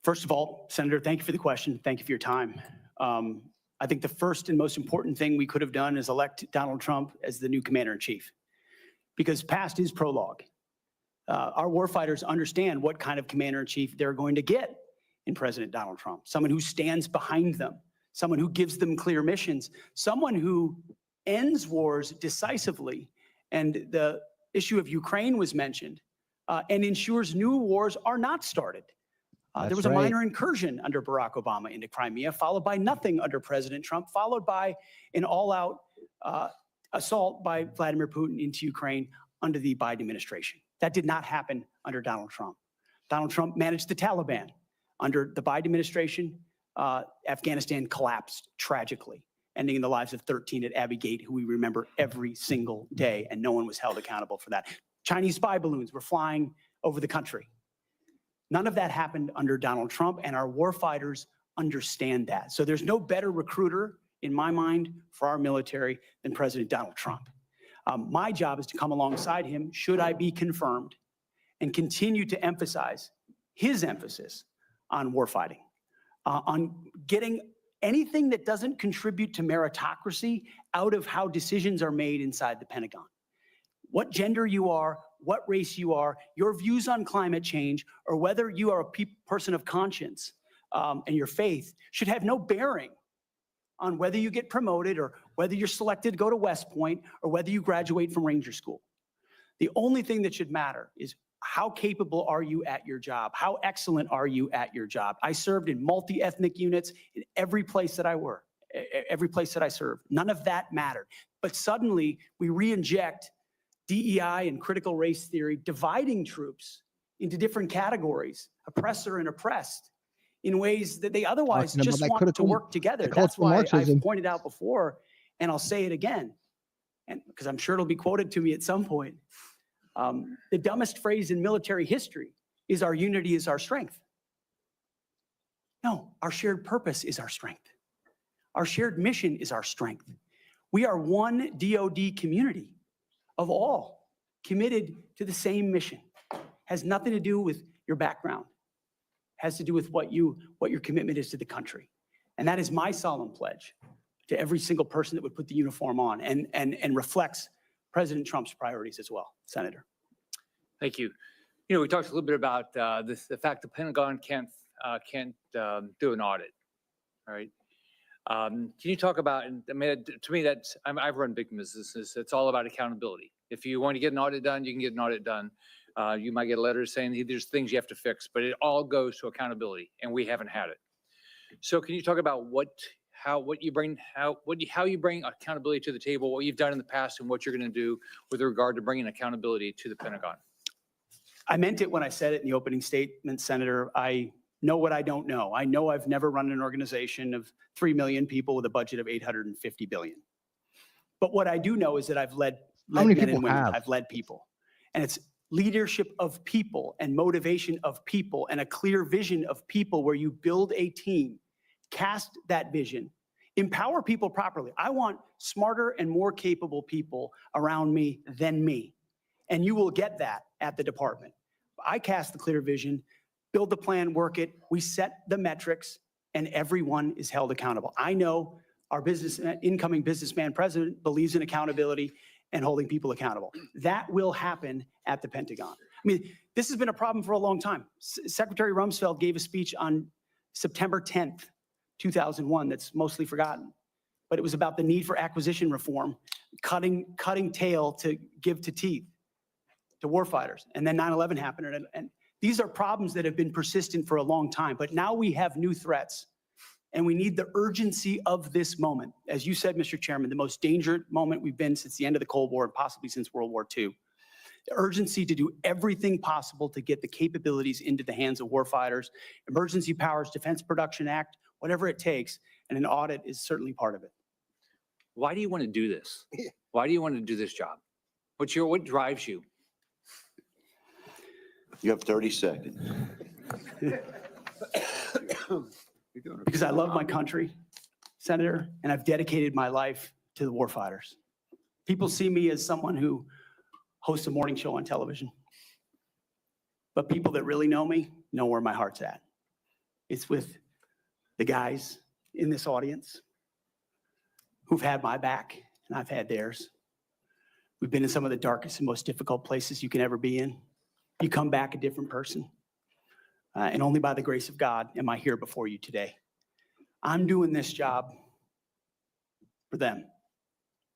S17: First of all, Senator, thank you for the question. Thank you for your time. I think the first and most important thing we could have done is elect Donald Trump as the new commander-in-chief, because past is prologue. Our warfighters understand what kind of commander-in-chief they're going to get in President Donald Trump. Someone who stands behind them, someone who gives them clear missions, someone who ends wars decisively. And the issue of Ukraine was mentioned, and ensures new wars are not started. There was a minor incursion under Barack Obama into Crimea, followed by nothing under President Trump, followed by an all-out assault by Vladimir Putin into Ukraine under the Biden administration. That did not happen under Donald Trump. Donald Trump managed the Taliban. Under the Biden administration, Afghanistan collapsed tragically, ending in the lives of 13 at Abbey Gate, who we remember every single day, and no one was held accountable for that. Chinese spy balloons were flying over the country. None of that happened under Donald Trump, and our warfighters understand that. So there's no better recruiter, in my mind, for our military than President Donald Trump. My job is to come alongside him, should I be confirmed, and continue to emphasize his emphasis on warfighting, on getting anything that doesn't contribute to meritocracy out of how decisions are made inside the Pentagon. What gender you are, what race you are, your views on climate change, or whether you are a person of conscience and your faith should have no bearing on whether you get promoted or whether you're selected to go to West Point or whether you graduate from Ranger School. The only thing that should matter is how capable are you at your job? How excellent are you at your job? I served in multi-ethnic units in every place that I worked, every place that I served. None of that mattered. But suddenly we re-inject DEI and critical race theory, dividing troops into different categories, oppressor and oppressed, in ways that they otherwise just want to work together. That's why I've pointed out before, and I'll say it again, and because I'm sure it'll be quoted to me at some point. The dumbest phrase in military history is our unity is our strength. No, our shared purpose is our strength. Our shared mission is our strength. We are one DoD community of all committed to the same mission. has nothing to do with your background. Has to do with what your commitment is to the country. And that is my solemn pledge to every single person that would put the uniform on and reflects President Trump's priorities as well, Senator.
S5: Thank you. You know, we talked a little bit about the fact the Pentagon can't do an audit, all right? Can you talk about, and I mean, to me, I've run big businesses. It's all about accountability. If you want to get an audit done, you can get an audit done. You might get a letter saying there's things you have to fix, but it all goes to accountability, and we haven't had it. So can you talk about how you bring accountability to the table, what you've done in the past, and what you're going to do with regard to bringing accountability to the Pentagon?
S17: I meant it when I said it in the opening statement, Senator. I know what I don't know. I know I've never run an organization of 3 million people with a budget of $850 billion. But what I do know is that I've led men and women. I've led people. And it's leadership of people and motivation of people and a clear vision of people where you build a team, cast that vision, empower people properly. I want smarter and more capable people around me than me. And you will get that at the department. I cast the clear vision, build the plan, work it. We set the metrics and everyone is held accountable. I know our incoming businessman president believes in accountability and holding people accountable. That will happen at the Pentagon. I mean, this has been a problem for a long time. Secretary Rumsfeld gave a speech on September 10th, 2001 that's mostly forgotten. But it was about the need for acquisition reform, cutting tail to give to teeth to warfighters. And then 9/11 happened. And these are problems that have been persistent for a long time. But now we have new threats. And we need the urgency of this moment. As you said, Mr. Chairman, the most dangerous moment we've been since the end of the Cold War and possibly since World War II. The urgency to do everything possible to get the capabilities into the hands of warfighters, Emergency Powers Defense Production Act, whatever it takes, and an audit is certainly part of it.
S5: Why do you want to do this? Why do you want to do this job? What drives you?
S14: You have 30 seconds.
S17: Because I love my country, Senator, and I've dedicated my life to the warfighters. People see me as someone who hosts a morning show on television. But people that really know me know where my heart's at. It's with the guys in this audience who've had my back, and I've had theirs. We've been in some of the darkest and most difficult places you can ever be in. You come back a different person. And only by the grace of God am I here before you today. I'm doing this job for them,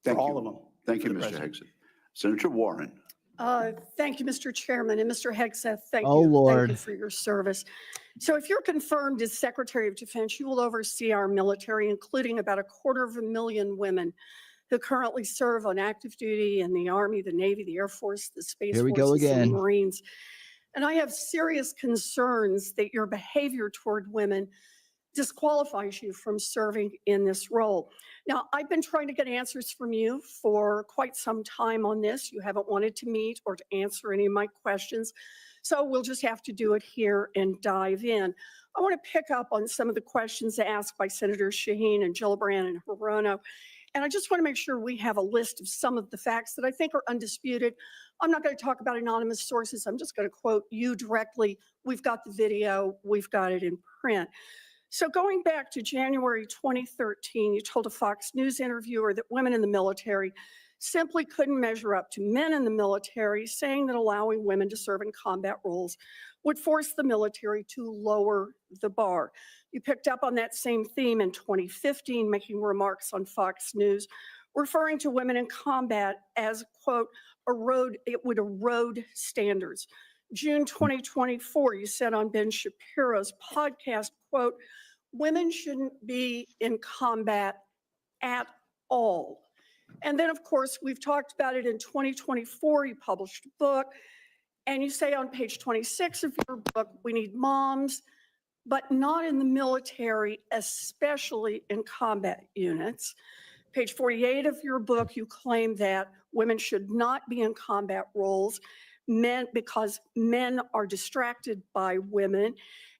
S17: for all of them.
S14: Thank you, Mr. Hegseth. Senator Warren.
S16: Thank you, Mr. Chairman, and Mr. Hegseth, thank
S1: Oh,
S16: you.
S1: Lord.
S16: Thank you for your service. So if you're confirmed as Secretary of Defense, you will oversee our military, including about 250,000 women who currently serve on active duty in the Army, the Navy, the Air Force, the Space
S1: Here we go
S16: Forces, and the
S1: again.
S16: Marines. And I have serious concerns that your behavior toward women disqualifies you from serving in this role. Now, I've been trying to get answers from you for quite some time on this. You haven't wanted to meet or to answer any of my questions. So we'll just have to do it here and dive in. I want to pick up on some of the questions asked by Senators Shaheen and Gillibrand and Hirono. And I just want to make sure we have a list of some of the facts that I think are undisputed. I'm not going to talk about anonymous sources. I'm just going to quote you directly. We've got the video. We've got it in print. So going back to January 2013, you told a Fox News interviewer that women in the military simply couldn't measure up to men in the military, saying that allowing women to serve in combat roles would force the military to lower the bar. You picked up on that same theme in 2015, making remarks on Fox News, referring to women in combat as, quote, it would erode standards. June 2024, you said on Ben Shapiro's podcast, quote, women shouldn't be in combat at all. And then, of course, we've talked about it in 2024, you published a book, and you say on page 26 of your book, we need moms, but not in the military, especially in combat units. Page 48 of your book, you claim that women should not be in combat roles, because men are distracted by women.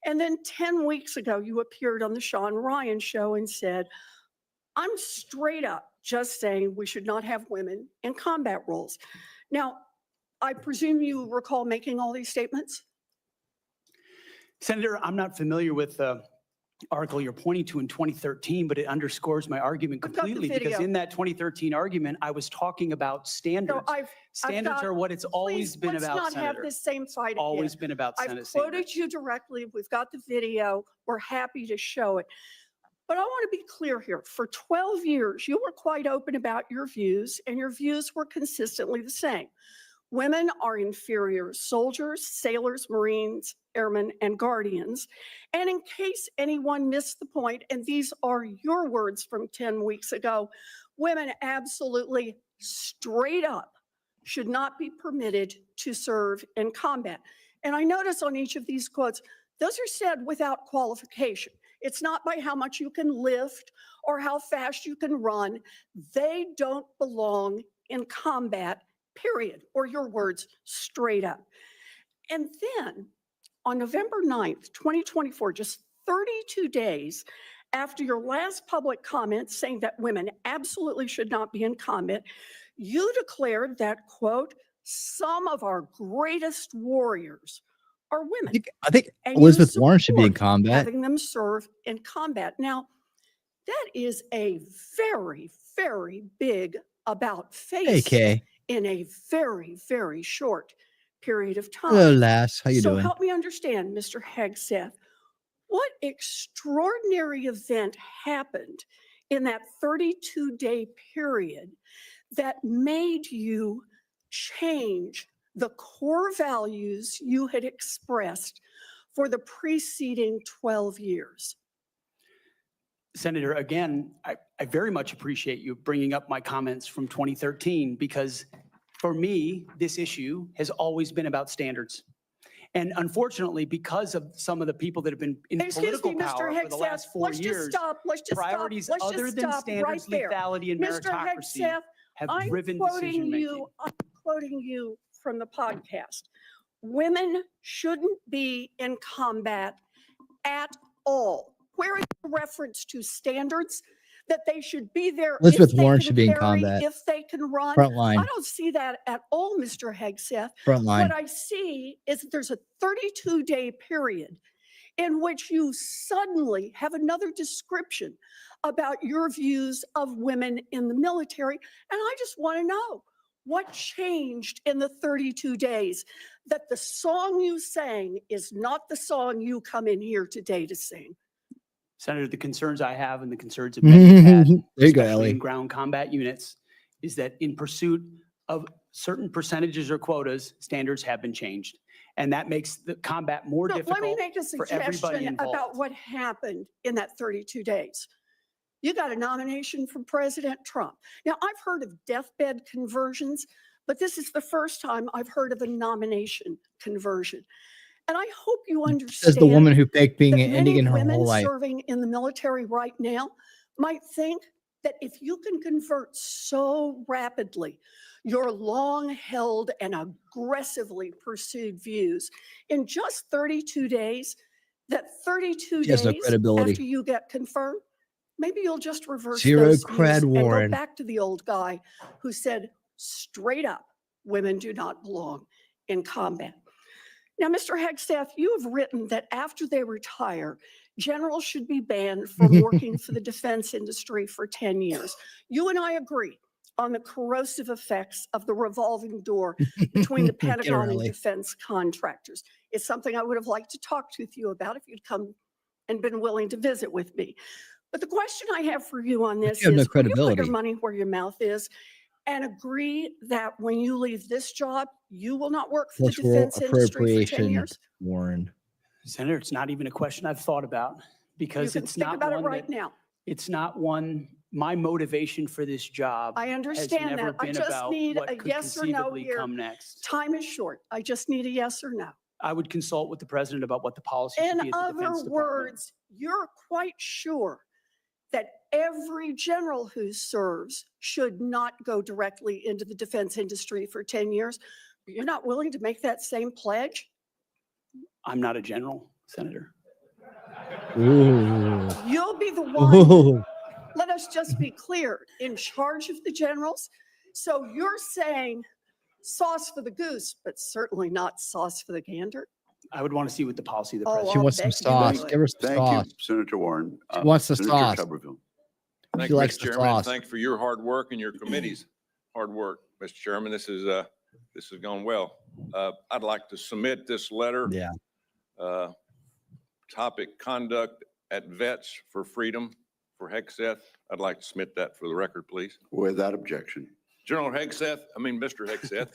S16: And then 10 weeks ago, you appeared on the Sean Ryan show and said, I'm straight up just saying we should not have women in combat roles. Now, I presume you recall making all these statements?
S17: Senator, I'm not familiar with the article you're pointing to in 2013, but it underscores my argument
S16: I've got the
S17: completely because
S16: video.
S17: in that 2013 argument, I was talking about standards.
S16: So I've
S17: Standards
S16: got-
S17: are what it's always
S16: please,
S17: been
S16: let's
S17: about,
S16: not have
S17: Senator.
S16: this same fight
S17: Always
S16: again.
S17: been about
S16: I've
S17: Senate
S16: quoted
S17: standards.
S16: you directly. We've got the video. We're happy to show it. But I want to be clear here. For 12 years, you were quite open about your views, and your views were consistently the same. Women are inferior soldiers, sailors, Marines, airmen, and guardians. And in case anyone missed the point, and these are your words from 10 weeks ago, women absolutely straight up should not be permitted to serve in combat. And I notice on each of these quotes, those are said without qualification. It's not by how much you can lift or how fast you can run. They don't belong in combat, period, or your words, straight up. And then on November 9th, 2024, just 32 days after your last public comment saying that women absolutely should not be in combat, you declared that, quote, some of our greatest warriors are women.
S1: I think
S16: And you
S1: Elizabeth Warren should be in
S16: support
S1: combat.
S16: having them serve in combat. Now, that is a very, very big about face
S1: Hey, Kay.
S16: in a very, very short period of time.
S1: Hello, lass. How you
S16: So
S1: doing?
S16: help me understand, Mr. Hegseth, what extraordinary event happened in that 32-day period that made you change the core values you had expressed for the preceding 12 years?
S17: Senator, again, I very much appreciate you bringing up my comments from 2013 because for me, this issue has always been about standards. And unfortunately, because of some of the people that have been in political power for the last 4 years, priorities other than standards, lethality, and meritocracy have driven decision-making.
S16: I'm quoting you from the podcast. Women shouldn't be in combat at all. Where is the reference to standards that they should be there?
S1: Elizabeth
S16: if they
S1: Warren
S16: can
S1: should be in
S16: carry,
S1: combat.
S16: If they can run.
S1: Front line.
S16: I don't see that at all, Mr. Hegseth.
S1: Front line.
S16: What I see is that there's a 32-day period in which you suddenly have another description about your views of women in the military. And I just want to know what changed in the 32 days that the song you sang is not the song you come in here today to sing.
S17: Senator, the concerns I have and the concerns of many have had,
S1: There you go,
S17: especially
S1: Ellie.
S17: in ground combat units, is that in pursuit of certain percentages or quotas, standards have been changed. And that makes the combat more
S16: No,
S17: difficult
S16: let me make a
S17: for everybody
S16: suggestion
S17: involved.
S16: about what happened in that 32 days. You got a nomination from President Trump. Now, I've heard of deathbed conversions, but this is the first time I've heard of a nomination conversion. And I hope you understand.
S1: Says the woman who faked being
S16: that
S1: an Indian
S16: many
S1: her
S16: women
S1: whole life.
S16: serving in the military right now might think that if you can convert so rapidly your long-held and aggressively pursued views in just 32 days, that 32
S1: She has
S16: days
S1: no credibility.
S16: after you get confirmed, maybe you'll just reverse
S1: Zero
S16: those
S1: cred,
S16: views and go
S1: Warren.
S16: back to the old guy who said straight up, women do not belong in combat. Now, Mr. Hegseth, you have written that after they retire, generals should be banned from working for the defense industry for 10 years. You and I agree on the corrosive effects of the revolving door between the
S1: Get her,
S16: Pentagon and
S1: Ellie.
S16: defense contractors. It's something I would have liked to talk with you about if you'd come and been willing to visit with me. But the question I have for you on this
S1: You have no
S16: is, will you put
S1: credibility.
S16: your money where your mouth is and agree that when you leave this job, you will not work for the
S1: Cultural
S16: defense industry for 10
S1: appropriation,
S16: years?
S1: Warren.
S17: Senator, it's not even a question I've thought about
S16: You
S17: because
S16: can
S17: it's
S16: think
S17: not
S16: about it
S17: one
S16: right
S17: that,
S16: now.
S17: it's not one, my motivation for this job
S16: I
S17: has
S16: understand
S17: never
S16: that. I
S17: been
S16: just
S17: about
S16: need
S17: what
S16: a
S17: could
S16: yes or no
S17: conceivably
S16: here.
S17: come next.
S16: Time is short. I just need a yes or no.
S17: I would consult with the president about what the policy should be
S16: In
S17: at the Defense
S16: other
S17: Department.
S16: words, you're quite sure that every general who serves should not go directly into the defense industry for 10 years. You're not willing to make that same pledge?
S17: I'm not a general, Senator.
S1: Ooh.
S16: You'll be the one,
S1: Ooh.
S16: let us just be clear, in charge of the generals. So you're saying sauce for the goose, but certainly not sauce for the gander.
S4: I would want to see what the policy of the
S16: Oh,
S4: president.
S1: She
S16: I'll
S1: wants some
S16: bet you
S1: sauce.
S16: would.
S1: Give her some
S14: Thank
S1: sauce.
S14: you, Senator Warren.
S1: She wants the
S14: Senator
S1: sauce.
S14: Tuberville.
S1: She
S12: Thank you,
S1: likes
S12: Mr.
S1: the
S12: Chairman, and
S1: sauce.
S12: thank you for your hard work and your committee's hard work, Mr. Chairman. This has gone well. I'd like to submit this letter.
S1: Yeah.
S12: Topic conduct at Vets for Freedom for Hegseth. I'd like to submit that for the record, please.
S14: Without objection.
S12: General Hegseth, Mr. Hegseth,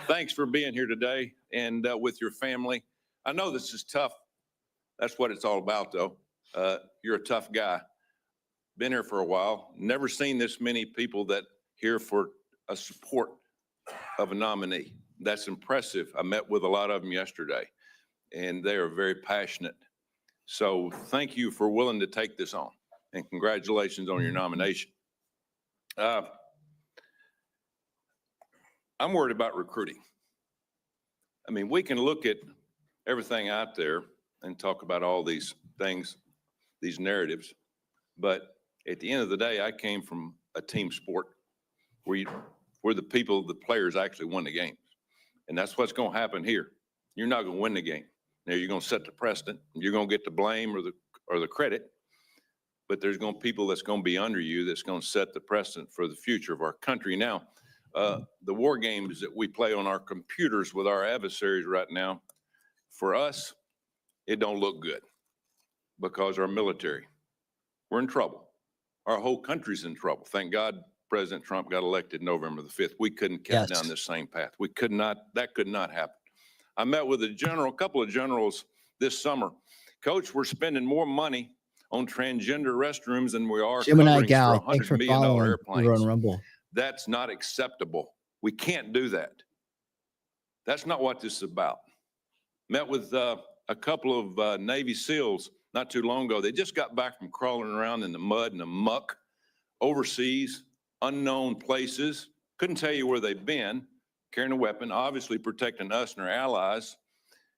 S12: thanks for being here today and with your family. I know this is tough. That's what it's all about, though. You're a tough guy. Been here for a while. Never seen this many people that here for a support of a nominee. That's impressive. I met with a lot of them yesterday, and they are very passionate. So thank you for willing to take this on, and congratulations on your nomination. I'm worried about recruiting. I mean, we can look at everything out there and talk about all these things, these narratives, but at the end of the day, I came from a team sport where the players actually won the games. And that's what's going to happen here. You're not going to win the game. Now you're going to set the precedent. You're going to get the blame or the credit, but there's going to be people that's going to be under you that's going to set the precedent for the future of our country. Now, the war games that we play on our computers with our adversaries right now, for us, it don't look good because our military, we're in trouble. Our whole country's in trouble. Thank God President Trump got elected November the 5th. We couldn't keep down this same path. We could not, that could not happen. I met with a couple of generals this summer. Coach, we're spending more money on transgender restrooms than we are
S1: Gemini
S12: coverings
S1: Gal,
S12: for
S1: thanks
S12: $100
S1: for
S12: million
S1: following
S12: airplanes.
S1: over on Rumble.
S12: That's not acceptable. We can't do that. That's not what this is about. Met with a couple of Navy SEALs not too long ago. They just got back from crawling around in the mud and the muck overseas, unknown places. Couldn't tell you where they've been, carrying a weapon, obviously protecting us and our allies.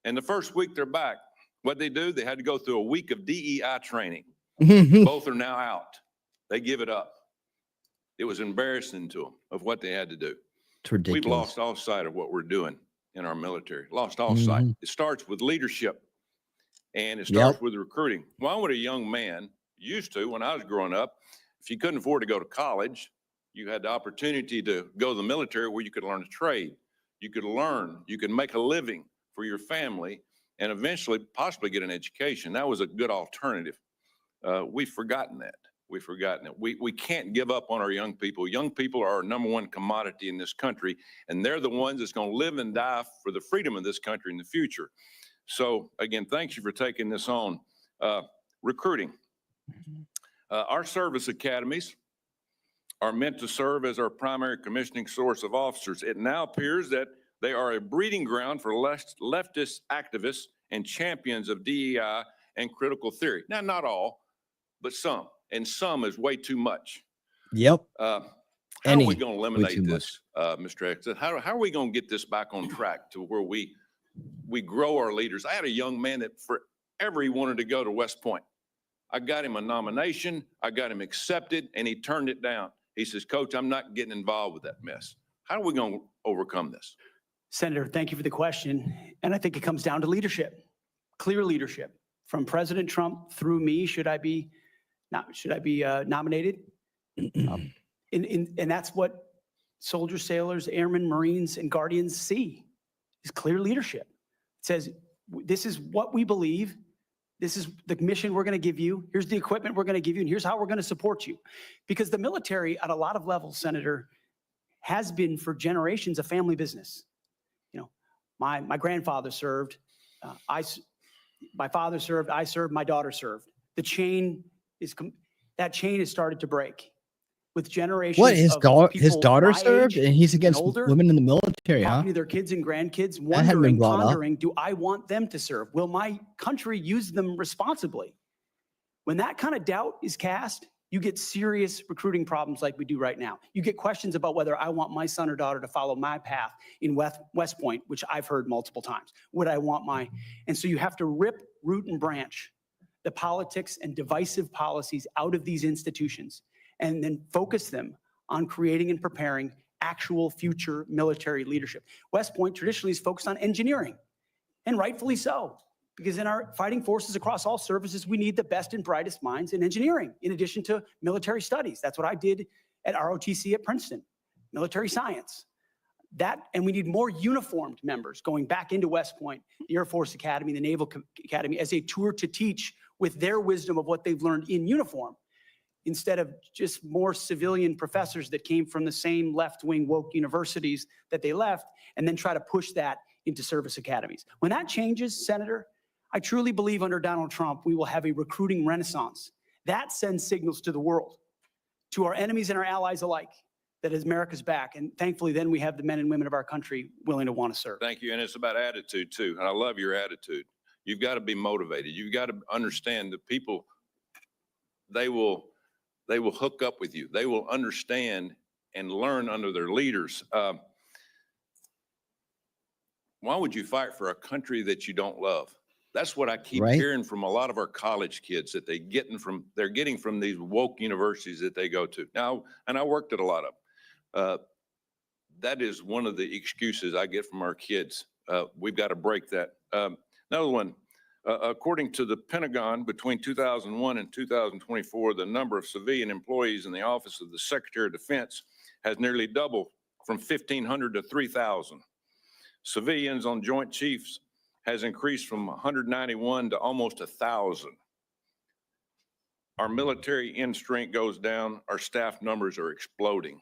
S12: And the first week they're back, what'd they do? They had to go through a week of DEI training. Both are now out. They give it up. It was embarrassing to them of what they had to do.
S1: It's ridiculous.
S12: We've lost all sight of what we're doing in our military. Lost all sight. It starts with leadership, and it starts with recruiting. Why would a young man used to, when I was growing up, if you couldn't afford to go to college, you had the opportunity to go to the military where you could learn a trade. You could learn, you could make a living for your family, and eventually possibly get an education. That was a good alternative. We've forgotten that. We've forgotten it. We can't give up on our young people. Young people are our number one commodity in this country, and they're the ones that's going to live and die for the freedom of this country in the future. So again, thank you for taking this on. Recruiting. Our service academies are meant to serve as our primary commissioning source of officers. It now appears that they are a breeding ground for leftist activists and champions of DEI and critical theory. Now, not all, but some. And some is way too much.
S1: Yep.
S12: How are we going to eliminate this, Mr. Hegseth? How are we going to get this back on track to where we grow our leaders? I had a young man that forever he wanted to go to West Point. I got him a nomination. I got him accepted, and he turned it down. He says, Coach, I'm not getting involved with that mess. How are we going to overcome this?
S4: Senator, thank you for the question. And I think it comes down to leadership, clear leadership from President Trump through me. Should I be nominated? And that's what soldiers, sailors, airmen, Marines, and Guardians see is clear leadership. It says, this is what we believe. This is the mission we're going to give you. Here's the equipment we're going to give you, and here's how we're going to support you. Because the military, at a lot of levels, Senator, has been for generations a family business. You know, my grandfather served, my father served, I served, my daughter served. The chain that chain has started to break with generations.
S1: What, his daughter
S4: my
S1: served,
S4: age
S1: and he's against
S4: older,
S1: women in the military, huh?
S4: talking to their kids and grandkids,
S1: That hadn't been
S4: wondering,
S1: brought up.
S4: pondering, do I want them to serve? Will my country use them responsibly? When that kind of doubt is cast, you get serious recruiting problems like we do right now. You get questions about whether I want my son or daughter to follow my path in West Point, which I've heard multiple times. Would I want and so you have to rip, root, and branch the politics and divisive policies out of these institutions and then focus them
S17: on creating and preparing actual future military leadership. West Point traditionally is focused on engineering, and rightfully so, because in our fighting forces across all services, we need the best and brightest minds in engineering, in addition to military studies. That's what I did at ROTC at Princeton, military science. And we need more uniformed members going back into West Point, the Air Force Academy, the Naval Academy, as a tour to teach with their wisdom of what they've learned in uniform, instead of just more civilian professors that came from the same left-wing woke universities that they left, and then try to push that into service academies. When that changes, Senator, I truly believe under Donald Trump, we will have a recruiting renaissance. That sends signals to the world, to our enemies and our allies alike, that America's back. And thankfully, then we have the men and women of our country willing to want to serve.
S12: Thank you. And it's about attitude too. And I love your attitude. You've got to be motivated. You've got to understand that people, they will hook up with you. They will understand and learn under their leaders. Why would you fight for a country that you don't love? That's what I keep hearing from a lot of our college kids, that they're getting from these woke universities that they go to. Now, and I worked at a lot of them. That is one of the excuses I get from our kids. We've got to break that. Another one, according to the Pentagon, between 2001 and 2024, the number of civilian employees in the Office of the Secretary of Defense has nearly doubled from 1,500 to 3,000. Civilians on Joint Chiefs has increased from 191 to almost 1,000. Our military end strength goes down. Our staff numbers are exploding.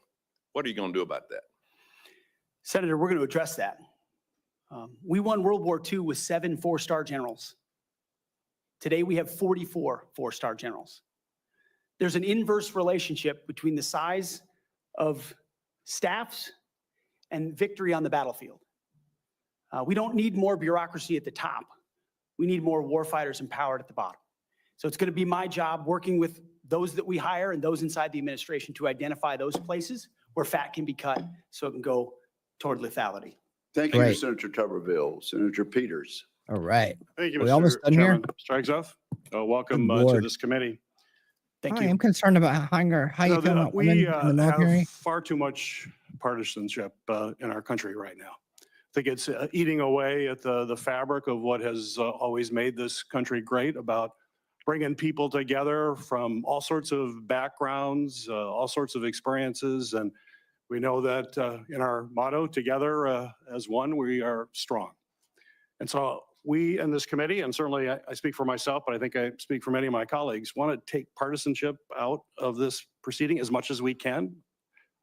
S12: What are you going to do about that?
S17: Senator, we're going to address that. We won World War II with 7 4-star generals. Today, we have 44 4-star generals. There's an inverse relationship between the size of staffs and victory on the battlefield. We don't need more bureaucracy at the top. We need more warfighters empowered at the bottom. So it's going to be my job, working with those that we hire and those inside the administration, to identify those places where fat can be cut so it can go toward lethality.
S14: Thank you, Senator Tuberville. Senator Peters.
S1: All right.
S15: Thank you,
S1: We almost
S15: Mr.
S1: done here?
S15: Chairman. Mr. Hegseth, welcome
S1: Good
S15: to
S1: Lord.
S15: this committee.
S17: Thank
S1: Hi,
S17: you.
S1: I'm concerned about how you feel about women
S15: We
S1: in the military.
S15: have far too much partisanship in our country right now. I think it's eating away at the fabric of what has always made this country great, about bringing people together from all sorts of backgrounds, all sorts of experiences. And we know that in our motto, together as one, we are strong. And so we in this committee, and certainly I speak for myself, but I think I speak for many of my colleagues, want to take partisanship out of this proceeding as much as we can.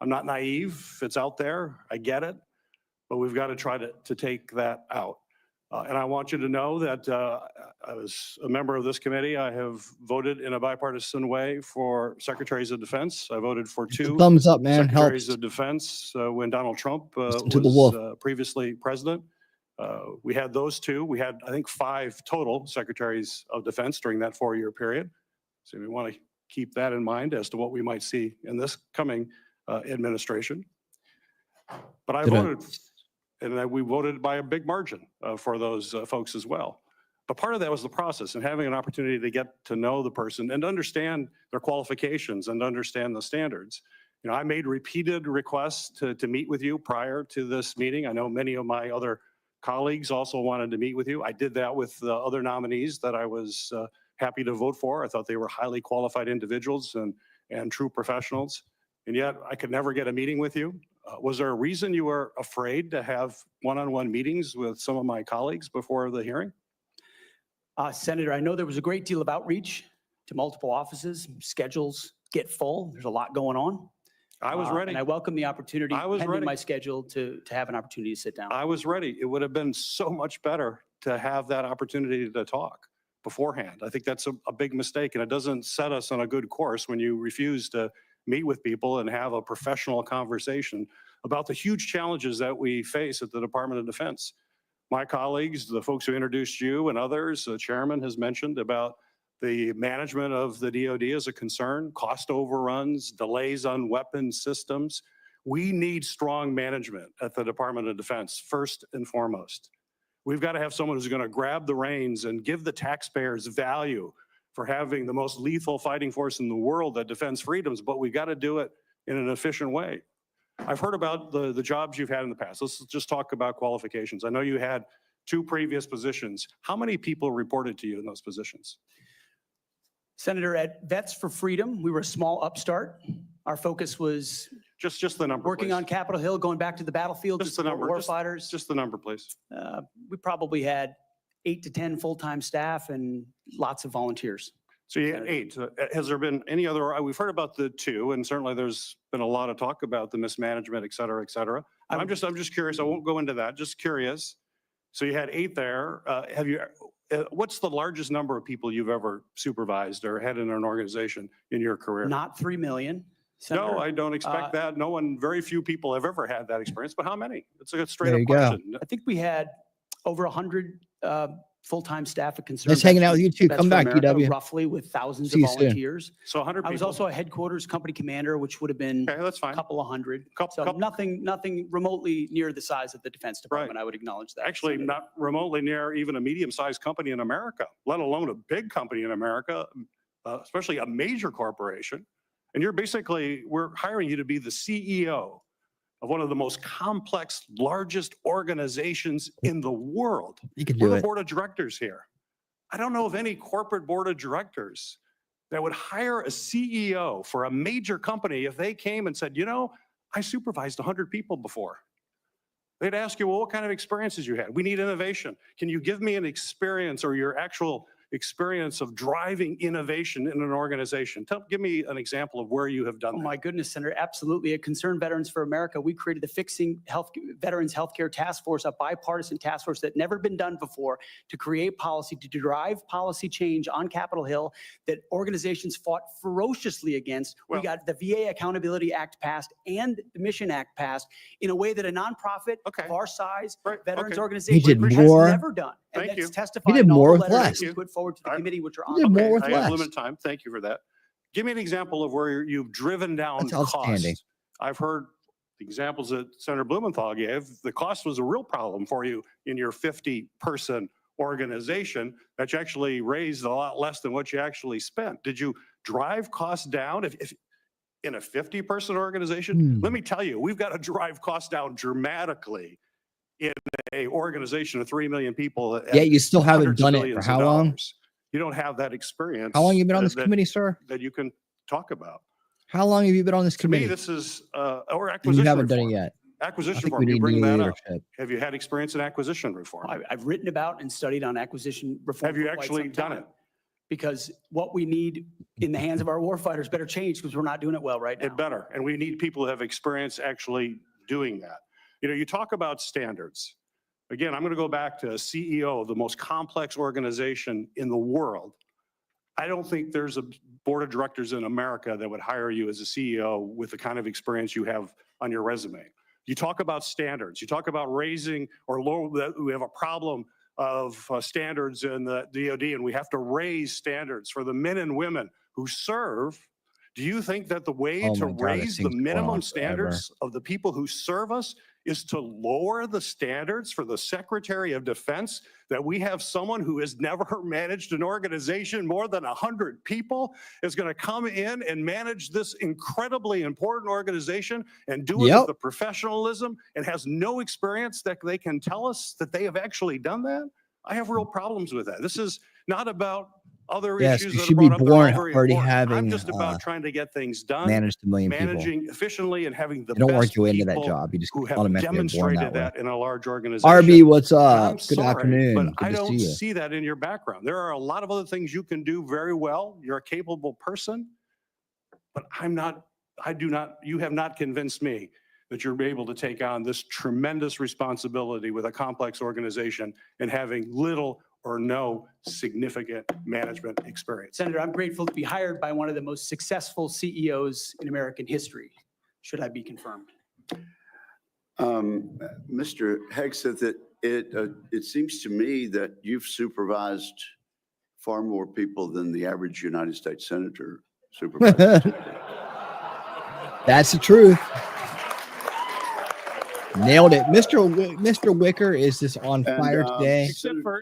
S15: I'm not naive. It's out there. I get it. But we've got to try to take that out. And I want you to know that as a member of this committee, I have voted in a bipartisan way for secretaries of defense. I voted for 2
S1: thumbs up, man.
S15: secretaries
S1: Helps.
S15: of defense when Donald Trump
S1: Listen to the wolf.
S15: was previously president. We had those 2. We had, I think, 5 total secretaries of defense during that 4-year period. So we want to keep that in mind as to what we might see in this coming administration. But I voted, and we voted by a big margin for those folks as well. But part of that was the process, and having an opportunity to get to know the person and understand their qualifications and understand the standards. You know, I made repeated requests to meet with you prior to this meeting. I know many of my other colleagues also wanted to meet with you. I did that with the other nominees that I was happy to vote for. I thought they were highly qualified individuals and true professionals. And yet I could never get a meeting with you. Was there a reason you were afraid to have one-on-one meetings with some of my colleagues before the hearing?
S17: Senator, I know there was a great deal of outreach to multiple offices. Schedules get full. There's a lot going on.
S15: I was ready.
S17: And I welcome the opportunity,
S15: I was
S17: pending
S15: ready.
S17: my schedule, to have an opportunity to sit down.
S15: I was ready. It would have been so much better to have that opportunity to talk beforehand. I think that's a big mistake, and it doesn't set us on a good course when you refuse to meet with people and have a professional conversation about the huge challenges that we face at the Department of Defense. My colleagues, the folks who introduced you and others, the chairman has mentioned about the management of the DoD as a concern, cost overruns, delays on weapon systems. We need strong management at the Department of Defense, first and foremost. We've got to have someone who's going to grab the reins and give the taxpayers value for having the most lethal fighting force in the world that defends freedoms, but we've got to do it in an efficient way. I've heard about the jobs you've had in the past. Let's just talk about qualifications. I know you had 2 previous positions. How many people reported to you in those positions?
S17: Senator, at Vets for Freedom, we were a small upstart. Our focus was
S15: just the number,
S17: working
S15: please.
S17: on Capitol Hill, going back to the battlefield.
S15: Just the number,
S17: war
S15: just-
S17: fighters.
S15: Just the number, please.
S17: We probably had 8 to 10 full-time staff and lots of volunteers.
S15: So you had 8. Has there been any other, we've heard about the 2, and certainly there's been a lot of talk about the mismanagement, et cetera, et cetera. I'm just curious. I won't go into that. Just curious. So you had 8 there. What's the largest number of people you've ever supervised or had in an organization in your career?
S17: Not 3 million. Senator.
S15: No, I don't expect that. Very few people have ever had that experience, but how many? It's a straight
S1: There
S15: up
S1: you go.
S15: question.
S17: I think we had over 100 full-time staff at Concern.
S1: Nice hanging out with you too.
S17: Vets
S1: Come
S17: for
S1: back,
S17: America,
S1: UW.
S17: Roughly with thousands
S1: See
S17: of
S1: you soon.
S17: volunteers.
S15: So 100 people.
S17: I was also a headquarters company commander, which would have been
S15: Okay, that's fine.
S17: a couple of hundred. So
S15: Couple-
S17: nothing remotely near the size of the Defense Department. I would acknowledge that.
S15: Actually,
S17: Senator.
S15: not remotely near even a medium-sized company in America, let alone a big company in America, especially a major corporation. And we're hiring you to be the CEO of one of the most complex, largest organizations in the world.
S1: You can
S15: We're
S1: do
S15: the
S1: it.
S15: board of directors here. I don't know of any corporate board of directors that would hire a CEO for a major company if they came and said, I supervised 100 people before. They'd ask you, well, what kind of experiences you had? We need innovation. Can you give me an experience or your actual experience of driving innovation in an organization? Give me an example of where you have done
S17: Oh
S15: that.
S17: my goodness, Senator, absolutely. At Concerned Veterans for America, we created the Fixing Veterans Healthcare Task Force, a bipartisan task force that never been done before to create policy, to drive policy change on Capitol Hill that organizations fought ferociously against. We got the VA Accountability Act passed and the Mission Act passed in a way that a nonprofit of our size, veterans organization
S1: did
S17: has
S1: more.
S17: never done. And
S15: Thank
S17: that's
S15: you.
S17: testified
S1: He did
S17: in all
S1: more
S17: the
S1: with
S17: letters
S1: less.
S17: that we put forward to the committee, which are
S1: He
S17: on.
S1: did more with
S15: I have
S1: less.
S15: limited time. Thank you for that. Give me an example of where you've driven down
S1: That's outstanding.
S15: costs. I've heard the examples that Senator Blumenthal gave. The cost was a real problem for you in your 50-person organization that you actually raised a lot less than what you actually spent. Did you drive costs down? If in a 50-person organization, let me tell you, we've got to drive costs down dramatically in a organization of 3 million people. at
S1: Yet you still haven't
S15: hundreds of
S1: done it for
S15: billions of
S1: how long?
S15: dollars. You don't have that experience.
S1: How long have you been on this
S15: that-
S1: committee, sir?
S15: That you can talk about.
S1: How long have you been on this
S15: To me,
S1: committee?
S15: this is, or
S1: And
S15: acquisition
S1: you haven't done it
S15: reform.
S1: yet.
S15: Acquisition
S1: I think
S15: reform,
S1: we
S15: you
S1: need
S15: bring
S1: new
S15: that up.
S1: leadership.
S15: Have you had experience in acquisition reform?
S17: I've written about and studied on acquisition reform.
S15: Have you
S17: for quite
S15: actually
S17: some
S15: done
S17: time.
S15: it?
S17: Because what we need in the hands of our warfighters better change because we're not doing it well right now.
S15: It better. And we need people who have experience actually doing that. You talk about standards. Again, I'm going to go back to a CEO of the most complex organization in the world. I don't think there's a board of directors in America that would hire you as a CEO with the kind of experience you have on your resume. You talk about standards. You talk about raising or low, that we have a problem of standards in the DOD, and we have to raise standards for the men and women who serve. Do you think that the way
S1: Oh
S15: to
S1: my God, this
S15: raise the
S1: thing's going on
S15: minimum
S1: forever.
S15: standards of the people who serve us is to lower the standards for the Secretary of Defense, that we have someone who has never managed an organization more than 100 people is going to come in and manage this incredibly important organization and do it with the professionalism and has no experience that they can tell us that they have actually done that? I have real problems with that. This is not about other
S1: Yes,
S15: issues
S1: you
S15: that are
S1: should be
S15: brought up that are
S1: born
S15: very
S1: already
S15: important. I'm
S1: having,
S15: just about trying to get things done,
S1: managed a million people.
S15: managing efficiently and having the
S1: You don't work
S15: best
S1: your way into that
S15: people
S1: job. You just
S15: who have
S1: automatically born
S15: demonstrated
S1: that way.
S15: that in a large organization.
S1: RB, what's
S15: And
S1: up?
S15: I'm
S1: Good
S15: sorry,
S1: afternoon.
S15: But
S1: Good
S15: I
S1: to see
S15: don't
S1: you.
S15: see that in your background. There are a lot of other things you can do very well. You're a capable person, but you have not convinced me that you're able to take on this tremendous responsibility with a complex organization and having little or no significant management experience.
S17: Senator, I'm grateful to be hired by one of the most successful CEOs in American history, should I be confirmed.
S14: Mr. Hegseth, it seems to me that you've supervised far more people than the average United States senator supervises.
S1: That's the truth. Nailed it. Mr. Wicker is just on fire today.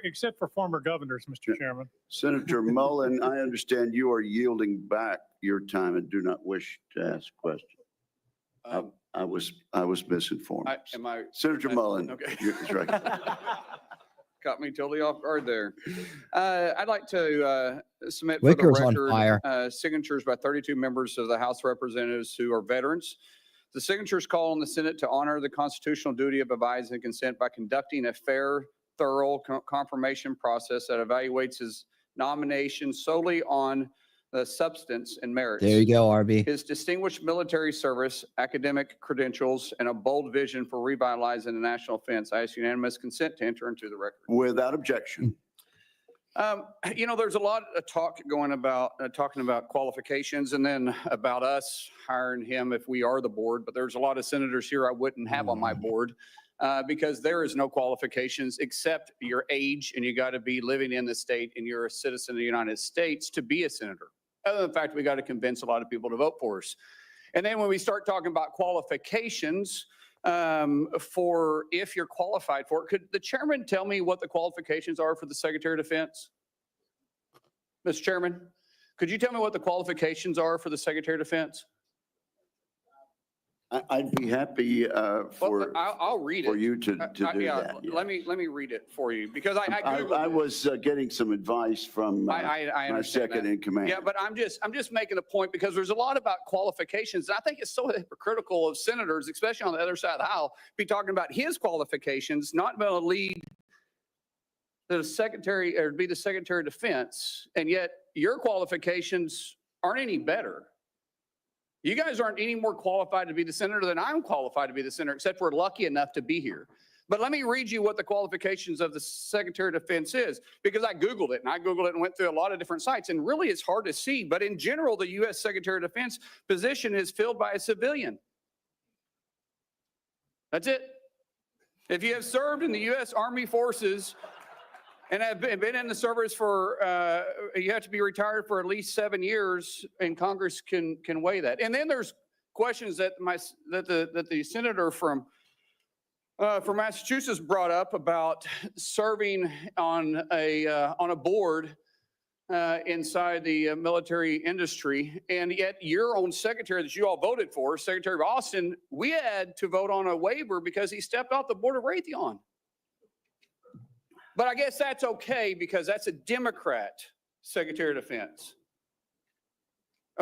S13: Except for former governors, Mr. Chairman.
S14: Senator Mullen, I understand you are yielding back your time and do not wish to ask questions. I was misinformed.
S19: Am I?
S14: Senator Mullen.
S19: Okay.
S14: That's right.
S19: Caught me totally off guard there. I'd like to submit for the
S1: Wicker's on
S19: record
S1: fire.
S19: signatures by 32 members of the House of Representatives who are veterans. The signatures call on the Senate to honor the constitutional duty of advise and consent by conducting a fair, thorough confirmation process that evaluates his nomination solely on the substance and merits.
S1: There you go, RB.
S19: His distinguished military service, academic credentials, and a bold vision for revitalizing the national defense. I ask unanimous consent to enter into the record.
S14: Without objection.
S19: There's a lot of talk going about, talking about qualifications and then about us hiring him if we are the board, but there's a lot of senators here I wouldn't have on my board because there is no qualifications except your age, and you got to be living in the state and you're a citizen of the United States to be a senator. Other than the fact we got to convince a lot of people to vote for us. And then when we start talking about qualifications, for if you're qualified for it, could the chairman tell me what the qualifications are for the Secretary of Defense? Mr. Chairman, could you tell me what the qualifications are for the Secretary of Defense?
S14: I'd be happy
S19: I'll read it.
S14: for you to do that. Yeah.
S19: Let me read it for you because I Googled
S14: I
S19: it.
S14: was getting some advice from
S19: I
S14: my
S19: understand
S14: second
S19: that.
S14: in command.
S19: Yeah, but I'm just making a point because there's a lot about qualifications. And I think it's so hypocritical of senators, especially on the other side of the aisle, be talking about his qualifications, not going to lead the secretary or be the Secretary of Defense, and yet your qualifications aren't any better. You guys aren't any more qualified to be the senator than I'm qualified to be the senator, except we're lucky enough to be here. But let me read you what the qualifications of the Secretary of Defense is, because I Googled it and went through a lot of different sites, and really it's hard to see. But in general, the U.S. Secretary of Defense position is filled by a civilian. That's it. If you have served in the U.S. Army Forces and have been in the service for, you have to be retired for at least 7 years, and Congress can weigh that. And then there's questions that the senator from Massachusetts brought up about serving on a board inside the military industry, and yet your own secretary that you all voted for, Secretary of Austin, we had to vote on a waiver because he stepped off the board of Raytheon. But I guess that's okay because that's a Democrat Secretary of Defense.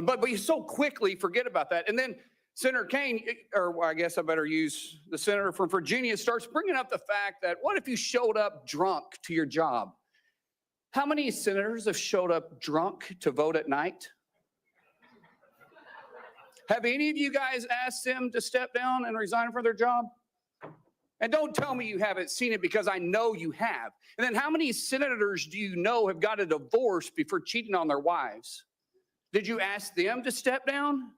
S19: But we so quickly forget about that. And then Senator Kaine, or I guess I better use the senator from Virginia, starts bringing up the fact that what if you showed up drunk to your job? How many senators have showed up drunk to vote at night? Have any of you guys asked them to step down and resign from their job? And don't tell me you haven't seen it because I know you have. And then how many senators do you know have got a divorce before cheating on their wives? Did you ask them to step down?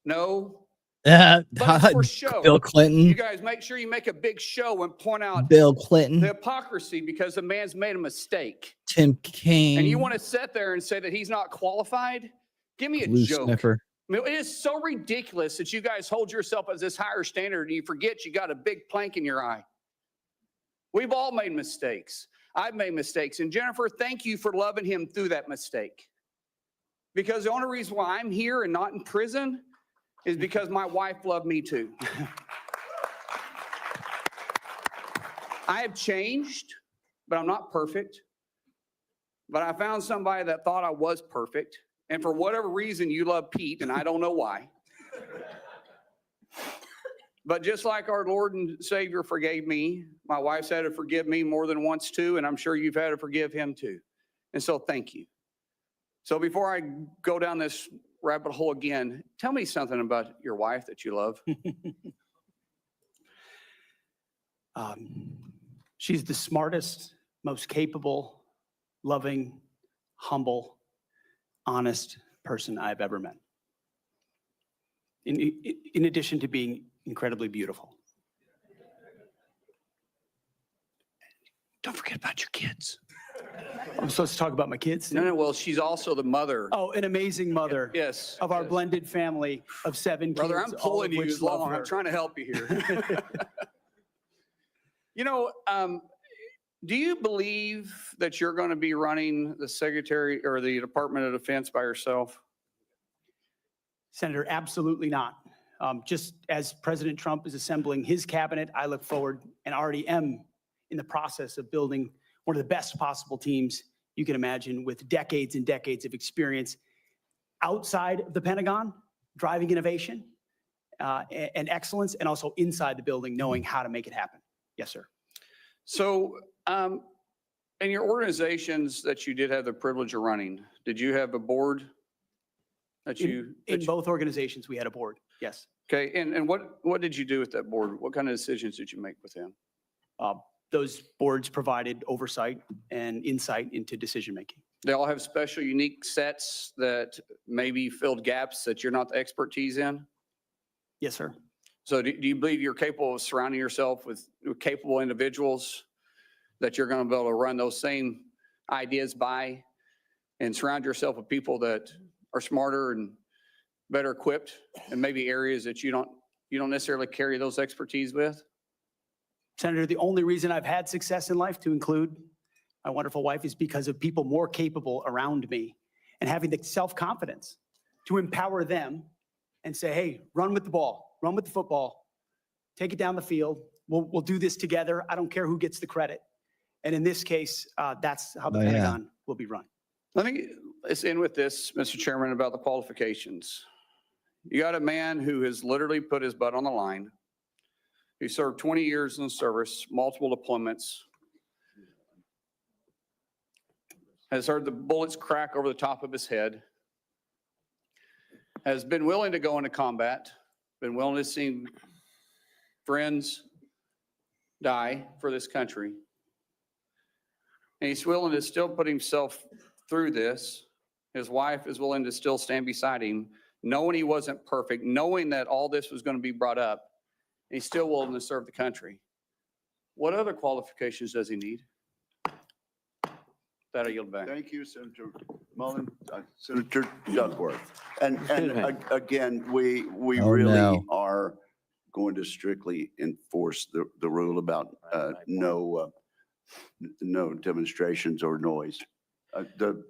S19: No. But it's for show.
S1: Bill Clinton.
S19: You guys make sure you make a big show and point out
S1: Bill Clinton.
S19: the hypocrisy because the man's made a mistake.
S1: Tim Kaine.
S19: And you want to sit there and say that he's not qualified? Give me a
S1: Blue
S19: joke.
S1: sniffer.
S19: I mean, it is so ridiculous that you guys hold yourself as this higher standard and you forget you got a big plank in your eye. We've all made mistakes. I've made mistakes. And Jennifer, thank you for loving him through that mistake. Because the only reason why I'm here and not in prison is because my wife loved me too. I have changed, but I'm not perfect. But I found somebody that thought I was perfect. And for whatever reason, you love Pete, and I don't know why. But just like our Lord and Savior forgave me, my wife's had to forgive me more than once too, and I'm sure you've had to forgive him too. And so thank you. So before I go down this rabbit hole again, tell me something about your wife that you love.
S4: She's the smartest, most capable, loving, humble, honest person I've ever met. In addition to being incredibly beautiful.
S19: Don't forget about your kids.
S4: I'm supposed to talk about my kids?
S19: No, well, she's also the mother.
S4: Oh, an amazing mother.
S19: Yes.
S4: Of our blended family of 7
S19: Brother,
S4: kids.
S19: I'm
S4: all
S19: pulling
S4: of
S19: you
S4: which
S19: along.
S4: love her.
S19: I'm trying to help you here. Do you believe that you're going to be running the Secretary or the Department of Defense by yourself?
S4: Senator, absolutely not.
S17: Just as President Trump is assembling his cabinet, I look forward and already am in the process of building one of the best possible teams you can imagine, with decades and decades of experience outside of the Pentagon, driving innovation and excellence, and also inside the building, knowing how to make it happen. Yes, sir.
S19: So, in your organizations that you did have the privilege of running, did you have a board that you?
S17: In both organizations, we had a board. Yes.
S19: Okay, and what did you do with that board? What kind of decisions did you make with them?
S17: Those boards provided oversight and insight into decision-making.
S19: They all have special, unique sets that maybe filled gaps that you're not the expertise in?
S17: Yes, sir.
S19: So do you believe you're capable of surrounding yourself with capable individuals that you're going to be able to run those same ideas by, and surround yourself with people that are smarter and better equipped in maybe areas that you don't necessarily carry those expertise with?
S17: Senator, the only reason I've had success in life, to include my wonderful wife, is because of people more capable around me and having the self-confidence to empower them and say, hey, run with the ball, run with the football, take it down the field. We'll do this together. I don't care who gets the credit. And in this case, that's how the Pentagon will be run.
S19: Let's end with this, Mr. Chairman, about the qualifications. You got a man who has literally put his butt on the line. He served 20 years in the service, multiple deployments, has heard the bullets crack over the top of his head, has been willing to go into combat, been willing to see friends die for this country. And he's willing to still put himself through this. His wife is willing to still stand beside him, knowing he wasn't perfect, knowing that all this was going to be brought up. And he's still willing to serve the country. What other qualifications does he need? That I yield back.
S14: Thank you, Senator Mullen. Senator Duckworth. And again, we really are going to strictly enforce the rule about no demonstrations or noise. The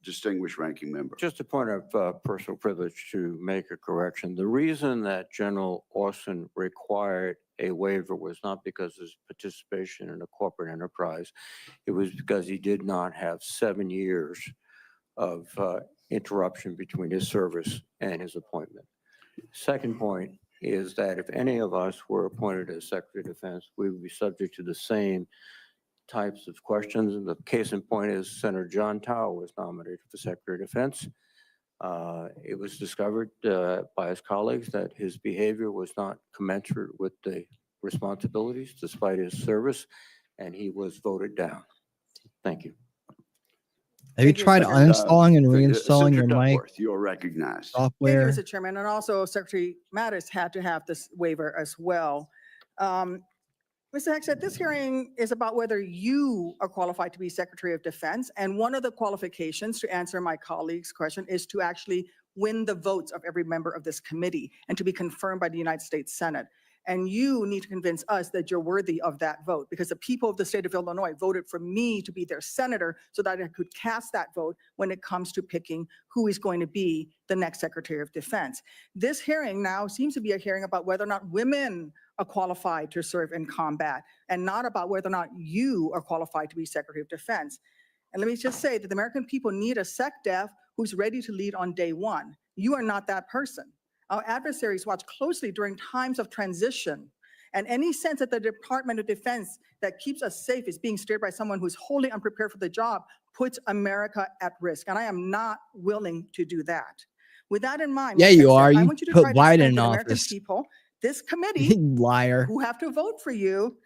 S14: distinguished ranking member.
S20: Just a point of personal privilege to make a correction. The reason that General Austin required a waiver was not because of his participation in a corporate enterprise. It was because he did not have 7 years of interruption between his service and his appointment. Second point is that if any of us were appointed as Secretary of Defense, we would be subject to the same types of questions. And the case in point is Senator John Tower was nominated for Secretary of Defense. It was discovered by his colleagues that his behavior was not commensurate with the responsibilities despite his service, and he was voted down. Thank you.
S1: Have you tried uninstalling and reinstalling your mic?
S14: You're recognized.
S1: Software.
S22: Thank you, Mr. Chairman. And also Secretary Mattis had to have this waiver as well. Mr. Hegseth, this hearing is about whether you are qualified to be Secretary of Defense. And one of the qualifications, to answer my colleague's question, is to actually win the votes of every member of this committee and to be confirmed by the United States Senate. And you need to convince us that you're worthy of that vote, because the people of the state of Illinois voted for me to be their senator so that I could cast that vote when it comes to picking who is going to be the next Secretary of Defense. This hearing now seems to be a hearing about whether or not women are qualified to serve in combat, and not about whether or not you are qualified to be Secretary of Defense. And let me just say that the American people need a SecDef who's ready to lead on day one. You are not that person. Our adversaries watch closely during times of transition, and any sense that the Department of Defense that keeps us safe is being steered by someone who's wholly unprepared for the job puts America at risk, and I am not willing to do that. With that in mind,
S1: Yeah, you are.
S22: I
S1: You
S22: want you to
S1: put
S22: try to
S1: Biden
S22: explain
S1: in
S22: to the American
S1: office.
S22: people, this committee,
S1: Liar.
S22: who have to vote for you,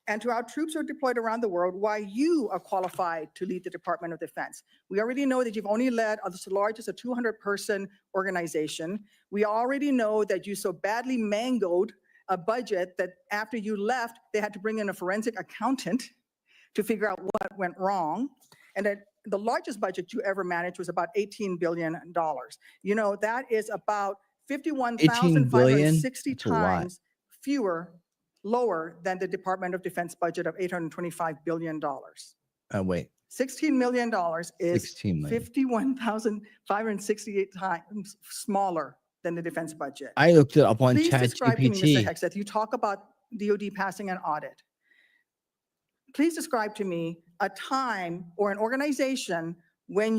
S22: and to our troops who are deployed around the world, why you are qualified to lead the Department of Defense. We already know that you've only led as large as a 200-person organization. We already know that you so badly mangled a budget that after you left, they had to bring in a forensic accountant to figure out what went wrong. And that the largest budget you ever managed was about $18 billion. You know, that is about 51,560 times fewer, lower than the Department of Defense budget of $825 billion.
S1: Wait.
S22: $16 million is
S1: 16 million.
S22: 51,568 times smaller than the defense budget.
S1: I looked it up on
S22: Please describe to me, Mr.
S1: ChatGPT.
S22: Hegseth, you talk about DOD passing an audit. Please describe to me a time or an organization when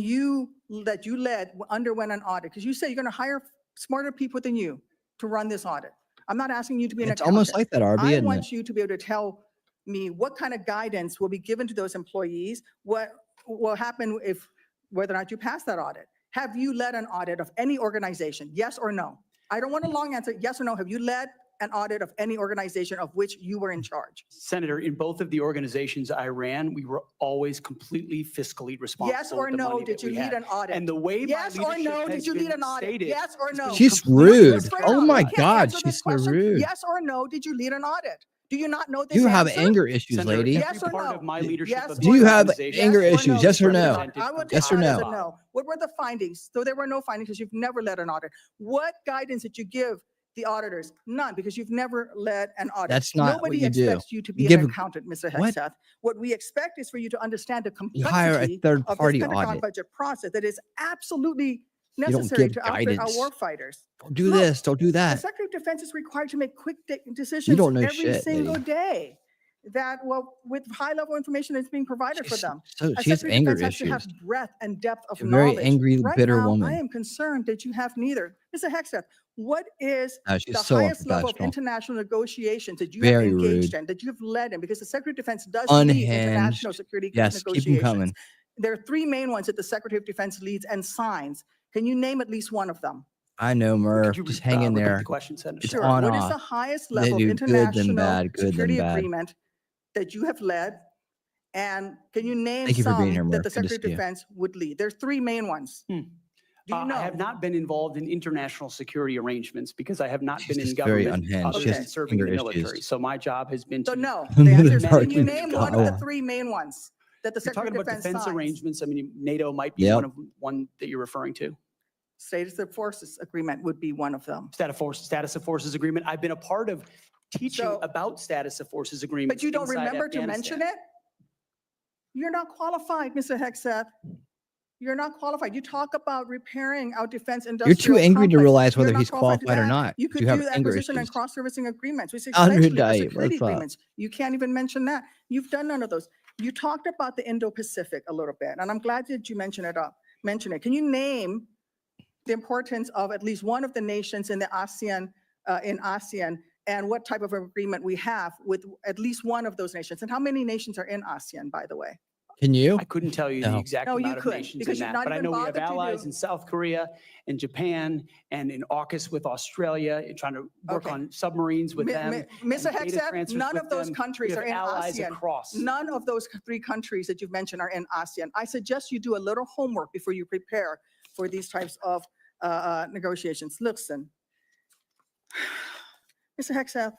S22: that you led underwent an audit, because you say you're going to hire smarter people than you to run this audit. I'm not asking you to be an
S1: It's
S22: accountant.
S1: almost like that, RB,
S22: I
S1: isn't it?
S22: want you to be able to tell me what kind of guidance will be given to those employees, what will happen if, whether or not you pass that audit. Have you led an audit of any organization? Yes or no? I don't want a long answer. Yes or no? Have you led an audit of any organization of which you were in charge?
S4: Senator, in both of the organizations I ran, we were always completely fiscally responsible.
S22: Yes or
S4: with the
S22: no,
S4: money
S22: did
S4: that
S22: you
S4: we
S22: lead
S4: had.
S22: an audit?
S4: And the way my
S22: Yes or
S4: leadership
S22: no,
S4: has
S22: did you lead
S4: been
S22: an audit?
S4: stated
S22: Yes or
S4: has
S22: no?
S4: been
S1: She's
S4: completely
S1: rude.
S22: Straight
S1: Oh
S22: out,
S1: my
S22: you can't
S1: God,
S22: answer this
S1: she's so
S22: question.
S1: rude.
S22: Yes or no, did you lead an audit? Do you not know this
S1: You have
S22: answer?
S1: anger issues,
S4: Senator,
S1: lady.
S4: every
S22: Yes or
S4: part
S22: no?
S4: of my leadership
S22: Yes
S4: of
S1: Do
S22: or
S1: you
S22: no?
S1: have
S4: organization
S1: anger
S22: Yes or
S1: issues?
S22: no,
S1: Yes or
S22: Mr.
S1: no?
S22: Pentagon? I will
S1: Yes
S22: take
S1: or
S22: that as
S1: no?
S22: a no. What were the findings? So there were no findings because you've never led an audit. What guidance did you give the auditors? None, because you've never led an audit.
S1: That's not what
S22: Nobody
S1: you do.
S22: expects you to be
S1: You
S22: an
S1: give-
S22: accountant, Mr.
S1: What?
S22: Hegseth. What we expect is for you to understand the
S1: You hire a
S22: complexity
S1: third
S22: of this
S1: party
S22: Pentagon
S1: audit.
S22: budget process that is absolutely
S1: You don't
S22: necessary
S1: give
S22: to outfit our
S1: guidance.
S22: warfighters.
S1: Don't do
S22: Look,
S1: this. Don't do
S22: The
S1: that.
S22: Secretary of Defense is required to make quick decisions
S1: You don't know
S22: every
S1: shit,
S22: single
S1: lady.
S22: day that, well, with high-level information that's being provided for
S1: She's
S22: them.
S1: so
S22: A
S1: she has
S22: Secretary of
S1: anger
S22: Defense has to have
S1: issues.
S22: breadth and depth of
S1: She's a very
S22: knowledge.
S1: angry,
S22: Right
S1: bitter
S22: now, I
S1: woman.
S22: am concerned that you have neither. Mr. Hegseth, what is
S1: No, she's
S22: the
S1: so
S22: highest level of
S1: unprofessional.
S22: international negotiations that you have
S1: Very
S22: engaged
S1: rude.
S22: in, that you have led in? Because the Secretary of Defense does lead international
S1: Unhinged.
S22: security
S1: Yes, keep them
S22: negotiations.
S1: coming.
S22: There are three main ones that the Secretary of Defense leads and signs. Can you name at least one of them?
S1: I know,
S4: Could
S1: Murph.
S4: you
S1: Just hang in
S4: repeat
S1: there.
S4: the question, Senator?
S1: It's
S22: Sure.
S1: on
S22: What is the
S1: off.
S22: highest
S1: They
S22: level of
S1: do good, then
S22: international
S1: bad, good, then
S22: security
S1: bad.
S22: agreement that you have led? And can you name
S1: Thank you for being
S22: some
S1: here,
S22: that
S1: Murph.
S22: the
S1: Good to
S22: Secretary of
S1: see you.
S22: Defense would lead? There's three main ones. Do you know?
S4: I have not been involved in international security arrangements because I have not
S1: She's
S4: been in
S1: just very
S4: government
S1: unhinged.
S4: other
S1: She
S4: than
S1: has
S4: serving in the
S1: anger
S4: military.
S1: issues.
S4: So my job has been
S22: So
S4: to.
S22: no, the answer is, can
S1: Parking
S22: you name one of the
S1: God.
S22: three main ones that the
S4: You're
S22: Secretary
S4: talking
S22: of
S4: about
S22: Defense
S4: defense
S22: signs?
S4: arrangements. I mean, NATO might be
S1: Yep.
S4: one that you're referring to.
S22: Status of Forces Agreement would be one of them.
S4: Status of forces agreement. I've been a part of teaching
S22: So-
S4: about status of forces agreements.
S22: But you don't
S4: inside
S22: remember to mention
S4: Afghanistan.
S22: it? You're not qualified, Mr. Hegseth. You're not qualified. You talk about repairing our defense
S1: You're
S22: industrial
S1: too angry to
S22: complex.
S1: realize
S22: You're
S1: whether
S22: not
S1: he's
S22: to do
S1: qualified or
S22: that.
S1: not.
S22: You
S1: 'cause
S22: could
S1: You have
S22: do
S1: anger
S22: acquisition and
S1: issues.
S22: cross-servicing agreements, which
S1: Andre
S22: essentially are
S1: Diet,
S22: security
S1: what's up?
S22: agreements. You can't even mention that. You've done none of those. You talked about the Indo-Pacific a little bit, and I'm glad that you mentioned it. Can you name the importance of at least one of the nations in the ASEAN, and what type of agreement we have with at least one of those nations? And how many nations are in ASEAN, by the way?
S1: Can you?
S4: I couldn't tell you the
S1: No.
S4: exact
S22: No, you
S4: amount of
S22: couldn't,
S4: nations
S22: because
S4: in
S22: you've
S4: that,
S22: not
S4: but I
S22: even
S4: know we have
S22: bothered to
S4: allies
S22: do-
S4: in South Korea and Japan and in AUKUS with Australia, and trying to work
S22: Okay.
S4: on submarines with them.
S22: Mr.
S4: and data
S22: Hegseth,
S4: transfers
S22: none
S4: with
S22: of those
S4: them.
S22: countries
S4: We
S22: are
S4: have
S22: in
S4: allies
S22: ASEAN.
S4: across.
S22: None of those three countries that you've mentioned are in ASEAN. I suggest you do a little homework before you prepare for these types of negotiations. Listen, Mr. Hegseth,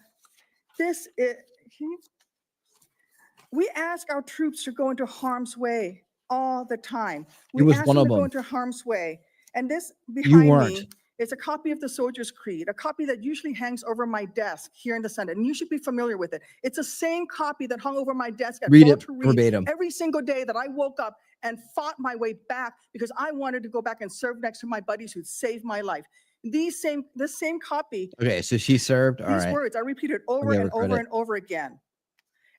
S22: we ask our troops to go into harm's way all the time.
S1: You
S22: We
S1: was
S22: ask
S1: one
S22: them
S1: of
S22: to go
S1: them.
S22: into harm's way. And this
S1: You
S22: behind
S1: weren't.
S22: me is a copy of the Soldier's Creed, a copy that usually hangs over my desk here in the Senate, and you should be familiar with it. It's the same copy that hung over my desk at
S1: Read it
S22: Walter Reed
S1: verbatim.
S22: every single day that I woke up and fought my way back because I wanted to go back and serve next to my buddies who saved my life. The same copy,
S1: Okay, so she served. All
S22: these
S1: right.
S22: words are repeated over
S1: give her
S22: and over
S1: credit.
S22: and over again.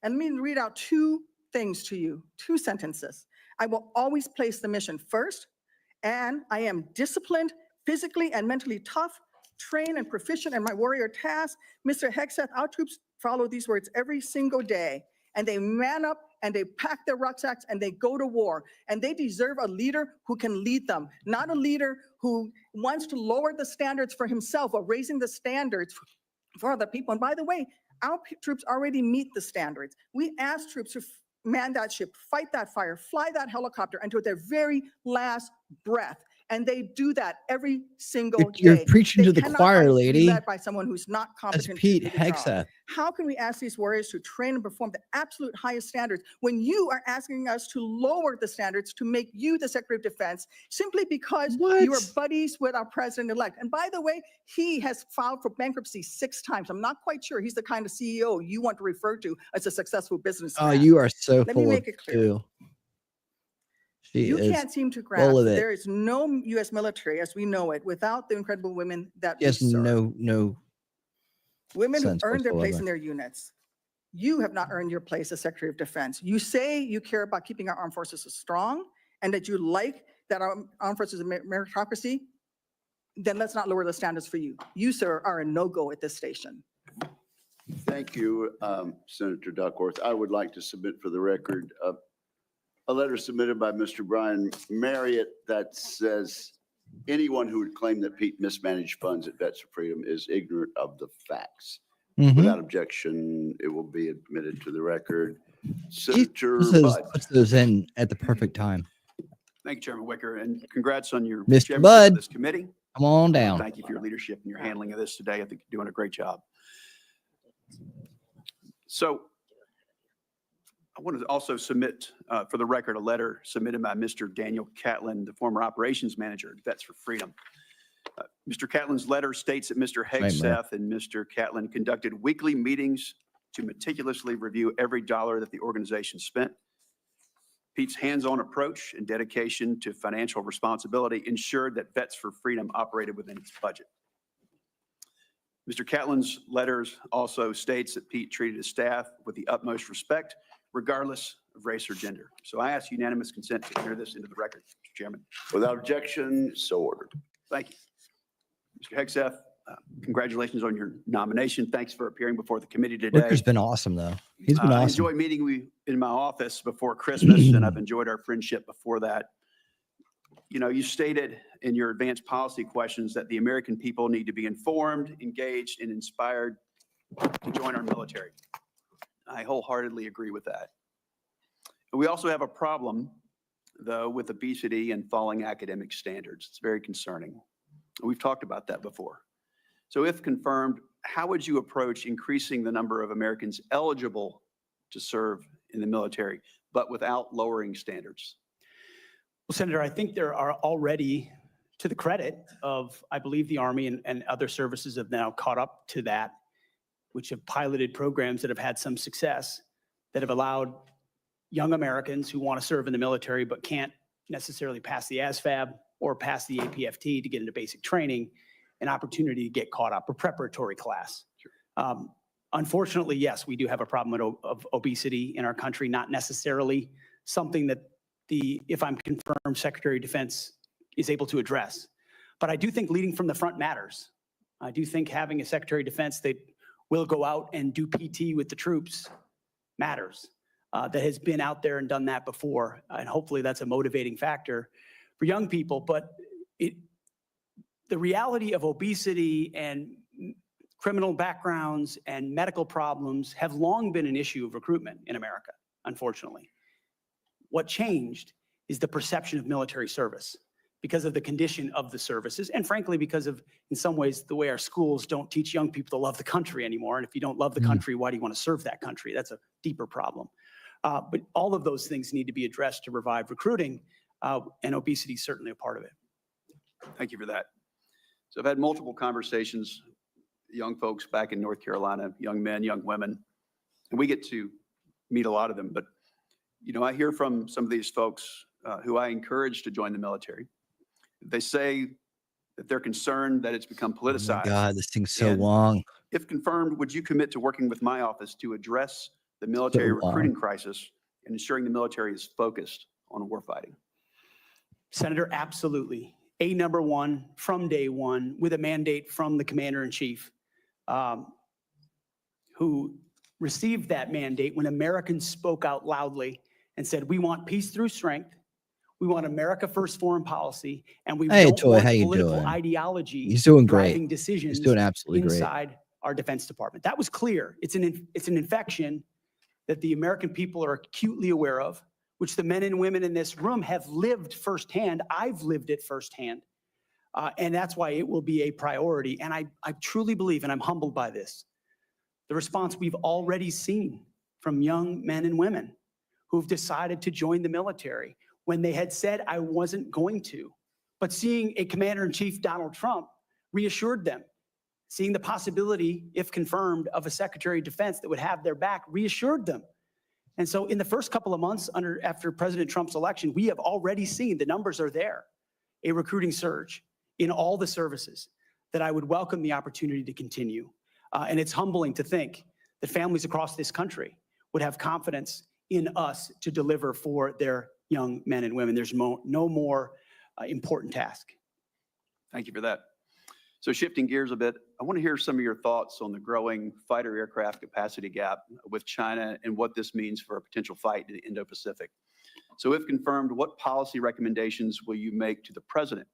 S22: And let me read out two things to you, two sentences. I will always place the mission first, and I am disciplined, physically and mentally tough, trained and proficient in my warrior task. Mr. Hegseth, our troops follow these words every single day, and they man up and they pack their rucksacks and they go to war. And they deserve a leader who can lead them, not a leader who wants to lower the standards for himself or raising the standards for other people. And by the way, our troops already meet the standards. We ask troops to man that ship, fight that fire, fly that helicopter until their very last breath. And they do that every single day.
S1: You're preaching
S22: They
S1: to the
S22: cannot
S1: choir,
S22: be
S1: lady.
S22: led by someone who's not
S1: That's
S22: competent to
S1: Pete
S22: do the job.
S1: Hegseth.
S22: How can we ask these warriors to train and perform the absolute highest standards when you are asking us to lower the standards to make you the Secretary of Defense simply because you are buddies with our president-elect? And by the way, he has filed for bankruptcy 6 times. I'm not quite sure he's the kind of CEO you want to refer to as a successful businessman.
S1: Oh, you are so
S22: Let me
S1: full of
S22: make it clear.
S1: poo. She
S22: You
S1: is
S22: can't seem to
S1: full
S22: grasp,
S1: of it.
S22: there is no U.S. military as we know it without the incredible women that we
S1: Just
S22: serve.
S1: no
S22: Women who
S1: sense
S22: earned their place
S1: whatsoever.
S22: in their units. You have not earned your place as Secretary of Defense. You say you care about keeping our armed forces strong and that you like that our armed forces are meritocracy, then let's not lower the standards for you. You, sir, are a no-go at this station.
S14: Thank you, Senator Duckworth. I would like to submit for the record a letter submitted by Mr. Brian Marriott that says anyone who would claim that Pete mismanaged funds at Vets for Freedom is ignorant of the facts. Without objection, it will be admitted to the record. Senator Budd.
S1: Puts those in at the perfect time.
S19: Thank you, Chairman Wicker, and congrats on your
S1: Mr.
S19: chairmanship
S1: Budd,
S19: of this committee.
S1: come on down.
S19: Thank you for your leadership and your handling of this today. I think you're doing a great job. So I want to also submit for the record a letter submitted by Mr. Daniel Catlin, the former operations manager at Vets for Freedom. Mr. Catlin's letter states that Mr. Hegseth and Mr. Catlin conducted weekly meetings to meticulously review every dollar that the organization spent. Pete's hands-on approach and dedication to financial responsibility ensured that Vets for Freedom operated within its budget. Mr. Catlin's letters also states that Pete treated his staff with the utmost respect, regardless of race or gender. So I ask unanimous consent to enter this into the record, Mr. Chairman.
S14: Without objection, so ordered.
S19: Thank you. Mr. Hegseth, congratulations on your nomination. Thanks for appearing before the committee today.
S1: Wicker's been awesome, though. He's been
S19: I
S1: awesome.
S19: enjoy meeting you in my office before Christmas, and I've enjoyed our friendship before that. You know, you stated in your advanced policy questions that the American people need to be informed, engaged, and inspired to join our military. I wholeheartedly agree with that. We also have a problem, though, with obesity and falling academic standards. It's very concerning. We've talked about that before. So if confirmed, how would you approach increasing the number of Americans eligible to serve in the military, but without lowering standards?
S17: Well, Senator, I think there are already, to the credit of, I believe, the Army and other services have now caught up to that, which have piloted programs that have had some success, that have allowed young Americans who want to serve in the military but can't necessarily pass the ASVAB or pass the APFT to get into basic training, an opportunity to get caught up, a preparatory class. Sure. Unfortunately, yes, we do have a problem of obesity in our country, not necessarily something that if I'm confirmed, Secretary of Defense is able to address. But I do think leading from the front matters. I do think having a Secretary of Defense that will go out and do PT with the troops matters, that has been out there and done that before. And hopefully that's a motivating factor for young people. But the reality of obesity and criminal backgrounds and medical problems have long been an issue of recruitment in America, unfortunately. What changed is the perception of military service because of the condition of the services, and frankly, because of, in some ways, the way our schools don't teach young people to love the country anymore. And if you don't love the country, why do you want to serve that country? That's a deeper problem. But all of those things need to be addressed to revive recruiting, and obesity is certainly a part of it.
S19: Thank you for that. So I've had multiple conversations, young folks back in North Carolina, young men, young women, and we get to meet a lot of them. But, you know, I hear from some of these folks who I encourage to join the military. They say that they're concerned that it's become politicized.
S1: Oh my God, this thing's so
S19: And
S1: long.
S19: If confirmed, would you commit to working with my office to address the military recruiting crisis and ensuring the military is focused on warfighting?
S17: Senator, absolutely. Number one, from day one, with a mandate from the Commander-in-Chief, who received that mandate when Americans spoke out loudly and said, we want peace through strength, we want America first foreign policy, and we don't
S1: Toy,
S17: want
S1: how you
S17: political
S1: doing?
S17: ideology
S1: He's doing great.
S17: driving decisions
S1: He's doing absolutely great.
S17: inside our Defense Department. That was clear. It's an infection that the American people are acutely aware of, which the men and women in this room have lived firsthand. I've lived it firsthand. And that's why it will be a priority. And I truly believe, and I'm humbled by this, the response we've already seen from young men and women who've decided to join the military when they had said, I wasn't going to. But seeing a Commander-in-Chief, Donald Trump, reassured them. Seeing the possibility, if confirmed, of a Secretary of Defense that would have their back reassured them. And so in the first couple of months after President Trump's election, we have already seen, the numbers are there, a recruiting surge in all the services that I would welcome the opportunity to continue. And it's humbling to think that families across this country would have confidence in us to deliver for their young men and women. There's no more important task.
S7: Thank you for that. So shifting gears a bit, I want to hear some of your thoughts on the growing fighter aircraft capacity gap with China and what this means for a potential fight in the Indo-Pacific. So if confirmed, what policy recommendations will you make to the president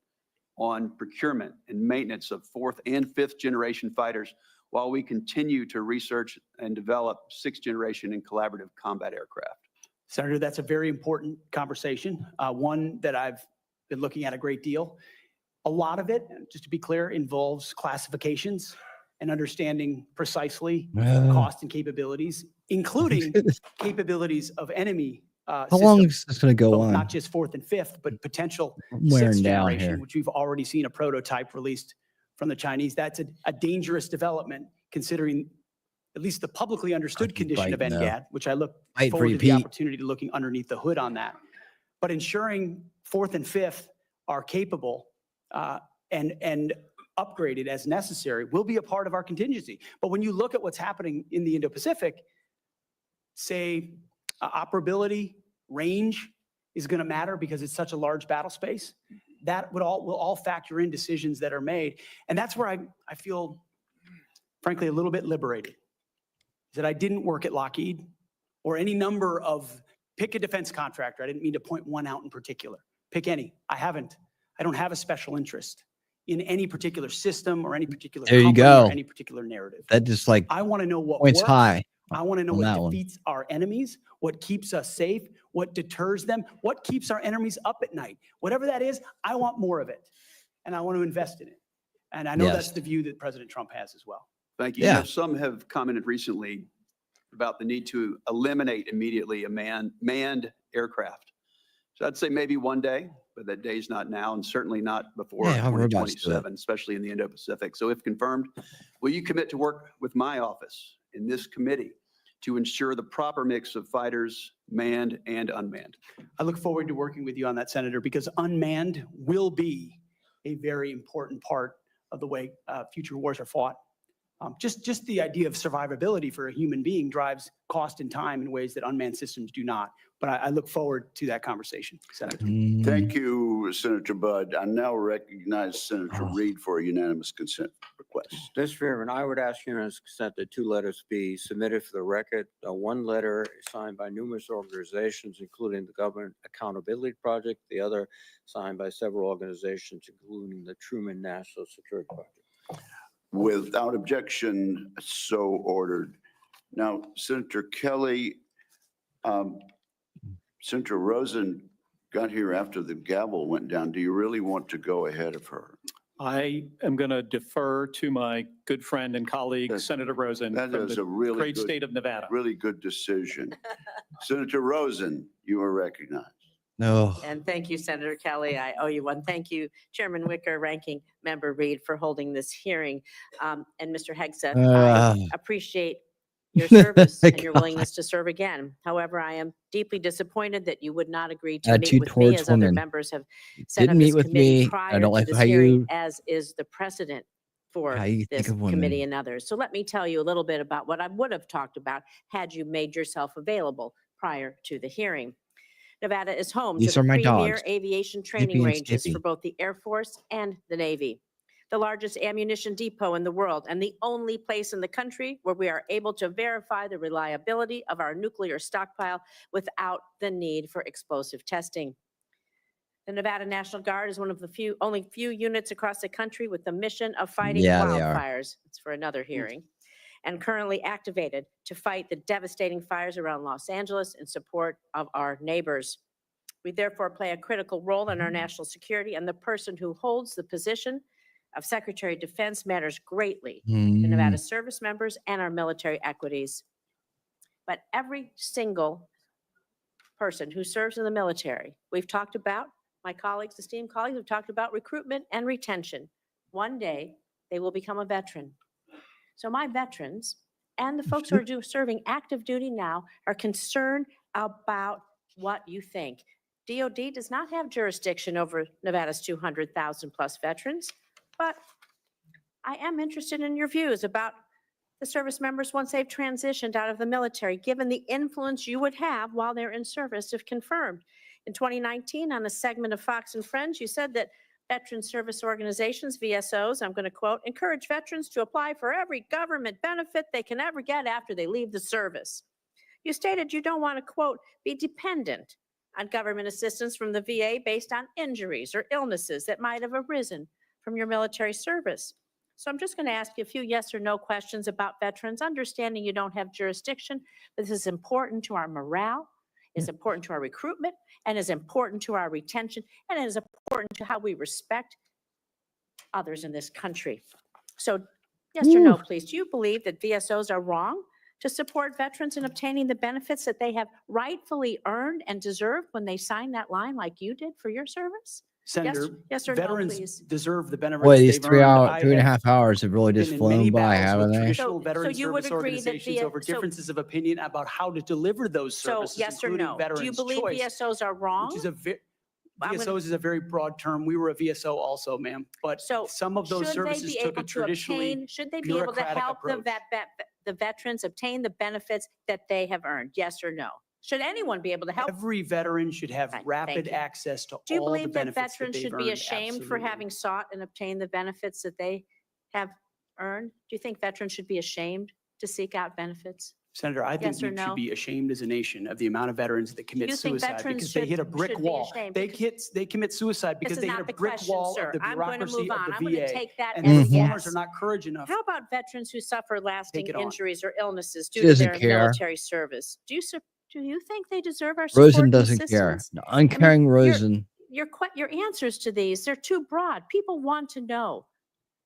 S7: on procurement and maintenance of 4th and 5th generation fighters while we continue to research and develop 6th generation and collaborative combat aircraft?
S17: Senator, that's a very important conversation, one that I've been looking at a great deal. A lot of it, just to be clear, involves classifications and understanding precisely cost and capabilities, including capabilities of enemy
S1: How long is this going to go on?
S17: not just 4th and 5th, but potential
S1: I'm wearing
S17: 6th
S1: down
S17: generation,
S1: here.
S17: which we've already seen a prototype released from the Chinese. That's a dangerous development, considering at least the publicly understood condition of
S1: fighting, though.
S17: NGAD, which I look
S1: Fight for
S17: forward
S1: you,
S17: to the
S1: Pete.
S17: opportunity to looking underneath the hood on that. But ensuring 4th and 5th are capable and upgraded as necessary will be a part of our contingency. But when you look at what's happening in the Indo-Pacific, say operability, range is going to matter because it's such a large battle space. That will all factor in decisions that are made. And that's where I feel, frankly, a little bit liberated. Is that I didn't work at Lockheed or any number of, pick a defense contractor. I didn't mean to point one out in particular. Pick any. I don't have a special interest in any particular system or any particular
S1: There you
S17: company
S1: go.
S17: or any particular narrative.
S1: That just like
S17: I want to know what
S1: points
S17: works.
S1: high.
S17: I want to know
S1: on that
S17: what
S1: one.
S17: defeats our enemies, what keeps us safe, what deters them, what keeps our enemies up at night. Whatever that is, I want more of it. And I want to invest in it. And I know
S1: Yes.
S17: that's the view that President Trump has as well.
S7: Thank you.
S1: Yeah.
S7: You know, some have commented recently about the need to eliminate immediately a manned aircraft. So I'd say maybe one day, but that day's not now and certainly not before
S1: Yeah, how robots do it.
S7: 2027, especially in the Indo-Pacific. So if confirmed, will you commit to work with my office in this committee to ensure the proper mix of fighters, manned and unmanned?
S17: I look forward to working with you on that, Senator, because unmanned will be a very important part of the way future wars are fought. Just the idea of survivability for a human being drives cost and time in ways that unmanned systems do not. But I look forward to that conversation, Senator.
S14: Thank you, Senator Budd. I now recognize Senator Reed for a unanimous consent request.
S20: Mr. Chairman, I would ask unanimous consent that 2 letters be submitted for the record. One letter signed by numerous organizations, including the Government Accountability Project, the other signed by several organizations, including the Truman National Security Project.
S14: Without objection, so ordered. Now, Senator Kelly, Senator Rosen got here after the gavel went down. Do you really want to go ahead of her?
S13: I am going to defer to my good friend and colleague, Senator Rosen,
S14: That
S13: from
S14: is
S13: the
S14: a really
S13: great
S14: good,
S13: state of Nevada.
S14: really good decision. Senator Rosen, you are recognized.
S1: No.
S21: And thank you, Senator Kelly. I owe you one. Thank you, Chairman Wicker, Ranking Member Reed, for holding this hearing. And Mr. Hegseth, I appreciate your service and your
S1: God.
S21: willingness to serve again. However, I am deeply disappointed that you would not agree to meet
S1: Attitude
S21: with me,
S1: towards
S21: as other
S1: women.
S21: members have
S1: You
S21: set
S1: didn't
S21: up
S1: meet
S21: this
S1: with
S21: committee
S1: me. I
S21: prior
S1: don't
S21: to
S1: like
S21: this
S1: how
S21: hearing,
S1: you
S21: as is the precedent for
S1: how you think
S21: this
S1: of women.
S21: committee and others. So let me tell you a little bit about what I would have talked about had you made yourself available prior to the hearing. Nevada is home
S1: These
S21: to
S1: are
S21: the
S1: my
S21: premier
S1: dogs,
S21: aviation
S1: Zippy
S21: training
S1: and
S21: ranges
S1: Skippy.
S21: for both the Air Force and the Navy, the largest ammunition depot in the world, and the only place in the country where we are able to verify the reliability of our nuclear stockpile without the need for explosive testing. The Nevada National Guard is one of the only few units across the country with the mission of fighting
S1: Yeah, they are.
S21: wildfires. It's for another hearing. And currently activated to fight the devastating fires around Los Angeles in support of our neighbors. We therefore play a critical role in our national security, and the person who holds the position of Secretary of Defense matters greatly to Nevada service members and our military equities. But every single person who serves in the military, we've talked about, my colleagues, esteemed colleagues, have talked about recruitment and retention. One day, they will become a veteran. So my veterans and the folks who are serving active duty now are concerned about what you think. DOD does not have jurisdiction over Nevada's 200,000 plus veterans, but I am interested in your views about the service members once they've transitioned out of the military, given the influence you would have while they're in service if confirmed. In 2019, on a segment of Fox and Friends, you said that veteran service organizations, VSOs, I'm going to quote, encourage veterans to apply for every government benefit they can ever get after they leave the service. You stated you don't want to, quote, be dependent on government assistance from the VA based on injuries or illnesses that might have arisen from your military service. So I'm just going to ask you a few yes or no questions about veterans, understanding you don't have jurisdiction, but this is important to our morale, is important to our recruitment, and is important to our retention, and it is important to how we respect others in this country. So yes or no, please. Do you believe that VSOs are wrong to support veterans in obtaining the benefits that they have rightfully earned and deserved when they signed that line like you did for your service?
S4: Senator,
S21: yes or no,
S4: veterans
S21: please.
S4: deserve the benefits
S1: Boy, these
S4: they've earned.
S1: three and a half hours have really just
S4: been in many
S1: flown by,
S4: battles
S1: haven't
S4: with
S1: they?
S4: traditional
S21: So
S4: veteran
S21: you would
S4: service
S21: agree that
S4: organizations over differences of opinion about how to deliver those
S21: So
S4: services,
S21: yes or
S4: including
S21: no? Do you
S4: Veterans
S21: believe
S4: Choice,
S21: VSOs are wrong?
S4: which is a
S21: I'm gonna-
S4: VSOs is a very broad term. We were a VSO also, ma'am, but
S21: So
S4: some of those
S21: should they
S4: services
S21: be
S4: took
S21: able
S4: a
S21: to
S4: traditionally
S21: obtain, should they be able to
S4: bureaucratic
S21: help
S4: approach.
S21: the veterans obtain the benefits that they have earned? Yes or no? Should anyone be able to help?
S4: Every veteron should have
S21: Right, thank
S4: rapid
S21: you.
S4: access to
S21: Do you
S4: all the
S21: believe that
S4: benefits that
S21: veterans
S4: they've
S21: should be
S4: earned.
S21: ashamed for
S4: Absolutely.
S21: having sought and obtained the benefits that they have earned? Do you think veterans should be ashamed to seek out benefits?
S4: Senator, I think
S21: Yes or
S4: we
S21: no?
S4: should be ashamed as a nation of the amount of veterans that commit
S21: You think
S4: suicide
S21: veterans
S4: because they hit a brick
S21: should be
S4: wall.
S21: ashamed
S4: They commit suicide
S21: This
S4: because
S21: is
S4: they hit
S21: not
S4: a
S21: the
S4: brick
S21: question,
S4: wall
S21: sir.
S4: of the
S21: I'm going to
S4: bureaucracy
S21: move
S4: of
S21: on.
S4: the
S21: I'm going to
S4: VA.
S21: take that
S4: And
S21: as a
S4: those numbers
S21: yes.
S4: are not courage enough.
S21: How about veterans who suffer lasting
S4: it on.
S21: injuries or illnesses due
S1: She
S21: to
S1: doesn't
S21: their
S1: care.
S21: military service? Do you think they deserve our support
S1: Rosen
S21: and
S1: doesn't care.
S21: assistance?
S1: No, uncaring Rosen.
S21: Your answers to these, they're too broad. People want to know,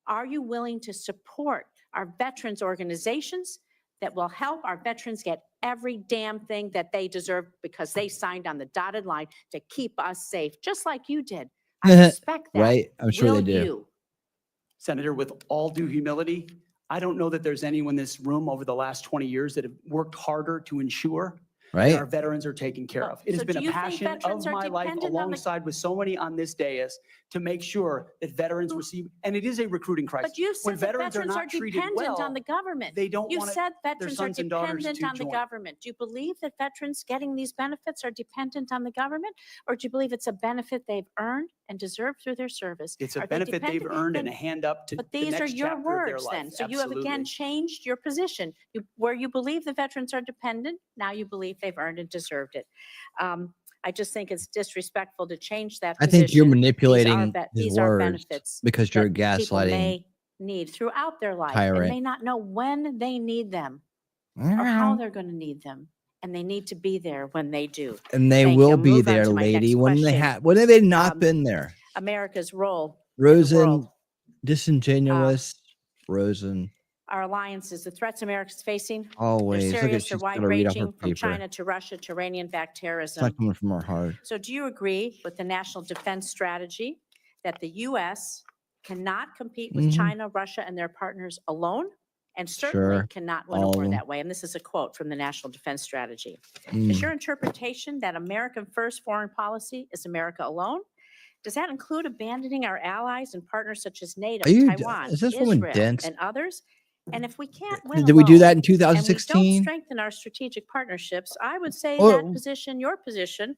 S21: are you willing to support our veterans organizations that will help our veterans get every damn thing that they deserve because they signed on the dotted line to keep us safe, just like you did? I respect that.
S1: Right? I'm sure
S21: Will
S1: they do.
S21: you?
S4: Senator, with all due humility, I don't know that there's anyone in this room over the last 20 years that have worked harder to ensure that
S1: Right?
S4: our veterans are taken care of. It has
S21: So
S4: been
S21: do
S4: a
S21: you think
S4: passion
S21: veterans
S4: of
S21: are
S4: my life
S21: dependent on the-
S4: alongside with so many on this dais to make sure that veterans receive, and it is a recruiting crisis.
S21: But you
S4: When
S21: said that
S4: veterans are
S21: veterans are
S4: not treated
S21: dependent
S4: well,
S21: on the government.
S4: they don't
S21: You
S4: want
S21: said
S4: their
S21: veterans are
S4: sons and daughters
S21: dependent
S4: to
S21: on the
S4: join.
S21: government. Do you believe that veterans getting these benefits are dependent on the government? Or do you believe it's a benefit they've earned and deserved through their service?
S4: It's a
S21: Are they
S4: benefit they've
S21: dependent?
S4: earned and a
S21: Then-
S4: hand up to
S21: But
S4: the
S21: these are
S4: next
S21: your
S4: chapter of their
S21: words then.
S4: life.
S21: So you have again
S4: Absolutely.
S21: changed your position. Where you believe the veterans are dependent, now you believe they've earned and deserved it. I just think it's disrespectful to change that
S1: I
S21: position.
S1: think you're manipulating his
S21: These are
S1: words
S21: benefits
S1: because you're
S21: that people
S1: gaslighting.
S21: may need throughout their life and
S1: Tyrant.
S21: may not know when they need them or how they're going to need them. And they need to be there when they do.
S1: And they
S21: Thank
S1: will
S21: you.
S1: be
S21: Move on
S1: there,
S21: to my
S1: lady,
S21: next
S1: when they
S21: question.
S1: have. When have they not been there?
S21: America's role
S1: Rosen, disingenuous. Rosen,
S21: our alliances, the threats America's facing. They're
S1: always. Look at
S21: serious,
S1: she's
S21: they're
S1: got to read off her
S21: wide-ranging, from
S1: paper.
S21: China to Russia to Iranian-backed
S1: It's
S21: terrorism.
S1: not coming from our heart.
S21: So do you agree with the national defense strategy that the U.S. cannot compete with
S1: Mhm.
S21: China, Russia, and their partners alone? And certainly
S1: Sure.
S21: cannot win a
S1: All of
S21: war
S1: them.
S21: that way. And this is a quote from the national defense strategy.
S1: Mm.
S21: Is your interpretation that American first foreign policy is America alone? Does that include abandoning our allies and partners such as NATO,
S1: Are you d-
S21: Taiwan,
S1: is this woman
S21: Israel,
S1: dense?
S21: and others? And if we can't win
S1: Did we do
S21: alone,
S1: that in
S21: and we don't
S1: 2016?
S21: strengthen our strategic partnerships, I would say
S1: Well-
S21: that position, your position,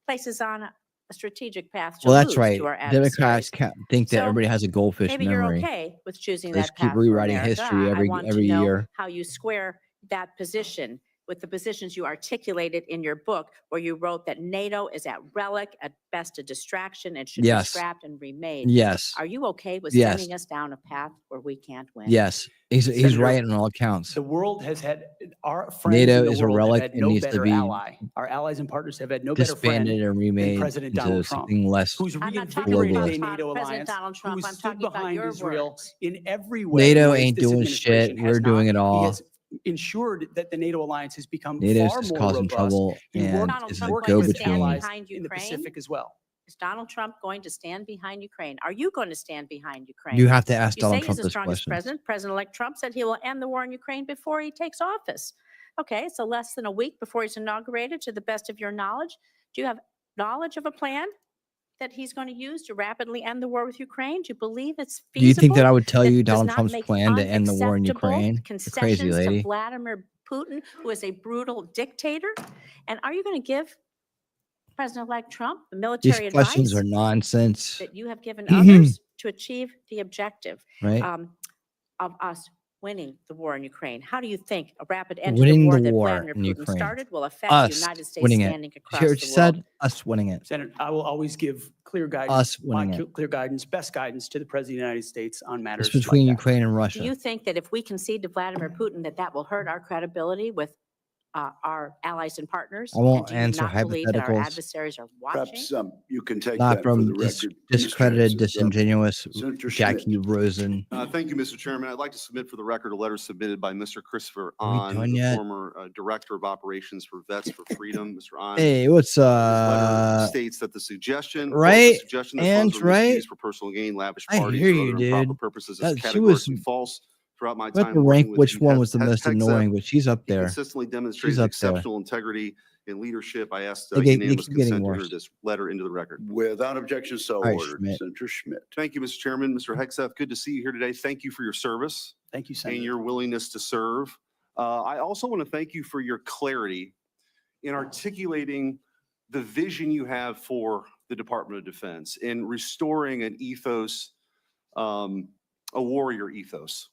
S21: places on a strategic path to
S1: Well,
S21: lose
S1: that's right.
S21: to our
S1: Democrats
S21: adversaries.
S1: think that
S21: So,
S1: everybody has a goldfish
S21: Maybe you're
S1: memory.
S21: okay with choosing
S1: They
S21: that
S1: just keep
S21: path for
S1: rewriting
S21: America.
S1: history
S21: I
S1: every
S21: want to know
S1: year.
S21: how you square that position with the positions you articulated in your book, where you wrote that NATO is at relic, at best a distraction, and should be
S1: Yes.
S21: scrapped and remade.
S1: Yes.
S21: Are you okay with
S1: Yes.
S21: sending us down a path where we can't win?
S1: Yes, he's
S4: Senator,
S1: right on all accounts.
S4: The world has had, our friends
S1: NATO
S4: in the
S1: is a
S4: world have
S1: relic
S4: had
S1: and
S4: no
S1: needs to
S4: better
S1: be
S4: ally. Our allies and partners have had no better friend
S1: disbanded and
S4: than
S1: remade
S4: President
S1: into
S4: Donald Trump,
S1: something less.
S4: who's
S21: I'm not talking about
S4: reinvigorated the
S1: globalist.
S4: NATO
S21: President
S4: alliance,
S21: Donald Trump.
S4: who's
S21: I'm
S4: stood
S21: talking about
S4: behind
S21: your
S4: Israel
S21: words.
S4: in every way.
S1: NATO
S4: in ways
S1: ain't
S4: this
S1: doing shit.
S4: administration has
S1: We're doing
S4: not.
S1: it
S4: He
S1: all.
S4: has ensured that the NATO alliance has become
S1: NATO is
S4: far
S1: just
S4: more
S1: causing
S4: robust.
S1: trouble
S4: He
S1: and
S4: worked-
S21: Donald
S1: is a
S21: Trump
S4: worked
S21: going to
S4: with
S21: stand
S1: go-between.
S4: allies
S21: behind
S4: in the
S21: Ukraine?
S4: Pacific as well.
S21: Is Donald Trump going to stand behind Ukraine? Are you going to stand behind Ukraine?
S1: You have to ask
S21: You
S1: Donald
S21: say
S1: Trump
S21: he's the
S1: those
S21: strongest
S1: questions.
S21: president. President-elect Trump said he will end the war in Ukraine before he takes office. Okay, so less than a week before he's inaugurated, to the best of your knowledge, do you have knowledge of a plan that he's going to use to rapidly end the war with Ukraine? Do you believe it's
S1: Do you think that I
S21: feasible?
S1: would tell
S21: That
S1: you
S21: does
S1: Donald
S21: not
S1: Trump's
S21: make
S1: plan to end the war in
S21: unacceptable
S1: Ukraine? You're crazy,
S21: concessions to
S1: lady.
S21: Vladimir Putin, who is a brutal dictator? And are you going to give President-elect Trump the
S1: These
S21: military
S1: questions
S21: advice
S1: are nonsense,
S21: that you have given others to achieve the objective
S1: right?
S21: of us winning the war in Ukraine? How do you think a rapid end to the
S1: Winning
S21: war
S1: the
S21: that
S1: war
S21: Vladimir
S1: in
S21: Putin
S1: Ukraine.
S21: started will affect the
S1: Us
S21: United States
S1: winning it.
S21: standing
S1: You hear
S21: across
S1: what
S21: the
S1: you
S21: world?
S1: said? Us winning it.
S4: Senator, I will always give clear guidance,
S1: Us winning it.
S4: clear guidance, best guidance to the President of the United States on matters
S1: It's
S4: like
S1: between
S4: that.
S1: Ukraine and
S21: Do
S1: Russia.
S21: you think that if we concede to Vladimir Putin, that that will hurt our credibility with our allies and partners?
S1: I won't
S21: And do you
S1: answer
S21: not believe that our
S1: hypotheticals.
S21: adversaries are watching?
S14: Perhaps you can take
S1: Not
S14: that for the
S1: from
S14: record. Mr.
S1: discredited,
S14: Hegseth.
S1: disingenuous
S14: Senator
S1: Jackie
S14: Schmidt.
S1: Rosen.
S6: Thank you, Mr. Chairman. I'd like to submit for the record a letter submitted by Mr. Christopher
S1: Are we
S6: Ahn,
S1: done
S6: the
S1: yet?
S6: former Director of Operations for Vets for Freedom. Mr. Ahn.
S1: Hey, what's
S6: His letter states that the suggestion, quote,
S1: right?
S6: the suggestion that
S1: And
S6: funds were
S1: right?
S6: misused for personal gain, lavish
S1: I
S6: parties,
S1: hear
S6: or
S1: you,
S6: other improper
S1: dude.
S6: purposes is
S1: She was.
S6: categorically false. Throughout my
S1: We have
S6: time
S1: to
S6: working
S1: rank
S6: with
S1: which
S6: Pete
S1: one was the most
S6: Hegseth,
S1: annoying, but she's up
S6: he
S1: there.
S6: consistently
S1: She's
S6: demonstrated
S1: up there.
S6: exceptional integrity and leadership. I asked
S1: They
S6: unanimous
S1: keep getting
S6: consent to enter
S1: worse.
S6: this letter into the record.
S14: Without objection, so
S1: All right,
S14: ordered.
S1: Schmidt.
S14: Senator Schmidt.
S6: Thank you, Mr. Chairman. Mr. Hegseth, good to see you here today. Thank you for your service
S4: Thank you,
S6: and
S4: Senator.
S6: your willingness to serve. I also want to thank you for your clarity in articulating the vision you have for the Department of Defense in restoring an ethos, a warrior ethos,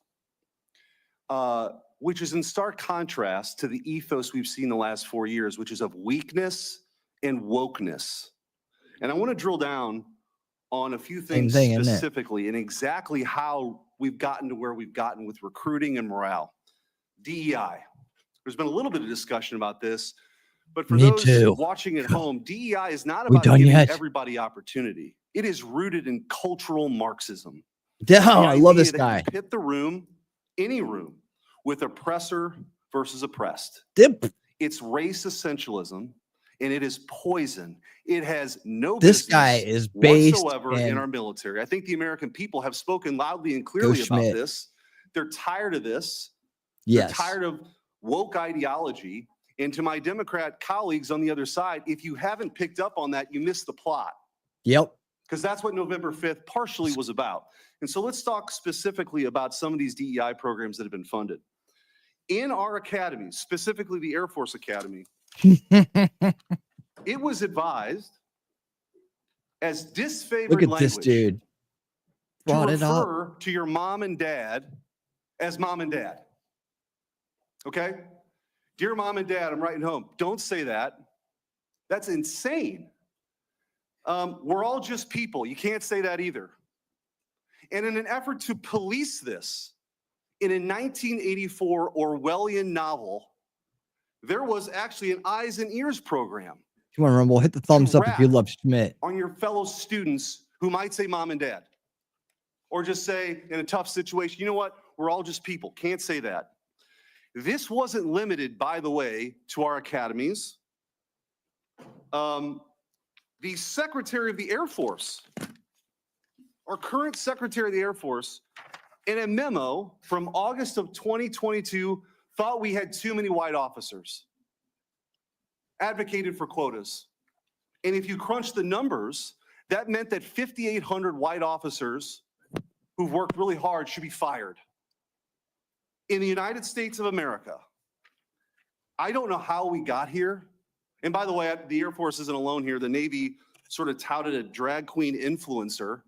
S6: which is in stark contrast to the ethos we've seen the last 4 years, which is of weakness and wokeness. And I want to drill down on a few things
S1: thing, isn't it?
S6: specifically and exactly how we've gotten to where we've gotten with recruiting and morale. DEI. There's been a little bit of discussion about this, but for
S1: Me
S6: those
S1: too.
S6: watching at home, DEI is not
S1: We
S6: about
S1: done
S6: giving
S1: yet?
S6: everybody opportunity. It is rooted in cultural Marxism.
S1: Damn,
S6: The
S1: I love
S6: idea
S1: this
S6: that
S1: guy.
S6: you pit the room, any room, with oppressor versus oppressed.
S1: Dip.
S6: It's race essentialism, and it is poison. It has no
S1: This
S6: business
S1: guy is based
S6: whatsoever in
S1: in-
S6: our military. I think the American people have spoken loudly and
S1: Go
S6: clearly about
S1: Schmidt.
S6: this. They're tired of this.
S1: Yes.
S6: They're tired of woke ideology. And to my Democrat colleagues on the other side, if you haven't picked up on that, you missed the plot.
S1: Yep.
S6: Because that's what November 5th partially was about. And so let's talk specifically about some of these DEI programs that have been funded. In our academies, specifically the Air Force Academy, it was advised as disfavored
S1: Look at
S6: language
S1: this dude.
S6: to
S1: Brought it up.
S6: refer to your mom and dad as mom and dad. Okay? Dear mom and dad, I'm writing home. Don't say that. That's insane. We're all just people. You can't say that either. And in an effort to police this, in a 1984 Orwellian novel, there was actually an eyes and ears program
S1: Come on, Rumble. Hit the thumbs up if you
S6: rap
S1: love Schmidt.
S6: on your fellow students who might say mom and dad. Or just say in a tough situation, you know what? We're all just people. Can't say that. This wasn't limited, by the way, to our academies. The Secretary of the Air Force, our current Secretary of the Air Force, in a memo from August of 2022, thought we had too many white officers, advocated for quotas. And if you crunch the numbers, that meant that 5,800 white officers who've worked really hard should be fired. In the United States of America, I don't know how we got here. And by the way, the Air Force isn't alone here. The Navy sort of touted a drag queen influencer.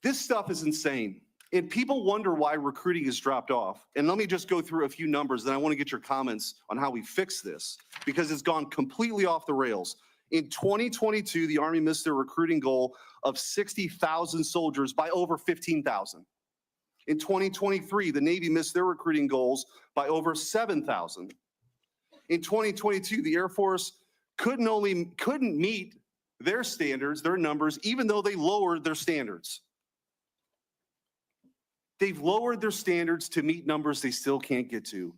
S6: This stuff is insane. And people wonder why recruiting has dropped off. And let me just go through a few numbers, then I want to get your comments on how we fix this, because it's gone completely off the rails. In 2022, the Army missed their recruiting goal of 60,000 soldiers by over 15,000. In 2023, the Navy missed their recruiting goals by over 7,000. In 2022, the Air Force couldn't meet their standards, their numbers, even though they lowered their standards. They've lowered their standards to meet numbers they still can't get to.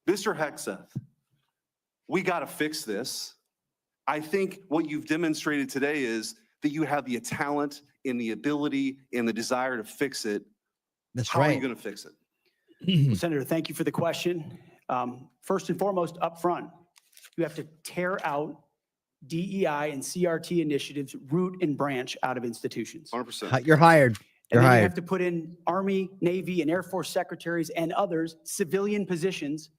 S6: Mr. Hegseth, we got to fix this. I think what you've demonstrated today is that you have the talent and the ability and the desire to fix it.
S1: That's
S6: How are you
S1: right.
S6: going to fix it?
S17: Well, Senator, thank you for the question. First and foremost, upfront, you have to tear out DEI and CRT initiatives, root and branch out of institutions.
S6: 100%.
S1: You're hired.
S17: And
S1: You're
S17: then you
S1: hired.
S17: have to put in Army, Navy, and Air Force secretaries and others, civilian positions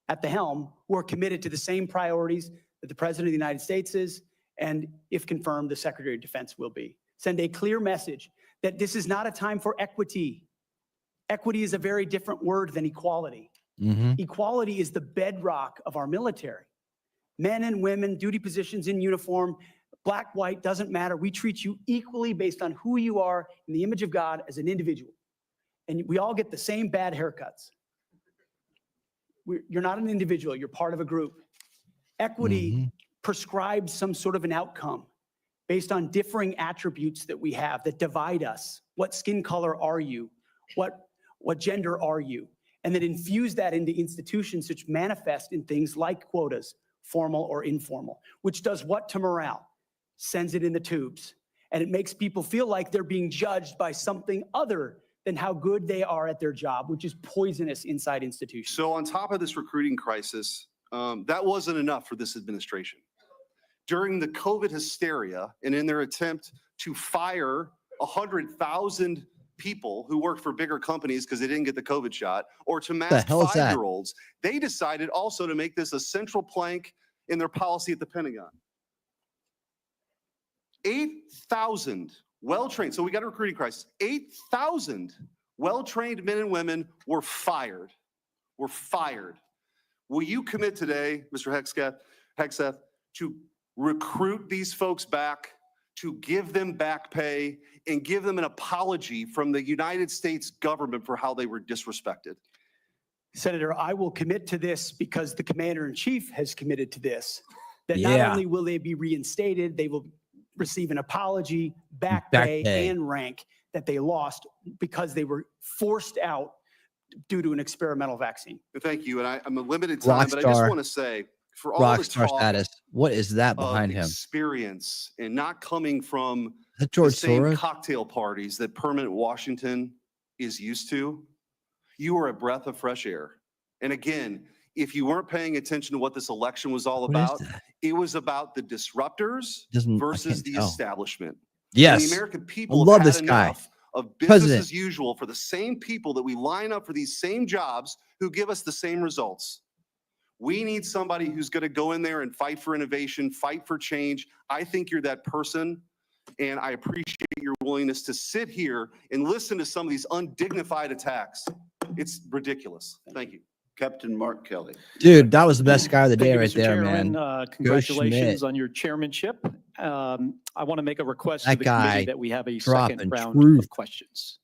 S17: at the helm who are committed to the same priorities that the President of the United States is, and if confirmed, the Secretary of Defense will be. Send a clear message that this is not a time for equity. Equity is a very different word than equality. Equality is the bedrock of our military. Men and women, duty positions in uniform, black, white, doesn't matter. We treat you equally based on who you are in the image of God as an individual. And we all get the same bad haircuts. You're not an individual, you're part of a group. Equity prescribes some sort of an outcome based on differing attributes that we have that divide us. What skin color are you? What gender are you? And then infuse that into institutions which manifest in things like quotas, formal or informal, which does what to morale? Sends it in the tubes. And it makes people feel like they're being judged by something other than how good they are at their job, which is poisonous inside institutions.
S6: So on top of this recruiting crisis, that wasn't enough for this administration. During the COVID hysteria and in their attempt to fire 100,000 people who worked for bigger companies because they didn't get the COVID shot, or to mask
S1: hell is that?
S6: 5-year-olds, they decided also to make this a central plank in their policy at the Pentagon. 8,000 well-trained, so we got a recruiting crisis. 8,000 well-trained men and women were fired. Will you commit today, Mr. Hegseth, to recruit these folks back, to give them back pay, and give them an apology from the United States government for how they were disrespected?
S17: Senator, I will commit to this because the Commander-in-Chief has committed to this, that not
S1: Yeah.
S17: only will they be reinstated, they will receive an apology, back pay, and rank that they lost because they were forced out due to an experimental vaccine.
S6: Thank you, and I'm a limited time, but I just want to say, for all the
S1: Rockstar
S6: talk
S1: status. What is that
S6: of
S1: behind him?
S6: experience and not coming from
S1: That
S6: the
S1: George
S6: same
S1: Soros?
S6: cocktail parties that permanent Washington is used to, you are a breath of fresh air. And again, if you weren't paying attention to what this election was all
S1: What is
S6: about,
S1: that?
S6: it was about the disruptors
S1: I
S6: versus
S1: can't
S6: the
S1: tell.
S6: establishment. And
S1: Yes.
S6: the American
S1: I
S6: people
S1: love
S6: have had
S1: this guy.
S6: enough of business
S1: President.
S6: as usual for the same people that we line up for these same jobs who give us the same results. We need somebody who's going to go in there and fight for innovation, fight for change. I think you're that person, and I appreciate your willingness to sit here and listen to some of these undignified attacks. It's ridiculous. Thank you.
S14: Captain Mark Kelly.
S1: Dude, that was the best guy of the
S13: Thank
S1: day
S13: you,
S1: right
S13: Mr.
S1: there,
S13: Chairman.
S1: man.
S13: Congratulations
S1: Schmidt.
S13: on your chairmanship. I want to make a request to
S1: That
S13: the
S1: guy
S13: committee that we have a
S1: dropping
S13: second round
S1: truth.
S13: of questions.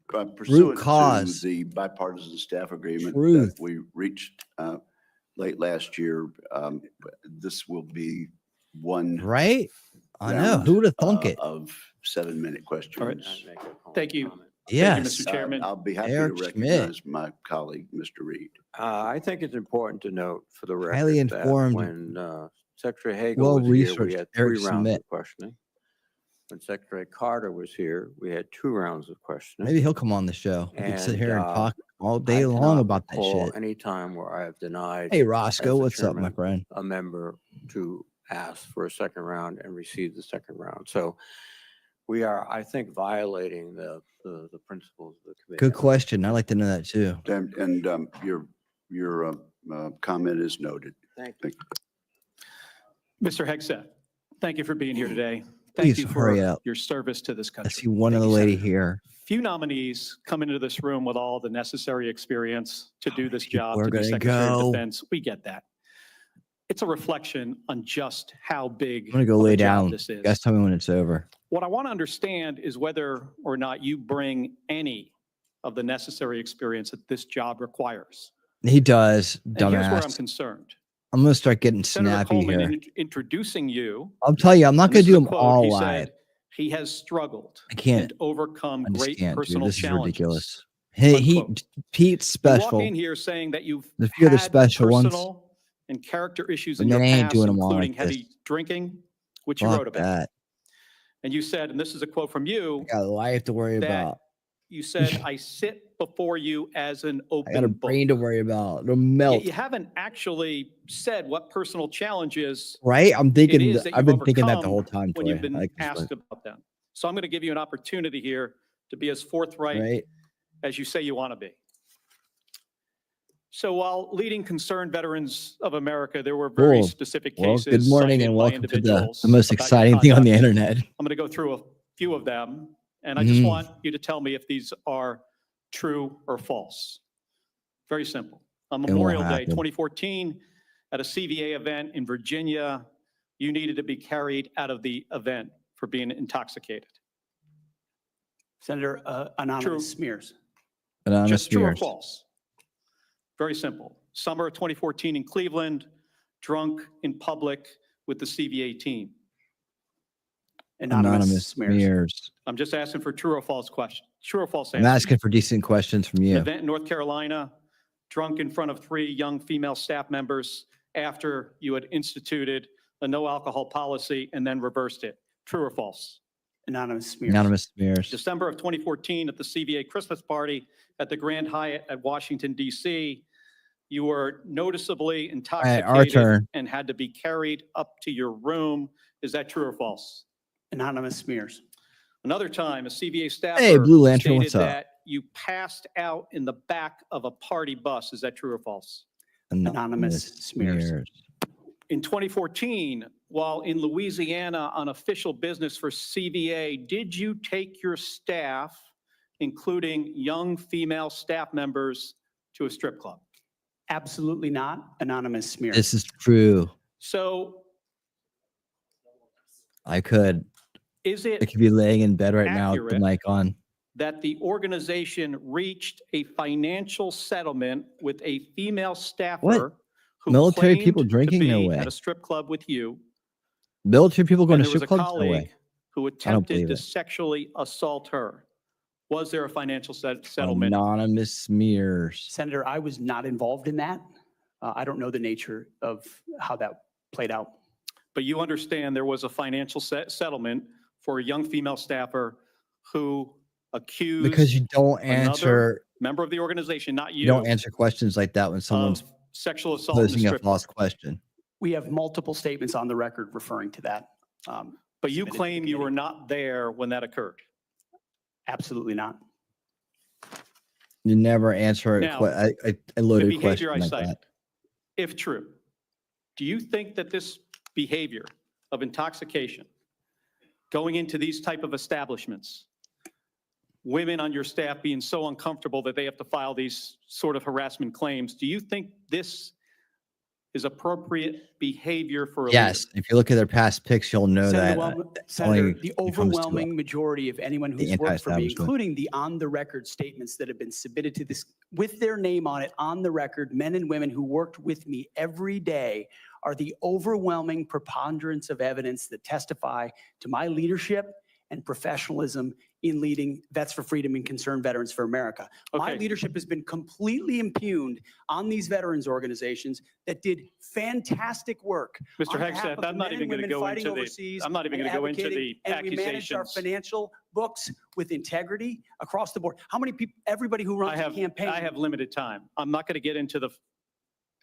S14: Pursuant
S1: cause.
S14: to the bipartisan staff agreement that
S1: Truth.
S14: we reached late last year, this will be one
S1: Right? I know.
S14: round,
S1: Who would have thunk it?
S14: of 7-minute questions.
S13: All right. Thank you.
S1: Yes.
S13: Thank you, Mr. Chairman.
S14: I'll be happy
S1: Eric
S14: to
S1: Schmidt.
S14: recognize my colleague, Mr. Reed.
S20: I think it's important to note for the record
S1: Highly
S20: that
S1: informed,
S20: when Secretary Hagel was here, we
S1: well-researched
S20: had
S1: Eric
S20: 3 rounds
S1: Schmidt.
S20: of questioning. When Secretary Carter was here, we had 2 rounds of questioning.
S1: Maybe he'll come on the show. We can sit
S20: And,
S1: here and talk all
S20: I
S1: day long
S20: cannot
S1: about that
S20: recall
S1: shit.
S20: any time where I have denied.
S1: Hey, Roscoe,
S20: as the
S1: what's up, my
S20: chairman,
S1: friend?
S20: a member to ask for a second round and receive the second round. So we are, I think, violating the principles of the committee.
S1: Good question. I'd like to know that too.
S14: And your comment is noted.
S20: Thank you.
S13: Mr. Hegseth, thank you for being here today.
S1: Please
S13: Thank you
S1: hurry
S13: for
S1: up.
S13: your service to this
S1: I
S13: country.
S1: see one
S13: Thank
S1: other
S13: you,
S1: lady
S13: Senator.
S1: here.
S13: Few nominees come into this room with all the necessary experience to do this job,
S1: We're
S13: to be
S1: gonna
S13: Secretary
S1: go.
S13: of Defense. We get that. It's a reflection on just how big
S1: I'm gonna go
S13: of a
S1: lay
S13: job
S1: down.
S13: this
S1: You
S13: is.
S1: guys tell me when it's over.
S13: What I want to understand is whether or not you bring any of the necessary experience that this job requires.
S1: He does,
S13: And here's where I'm
S1: dumbass.
S13: concerned.
S1: I'm gonna start getting
S13: Senator
S1: snappy
S13: Coleman
S1: here.
S13: introducing you.
S1: I'll tell you, I'm not
S13: and
S1: gonna
S13: this is
S1: do
S13: a
S1: them
S13: quote,
S1: all
S13: he
S1: live.
S13: said, He has struggled
S1: I can't.
S13: and overcome
S1: I just
S13: great
S1: can't, dude.
S13: personal
S1: This is
S13: challenges.
S1: ridiculous. Hey,
S13: Unquote.
S1: Pete's
S13: You walk
S1: special.
S13: in here saying that you've
S1: The few other
S13: had
S1: special ones.
S13: personal and character issues
S1: But
S13: in your
S1: men ain't
S13: past,
S1: doing them all
S13: including
S1: like this.
S13: heavy drinking, which you
S1: Fuck
S13: wrote about.
S1: that.
S13: And you said, and this is a quote from you,
S1: I got a life to worry
S13: that
S1: about.
S13: you said, I sit before you as an
S1: I got a
S13: open book.
S1: brain to worry about. It'll
S13: Yet
S1: melt.
S13: you haven't actually said what personal challenges
S1: Right? I'm
S13: it
S1: thinking,
S13: is that
S1: I've
S13: you've
S1: been thinking that the whole
S13: overcome
S1: time,
S13: when you've
S1: Troy. I
S13: been
S1: like this
S13: asked
S1: one.
S13: about them. So I'm going to give you an opportunity here to be as forthright
S1: Right?
S13: as you say you want to be. So while leading concerned veterans of America, there were very
S1: Cool.
S13: specific
S1: Well,
S13: cases
S1: good morning
S13: cited
S1: and
S13: by
S1: welcome to the
S13: individuals
S1: most
S13: about your
S1: exciting thing on the
S13: conduct.
S1: internet.
S13: I'm going to go through a few of them, and I just
S1: Mm.
S13: want you to tell me if these are true or false. Very simple. On
S1: won't
S13: Memorial Day
S1: happen.
S13: 2014, at a CVA event in Virginia, you needed to be carried out of the event for being intoxicated.
S4: Senator,
S13: True.
S4: anonymous smears.
S1: Anonymous
S13: Just true or
S1: smears.
S13: false? Very simple. Summer of 2014 in Cleveland, drunk in public with the CVA team.
S1: Anonymous smears.
S13: I'm just asking for true or false question. True or false
S1: I'm
S13: answer.
S1: asking for decent questions from
S13: An
S1: you.
S13: event in North Carolina, drunk in front of 3 young female staff members after you had instituted a no alcohol policy and then reversed it. True or false?
S4: Anonymous smears.
S1: Anonymous smears.
S13: December of 2014 at the CVA Christmas party at the Grand Hyatt at Washington, D.C., you were noticeably
S1: Our
S13: intoxicated
S1: turn.
S13: and had to be carried up to your room. Is that true or false?
S4: Anonymous smears.
S13: Another time, a CVA staffer
S1: Hey, Blue Lantern,
S13: stated
S1: what's up?
S13: that you passed out in the back of a party bus. Is that true or false?
S4: Anonymous smears.
S13: In 2014, while in Louisiana on official business for CVA, did you take your staff, including young female staff members, to a strip club?
S4: Absolutely not. Anonymous smears.
S1: This is true.
S13: So
S1: I could.
S13: is
S1: I
S13: it
S1: could be laying in bed right now with the
S13: accurate
S1: mic on.
S13: that the organization reached a financial settlement with a female staffer who
S1: Military
S13: claimed
S1: people
S13: to
S1: drinking? No
S13: be
S1: way.
S13: at a strip club with you?
S1: Military people going
S13: And
S1: to
S13: there was
S1: strip
S13: a
S1: clubs? No way.
S13: colleague who
S1: believe
S13: attempted to
S1: it.
S13: sexually assault her. Was there a financial settlement?
S1: Anonymous smears.
S4: Senator, I was not involved in that. I don't know the nature of how that played out.
S13: But you understand there was a financial settlement for a young female staffer who accused
S1: Because you don't
S13: another
S1: answer.
S13: member of the organization, not
S1: You don't answer questions like that when someone's
S13: of sexual assault in the
S1: posing a
S13: strip club.
S1: false question.
S4: We have multiple statements on the record referring to that.
S13: But you
S4: submitted to the
S13: claim you were
S4: committee.
S13: not there when that occurred.
S4: Absolutely not.
S1: You never answer
S13: Now,
S1: a
S13: The
S1: loaded
S13: behavior
S1: question
S13: I
S1: like
S13: cited,
S1: that.
S13: if true, do you think that this behavior of intoxication, going into these type of establishments, women on your staff being so uncomfortable that they have to file these sort of harassment claims, do you think this is appropriate behavior for a leader?
S1: Yes, if you look at their past picks, you'll know
S4: Senator,
S1: that.
S4: Senator,
S1: only
S4: the
S1: when it comes to,
S4: overwhelming majority of anyone
S1: the
S4: who's worked for me,
S1: anti-establishment.
S4: including the on-the-record statements that have been submitted to this, with their name on it, on the record, men and women who worked with me every day, are the overwhelming preponderance of evidence that testify to my leadership and professionalism in leading Vets for Freedom and Concerned Veterans for America. My
S13: Okay.
S4: leadership has been completely impugned on these veterans organizations that did fantastic work.
S13: Mr.
S4: on behalf
S13: Hegseth,
S4: of the
S13: I'm not
S4: men
S13: even
S4: and
S13: going to
S4: women
S13: go
S4: fighting
S13: into the,
S4: overseas
S13: I'm not even
S4: and
S13: going to go into the
S4: advocating, and we managed our
S13: accusations.
S4: financial books with integrity across the board. How many people, everybody who runs a campaign.
S13: I have limited time. I'm not going to get into the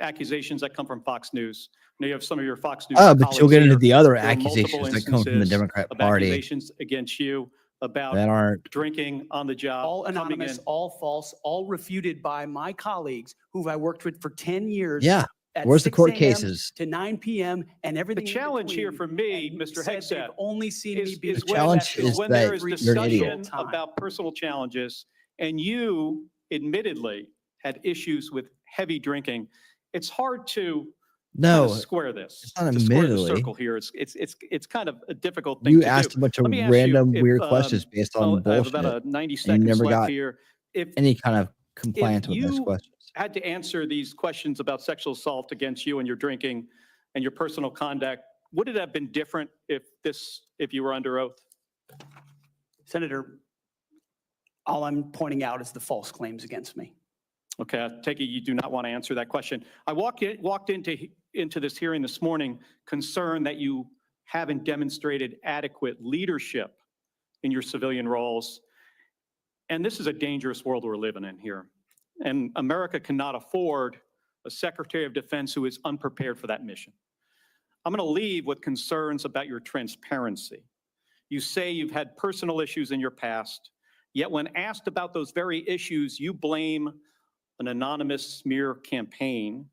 S13: accusations that come from Fox News. I know you have some of your Fox News
S1: Oh, but you'll
S13: colleagues
S1: get into
S13: here.
S1: the other
S13: There are multiple
S1: accusations that come from the
S13: instances
S1: Democrat
S13: of
S1: Party
S13: accusations against you about
S1: that aren't.
S13: drinking on the job.
S4: All
S13: coming
S4: anonymous,
S13: in.
S4: all false, all refuted by my colleagues who I worked with for 10 years.
S1: Yeah.
S4: at
S1: Where's the
S4: 6
S1: court
S4: a.m.
S1: cases?
S4: To 9 p.m. and
S13: The
S4: everything in
S13: challenge here
S4: between,
S13: for me,
S4: and
S13: Mr.
S4: said they've
S13: Hegseth,
S4: only seen me
S13: is,
S4: be
S13: is
S1: The
S13: when,
S1: challenge
S13: is
S1: is
S13: when
S1: that
S13: there is
S1: you're an idiot.
S13: discussion about personal challenges and you admittedly had issues with heavy drinking. It's hard to
S1: No,
S13: square this.
S1: it's not
S13: to square the
S1: admittedly.
S13: circle here. It's kind of a difficult thing
S1: You
S13: to
S1: asked
S13: do.
S1: a bunch of
S13: Let me ask you
S1: random
S13: if,
S1: weird questions based on
S13: I have
S1: bullshit.
S13: about a 90
S1: and you
S13: seconds
S1: never
S13: left
S1: got
S13: here. If
S1: any kind of compliance with those
S13: you
S1: questions.
S13: had to answer these questions about sexual assault against you and your drinking and your personal conduct, would it have been different if you were under oath?
S4: Senator, all I'm pointing out is the false claims against me.
S13: Okay, I take it you do not want to answer that question. I walked into into this hearing this morning concerned that you haven't demonstrated adequate leadership in your civilian roles. And this is a dangerous world we're living in here. And America cannot afford a Secretary of Defense who is unprepared for that mission. I'm going to leave with concerns about your transparency. You say you've had personal issues in your past, yet when asked about those very issues, you blame an anonymous smear campaign,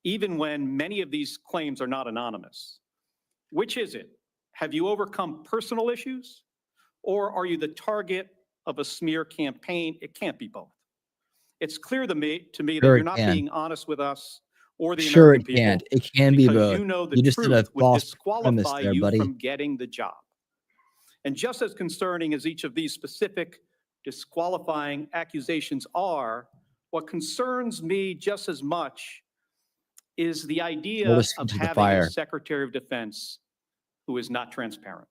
S13: even when many of these claims are not anonymous. Which is it? Have you overcome personal issues, or are you the target of a smear campaign? It can't be both. It's clear to me that
S1: Sure
S13: you're
S1: it
S13: not
S1: can.
S13: being honest with us or the
S1: Sure
S13: American
S1: it
S13: people.
S1: can't. It can be
S13: because
S1: both.
S13: you know the
S1: You just did a
S13: truth would
S1: false premise
S13: disqualify
S1: there,
S13: you
S1: buddy.
S13: from getting the job. And just as concerning as each of these specific disqualifying accusations are, what concerns me just as much is the idea
S1: Hold us
S13: of
S1: to the
S13: having a
S1: fire.
S13: Secretary of Defense who is not transparent.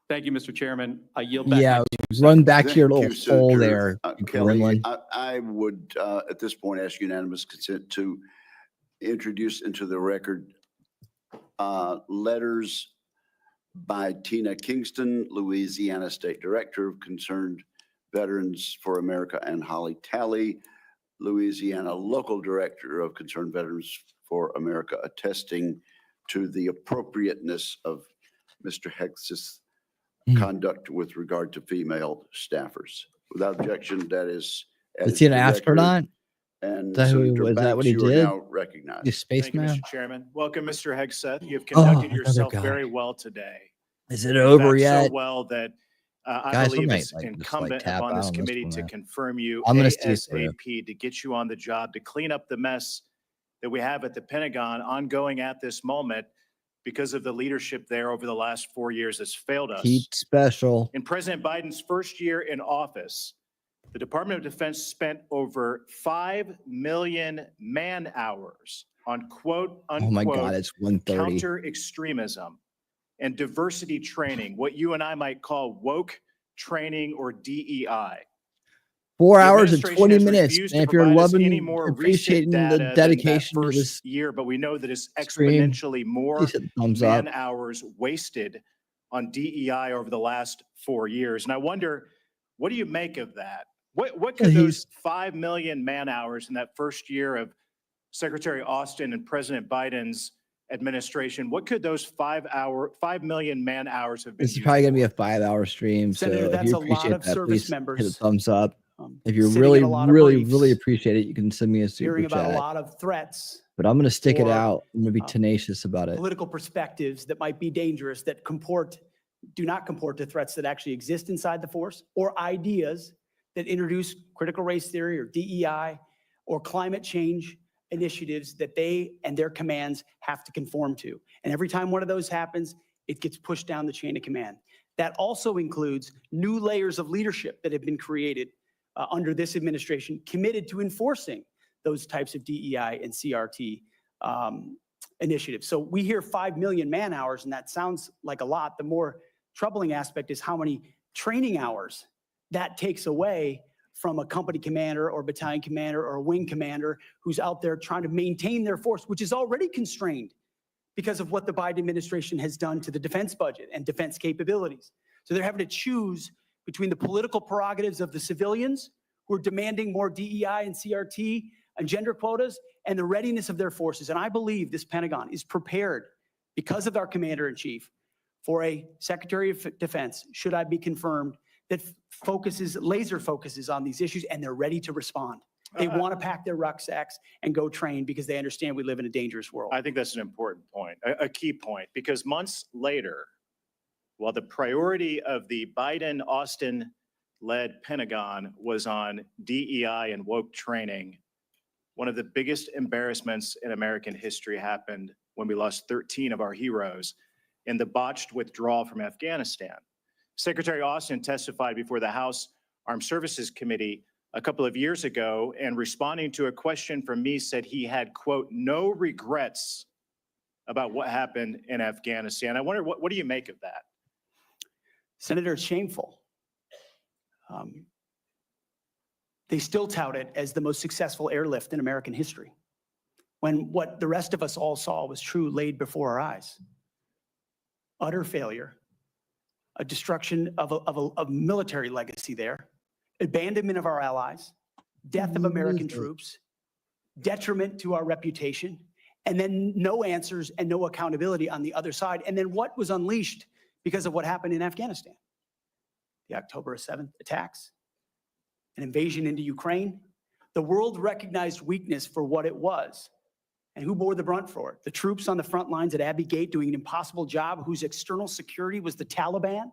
S13: Thank you, Mr. Chairman. I yield back.
S1: Yeah,
S13: my 2
S1: run
S13: seconds.
S1: back to your
S14: Thank
S1: little
S14: you,
S1: hole
S14: Senator,
S1: there, you
S14: Kelly,
S1: gremlin.
S14: I would, at this point, ask unanimous consent to introduce into the record letters by Tina Kingston, Louisiana State Director of Concerned Veterans for America, and Holly Talley, Louisiana Local Director of Concerned Veterans for America, attesting to the appropriateness of Mr. Hegseth's conduct with regard to female staffers. Without objection, that is.
S1: Is he an astronaut?
S14: And
S1: Is that
S14: Senator
S1: that what
S14: Banks,
S1: he
S14: you are
S1: did?
S14: now recognized.
S1: You spaceman?
S9: Mr. Chairman. Welcome, Mr. Hegseth. You've
S1: Oh,
S9: conducted
S1: another
S9: yourself
S1: guy.
S9: very well today.
S1: Is it
S9: In
S1: over
S9: fact,
S1: yet?
S9: So well that I
S1: Guys, we
S9: believe
S1: might,
S9: it's
S1: like, just, like,
S9: incumbent
S1: tap
S9: upon
S1: out
S9: this
S1: on this
S9: committee
S1: one,
S9: to
S1: man.
S9: confirm you
S1: I'm gonna see it through.
S9: ASAP to get you on the job, to clean up the mess that we have at the Pentagon ongoing at this moment because of the leadership there over the last 4 years has failed us.
S1: Pete Special.
S9: In President Biden's first year in office, the Department of Defense spent over 5 million man hours on quote
S1: Oh my God,
S9: unquote
S1: it's 1:30.
S9: counter extremism and diversity training, what you and I might call woke training or DEI.
S1: 4
S9: The
S1: hours and
S9: administration
S1: 20
S9: has
S1: minutes.
S9: refused
S1: And
S9: to
S1: if you're
S9: provide us any
S1: loving,
S9: more recent
S1: appreciating the
S9: data than that
S1: dedication to
S9: first
S1: this
S9: year, but we know that it's
S1: stream,
S9: exponentially more
S1: please hit the thumbs up.
S9: man hours wasted on DEI over the last 4 years. And I wonder, what do you make of that? What could those 5 million man hours in that first year of Secretary Austin and President Biden's administration, what could those 5 million man hours have been
S1: This is
S9: used
S1: probably
S9: for?
S1: going to be a 5-hour stream.
S4: Senator,
S1: So if
S4: that's
S1: you
S4: a lot
S1: appreciate
S4: of
S1: that,
S4: service
S1: please hit a
S4: members,
S1: thumbs up. If you're
S4: sitting
S1: really,
S4: in a lot of
S1: really,
S4: briefs,
S1: really appreciate it, you can send me a super
S4: hearing about a
S1: chat.
S4: lot of threats,
S1: But I'm going to stick it
S4: or,
S1: out. I'm going to be tenacious about it.
S4: political perspectives that might be dangerous, that do not comport to threats that actually exist inside the force, or ideas that introduce critical race theory or DEI or climate change initiatives that they and their commands have to conform to. And every time one of those happens, it gets pushed down the chain of command. That also includes new layers of leadership that have been created under this administration, committed to enforcing those types of DEI and CRT initiatives. So we hear 5 million man hours, and that sounds like a lot. The more troubling aspect is how many training hours that takes away from a company commander or battalion commander or a wing commander who's out there trying to maintain their force, which is already constrained because of what the Biden administration has done to the defense budget and defense capabilities. So they're having to choose between the political prerogatives of the civilians who are demanding more DEI and CRT and gender quotas and the readiness of their forces. And I believe this Pentagon is prepared because of our commander-in-chief for a Secretary of Defense, should I be confirmed, that laser focuses on these issues, and they're ready to respond. They want to pack their rucksacks and go train because they understand we live in a dangerous world.
S9: I think that's an important point, a key point, because months later, while the priority of the Biden-Austin-led Pentagon was on DEI and woke training, one of the biggest embarrassments in American history happened when we lost 13 of our heroes in the botched withdrawal from Afghanistan. Secretary Austin testified before the House Armed Services Committee a couple of years ago, and responding to a question from me said he had, quote, no regrets about what happened in Afghanistan. I wonder, what do you make of that?
S4: Senator, it's shameful. They still tout it as the most successful airlift in American history.
S17: when what the rest of us all saw was true laid before our eyes. Utter failure, a destruction of a military legacy there, abandonment of our allies, death of American troops, detriment to our reputation, and then no answers and no accountability on the other side. And then what was unleashed because of what happened in Afghanistan? The October 7th attacks, an invasion into Ukraine. The world recognized weakness for what it was. And who bore the brunt for it? The troops on the front lines at Abbey Gate doing an impossible job, whose external security was the Taliban,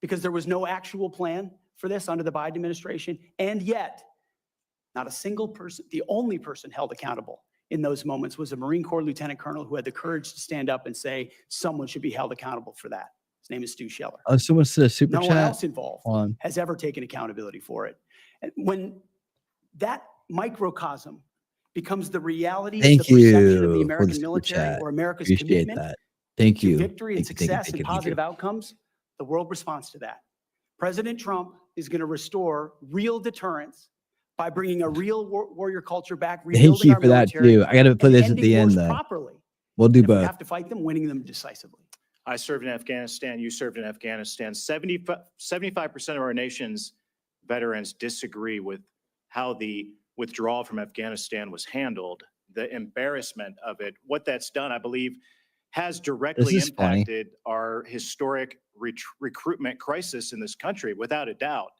S17: because there was no actual plan for this under the Biden administration. And yet, not a single person, the only person held accountable in those moments was a Marine Corps lieutenant colonel who had the courage to stand up and say someone should be held accountable for that. His name is Stu Scheller.
S1: Oh, someone said a super
S17: No
S1: chat.
S17: one else involved
S1: on.
S17: has ever taken accountability for it. And when that microcosm becomes the reality of
S1: Thank
S17: the perception of
S1: you
S17: the
S1: for the
S17: American
S1: super
S17: military
S1: chat.
S17: or America's
S1: Appreciate
S17: commitment
S1: that. Thank
S17: to
S1: you.
S17: victory and
S1: Thank you,
S17: success and
S1: thank you.
S17: positive outcomes, the world responds to that. President Trump is going to restore real deterrence by bringing a real warrior culture back,
S1: Thank
S17: rebuilding
S1: you
S17: our
S1: for that
S17: military,
S1: too. I got to put
S17: and
S1: this at
S17: ending
S1: the end
S17: wars
S1: though.
S17: properly.
S1: We'll do
S17: And if we
S1: both.
S17: have to fight them, winning them decisively.
S9: I served in Afghanistan. You served in Afghanistan. 75% of our nation's veterans disagree with how the withdrawal from Afghanistan was handled. The embarrassment of it, what that's done, I believe, has directly
S1: is funny.
S9: impacted our historic recruitment crisis in this country, without a doubt.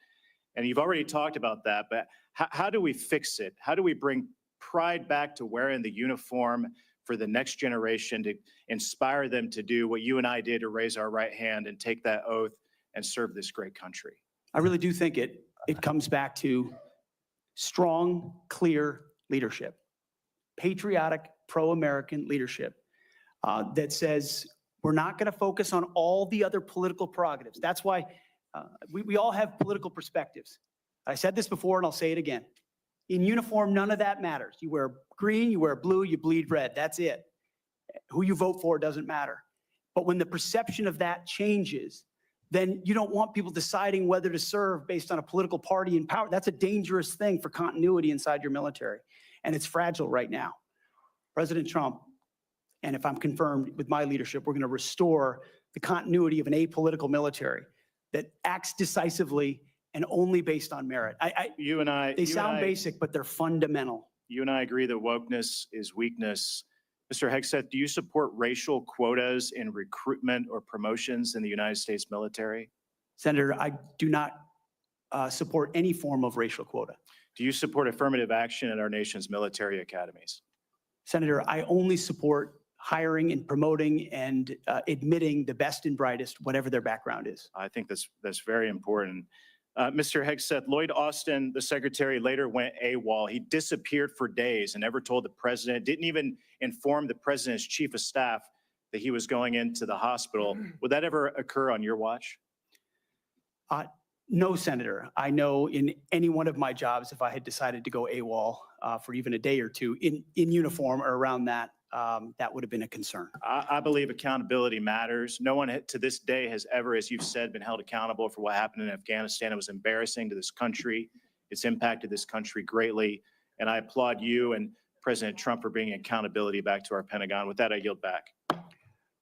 S9: And you've already talked about that, but how do we fix it? How do we bring pride back to wearing the uniform for the next generation, to inspire them to do what you and I did, to raise our right hand and take that oath and serve this great country?
S17: I really do think it comes back to strong, clear leadership, patriotic, pro-American leadership that says we're not going to focus on all the other political prerogatives. That's why we all have political perspectives. I said this before and I'll say it again. In uniform, none of that matters. You wear green, you wear blue, you bleed red. That's it. Who you vote for doesn't matter. But when the perception of that changes, then you don't want people deciding whether to serve based on a political party in power. That's a dangerous thing for continuity inside your military. And it's fragile right now. President Trump, and if I'm confirmed with my leadership, we're going to restore the continuity of an apolitical military that acts decisively and only based on merit. They sound basic, but they're fundamental.
S9: You and I agree that wokeness is weakness. Mr. Hegseth, do you support racial quotas in recruitment or promotions in the United States military?
S17: Senator, I do not support any form of racial quota.
S9: Do you support affirmative action in our nation's military academies?
S17: Senator, I only support hiring and promoting and admitting the best and brightest, whatever their background is.
S9: I think that's very important. Mr. Hegseth, Lloyd Austin, the secretary, later went AWOL. He disappeared for days and never told the president, didn't even inform the president's chief of staff that he was going into the hospital. Would that ever occur on your watch?
S17: No, Senator. I know in any one of my jobs, if I had decided to go AWOL for even a day or two in uniform or around that, that would have been a concern.
S9: I believe accountability matters. No one to this day has ever, as you've said, been held accountable for what happened in Afghanistan. It was embarrassing to this country. It's impacted this country greatly. And I applaud you and President Trump for bringing accountability back to our Pentagon. With that, I yield back.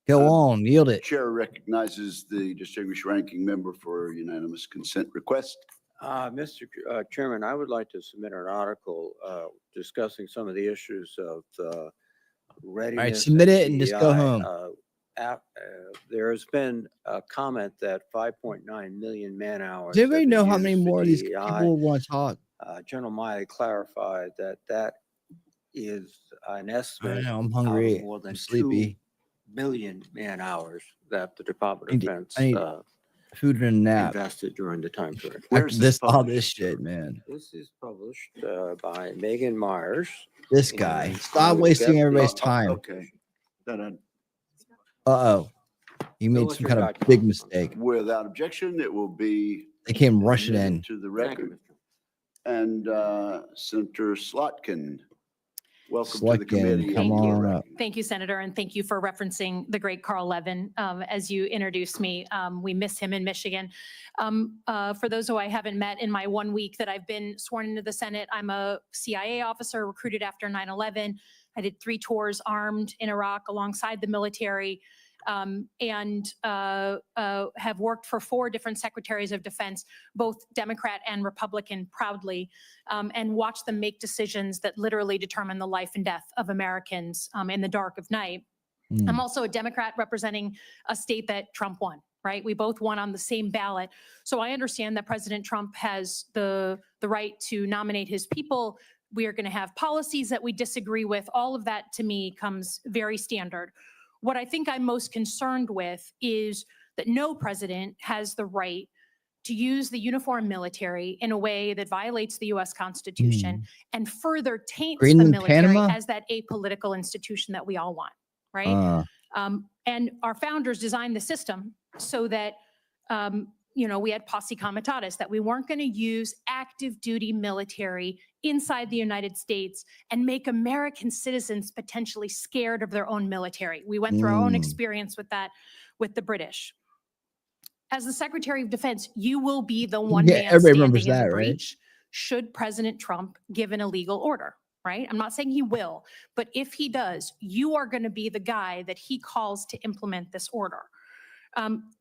S1: Go on, yield it.
S14: Chair recognizes the distinguished ranking member for unanimous consent request.
S20: Mr. Chairman, I would like to submit an article discussing some of the issues of readiness.
S1: All right, submit it and just go home.
S20: There has been a comment that 5.9 million man hours.
S1: Does everybody
S20: have been
S1: know how
S20: used
S1: many
S20: for
S1: more of these
S20: DEI.
S1: people want to talk?
S20: General Miley clarified that that is an estimate.
S1: know, I'm
S20: of
S1: hungry.
S20: More than
S1: I'm sleepy.
S20: 2 billion man hours that the Department
S1: I
S20: of
S1: need-
S20: Defense
S1: I need food and a nap.
S20: invested during the time period.
S1: All this shit, man.
S20: This is published by Megan Myers.
S1: This guy. Stop wasting everybody's time.
S14: Okay. Done.
S1: Uh-oh. You made some kind of big mistake.
S14: Without objection, it will be.
S1: They came rushing in.
S14: To the record. And Senator Slotkin, welcome to the committee.
S1: Come on up.
S10: Thank you, Senator, and thank you for referencing the great Carl Levin as you introduced me. We miss him in Michigan. For those who I haven't met in my 1 week that I've been sworn into the Senate, I'm a CIA officer recruited after 9/11. I did 3 tours armed in Iraq alongside the military, and have worked for 4 different secretaries of defense, both Democrat and Republican, proudly, and watched them make decisions that literally determine the life and death of Americans in the dark of night. I'm also a Democrat representing a state that Trump won, right? We both won on the same ballot. So I understand that President Trump has the right to nominate his people. We are going to have policies that we disagree with. All of that to me comes very standard. What I think I'm most concerned with is that no president has the right to use the uniformed military in a way that violates the U.S. Constitution and further taints the
S1: Greenland,
S10: military
S1: Panama?
S10: as that apolitical institution that we all want, right? And our founders designed the system so that, we had posse comitatus, that we weren't going to use active duty military inside the United States and make American citizens potentially scared of their own military. We went through our own experience with that with the British. As the Secretary of Defense, you will be the one man
S1: everybody remembers
S10: standing in the
S1: that, right?
S10: breach should President Trump give an illegal order, right? I'm not saying he will, but if he does, you are going to be the guy that he calls to implement this order.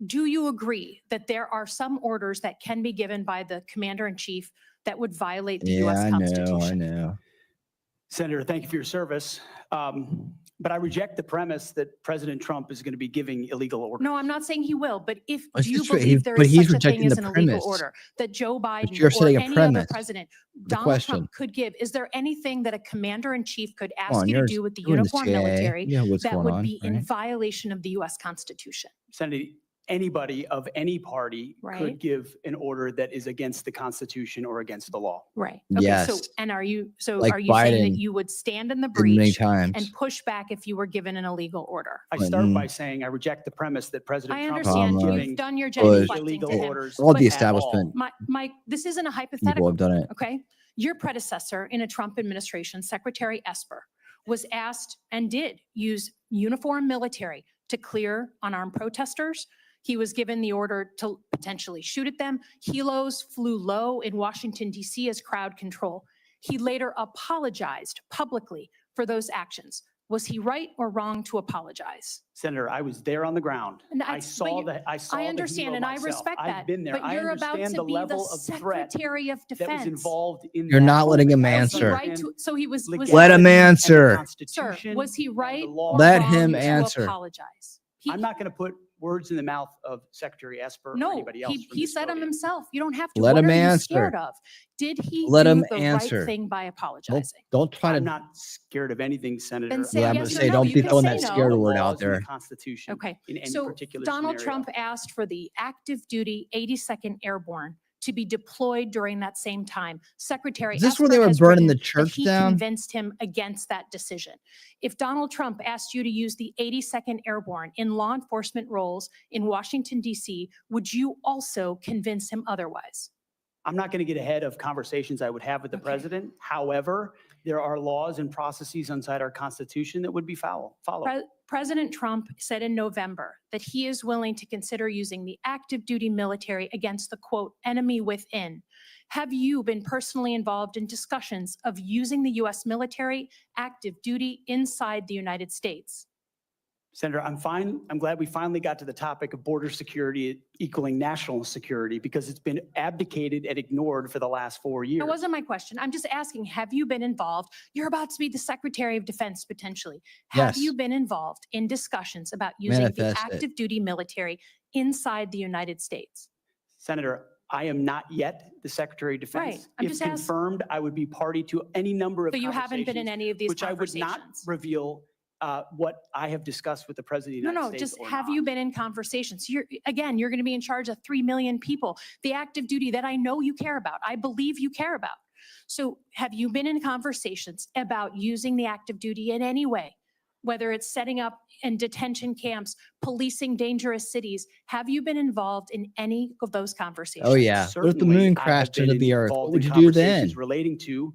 S10: Do you agree that there are some orders that can be given by the commander-in-chief that would violate the U.S. Constitution?
S1: I know.
S4: Senator, thank you for your service. But I reject the premise that President Trump is going to be giving illegal orders.
S10: No, I'm not saying he will, but if
S1: It's
S10: do you
S1: just right,
S10: believe there
S1: but
S10: is
S1: he's
S10: such a thing
S1: rejecting
S10: as
S1: the
S10: an illegal
S1: premise.
S10: order that Joe Biden
S1: you're
S10: or
S1: setting a
S10: any other
S1: premise,
S10: president,
S1: the
S10: Donald
S1: question.
S10: Trump could give? Is there anything that a commander-in-chief could
S1: Come
S10: ask
S1: on,
S10: you to
S1: you're
S10: do with the
S1: you're in the
S10: uniformed
S1: CIA.
S10: military
S1: You know what's
S10: that
S1: going
S10: would
S1: on,
S10: be in
S1: right?
S10: violation of the U.S. Constitution?
S4: Senator, anybody of any party
S10: Right.
S4: could give an order that is against the Constitution or against the law.
S10: Right. Okay. So,
S1: Yes.
S10: and are you saying
S1: Like
S10: that
S1: Biden
S10: you would stand in the
S1: did many
S10: breach
S1: times.
S10: and push back if you were given an illegal order?
S4: I start by saying I reject the premise that President
S10: I
S4: Trump
S10: understand.
S4: is
S1: Obama,
S10: You've
S4: giving
S10: done your
S1: Bush,
S10: genuflecting
S4: illegal
S10: to him.
S4: orders.
S1: all the
S10: But-
S1: establishment
S10: Mike, this isn't a
S1: people
S10: hypothetical.
S1: have done it.
S10: Okay. Your predecessor in a Trump administration, Secretary Esper, was asked and did use uniformed military to clear unarmed protesters. He was given the order to potentially shoot at them. Helos flew low in Washington, D.C. as crowd control. He later apologized publicly for those actions. Was he right or wrong to apologize?
S4: Senator, I was there on the ground.
S10: And
S4: I saw the
S10: I understand,
S4: helo
S10: and I
S4: myself.
S10: respect that.
S4: I've been there.
S10: But
S4: I
S10: you're about
S4: understand
S10: to
S4: the
S10: be the
S4: level of threat
S10: Secretary of
S4: that was
S10: Defense.
S4: involved in
S1: You're
S4: that
S1: not letting
S4: moment.
S1: him
S4: I also
S1: answer.
S10: Right
S4: understand
S10: to, so he was
S1: Let him
S4: legality and the
S1: answer.
S10: Sir,
S4: Constitution
S10: was he
S4: and
S10: right
S4: the law.
S10: or
S1: Let
S10: wrong
S1: him
S10: to
S1: answer.
S10: apologize?
S4: I'm not going to put words in the mouth of Secretary Esper or
S10: No,
S4: anybody else. from
S10: he
S4: this
S10: said them
S4: podium.
S10: himself. You don't have to.
S1: Let
S10: What
S1: him
S10: are you
S1: answer.
S10: scared of? Did he
S1: Let
S10: do
S1: him
S10: the
S1: answer.
S10: right thing by apologizing?
S1: Don't try
S4: I'm
S1: to.
S4: not scared of anything, Senator.
S10: Then say
S1: Yeah, I'm
S10: yes
S1: gonna
S10: or
S1: say
S10: no.
S1: don't
S10: You
S1: be
S10: can
S1: throwing
S10: say
S1: that
S10: no.
S1: scared
S4: The
S1: word out
S4: laws and the
S1: there.
S4: Constitution
S10: Okay,
S4: in any
S10: so
S4: particular
S10: Donald
S4: scenario.
S10: Trump asked for the active duty 82nd Airborne to be deployed during that same time. Secretary
S1: Is this where they
S10: Esper
S1: were
S10: has
S1: burning the
S10: written that
S1: church
S10: he
S1: down?
S10: convinced him against that decision. If Donald Trump asked you to use the 82nd Airborne in law enforcement roles in Washington, D.C., would you also convince him otherwise?
S4: I'm not going to get ahead of conversations I would have with the president. However, there are laws and processes inside our Constitution that would be followed.
S10: President Trump said in November that he is willing to consider using the active duty military against the quote enemy within. Have you been personally involved in discussions of using the U.S. military active duty inside the United States?
S4: Senator, I'm fine. I'm glad we finally got to the topic of border security equaling national security because it's been abdicated and ignored for the last 4 years.
S10: That wasn't my question. I'm just asking, have you been involved? You're about to be the Secretary of Defense potentially. Have
S1: Yes.
S10: you been involved in discussions about using the
S1: Manifest it.
S10: active duty military inside the United States?
S4: Senator, I am not yet the Secretary of Defense.
S10: Right. I'm
S4: If
S10: just asking.
S4: confirmed, I would be party to any number of
S10: So you haven't been in
S4: conversations,
S10: any of these
S4: which I would
S10: conversations?
S4: not reveal what I have discussed with the President of the
S10: No,
S4: United
S10: no,
S4: States.
S10: just
S4: or
S10: have
S4: not.
S10: you been in conversations? You're going to be in charge of 3 million people, the active duty that I know you care about. I believe you care about. So have you been in conversations about using the active duty in any way? Whether it's setting up in detention camps, policing dangerous cities, have you been involved in any of those conversations?
S1: Oh yeah. What if the
S4: Certainly,
S1: moon
S4: I have
S1: crashed
S4: been
S1: into the earth?
S4: involved
S1: What
S4: in
S1: would you do then?
S4: conversations relating to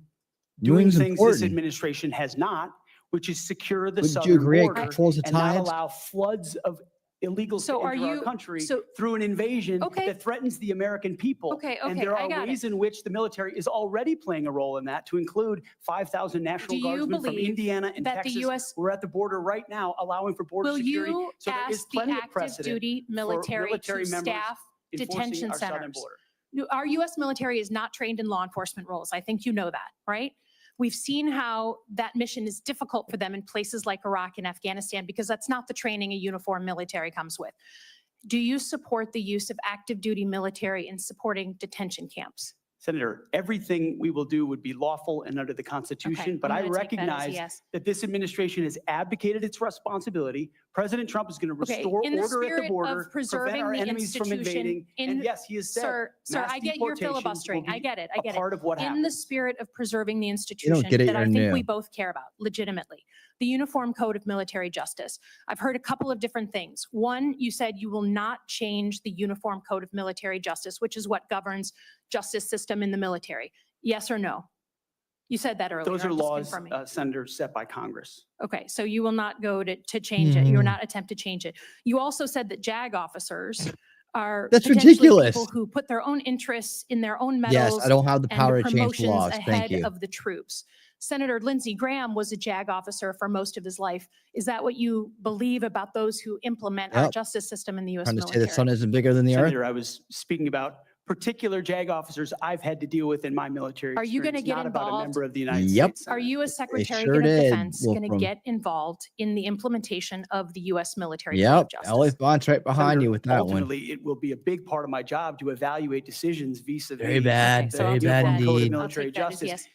S4: doing
S1: Moon's
S4: things this
S1: important.
S4: administration has not, which is secure the
S1: Wouldn't you
S4: southern
S1: agree it
S4: border
S1: controls the
S4: and not
S1: tides?
S4: allow floods of illegals
S10: So
S4: to
S10: are
S4: enter our
S10: you-
S4: country
S10: so-
S4: through an invasion
S10: Okay.
S4: that threatens the American people.
S10: Okay,
S4: And
S10: okay,
S4: there
S10: I
S4: are
S10: got it.
S4: ways in which the military is already playing a role in that, to include 5,000 National
S10: Do you
S4: Guardsmen from
S10: believe
S4: Indiana and
S10: that the
S4: Texas.
S10: US
S4: We're at the border right now, allowing for border
S10: Will
S4: security.
S10: you
S4: So there is
S10: ask the
S4: plenty of
S10: active
S4: precedent
S10: duty
S4: for
S10: military
S4: military
S10: to
S4: members
S10: staff
S4: enforcing
S10: detention
S4: our southern
S10: centers?
S4: border.
S10: No, our US military is not trained in law enforcement roles. I think you know that, right? We've seen how that mission is difficult for them in places like Iraq and Afghanistan because that's not the training a uniformed military comes with. Do you support the use of active duty military in supporting detention camps?
S4: Senator, everything we will do would be lawful and under the
S10: Okay,
S4: Constitution, but
S10: I'm
S4: I
S10: gonna take that as a
S4: recognize
S10: yes.
S4: that this administration has abdicated its responsibility. President Trump is going to
S10: Okay,
S4: restore
S10: in the
S4: order at the
S10: spirit
S4: border,
S10: of
S4: prevent
S10: preserving
S4: our
S10: the
S4: enemies from
S10: institution
S4: invading.
S10: in-
S4: And yes, he has said
S10: Sir,
S4: mass
S10: I get your
S4: deportations will
S10: filibustering. I
S4: be
S10: get it. I
S4: a
S10: get it.
S4: part of what
S10: In the
S4: happens.
S10: spirit of preserving the institution
S1: get it,
S10: that I
S1: you're
S10: think we
S1: new.
S10: both care about legitimately, the Uniform Code of Military Justice. I've heard a couple of different things. One, you said you will not change the Uniform Code of Military Justice, which is what governs justice system in the military. Yes or no? You said that earlier.
S4: Those are
S10: I'm just
S4: laws,
S10: confirming.
S4: Senator, set by Congress.
S10: Okay, so you will not go to change it. You will
S1: Mhm.
S10: not attempt to change it. You also said that JAG officers are
S1: That's
S10: potentially
S1: ridiculous.
S10: people who put their own interests in their own
S1: Yes,
S10: medals
S1: I don't have the
S10: and
S1: power to change the
S10: promotions
S1: laws. Thank
S10: ahead
S1: you.
S10: of the troops. Senator Lindsey Graham was a JAG officer for most of his life. Is that what you believe about those who implement our
S1: Yep.
S10: justice system in the U.S.
S1: Trying to say
S10: military?
S1: the sun isn't bigger than the earth.
S4: Senator, I was speaking about particular JAG officers I've had to deal with in my military
S10: Are you gonna
S4: experience,
S10: get
S4: not about a
S10: involved?
S4: member of the United
S1: Yep.
S4: States.
S10: Are
S4: Senate.
S10: you as Secretary
S1: sure
S10: of
S1: did,
S10: Defense going to
S1: Wolfram.
S10: get involved in the implementation of the U.S. military code of
S1: Yep, Ellie
S10: justice?
S1: Font's right behind
S4: Senator,
S1: you with that one.
S4: ultimately, it will be a big part of my job to evaluate decisions vis-a-vis.
S1: Very bad,
S10: Okay, so
S4: the
S10: I'll
S1: very
S10: take
S1: bad
S10: that.
S4: Uniform Code of
S1: indeed.
S10: I'll
S4: Military
S10: take that as
S4: Justice.
S10: yes.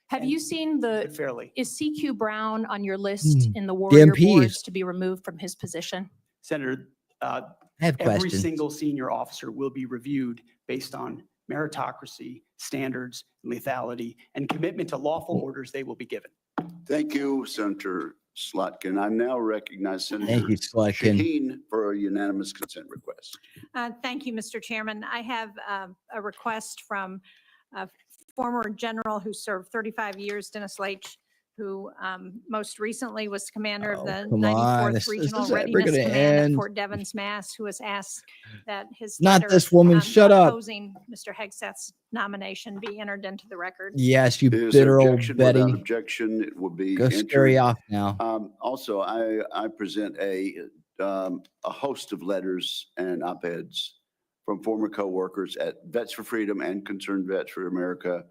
S10: Have
S4: and
S10: you seen
S4: do it fairly.
S10: is CQ Brown on your list
S1: Hmm.
S10: in the warrior
S1: MPs.
S10: boards to be removed from his position?
S4: Senator,
S1: I have
S4: every
S1: questions.
S4: single senior officer will be reviewed based on meritocracy, standards, lethality, and commitment to lawful orders they will be given.
S14: Thank you, Senator Slotkin. I now recognize Senator
S1: Thank you, Slotkin.
S14: Shaheen for a unanimous consent request.
S2: Thank you, Mr. Chairman. I have a request from a former general who served 35 years, Dennis Leitch, who most recently was commander of
S1: Oh,
S2: the
S1: come on.
S2: 94th
S1: This
S2: Regional
S1: is ever
S2: Readiness
S1: gonna
S2: Command at
S1: end.
S2: Fort Devens, Mass., who has asked that his
S1: Not
S2: letter,
S1: this woman, shut up.
S2: opposing Mr. Hegseth's nomination be entered into the record.
S1: Yes, you
S14: Is
S1: bitter
S14: there
S1: old
S14: objection?
S1: Betty.
S14: Without objection, it will be
S1: Go
S14: entered.
S1: scurry off now.
S14: Also, I present a host of letters and op-eds from former coworkers at Vets for Freedom and Concerned Vets for America,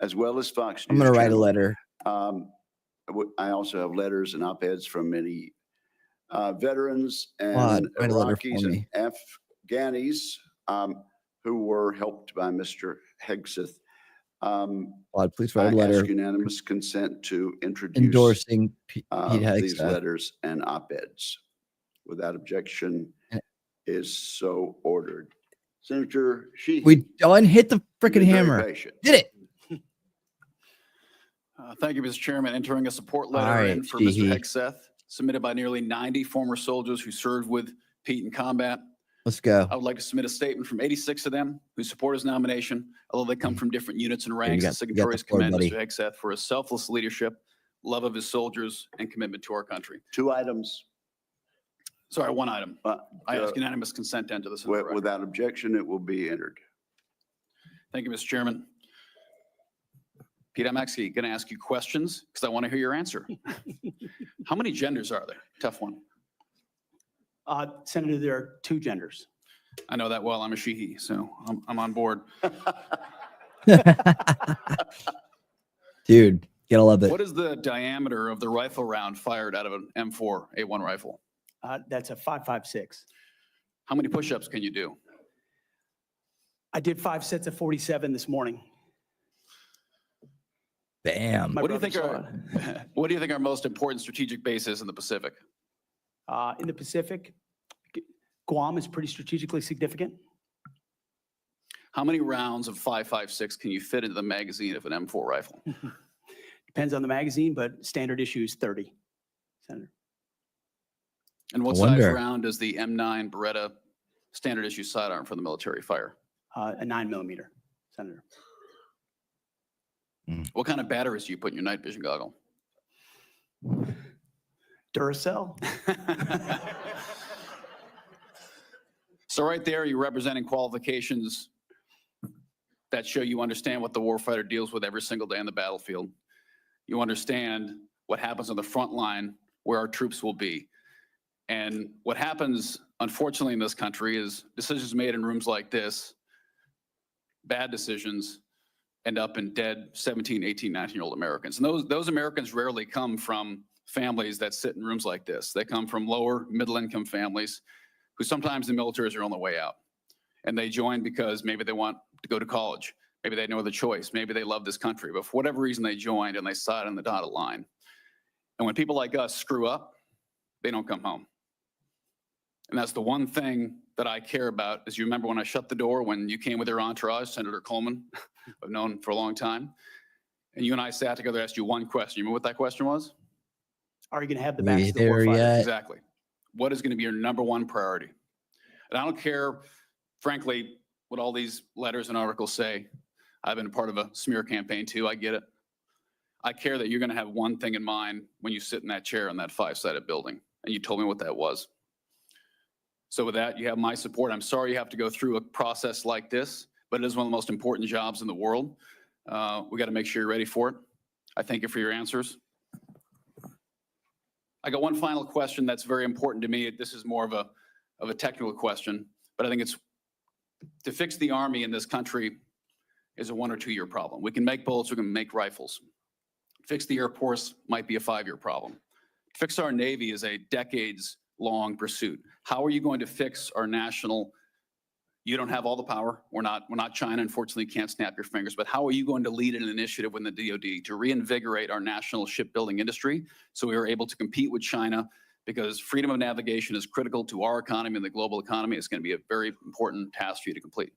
S14: as well as Fox
S1: I'm
S14: News.
S1: gonna write a
S14: Channel.
S1: letter.
S14: I also have letters and op-eds from many veterans
S1: Claude,
S14: and
S1: write a letter
S14: Iraqis
S1: for
S14: and
S1: me.
S14: Afghanis who were helped by Mr. Hegseth.
S1: Claude, please write a
S14: I
S1: letter
S14: ask unanimous consent to introduce
S1: endorsing Pete
S14: these
S1: Hegseth.
S14: letters and op-eds. Without objection, is so ordered. Senator Sheehy.
S1: We hit the
S14: you've
S1: freaking
S14: been very
S1: hammer.
S14: patient.
S1: Did it.
S11: Thank you, Mr. Chairman. Entering a support
S1: All
S11: letter in
S1: right,
S11: for Mr.
S1: Sheehy.
S11: Hegseth, submitted by nearly 90 former soldiers who served with Pete in combat.
S1: Let's go.
S11: I would like to submit a statement from 86 of them who support his nomination, although they come from different units and ranks.
S1: got-
S11: The
S1: you got the
S11: signatories
S1: floor,
S11: commend
S1: buddy.
S11: Mr. Hegseth for his selfless leadership, love of his soldiers, and commitment to our country.
S14: 2 items.
S11: Sorry, one item. I ask
S14: uh,
S11: unanimous consent to enter this. into the record.
S14: Without objection, it will be entered.
S11: Thank you, Mr. Chairman. Pete, I'm actually going to ask you questions because I want to hear your answer. How many genders are there? Tough one.
S4: Senator, there are 2 genders.
S11: I know that well. I'm a she, so I'm on board.
S1: Dude, gotta love it.
S11: What is the diameter of the rifle round fired out of an M4A1 rifle?
S4: That's a 5.56.
S11: How many push-ups can you do?
S4: I did 5 sets of 47 this morning.
S1: Bam.
S4: My
S11: What do you
S4: brother
S11: think
S4: saw
S11: are what do you think our most important strategic base is in the Pacific?
S4: In the Pacific, Guam is pretty strategically significant.
S11: How many rounds of 5.56 can you fit into the magazine of an M4 rifle?
S4: Depends on the magazine, but standard issue is 30, Senator.
S11: And what
S1: I
S11: size
S1: wonder.
S11: round does the M9 Beretta standard issue sidearm for the military fire?
S4: A 9mm, Senator.
S11: What kind of batteries do you put in your night vision goggle?
S4: Duracell?
S11: So right there, you're representing qualifications that show you understand what the warfighter deals with every single day on the battlefield. You understand what happens on the front line where our troops will be. And what happens, unfortunately, in this country is decisions made in rooms like this, bad decisions, end up in dead 17, 18, 19-year-old Americans. And those Americans rarely come from families that sit in rooms like this. They come from lower middle-income families who sometimes the military is their only way out. And they join because maybe they want to go to college. Maybe they had no other choice. Maybe they love this country. But for whatever reason, they joined and they sat on the dotted line. And when people like us screw up, they don't come home. And that's the one thing that I care about. Is you remember when I shut the door, when you came with your entourage, Senator Coleman, I've known for a long time, and you and I sat together, asked you one question. You remember what that question was?
S4: Are you going to have the backs of the
S1: there
S4: warfighter?
S1: yet?
S11: Exactly. What is going to be your number one priority? And I don't care, frankly, what all these letters and articles say. I've been a part of a smear campaign too. I get it. I care that you're going to have one thing in mind when you sit in that chair in that 5-sided building. And you told me what that was. So with that, you have my support. I'm sorry you have to go through a process like this, but it is one of the most important jobs in the world. We got to make sure you're ready for it. I thank you for your answers. I got one final question that's very important to me. This is more of a technical question, but I think it's to fix the Army in this country is a 1 or 2 year problem. We can make bullets, we can make rifles. Fix the Air Force might be a 5-year problem. Fix our Navy is a decades-long pursuit. How are you going to fix our national? You don't have all the power. We're not China. Unfortunately, you can't snap your fingers. But how are you going to lead an initiative within the DoD to reinvigorate our national shipbuilding industry so we are able to compete with China? Because freedom of navigation is critical to our economy and the global economy. It's going to be a very important task for you to complete.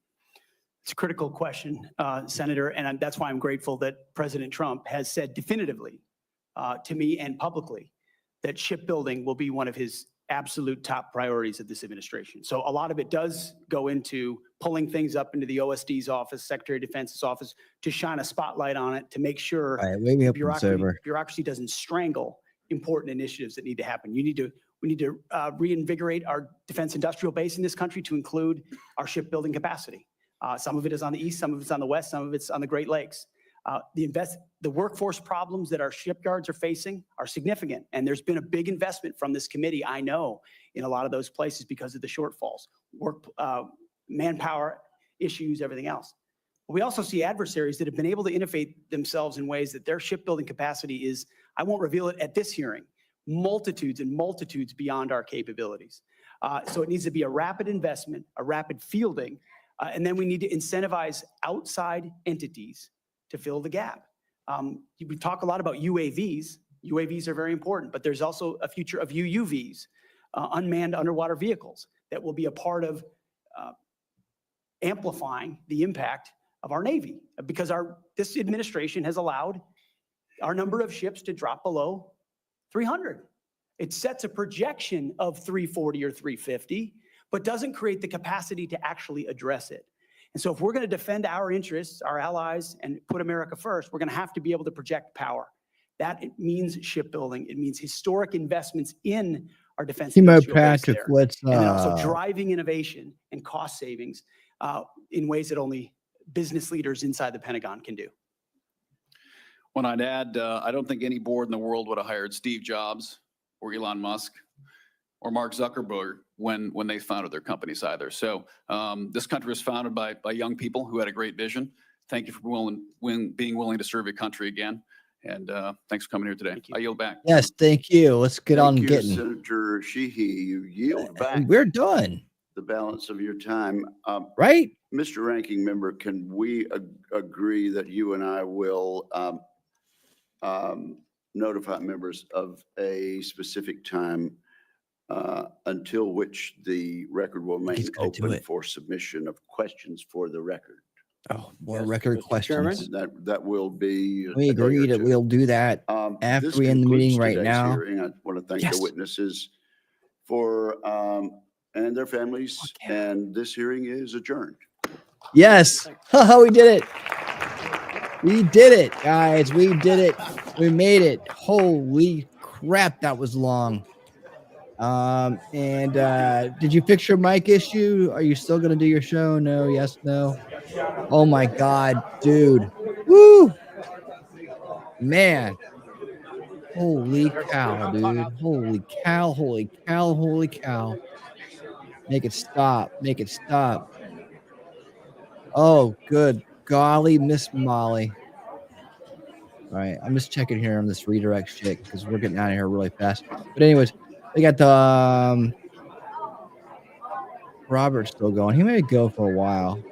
S4: It's a critical question, Senator, and that's why I'm grateful that President Trump has said definitively to me and publicly that shipbuilding will be one of his absolute top priorities of this administration. So a lot of it does go into pulling things up into the OSD's office, Secretary of Defense's office, to shine a spotlight on it, to make sure
S1: All right, wake me up when it's
S4: bureaucracy,
S1: over.
S4: bureaucracy doesn't strangle important initiatives that need to happen. We need to reinvigorate our defense industrial base in this country to include our shipbuilding capacity. Some of it is on the east, some of it's on the west, some of it's on the Great Lakes. The workforce problems that our shipyards are facing are significant, and there's been a big investment from this committee, I know, in a lot of those places because of the shortfalls, manpower issues, everything else. We also see adversaries that have been able to innovate themselves in ways that their shipbuilding capacity is, I won't reveal it at this hearing, multitudes and multitudes beyond our capabilities. So it needs to be a rapid investment, a rapid fielding, and then we need to incentivize outside entities to fill the gap. We talk a lot about UAVs. UAVs are very important, but there's also a future of UUVs, unmanned underwater vehicles, that will be a part of amplifying the impact of our Navy, because this administration has allowed our number of ships to drop below 300. It sets a projection of 340 or 350, but doesn't create the capacity to actually address it. And so if we're going to defend our interests, our allies, and put America first, we're going to have to be able to project power. That it means shipbuilding. It means historic investments in our defense industrial base
S1: Patrick,
S4: there.
S1: what's
S4: And then also driving innovation and cost savings in ways that only business leaders inside the Pentagon can do.
S11: When I'd add, I don't think any board in the world would have hired Steve Jobs or Elon Musk or Mark Zuckerberg when they founded their companies either. So this country was founded by young people who had a great vision. Thank you for being willing to serve your country again. And thanks for coming here today. I yield back.
S1: Yes, thank you. Let's get on
S14: Thank you,
S1: getting.
S14: Senator Sheehy, you yield back
S1: We're done.
S14: the balance of your time.
S1: Right?
S14: Mr. Ranking Member, can we agree that you and I will notify members of a specific time until which the record will remain open for submission of questions for the record?
S1: Oh, more record questions.
S14: That will be.
S1: We agree that we'll do that after
S14: This
S1: we end the meeting
S14: concludes
S1: right
S14: today's
S1: now.
S14: hearing. I want to thank the witnesses for and their families. And this hearing is adjourned.
S1: Yes. We did it. We did it, guys. We did it. We made it. Holy crap, that was long. Did you fix your mic issue? Are you still gonna do your show? No, yes, no. Oh my God, dude. Woo! Man. Holy cow, dude. Holy cow, holy cow, holy cow. Make it stop. Make it stop. Oh, good golly, Miss Molly. All right, I'm just checking here on this redirect shit because we're getting out of here really fast. But anyways, we got the Robert's still going. He may go for a while.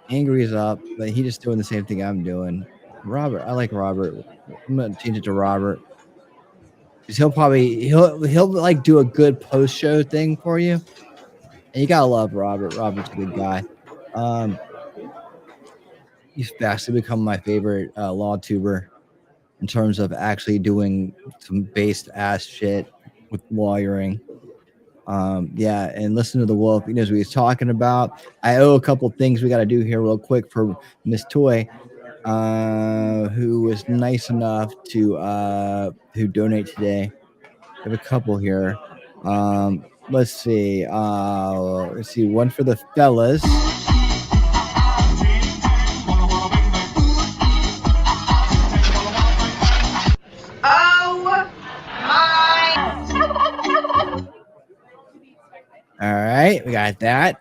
S1: Angry is up, but he just doing the same thing I'm doing. Robert, I like Robert. I'm gonna change it to Robert. 'Cause he'll like do a good post show thing for you. And you gotta love Robert. Robert's a good guy. He's vastly become my favorite law tuber in terms of actually doing some based ass shit with lawyering. Yeah, and listen to the Wolf. He knows what he's talking about. I owe a couple things we got to do here real quick for Miss Toy, who was nice enough to donate today. I have a couple here. Let's see. Let's see. One for the fellas. All right, we got that.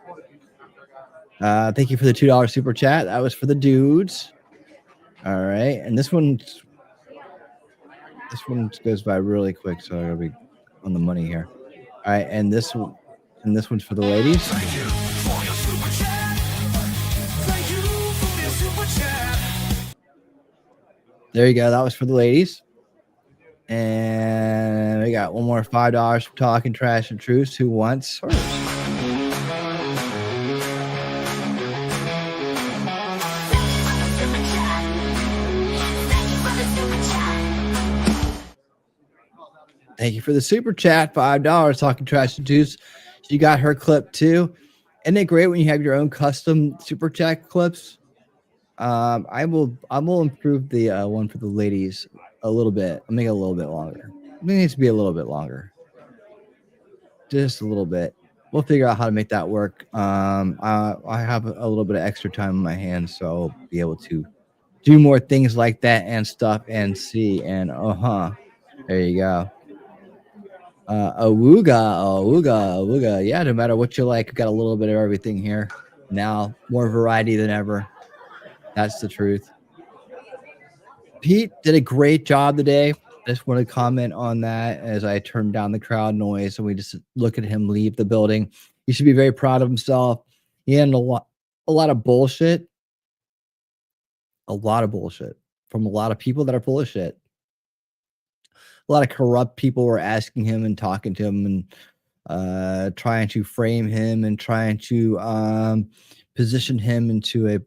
S1: Thank you for the $2 super chat. That was for the dudes. All right, and this one goes by really quick, so I'll be on the money here. All right, and this one's for the ladies. There you go. That was for the ladies. And we got one more $5 for talking trash and truths. Who wants first? Thank you for the super chat. $5 talking trash and truths. She got her clip too. Isn't it great when you have your own custom super chat clips? I will improve the one for the ladies a little bit. I'll make it a little bit longer. It needs to be a little bit longer. Just a little bit. We'll figure out how to make that work. I have a little bit of extra time on my hands, so I'll be able to do more things like that and stuff and see and there you go. Awooga. Yeah, no matter what you like, we've got a little bit of everything here. Now, more variety than ever. That's the truth. Pete did a great job today. I just want to comment on that as I turned down the crowd noise and we just look at him leave the building. He should be very proud of himself. He had a lot of bullshit. A lot of bullshit from a lot of people that are full of shit. A lot of corrupt people were asking him and talking to him and trying to frame him and trying to position him into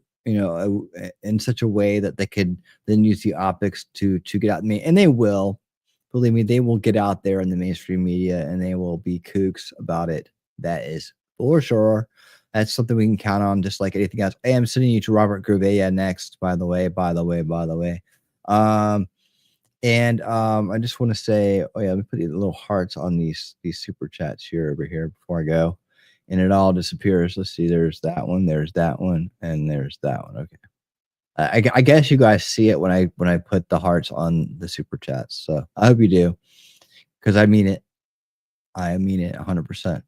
S1: in such a way that they could then use the optics to get out. And they will, believe me, they will get out there in the mainstream media and they will be kooks about it. That is for sure. That's something we can count on, just like anything else. I am sending you to Robert Gouveia next, by the way. I just want to say, let me put these little hearts on these super chats here over here before I go. And it all disappears. Let's see. There's that one. There's that one. And there's that one. Okay. I guess you guys see it when I put the hearts on the super chats. So I hope you do, because I mean it. I mean it 100%.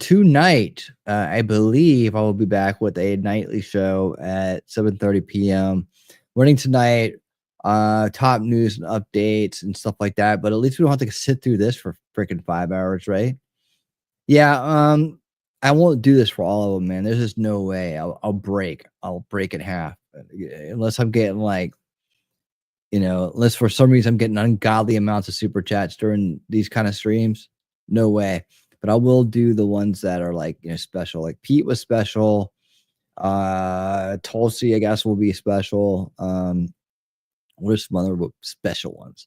S1: Tonight, I believe I will be back with a nightly show at 7:30 p.m. Running tonight, top news and updates and stuff like that. But at least we don't have to sit through this for freaking 5 hours, right? Yeah, I won't do this for all of them, man. There's just no way. I'll break in half unless I'm getting unless for some reason I'm getting ungodly amounts of super chats during these kind of streams. No way. But I will do the ones that are special. Like Pete was special. Tulsi, I guess, will be special. What are some other special ones?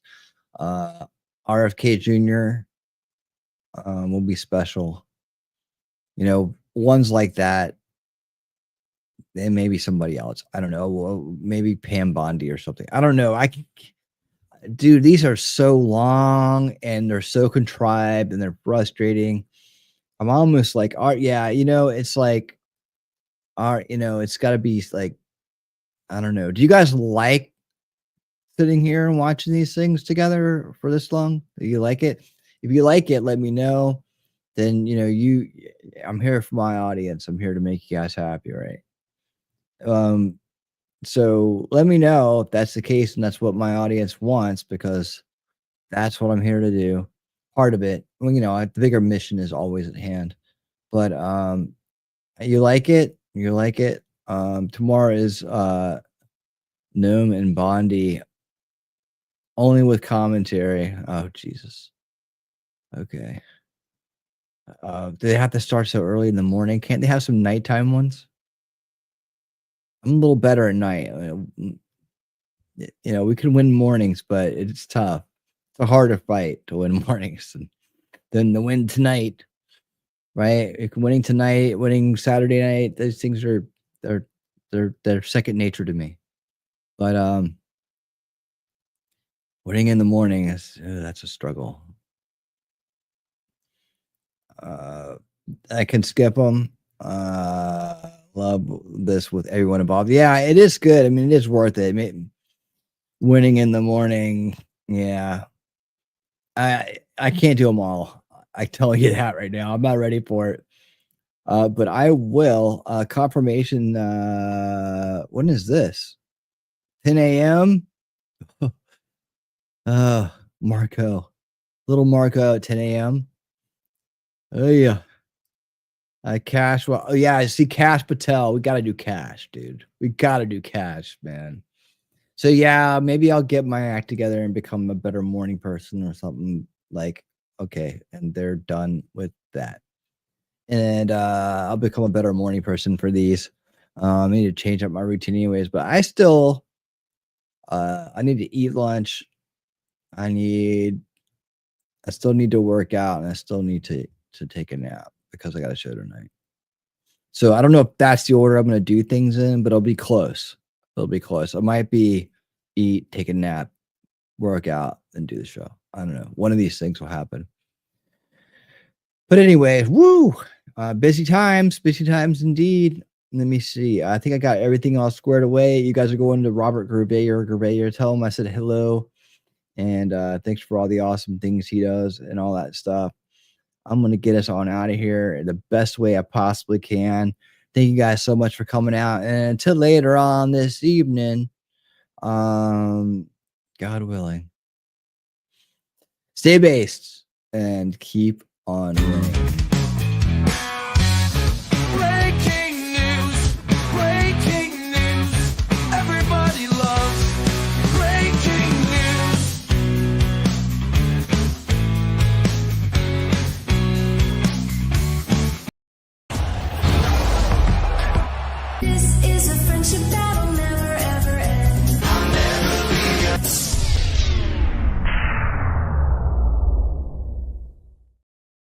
S1: RFK Jr. Will be special. Ones like that. And maybe somebody else. I don't know. Well, maybe Pam Bondi or something. I don't know. dude, these are so long and they're so contrived and they're frustrating. I'm almost like, yeah, it's like, it's got to be like, I don't know. Do you guys like sitting here and watching these things together for this long? Do you like it? If you like it, let me know. Then, I'm here for my audience. I'm here to make you guys happy, right? So let me know if that's the case and that's what my audience wants, because that's what I'm here to do. Part of it, well, the bigger mission is always at hand. But you like it? You like it? Tomorrow is Noam and Bondi, only with commentary. Oh, Jesus. Okay. Do they have to start so early in the morning? Can't they have some nighttime ones? I'm a little better at night. We can win mornings, but it's tough. It's a harder fight to win mornings than to win tonight, right? Winning tonight, winning Saturday night, those things are they're second nature to me. But winning in the morning that's a struggle. I can skip them. Love this with everyone involved. Yeah, it is good. I mean, it is worth it. Winning in the morning. Yeah. I can't do them all. I tell you that right now. I'm not ready for it. But I will. Confirmation. When is this? 10 a.m. Marco. Little Marco at 10 a.m. Oh yeah. Cash. Well, oh yeah, I see Cash Patel. We got to do Cash, dude. We got to do Cash, man. So yeah, maybe I'll get my act together and become a better morning person or something. Like, okay, and they're done with that. And I'll become a better morning person for these. I need to change up my routine anyways, but I still I need to eat lunch. I still need to work out, and I still need to take a nap because I got a show tonight. So I don't know if that's the order I'm going to do things in, but it'll be close. It'll be close. It might be eat, take a nap, work out, and do the show. I don't know. One of these things will happen. But anyway, woo! Busy times indeed. Let me see. I think I got everything all squared away. You guys are going to Robert Gervais. Tell him I said hello. And thanks for all the awesome things he does and all that stuff. I'm going to get us on out of here the best way I possibly can. Thank you guys so much for coming out. And until later on this evening, God willing, stay based and keep on winning.
S8: Everybody loves breaking news. This is a friendship battle.